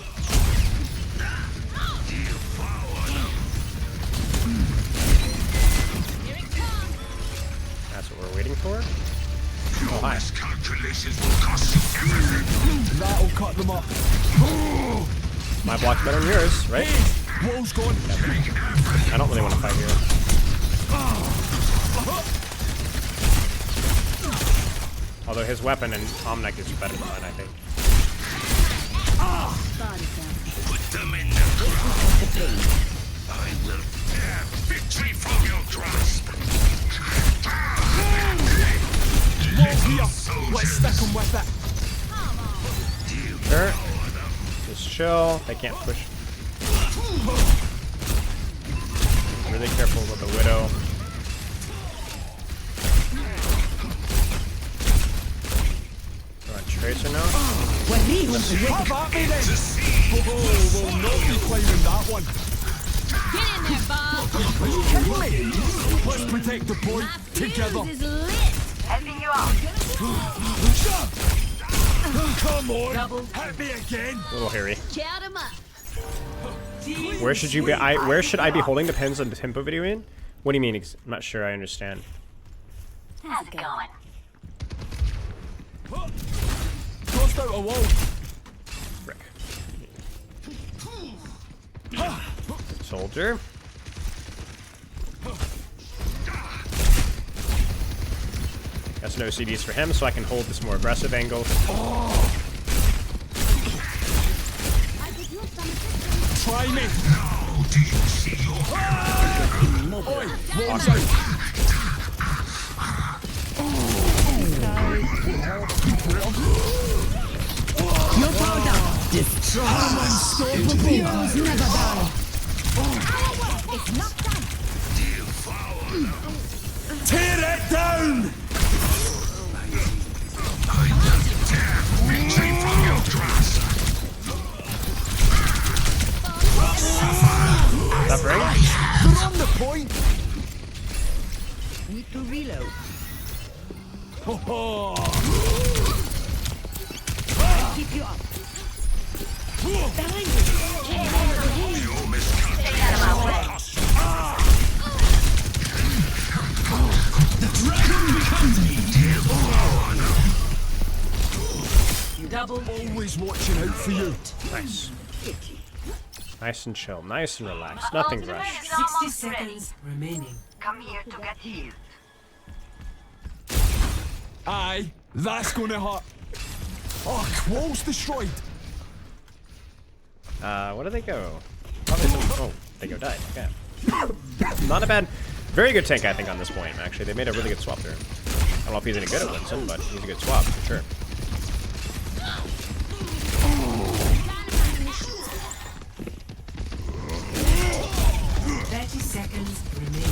Speaker 1: That's what we're waiting for. Oh, hi.
Speaker 14: Calculations will cost you everything.
Speaker 13: That'll cut them up.
Speaker 1: My block's better than yours, right?
Speaker 13: Wall's gone.
Speaker 1: I don't really want to fight here. Although his weapon and Omnek is better than mine, I think.
Speaker 14: Put them in the ground. I will tear victory from your grasp.
Speaker 13: Wall's here. Let's stick him with it.
Speaker 1: Sure. Just chill. They can't push. Really careful with the Widow. Tracer now?
Speaker 13: Have at me then. We'll not be claiming that one.
Speaker 11: Get in there, Bob.
Speaker 13: Are you kidding me? Let's protect the point together.
Speaker 11: Fuse is lit.
Speaker 10: Helping you out.
Speaker 13: Come on.
Speaker 11: Double.
Speaker 13: Hit me again.
Speaker 1: A little hairy.
Speaker 11: Count 'em up.
Speaker 1: Where should you be? Where should I be holding? Depends on the tempo video in. What do you mean? I'm not sure I understand.
Speaker 10: How's it going?
Speaker 13: Crossed out a wall.
Speaker 1: Frick. Soldier. That's no CDs for him, so I can hold this more aggressive angle.
Speaker 13: Try me.
Speaker 14: Now do you see your
Speaker 13: Oi, walls out.
Speaker 17: You're powered up. Destroy. Unstoppable. Heroes never die.
Speaker 11: It's not done.
Speaker 13: Tear it down.
Speaker 14: I will tear victory from your grasp.
Speaker 1: Suffering?
Speaker 13: They're on the point.
Speaker 15: Need to reload.
Speaker 13: Ho ho.
Speaker 15: I'll keep you up. Behind you.
Speaker 14: You miscalculated.
Speaker 13: The dragon becomes me.
Speaker 9: Double.
Speaker 13: Always watching out for you.
Speaker 1: Nice. Nice and chill. Nice and relaxed. Nothing rushed.
Speaker 9: 60 seconds remaining.
Speaker 10: Come here to get healed.
Speaker 13: Aye, that's gonna hurt. Oh, Quall's destroyed.
Speaker 1: Where do they go? Oh, they go died. Okay. Not a bad, very good tank, I think, on this point. Actually, they made a really good swap there. I don't know if he's any good at Winston, but he's a good swap for sure.
Speaker 9: Seconds remaining.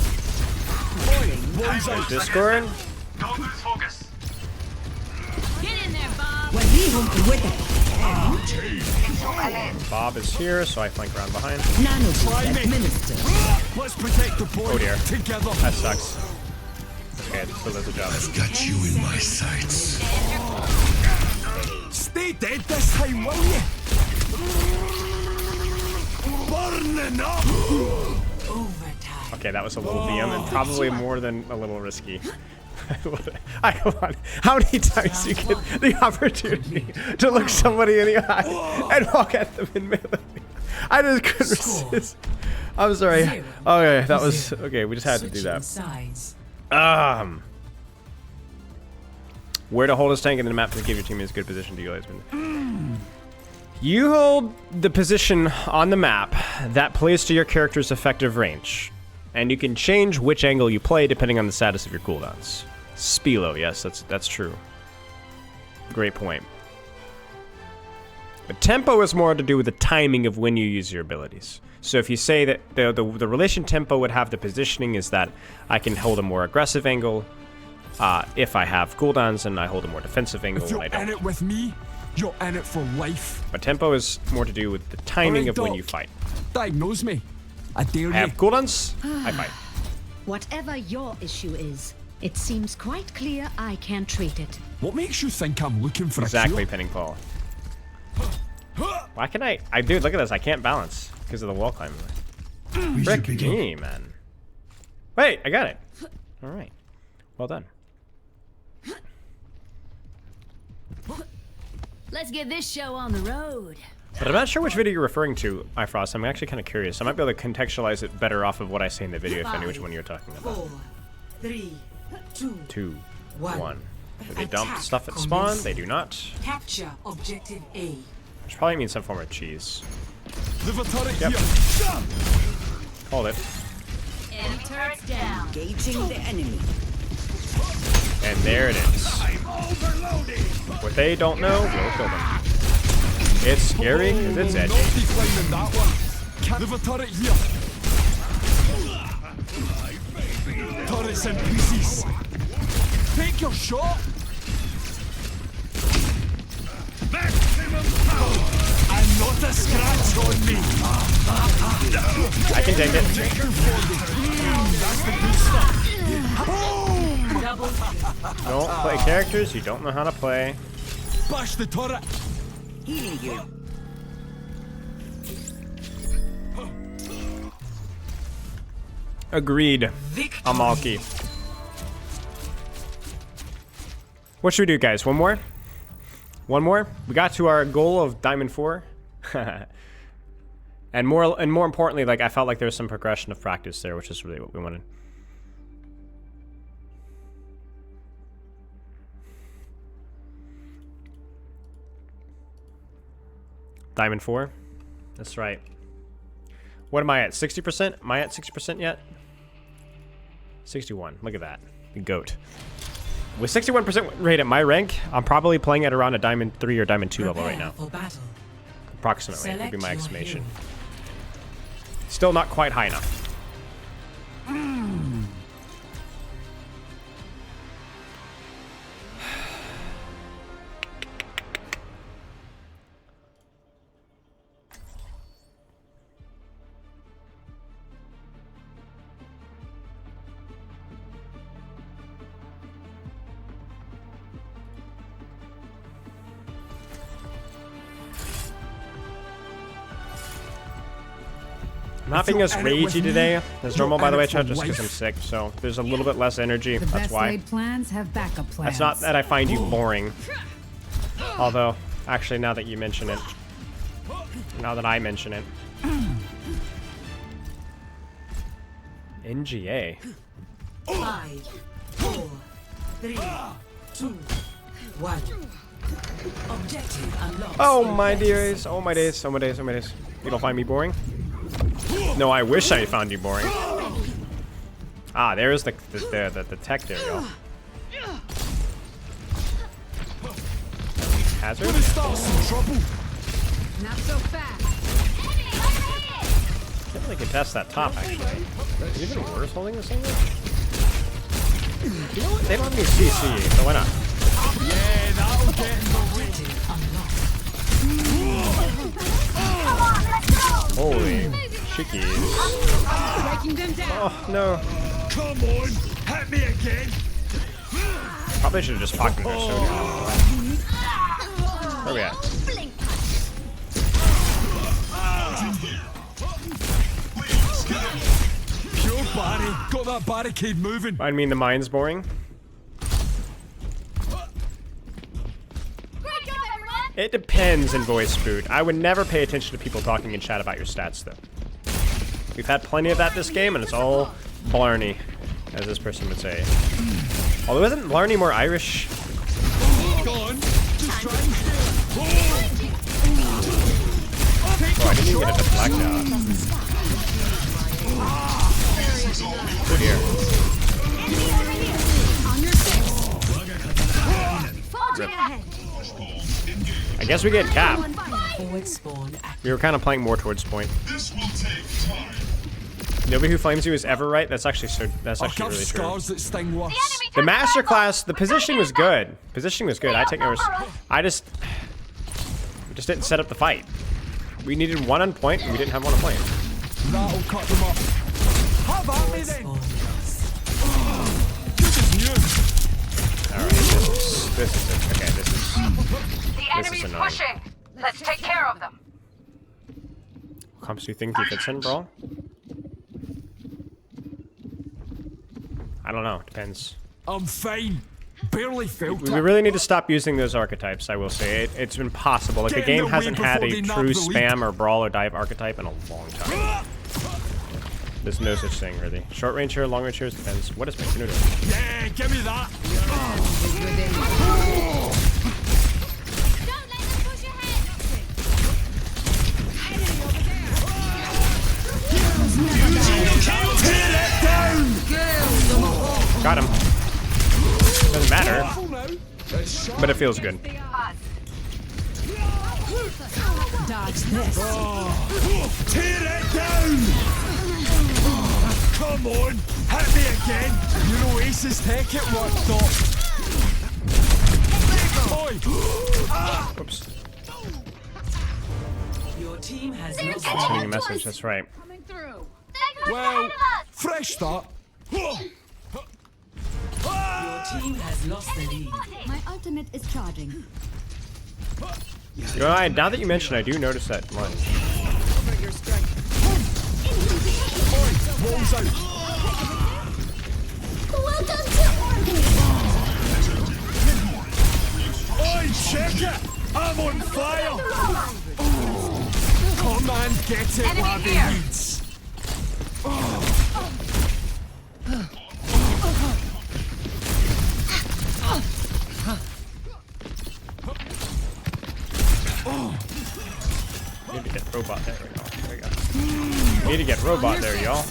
Speaker 1: There's Discord.
Speaker 3: Don't lose focus.
Speaker 11: Get in there, Bob.
Speaker 17: When we won't with it.
Speaker 1: Bob is here, so I flank around behind.
Speaker 13: Try me. Let's protect the boy.
Speaker 1: Oh dear.
Speaker 13: Together.
Speaker 1: That sucks. Okay, it still does a job.
Speaker 14: I've got you in my sights.
Speaker 13: Stay dead this time, will you? Burning up.
Speaker 1: Okay, that was a little BM and probably more than a little risky. Come on. How many times do you get the opportunity to look somebody in the eye and walk at them in melee? I just couldn't resist. I'm sorry. Okay, that was okay. We just had to do that. Where to hold his tank in the map to give your teammates a good position to utilize. You hold the position on the map that plays to your character's effective range, and you can change which angle you play depending on the status of your cooldowns. Spilo, yes, that's true. Great point. But tempo is more to do with the timing of when you use your abilities. So if you say that the relation tempo would have the positioning is that I can hold a more aggressive angle if I have cooldowns, and I hold a more defensive angle
Speaker 13: if you're
Speaker 1: when I don't.
Speaker 13: in it with me, you're in it for life.
Speaker 1: But tempo is more to do with the timing of when you fight.
Speaker 13: Diagnose me. I dare you.
Speaker 1: I have cooldowns, I fight.
Speaker 7: Whatever your issue is, it seems quite clear I can treat it.
Speaker 13: What makes you think I'm looking for
Speaker 1: Exactly,
Speaker 13: a cure?
Speaker 1: pinning Paul. Why can I dude, look at this. I can't balance because of the wall climbing. Frick me, man. Wait, I got it. All right. Well done.
Speaker 11: Let's get this show on the road.
Speaker 1: But I'm not sure which video you're referring to, iFrost. I'm actually kind of curious. I might be able to contextualize it better off of what I say in the video if I knew which one you're talking about.
Speaker 9: 4, 3,
Speaker 1: 2,
Speaker 9: 1.
Speaker 1: 1. Do they dump stuff at spawn? They do not.
Speaker 9: Capture objective A.
Speaker 1: Which probably means some form of cheese.
Speaker 13: Live a turret
Speaker 1: Yep.
Speaker 13: here.
Speaker 1: Hold it.
Speaker 11: Enemy turrets down.
Speaker 15: Engaging the enemy.
Speaker 1: And there it is. What they don't know, we'll kill them. It's scary because it's edgy.
Speaker 13: Not declining that one. Live a turret here. Turrets in pieces. Take your shot.
Speaker 14: Maximum power.
Speaker 13: And not a scratch on me.
Speaker 1: I can take it.
Speaker 13: That's the good stuff.
Speaker 1: Don't play characters you don't know how to play.
Speaker 13: Bash the turret.
Speaker 15: Healing you.
Speaker 1: Agreed. Amalki. What should we do, guys? One more? One more? We got to our goal of Diamond 4. and more importantly, like I felt like there was some progression of practice there, which is really what we wanted. Diamond 4? That's right. What am I at? 60%? Am I at 60% yet? 61. Look at that. The GOAT. With 61% rate at my rank, I'm probably playing at around a Diamond 3 or Diamond 2 level right now. Approximately, would be my estimation. Still not quite high enough. I'm not being as ragey today as normal, by the way, chat, just because I'm sick, so there's a little bit less energy. That's why.
Speaker 17: Plans have backup plans.
Speaker 1: That's not that I find you boring. Although, actually, now that you mention it, now that I mention it, NGA.
Speaker 9: 5, 4, 3, 2, 1. Objective unlocked.
Speaker 1: Oh my days! Oh my days! Oh my days! Oh my days! You don't find me boring? No, I wish I found you boring. Ah, there's the tech. There we go. Hazard?
Speaker 17: Not so fast.
Speaker 1: Can't really contest that top, actually. Is it even worse holding this thing? You know what? They don't have any CC, so why not?
Speaker 13: Yeah, that'll get
Speaker 1: Holy chickies. Oh, no.
Speaker 13: Come on, hit me again.
Speaker 1: Probably should have just popped in there so Where are we at?
Speaker 13: Pure Barry, got that barricade moving.
Speaker 1: I mean, the mine's boring. It depends in voice boot. I would never pay attention to people talking in chat about your stats, though. We've had plenty of that this game, and it's all blarney, as this person would say. Although isn't blarney more Irish?
Speaker 13: Oh,
Speaker 1: I didn't even get a deflect out. Good here. Rip. I guess we get cap. We were kind of playing more towards point. Nobody who flames you is ever right. That's actually really true. The masterclass, the positioning was good. Positioning was good. I take no risk. We just didn't set up the fight. We needed one on point, and we didn't have one on point.
Speaker 13: That'll cut them up. Have at me then.
Speaker 1: Alright, this is it. Okay, this is annoying.
Speaker 10: Pushing. Let's take care of them.
Speaker 1: What comps do you think he fits in, bro? I don't know. Depends.
Speaker 13: I'm fine. Barely felt
Speaker 1: We really need to stop using those archetypes, I will say. It's been possible. Like, the game hasn't had a true spam or brawl or dive archetype in a long time. There's no such thing, really. Short range here, long range here, depends. What is my canoe doing?
Speaker 13: Yeah, give me that.
Speaker 1: Got him. Doesn't matter. But it feels good.
Speaker 17: Dodge this.
Speaker 13: Tear it down! Come on, hit me again! Your Oasis tech it worked up!
Speaker 1: Oops.
Speaker 9: Your team has lost.
Speaker 1: Sending a message, that's right.
Speaker 13: Well, fresh start.
Speaker 9: Your team has lost the lead.
Speaker 11: My ultimate is charging.
Speaker 1: You know, now that you mention, I do notice that lunge.
Speaker 13: Walls out.
Speaker 11: Welcome to
Speaker 13: Oi, check it! I'm on fire! Come and get it while they needs.
Speaker 1: Need to get robot. There we go. There we go. need to get robot there, y'all.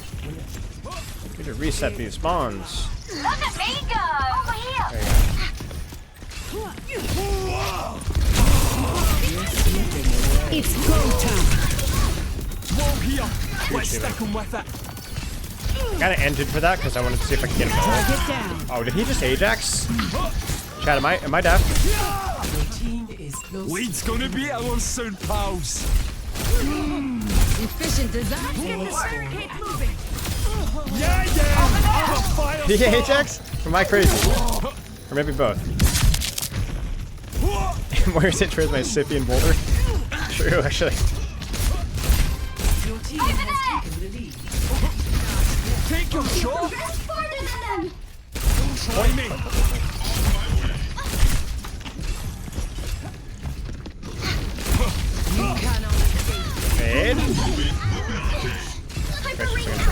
Speaker 1: Need to reset these spawns.
Speaker 10: Look at me go! Over here!
Speaker 17: It's go time.
Speaker 13: Whoa, here. Let's stick him with it.
Speaker 1: Kind of ended for that because I wanted to see if I could get him going. Oh, did he just Ajax? Chad, am I deaf?
Speaker 13: Lead's gonna be ours soon, pals.
Speaker 17: Efficient as that.
Speaker 13: Yeah.
Speaker 1: Did he Ajax? Or am I crazy? Or maybe both. Where's it towards my Scythian boulder? True, actually.
Speaker 9: Your team has taken the lead.
Speaker 13: Take your shot.
Speaker 11: That's farther than them.
Speaker 13: Try me.
Speaker 1: Fade.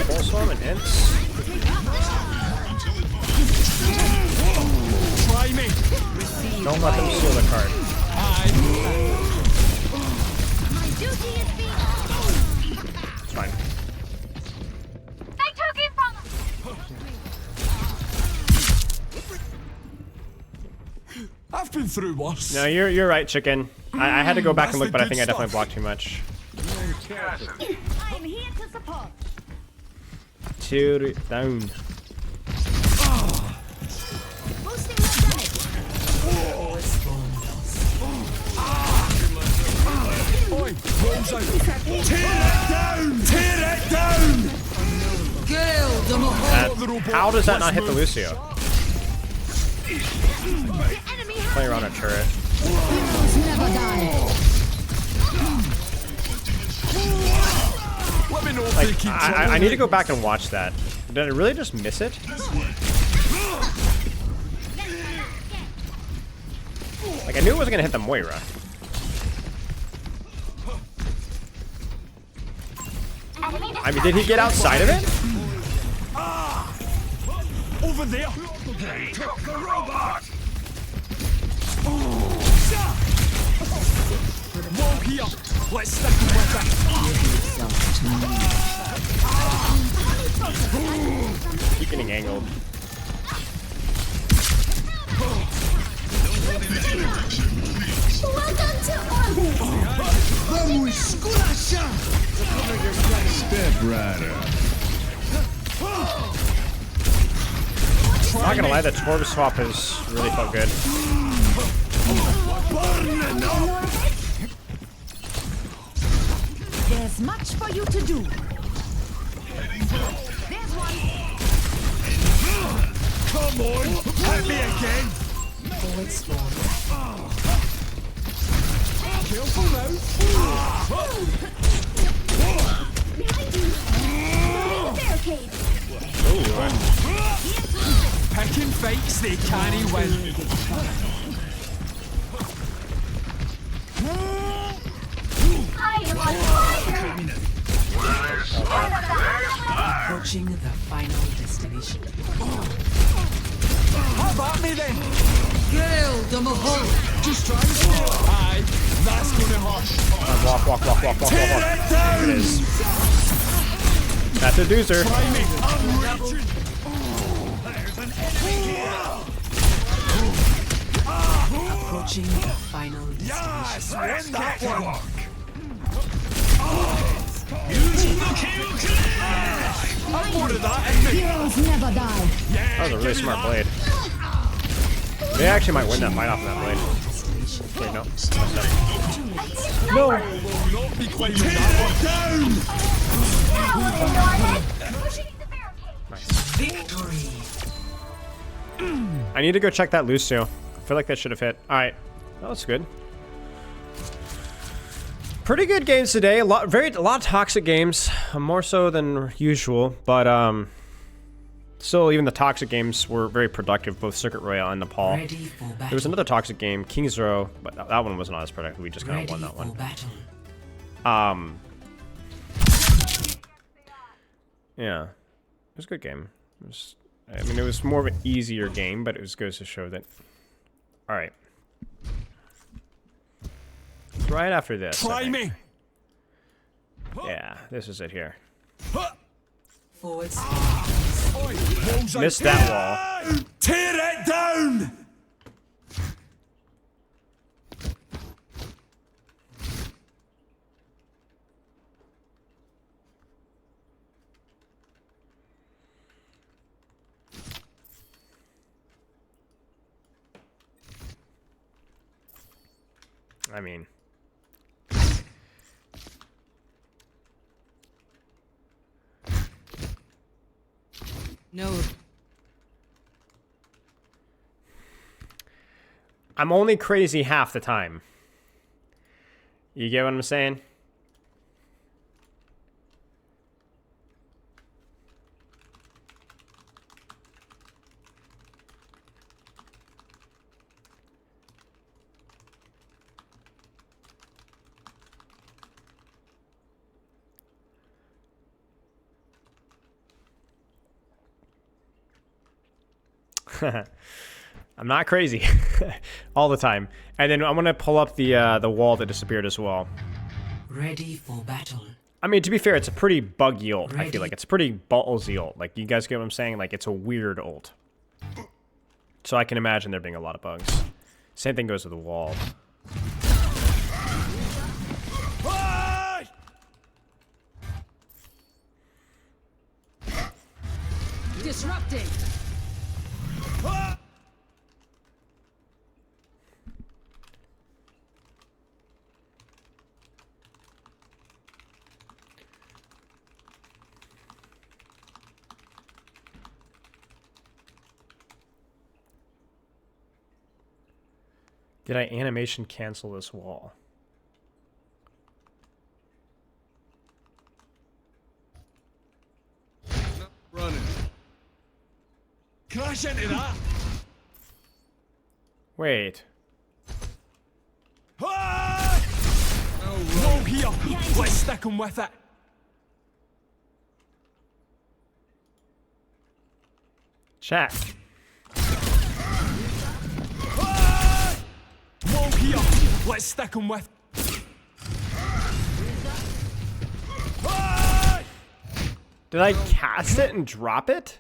Speaker 1: Full swarm and hints.
Speaker 13: Try me.
Speaker 1: Don't let them steal the card.
Speaker 11: My duty is being
Speaker 1: It's fine.
Speaker 10: They took it from us!
Speaker 13: I've been through worse.
Speaker 1: No, you're right, chicken. I had to go back and look, but I think I definitely blocked too much.
Speaker 11: I'm here to support.
Speaker 1: Two down.
Speaker 11: Boosting the damage.
Speaker 13: Oi, rolls out. Tear it down!
Speaker 17: Kill them all.
Speaker 1: How does that not hit the Lucio? Play around a turret.
Speaker 17: Heroes never die.
Speaker 13: Let me know if
Speaker 1: Like,
Speaker 13: they keep
Speaker 1: I need to go back and watch that. Did I really just miss it? Like, I knew it wasn't gonna hit the Moira. I mean, did he get outside of it?
Speaker 13: Over there.
Speaker 14: They took the robot.
Speaker 13: Whoa, here. Let's stick him with it.
Speaker 1: Keep getting angled.
Speaker 11: Welcome to orbit.
Speaker 17: Vamos esculachar.
Speaker 8: Step Rider.
Speaker 1: I'm not gonna lie, that Torb swap has really felt good.
Speaker 17: There's much for you to do. There's one.
Speaker 13: Come on, hit me again.
Speaker 9: Forward spawn.
Speaker 13: Careful now.
Speaker 11: Behind you. Barricade.
Speaker 13: Picking fights they can't win.
Speaker 10: I am on fire!
Speaker 9: Approaching the final destination.
Speaker 13: Have at me then.
Speaker 17: Kill them all.
Speaker 13: Just try to steal. Aye, that's gonna hurt.
Speaker 1: Walk.
Speaker 13: Tear it down.
Speaker 1: It is. That's a doozer.
Speaker 13: Try me. I'm reaching.
Speaker 9: Approaching the final destination.
Speaker 13: Yes, win that one. I'm bored of that, isn't it?
Speaker 17: Heroes never die.
Speaker 1: That was a really smart blade. They actually might win that fight off of that blade. Wait, no.
Speaker 13: No. Will not be climbing that
Speaker 1: Nice.
Speaker 9: Victory.
Speaker 1: I need to go check that Lucio. I feel like that should have hit. Alright. That was good. Pretty good games today. A lot of toxic games. More so than usual. But still, even the toxic games were very productive, both Circuit Royale and Nepal. There was another toxic game, King's Row, but that one was not as productive. We just kind of won that one. Yeah. It was a good game. I mean, it was more of an easier game, but it goes to show that... Alright. Right after this.
Speaker 13: Try me.
Speaker 1: Yeah, this is it here.
Speaker 9: Forward.
Speaker 1: Missed that wall.
Speaker 13: Tear it down!
Speaker 1: I mean,
Speaker 9: no.
Speaker 1: I'm only crazy half the time. You get what I'm saying? I'm not crazy all the time. And then I'm gonna pull up the wall that disappeared as well.
Speaker 9: Ready for battle.
Speaker 1: I mean, to be fair, it's a pretty buggy ult. I feel like it's a pretty ballsy ult. Like, you guys get what I'm saying? Like, it's a weird ult. So I can imagine there being a lot of bugs. Same thing goes with the wall.
Speaker 17: Disrupting.
Speaker 1: Did I animation cancel this wall?
Speaker 13: Running. Crash into that.
Speaker 1: Wait.
Speaker 13: Roll here. Let's stick him with it.
Speaker 1: Check.
Speaker 13: Roll here. Let's stick him with.
Speaker 1: Did I cast it and drop it?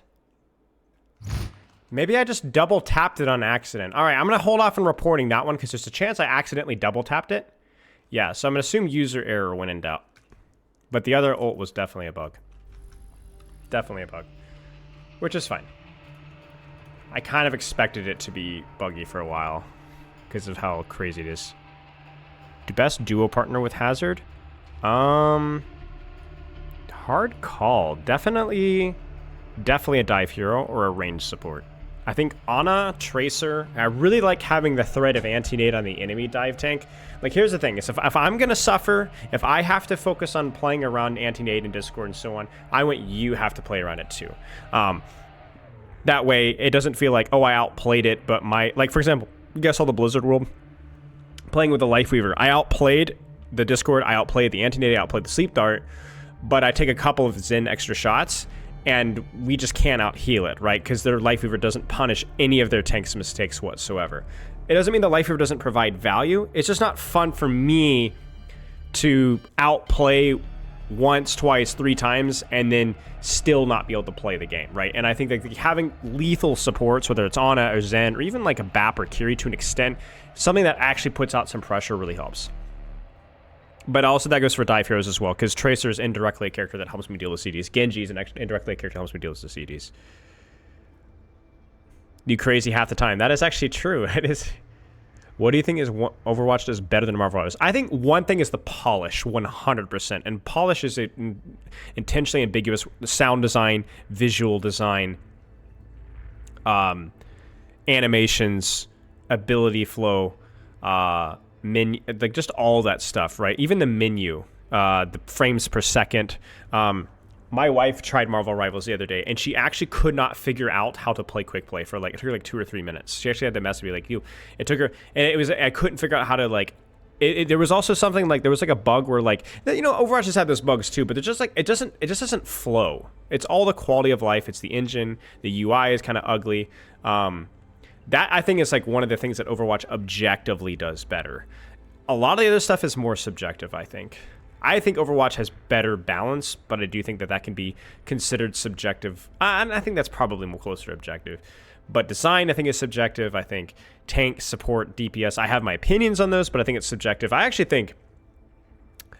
Speaker 1: Maybe I just double tapped it on accident. All right, I'm gonna hold off on reporting that one because there's a chance I accidentally double tapped it. Yeah, so I'm gonna assume user error when in doubt. But the other ult was definitely a bug. Definitely a bug. Which is fine. I kind of expected it to be buggy for a while because of how crazy it is. Do best duo partner with Hazard? Hard call. Definitely a dive hero or a range support. I think Ana, Tracer, I really like having the threat of anti-nade on the enemy dive tank. Like, here's the thing, is if I'm going to suffer, if I have to focus on playing around anti-nade and Discord and so on, I want you have to play around it too. That way, it doesn't feel like, oh, I outplayed it, but my... Like, for example, you guys saw the Blizzard world? Playing with the Life Weaver. I outplayed the Discord, I outplayed the anti-nade, I outplayed the Sleep Dart, but I take a couple of Zen extra shots, and we just can't out-heal it, right? Because their Life Weaver doesn't punish any of their tank's mistakes whatsoever. It doesn't mean the Life Weaver doesn't provide value. It's just not fun for me to outplay once, twice, 3 times, and then still not be able to play the game, right? And I think that having lethal supports, whether it's Ana or Zen, or even like a BAP or Kiri to an extent, something that actually puts out some pressure really helps. But also that goes for dive heroes as well, because Tracer is indirectly a character that helps me deal with CDs. Genji is indirectly a character that helps me deal with the CDs. You crazy half the time. That is actually true. It is. What do you think is Overwatch does better than Marvel Rivals? I think one thing is the polish, 100%. And polish is intentionally ambiguous. Sound design, visual design, animations, ability flow, menu, like just all that stuff, right? Even the menu, the frames per second. My wife tried Marvel Rivals the other day, and she actually could not figure out how to play quick play for like, it took her like 2 or 3 minutes. She actually had to message me like, it took her, and it was, I couldn't figure out how to like, there was also something like, there was like a bug where like, you know, Overwatch has had those bugs too, but they're just like, it just doesn't flow. It's all the quality of life. It's the engine. The UI is kind of ugly. That I think is like one of the things that Overwatch objectively does better. A lot of the other stuff is more subjective, I think. I think Overwatch has better balance, but I do think that can be considered subjective. And I think that's probably more closer to objective. But design, I think, is subjective. I think tank, support, DPS, I have my opinions on those, but I think it's subjective. I actually think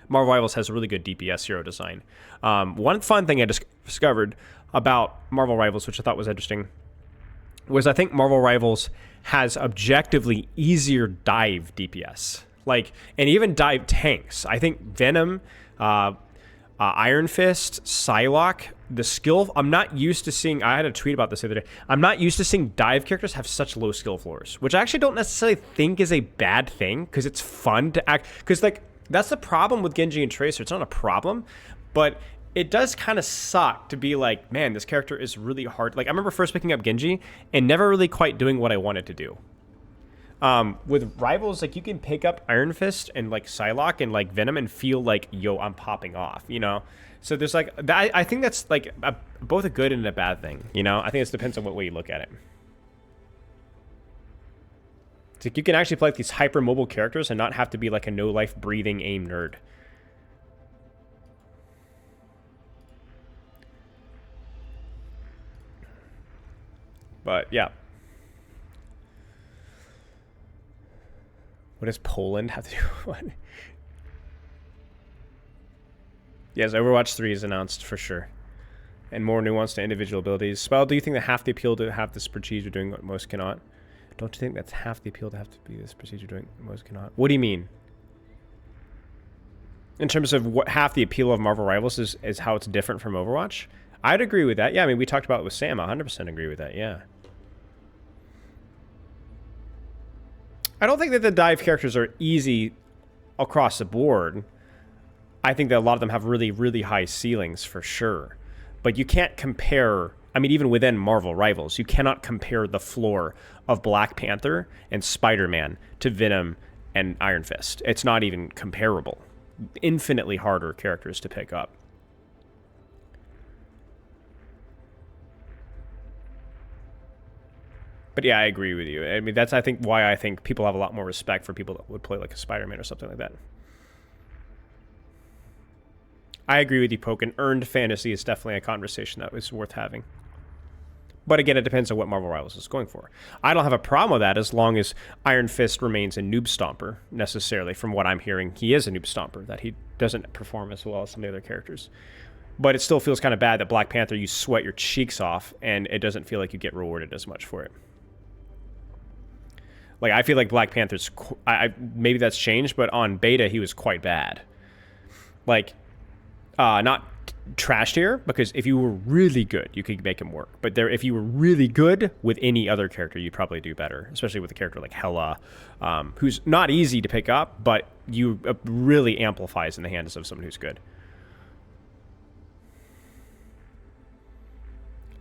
Speaker 1: Marvel Rivals has a really good DPS hero design. One fun thing I discovered about Marvel Rivals, which I thought was interesting, was I think Marvel Rivals has objectively easier dive DPS. Like, and even dive tanks. I think Venom, Iron Fist, Psylocke, the skill, I'm not used to seeing, I had a tweet about this the other day, I'm not used to seeing dive characters have such low skill floors, which I actually don't necessarily think is a bad thing, because it's fun to act, because like, that's the problem with Genji and Tracer. It's not a problem, but it does kind of suck to be like, man, this character is really hard. Like, I remember first picking up Genji and never really quite doing what I wanted to do. With Rivals, like, you can pick up Iron Fist and like Psylocke and like Venom and feel like, yo, I'm popping off, you know? So there's like, I think that's like both a good and a bad thing, you know? I think it depends on what way you look at it. It's like you can actually play like these hyper mobile characters and not have to be like a no life breathing aim nerd. But yeah. What does Poland have to do with what? Yes, Overwatch 3 is announced for sure. And more nuance to individual abilities. Spell, do you think that half the appeal to have this procedure doing what most cannot? Don't you think that's half the appeal to have to be this procedure doing what most cannot? What do you mean? In terms of what half the appeal of Marvel Rivals is how it's different from Overwatch? I'd agree with that. Yeah, I mean, we talked about it with Sam. I 100% agree with that, yeah. I don't think that the dive characters are easy across the board. I think that a lot of them have really, really high ceilings for sure. But you can't compare, I mean, even within Marvel Rivals, you cannot compare the floor of Black Panther and Spider-Man to Venom and Iron Fist. It's not even comparable. Infinitely harder characters to pick up. But yeah, I agree with you. I mean, that's, I think, why I think people have a lot more respect for people that would play like a Spider-Man or something like that. I agree with you, Pokin. Earned fantasy is definitely a conversation that is worth having. But again, it depends on what Marvel Rivals is going for. I don't have a problem with that as long as Iron Fist remains a noob stomper, necessarily. From what I'm hearing, he is a noob stomper, that he doesn't perform as well as some of the other characters. But it still feels kind of bad that Black Panther, you sweat your cheeks off, and it doesn't feel like you get rewarded as much for it. Like, I feel like Black Panther's, maybe that's changed, but on beta, he was quite bad. Like, not trash tier, because if you were really good, you could make him work. But if you were really good with any other character, you'd probably do better, especially with a character like Hela, who's not easy to pick up, but you really amplifies in the hands of someone who's good.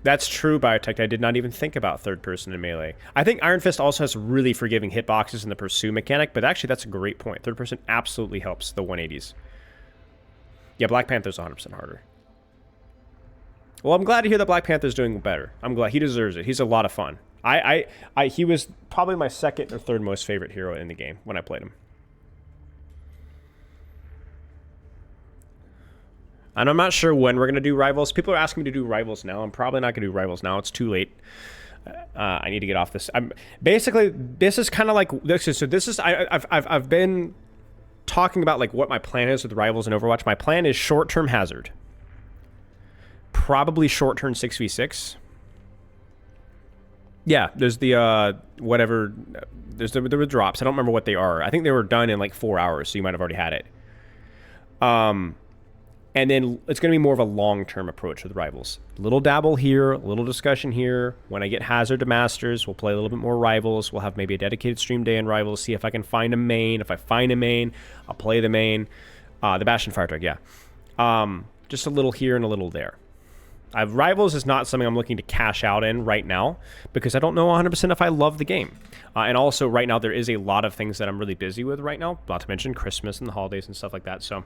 Speaker 1: That's true, Biotech. I did not even think about third person in Melee. I think Iron Fist also has really forgiving hitboxes in the pursue mechanic, but actually that's a great point. Third person absolutely helps the 180s. Yeah, Black Panther's 100% harder. Well, I'm glad to hear that Black Panther's doing better. I'm glad. He deserves it. He's a lot of fun. He was probably my second or third most favorite hero in the game when I played him. And I'm not sure when we're going to do Rivals. People are asking me to do Rivals now. I'm probably not going to do Rivals now. It's too late. I need to get off this. Basically, this is kind of like this. So this is I've been talking about like what my plan is with Rivals and Overwatch. My plan is short-term Hazard. Probably short-term 6v6. Yeah, there's the whatever. There were drops. I don't remember what they are. I think they were done in like 4 hours, so you might have already had it. And then it's going to be more of a long-term approach with Rivals. A little dabble here, a little discussion here. When I get Hazard to Masters, we'll play a little bit more Rivals. We'll have maybe a dedicated stream day in Rivals, see if I can find a main. If I find a main, I'll play the main. The Bastion Fire Truck, yeah. Just a little here and a little there. Rivals is not something I'm looking to cash out in right now because I don't know 100% if I love the game. And also, right now, there is a lot of things that I'm really busy with right now, not to mention Christmas and the holidays and stuff like that. So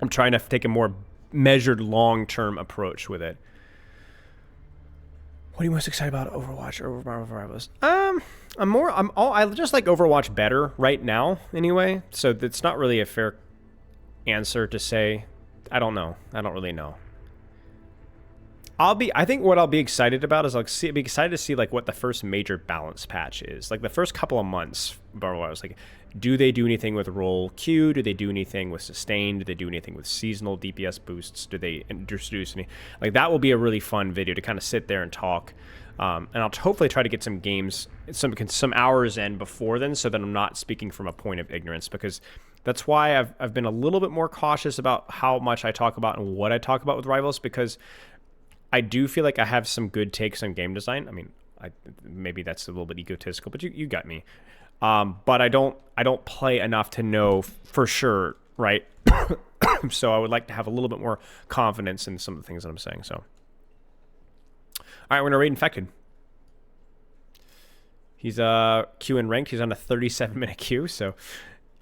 Speaker 1: I'm trying to take a more measured, long-term approach with it. What are you most excited about Overwatch or Marvel Rivals? I just like Overwatch better right now, anyway. So it's not really a fair answer to say. I don't know. I don't really know. I think what I'll be excited about is be excited to see like what the first major balance patch is. Like the first couple of months, I was like, do they do anything with roll Q? Do they do anything with sustain? Do they do anything with seasonal DPS boosts? Do they introduce any? Like that will be a really fun video to kind of sit there and talk. And I'll hopefully try to get some games, some hours in before then, so that I'm not speaking from a point of ignorance, because that's why I've been a little bit more cautious about how much I talk about and what I talk about with Rivals, because I do feel like I have some good takes on game design. I mean, maybe that's a little bit egotistical, but you got me. But I don't play enough to know for sure, right? So I would like to have a little bit more confidence in some of the things that I'm saying. So, all right, we're gonna raid Infected. He's Q in ranked. He's on a 37-minute queue. So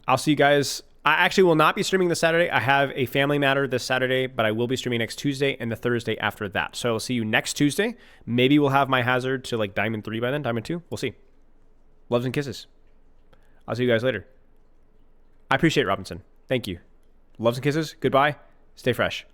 Speaker 1: I'll see you guys. I actually will not be streaming this Saturday. I have a family matter this Saturday, but I will be streaming next Tuesday and the Thursday after that. So I'll see you next Tuesday. Maybe we'll have my hazard to like Diamond 3 by then, Diamond 2. We'll see. Loves and kisses. I'll see you guys later. I appreciate it, Robinson. Thank you. Loves and kisses. Goodbye. Stay fresh.